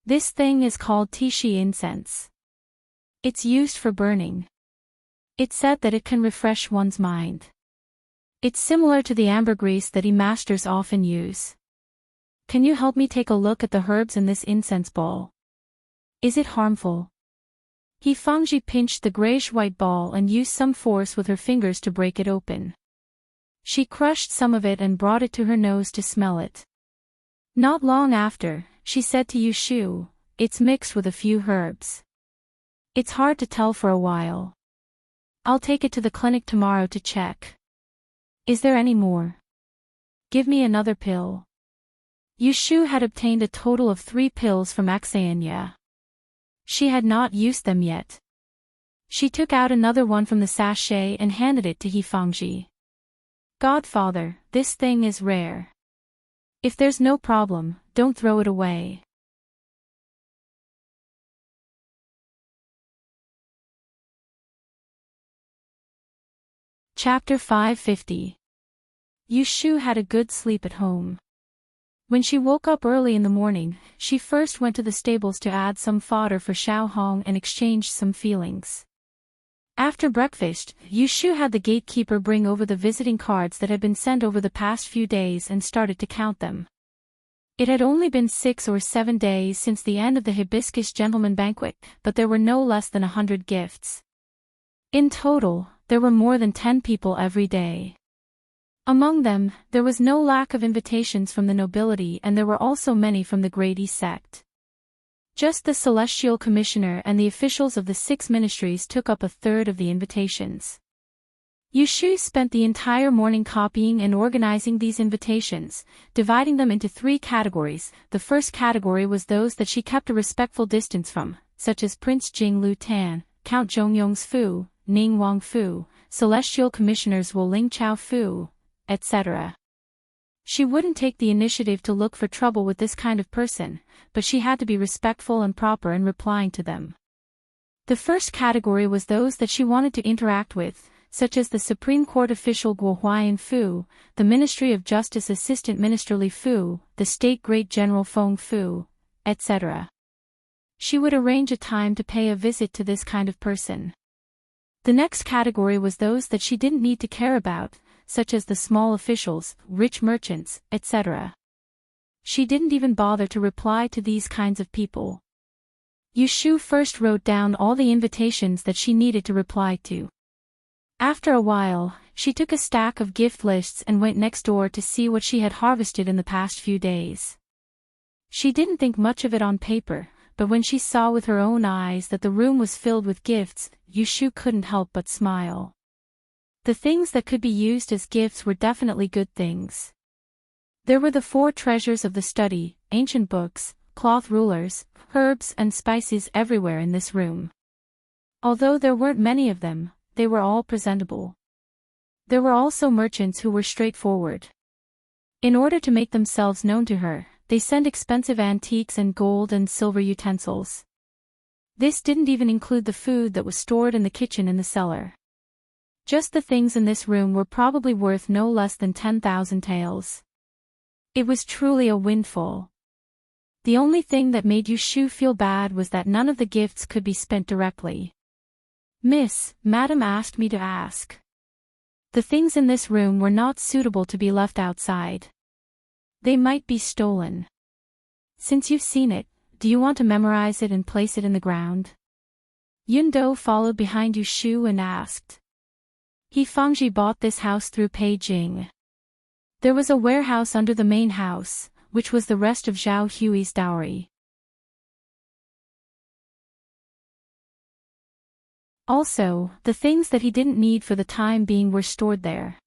This thing is called Tishi incense. It's used for burning. It said that it can refresh one's mind. It's similar to the ambergris that masters often use. Can you help me take a look at the herbs in this incense ball? Is it harmful? He Fangji pinched the grayish-white ball and used some force with her fingers to break it open. She crushed some of it and brought it to her nose to smell it. Not long after, she said to Yushu, it's mixed with a few herbs. It's hard to tell for a while. I'll take it to the clinic tomorrow to check. Is there any more? Give me another pill. Yushu had obtained a total of 3 pills from Axayanya. She had not used them yet. She took out another one from the sachet and handed it to He Fangji. Godfather, this thing is rare. If there's no problem, don't throw it away. Chapter 550. Yushu had a good sleep at home. When she woke up early in the morning, she first went to the stables to add some fodder for Xiao Hong and exchanged some feelings. After breakfast, Yushu had the gatekeeper bring over the visiting cards that had been sent over the past few days and started to count them. It had only been 6 or 7 days since the end of the Hibiscus Gentleman Banquet, but there were no less than 100 gifts. In total, there were more than 10 people every day. Among them, there was no lack of invitations from the nobility, and there were also many from the Grady sect. Just the Celestial Commissioner and the officials of the 6 ministries took up a third of the invitations. Yushu spent the entire morning copying and organizing these invitations, dividing them into 3 categories. The first category was those that she kept a respectful distance from, such as Prince Jing Lu Tan, Count Zhongyong's Fu, Ning Wang Fu, Celestial Commissioners Wu Ling Chao Fu, etc. She wouldn't take the initiative to look for trouble with this kind of person, but she had to be respectful and proper in replying to them. The first category was those that she wanted to interact with, such as the Supreme Court official Guo Huaiyan Fu, the Ministry of Justice Assistant Minister Li Fu, the State Great General Feng Fu, etc. She would arrange a time to pay a visit to this kind of person. The next category was those that she didn't need to care about, such as the small officials, rich merchants, etc. She didn't even bother to reply to these kinds of people. Yushu first wrote down all the invitations that she needed to reply to. After a while, she took a stack of gift lists and went next door to see what she had harvested in the past few days. She didn't think much of it on paper, but when she saw with her own eyes that the room was filled with gifts, Yushu couldn't help but smile. The things that could be used as gifts were definitely good things. There were the 4 treasures of the study, ancient books, cloth rulers, herbs and spices everywhere in this room. Although there weren't many of them, they were all presentable. There were also merchants who were straightforward. In order to make themselves known to her, they sent expensive antiques and gold and silver utensils. This didn't even include the food that was stored in the kitchen in the cellar. Just the things in this room were probably worth no less than 10,000 taels. It was truly a windfall. The only thing that made Yushu feel bad was that none of the gifts could be spent directly. Miss, Madam asked me to ask. The things in this room were not suitable to be left outside. They might be stolen. Since you've seen it, do you want to memorize it and place it in the ground? Yundo followed behind Yushu and asked. He Fangji bought this house through Peijing. There was a warehouse under the main house, which was the rest of Zhao Hui's dowry. Also, the things that he didn't need for the time being were stored there.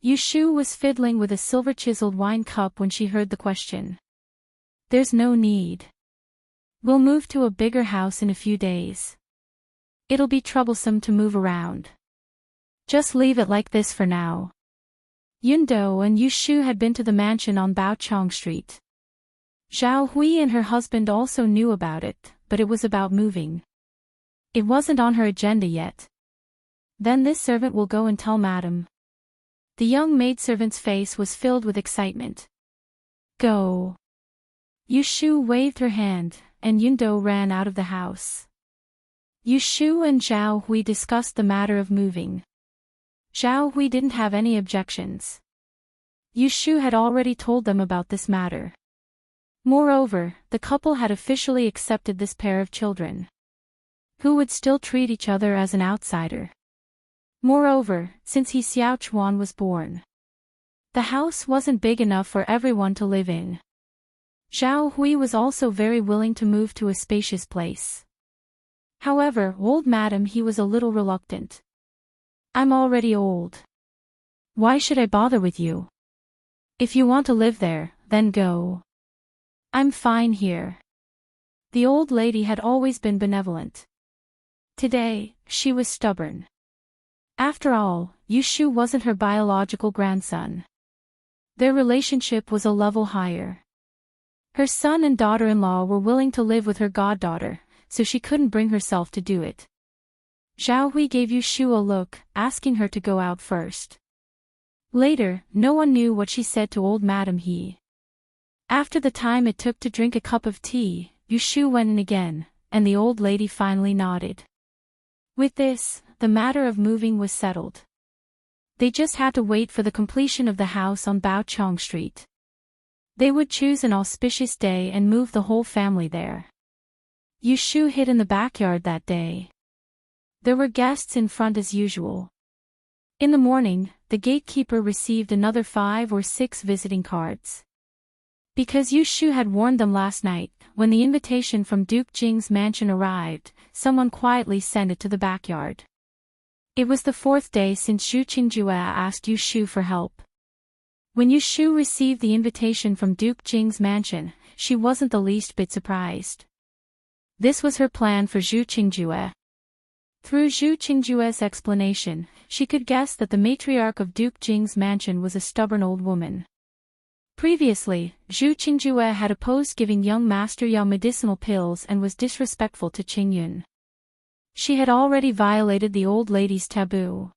Yu Shu was fiddling with a silver-chiseled wine cup when she heard the question. There's no need. We'll move to a bigger house in a few days. It'll be troublesome to move around. Just leave it like this for now. Yundo and Yu Shu had been to the mansion on Baochong Street. Zhao Hui and her husband also knew about it, but it was about moving. It wasn't on her agenda yet. Then this servant will go and tell Madam. The young maidservant's face was filled with excitement. Go. Yu Shu waved her hand, and Yundo ran out of the house. Yu Shu and Zhao Hui discussed the matter of moving. Zhao Hui didn't have any objections. Yu Shu had already told them about this matter. Moreover, the couple had officially accepted this pair of children, who would still treat each other as an outsider. Moreover, since He Xiaochuan was born, the house wasn't big enough for everyone to live in. Zhao Hui was also very willing to move to a spacious place. However, old Madam He was a little reluctant. I'm already old. Why should I bother with you? If you want to live there, then go. I'm fine here. The old lady had always been benevolent. Today, she was stubborn. After all, Yu Shu wasn't her biological grandson. Their relationship was a level higher. Her son and daughter-in-law were willing to live with her goddaughter, so she couldn't bring herself to do it. Zhao Hui gave Yu Shu a look, asking her to go out first. Later, no one knew what she said to old Madam He. After the time it took to drink a cup of tea, Yu Shu went in again, and the old lady finally nodded. With this, the matter of moving was settled. They just had to wait for the completion of the house on Baochong Street. They would choose an auspicious day and move the whole family there. Yu Shu hid in the backyard that day. There were guests in front as usual. In the morning, the gatekeeper received another 5 or 6 visiting cards. Because Yu Shu had warned them last night, when the invitation from Duke Jing's mansion arrived, someone quietly sent it to the backyard. It was the 4th day since Zhu Qingjue asked Yu Shu for help. When Yu Shu received the invitation from Duke Jing's mansion, she wasn't the least bit surprised. This was her plan for Zhu Qingjue. Through Zhu Qingjue's explanation, she could guess that the matriarch of Duke Jing's mansion was a stubborn old woman. Previously, Zhu Qingjue had opposed giving young Master Yao medicinal pills and was disrespectful to Qingyun. She had already violated the old lady's taboo.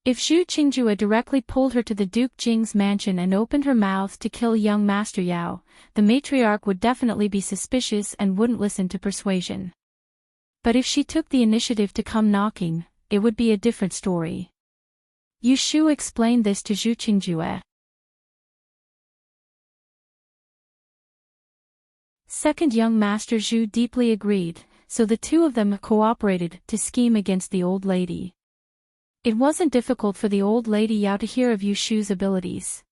If Zhu Qingjue directly pulled her to the Duke Jing's mansion and opened her mouth to kill young Master Yao, the matriarch would definitely be suspicious and wouldn't listen to persuasion. But if she took the initiative to come knocking, it would be a different story. Yu Shu explained this to Zhu Qingjue. Second young Master Zhu deeply agreed, so the two of them cooperated to scheme against the old lady. It wasn't difficult for the old lady Yao to hear of Yu Shu's abilities.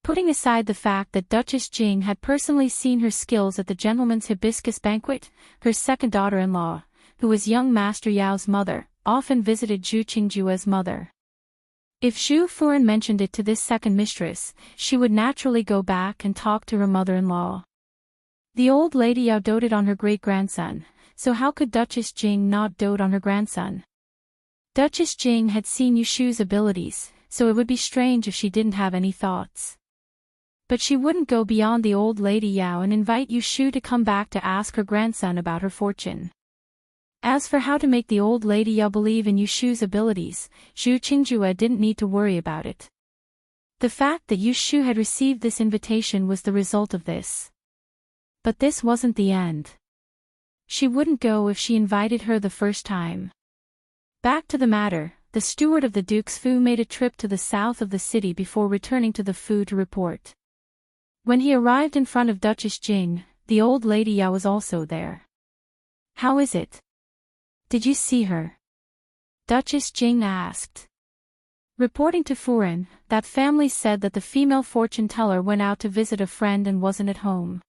Putting aside the fact that Duchess Jing had personally seen her skills at the gentleman's hibiscus banquet, her second daughter-in-law, who was young Master Yao's mother, often visited Zhu Qingjue's mother. If Zhu Furen mentioned it to this second mistress, she would naturally go back and talk to her mother-in-law. The old lady Yao doted on her great-grandson, so how could Duchess Jing not dote on her grandson? Duchess Jing had seen Yu Shu's abilities, so it would be strange if she didn't have any thoughts. But she wouldn't go beyond the old lady Yao and invite Yu Shu to come back to ask her grandson about her fortune. As for how to make the old lady Yao believe in Yu Shu's abilities, Zhu Qingjue didn't need to worry about it. The fact that Yu Shu had received this invitation was the result of this. But this wasn't the end. She wouldn't go if she invited her the first time. Back to the matter, the steward of the Duke's Fu made a trip to the south of the city before returning to the Fu to report. When he arrived in front of Duchess Jing, the old lady Yao was also there. "How is it? Did you see her?" Duchess Jing asked. Reporting to Furen, that family said that the female fortune teller went out to visit a friend and wasn't at home.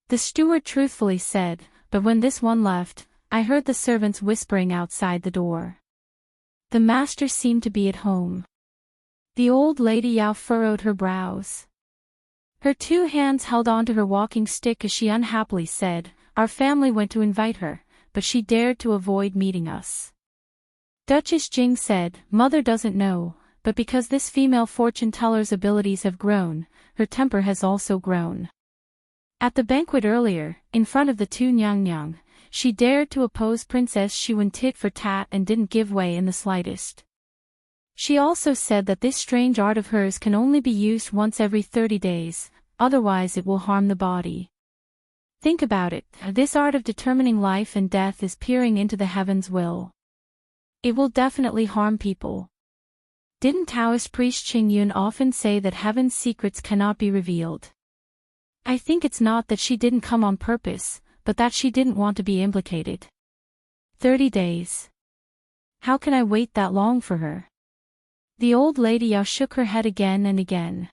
The steward truthfully said, but when this one left, I heard the servants whispering outside the door. The master seemed to be at home. The old lady Yao furrowed her brows. Her two hands held onto her walking stick as she unhappily said, our family went to invite her, but she dared to avoid meeting us. Duchess Jing said, Mother doesn't know, but because this female fortune teller's abilities have grown, her temper has also grown. At the banquet earlier, in front of the two Nyang, she dared to oppose Princess Shiwen tit for tat and didn't give way in the slightest. She also said that this strange art of hers can only be used once every 30 days, otherwise it will harm the body. Think about it, this art of determining life and death is peering into the heavens' will. It will definitely harm people. Didn't Taoist priest Qing Yun often say that heaven's secrets cannot be revealed? I think it's not that she didn't come on purpose, but that she didn't want to be implicated. 30 days. How can I wait that long for her? The old lady Yao shook her head again and again.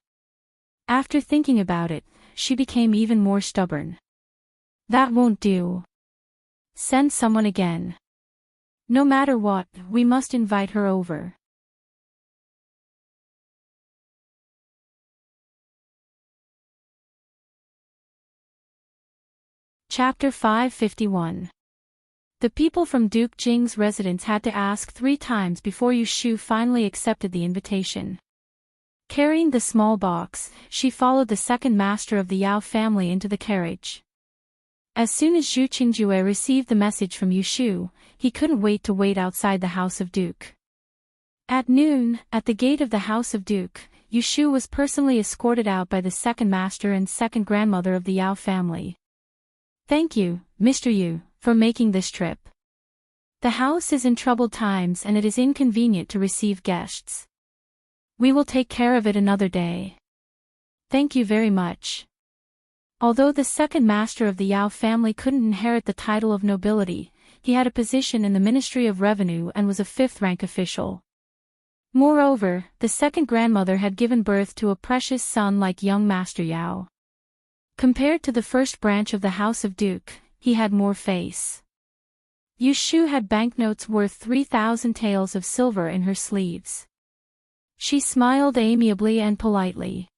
After thinking about it, she became even more stubborn. That won't do. Send someone again. No matter what, we must invite her over. Chapter 551. The people from Duke Jing's residence had to ask 3 times before Yu Shu finally accepted the invitation. Carrying the small box, she followed the second master of the Yao family into the carriage. As soon as Zhu Qingjue received the message from Yu Shu, he couldn't wait to wait outside the house of Duke. At noon, at the gate of the house of Duke, Yu Shu was personally escorted out by the second master and second grandmother of the Yao family. Thank you, Mr. Yu, for making this trip. The house is in troubled times and it is inconvenient to receive guests. We will take care of it another day. Thank you very much. Although the second master of the Yao family couldn't inherit the title of nobility, he had a position in the Ministry of Revenue and was a 5th-rank official. Moreover, the second grandmother had given birth to a precious son like young Master Yao. Compared to the first branch of the House of Duke, he had more face. Yu Shu had banknotes worth 3,000 taels of silver in her sleeves. She smiled amiably and politely.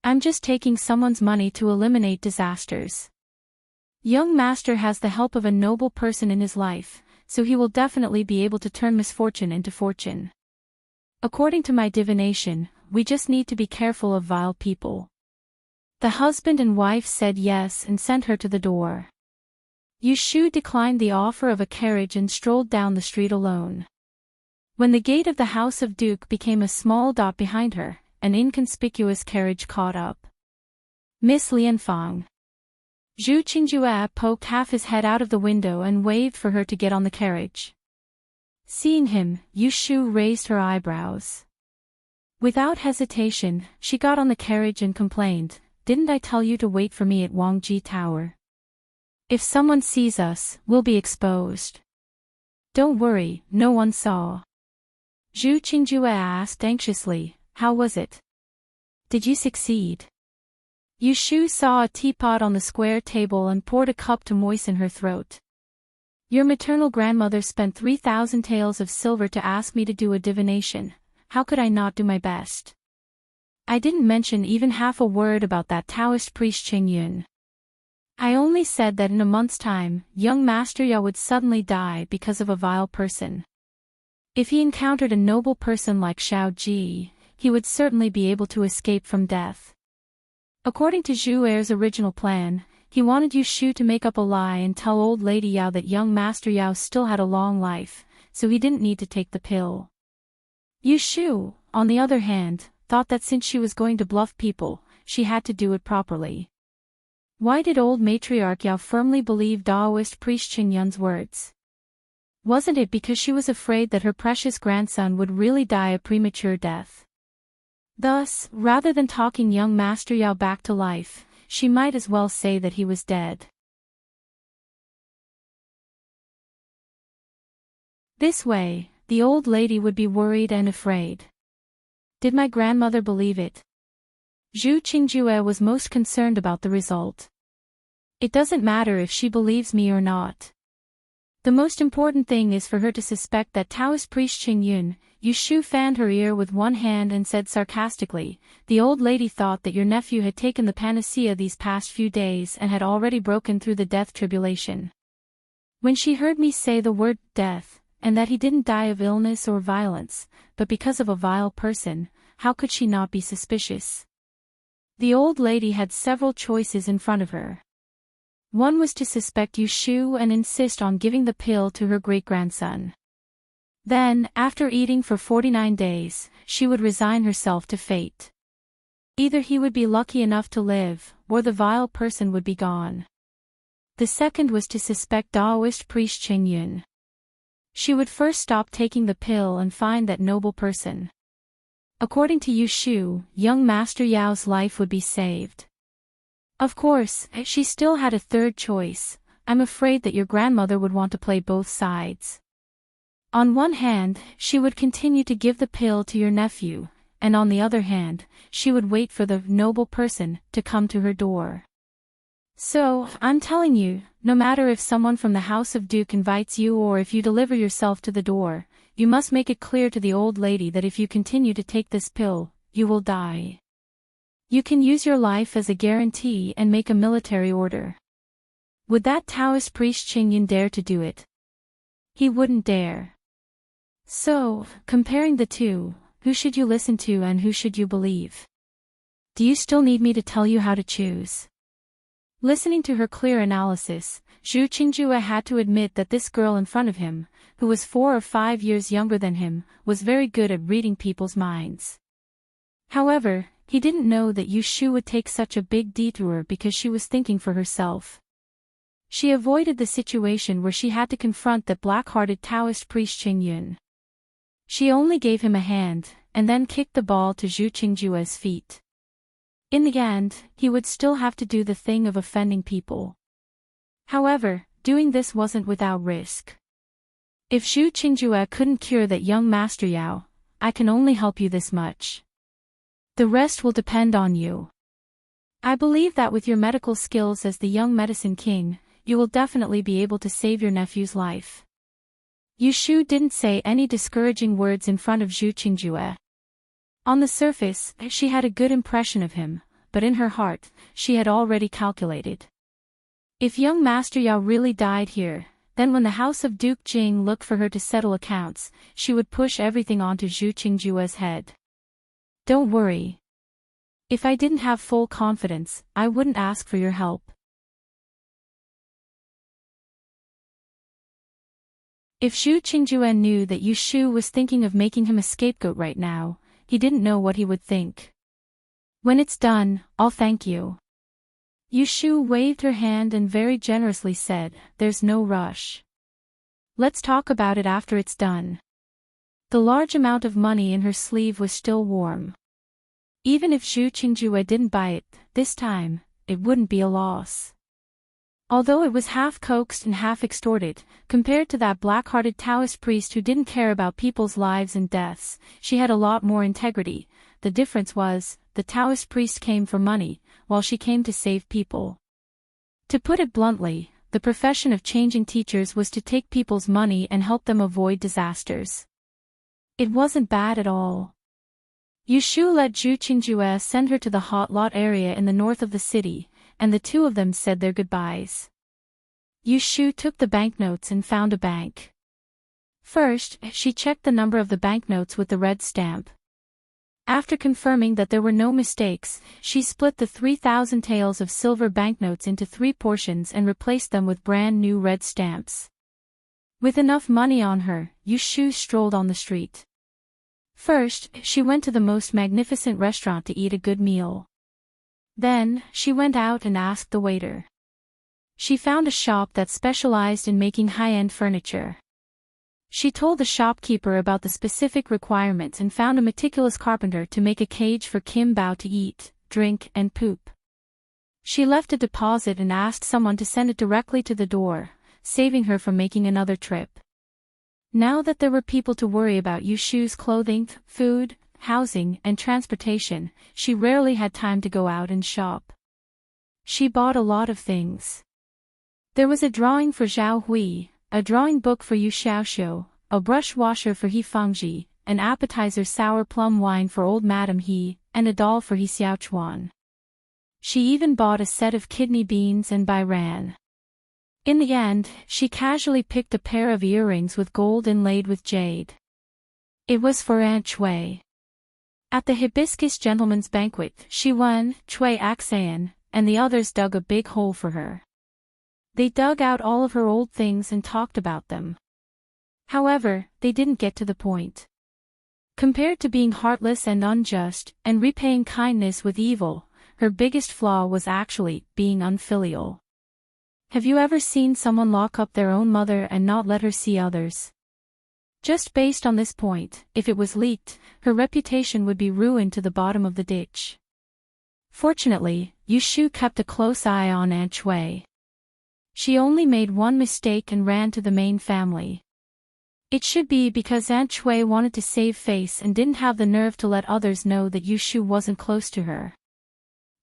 I'm just taking someone's money to eliminate disasters. Young master has the help of a noble person in his life, so he will definitely be able to turn misfortune into fortune. According to my divination, we just need to be careful of vile people. The husband and wife said yes and sent her to the door. Yu Shu declined the offer of a carriage and strolled down the street alone. When the gate of the House of Duke became a small dot behind her, an inconspicuous carriage caught up. Miss Lianfang. Zhu Qingjue poked half his head out of the window and waved for her to get on the carriage. Seeing him, Yu Shu raised her eyebrows. Without hesitation, she got on the carriage and complained, Didn't I tell you to wait for me at Wangji Tower? If someone sees us, we'll be exposed. Don't worry, no one saw. Zhu Qingjue asked anxiously, How was it? Did you succeed? Yu Shu saw a teapot on the square table and poured a cup to moisten her throat. Your maternal grandmother spent 3,000 taels of silver to ask me to do a divination. How could I not do my best? I didn't mention even half a word about that Taoist priest Qing Yun. I only said that in a month's time, young Master Yao would suddenly die because of a vile person. If he encountered a noble person like Xiao Ji, he would certainly be able to escape from death. According to Zhu Er's original plan, he wanted Yu Shu to make up a lie and tell old lady Yao that young Master Yao still had a long life, so he didn't need to take the pill. Yu Shu, on the other hand, thought that since she was going to bluff people, she had to do it properly. Why did old matriarch Yao firmly believe Taoist priest Qing Yun's words? Wasn't it because she was afraid that her precious grandson would really die a premature death? Thus, rather than talking young Master Yao back to life, she might as well say that he was dead. This way, the old lady would be worried and afraid. Did my grandmother believe it? Zhu Qingjue was most concerned about the result. It doesn't matter if she believes me or not. The most important thing is for her to suspect that Taoist priest Qingyun. Yu Shu fanned her ear with one hand and said sarcastically, the old lady thought that your nephew had taken the panacea these past few days and had already broken through the death tribulation. When she heard me say the word death, and that he didn't die of illness or violence, but because of a vile person, how could she not be suspicious? The old lady had several choices in front of her. One was to suspect Yu Shu and insist on giving the pill to her great-grandson. Then, after eating for 49 days, she would resign herself to fate. Either he would be lucky enough to live, or the vile person would be gone. The second was to suspect Taoist priest Qingyun. She would first stop taking the pill and find that noble person. According to Yu Shu, young Master Yao's life would be saved. Of course, she still had a third choice. I'm afraid that your grandmother would want to play both sides. On one hand, she would continue to give the pill to your nephew, and on the other hand, she would wait for the noble person to come to her door. So, I'm telling you, no matter if someone from the House of Duke invites you or if you deliver yourself to the door, you must make it clear to the old lady that if you continue to take this pill, you will die. You can use your life as a guarantee and make a military order. Would that Taoist priest Qingyun dare to do it? He wouldn't dare. So, comparing the two, who should you listen to and who should you believe? Do you still need me to tell you how to choose? Listening to her clear analysis, Zhu Qingjue had to admit that this girl in front of him, who was 4 or 5 years younger than him, was very good at reading people's minds. However, he didn't know that Yu Shu would take such a big detour because she was thinking for herself. She avoided the situation where she had to confront that black-hearted Taoist priest Qingyun. She only gave him a hand, and then kicked the ball to Zhu Qingjue's feet. In the end, he would still have to do the thing of offending people. However, doing this wasn't without risk. If Zhu Qingjue couldn't cure that young Master Yao, I can only help you this much. The rest will depend on you. I believe that with your medical skills as the young medicine king, you will definitely be able to save your nephew's life. Yu Shu didn't say any discouraging words in front of Zhu Qingjue. On the surface, she had a good impression of him, but in her heart, she had already calculated. If young Master Yao really died here, then when the House of Duke Jing looked for her to settle accounts, she would push everything onto Zhu Qingjue's head. Don't worry. If I didn't have full confidence, I wouldn't ask for your help. If Zhu Qingjue knew that Yu Shu was thinking of making him a scapegoat right now, he didn't know what he would think. When it's done, I'll thank you. Yu Shu waved her hand and very generously said, there's no rush. Let's talk about it after it's done. The large amount of money in her sleeve was still warm. Even if Zhu Qingjue didn't buy it, this time, it wouldn't be a loss. Although it was half coaxed and half extorted, compared to that black-hearted Taoist priest who didn't care about people's lives and deaths, she had a lot more integrity. The difference was, the Taoist priest came for money, while she came to save people. To put it bluntly, the profession of changing teachers was to take people's money and help them avoid disasters. It wasn't bad at all. Yu Shu let Zhu Qingjue send her to the hot lot area in the north of the city, and the two of them said their goodbyes. Yu Shu took the banknotes and found a bank. First, she checked the number of the banknotes with the red stamp. After confirming that there were no mistakes, she split the 3,000 taels of silver banknotes into 3 portions and replaced them with brand new red stamps. With enough money on her, Yu Shu strolled on the street. First, she went to the most magnificent restaurant to eat a good meal. Then, she went out and asked the waiter. She found a shop that specialized in making high-end furniture. She told the shopkeeper about the specific requirements and found a meticulous carpenter to make a cage for Kim Bao to eat, drink, and poop. She left a deposit and asked someone to send it directly to the door, saving her from making another trip. Now that there were people to worry about Yushu's clothing, food, housing, and transportation, she rarely had time to go out and shop. She bought a lot of things. There was a drawing for Zhao Hui, a drawing book for Yu Xiaoxiu, a brush washer for He Fengji, an appetizer sour plum wine for old Madame He, and a doll for He Xiaochuan. She even bought a set of kidney beans and bairan. In the end, she casually picked a pair of earrings with gold inlaid with jade. It was for Aunt Chui. At the hibiscus gentleman's banquet, Shi Wen, Chui Axan, and the others dug a big hole for her. They dug out all of her old things and talked about them. However, they didn't get to the point. Compared to being heartless and unjust, and repaying kindness with evil, her biggest flaw was actually being unfilial. Have you ever seen someone lock up their own mother and not let her see others? Just based on this point, if it was leaked, her reputation would be ruined to the bottom of the ditch. Fortunately, Yushu kept a close eye on Aunt Chui. She only made one mistake and ran to the main family. It should be because Aunt Chui wanted to save face and didn't have the nerve to let others know that Yushu wasn't close to her.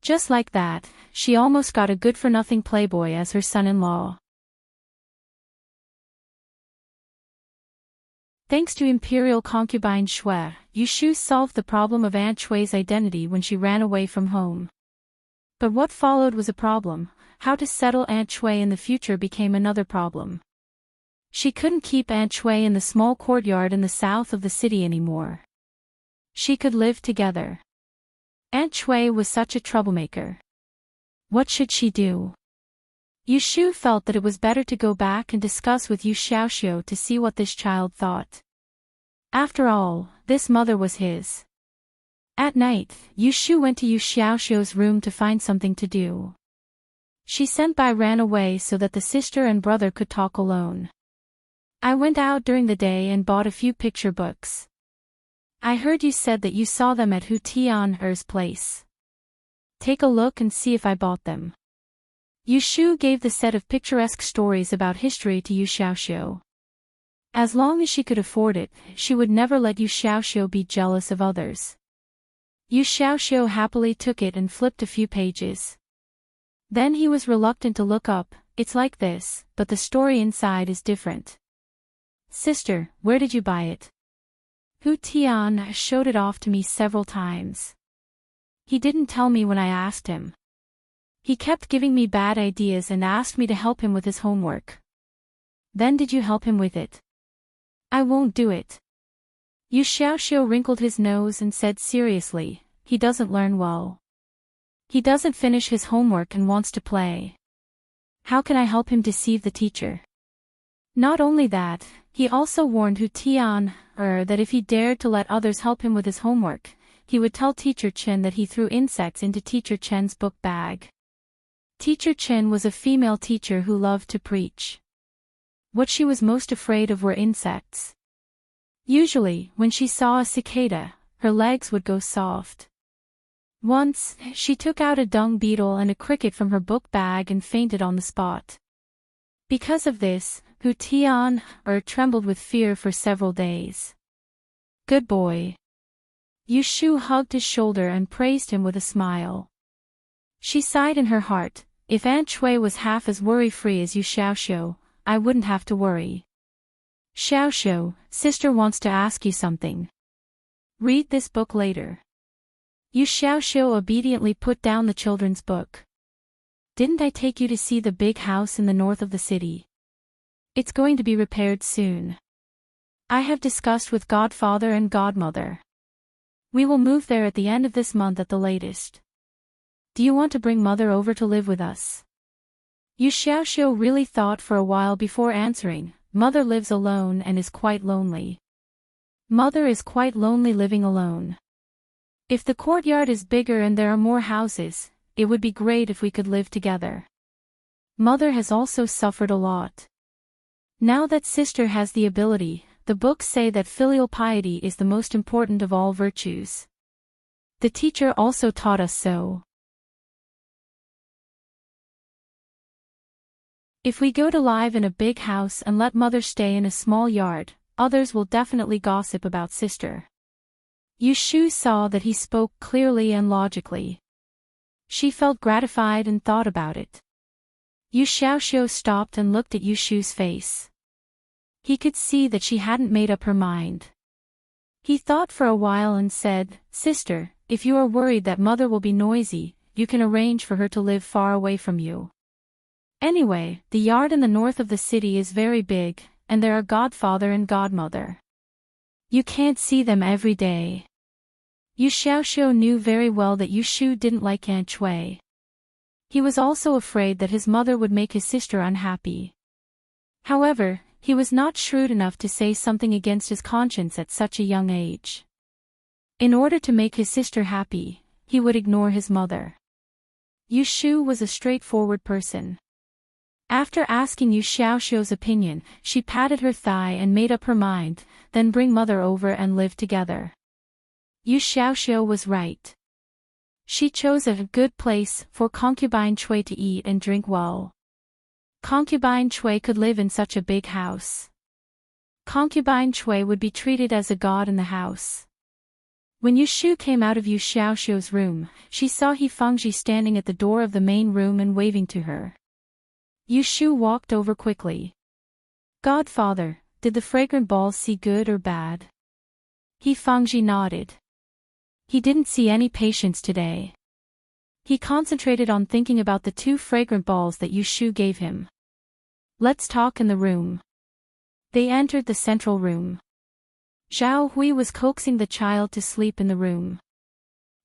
Just like that, she almost got a good-for-nothing playboy as her son-in-law. Thanks to Imperial concubine Shui, Yushu solved the problem of Aunt Chui's identity when she ran away from home. But what followed was a problem. How to settle Aunt Chui in the future became another problem. She couldn't keep Aunt Chui in the small courtyard in the south of the city anymore. She could live together. Aunt Chui was such a troublemaker. What should she do? Yushu felt that it was better to go back and discuss with Yu Xiaoxiu to see what this child thought. After all, this mother was his. At night, Yushu went to Yu Xiaoxiu's room to find something to do. She sent Bai Ran away so that the sister and brother could talk alone. I went out during the day and bought a few picture books. I heard you said that you saw them at Hu Tian'er's place. Take a look and see if I bought them. Yushu gave the set of picturesque stories about history to Yu Xiaoxiu. As long as she could afford it, she would never let Yu Xiaoxiu be jealous of others. Yu Xiaoxiu happily took it and flipped a few pages. Then he was reluctant to look up. It's like this, but the story inside is different. Sister, where did you buy it? Hu Tian showed it off to me several times. He didn't tell me when I asked him. He kept giving me bad ideas and asked me to help him with his homework. Then did you help him with it? I won't do it. Yu Xiaoxiu wrinkled his nose and said seriously, he doesn't learn well. He doesn't finish his homework and wants to play. How can I help him deceive the teacher? Not only that, he also warned Hu Tian that if he dared to let others help him with his homework, he would tell Teacher Chen that he threw insects into Teacher Chen's book bag. Teacher Chen was a female teacher who loved to preach. What she was most afraid of were insects. Usually, when she saw a cicada, her legs would go soft. Once, she took out a dung beetle and a cricket from her book bag and fainted on the spot. Because of this, Hu Tian trembled with fear for several days. Good boy. Yushu hugged his shoulder and praised him with a smile. She sighed in her heart, if Aunt Chui was half as worry-free as Yu Xiaoxiu, I wouldn't have to worry. Xiaoxiu, sister wants to ask you something. Read this book later. Yu Xiaoxiu obediently put down the children's book. Didn't I take you to see the big house in the north of the city? It's going to be repaired soon. I have discussed with Godfather and Godmother. We will move there at the end of this month at the latest. Do you want to bring Mother over to live with us? Yu Xiaoxiu really thought for a while before answering. Mother lives alone and is quite lonely. Mother is quite lonely living alone. If the courtyard is bigger and there are more houses, it would be great if we could live together. Mother has also suffered a lot. Now that sister has the ability, the books say that filial piety is the most important of all virtues. The teacher also taught us so. If we go to live in a big house and let Mother stay in a small yard, others will definitely gossip about sister. Yu Shu saw that he spoke clearly and logically. She felt gratified and thought about it. Yu Xiaoxiu stopped and looked at Yu Shu's face. He could see that she hadn't made up her mind. He thought for a while and said, "Sister, if you are worried that mother will be noisy, you can arrange for her to live far away from you. Anyway, the yard in the north of the city is very big, and there are godfather and godmother. You can't see them every day." Yu Xiaoxiu knew very well that Yu Shu didn't like Aunt Chui. He was also afraid that his mother would make his sister unhappy. However, he was not shrewd enough to say something against his conscience at such a young age. In order to make his sister happy, he would ignore his mother. Yu Shu was a straightforward person. After asking Yu Xiaoxiu's opinion, she patted her thigh and made up her mind, then bring mother over and live together. Yu Xiaoxiu was right. She chose a good place for concubine Chui to eat and drink well. Concubine Chui could live in such a big house. Concubine Chui would be treated as a god in the house. When Yu Shu came out of Yu Xiaoxiu's room, she saw He Fengji standing at the door of the main room and waving to her. Yu Shu walked over quickly. "Godfather, did the fragrant balls see good or bad?" He Fengji nodded. He didn't see any patience today. He concentrated on thinking about the 2 fragrant balls that Yu Shu gave him. "Let's talk in the room." They entered the central room. Zhao Hui was coaxing the child to sleep in the room.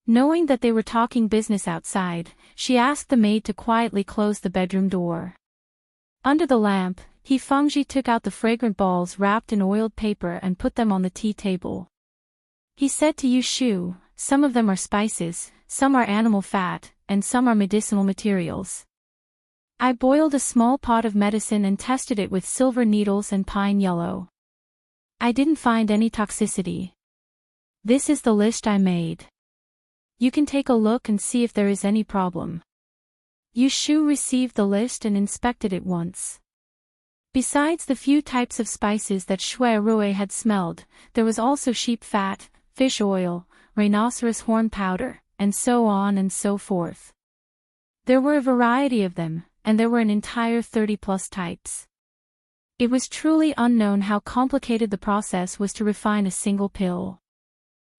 Knowing that they were talking business outside, she asked the maid to quietly close the bedroom door. Under the lamp, He Fengji took out the fragrant balls wrapped in oiled paper and put them on the tea table. He said to Yu Shu, "Some of them are spices, some are animal fat, and some are medicinal materials. I boiled a small pot of medicine and tested it with silver needles and pine yellow. I didn't find any toxicity. This is the list I made. You can take a look and see if there is any problem." Yu Shu received the list and inspected it once. Besides the few types of spices that Shui Rui had smelled, there was also sheep fat, fish oil, rhinoceros horn powder, and so on and so forth. There were a variety of them, and there were an entire 30+ types. It was truly unknown how complicated the process was to refine a single pill.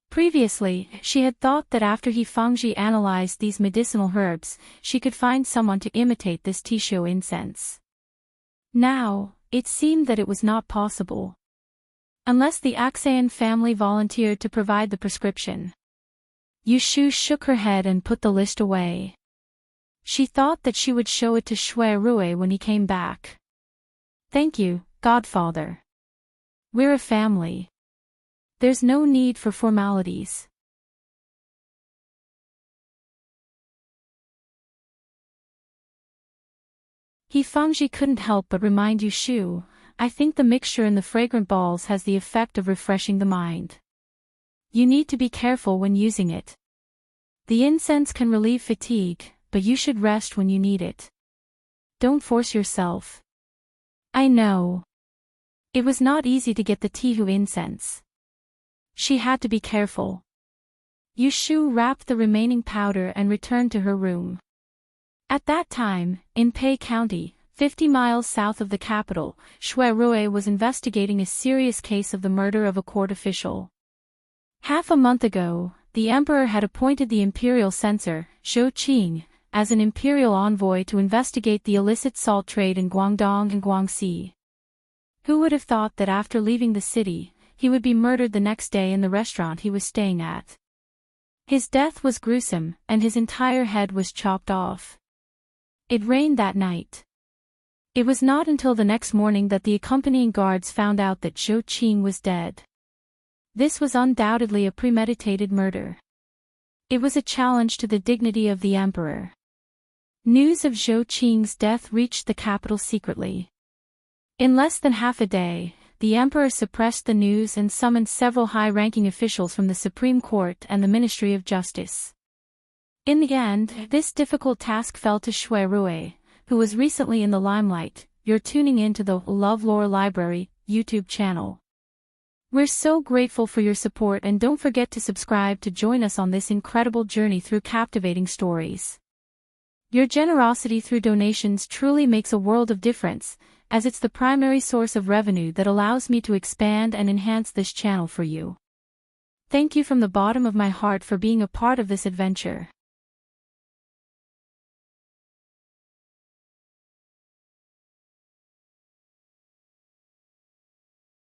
Previously, she had thought that after He Fengji analyzed these medicinal herbs, she could find someone to imitate this Tisho incense. Now, it seemed that it was not possible. Unless the Axean family volunteered to provide the prescription. Yu Shu shook her head and put the list away. She thought that she would show it to Shui Rui when he came back. "Thank you, Godfather. We're a family. There's no need for formalities." He Fengji couldn't help but remind Yu Shu, "I think the mixture in the fragrant balls has the effect of refreshing the mind. You need to be careful when using it. The incense can relieve fatigue, but you should rest when you need it. Don't force yourself." "I know." It was not easy to get the Tihu incense. She had to be careful. Yu Shu wrapped the remaining powder and returned to her room. At that time, in Pei County, 50 miles south of the capital, Shui Rui was investigating a serious case of the murder of a court official. Half a month ago, the emperor had appointed the imperial censor, Zhou Qing, as an imperial envoy to investigate the illicit salt trade in Guangdong and Guangxi. Who would have thought that after leaving the city, he would be murdered the next day in the restaurant he was staying at? His death was gruesome, and his entire head was chopped off. It rained that night. It was not until the next morning that the accompanying guards found out that Zhou Qing was dead. This was undoubtedly a premeditated murder. It was a challenge to the dignity of the emperor. News of Zhou Qing's death reached the capital secretly. In less than half a day, the emperor suppressed the news and summoned several high-ranking officials from the Supreme Court and the Ministry of Justice. In the end, this difficult task fell to Shui Rui, who was recently in the limelight. You're tuning in to the LoveLore Library YouTube channel. We're so grateful for your support, and don't forget to subscribe to join us on this incredible journey through captivating stories. Your generosity through donations truly makes a world of difference, as it's the primary source of revenue that allows me to expand and enhance this channel for you. Thank you from the bottom of my heart for being a part of this adventure.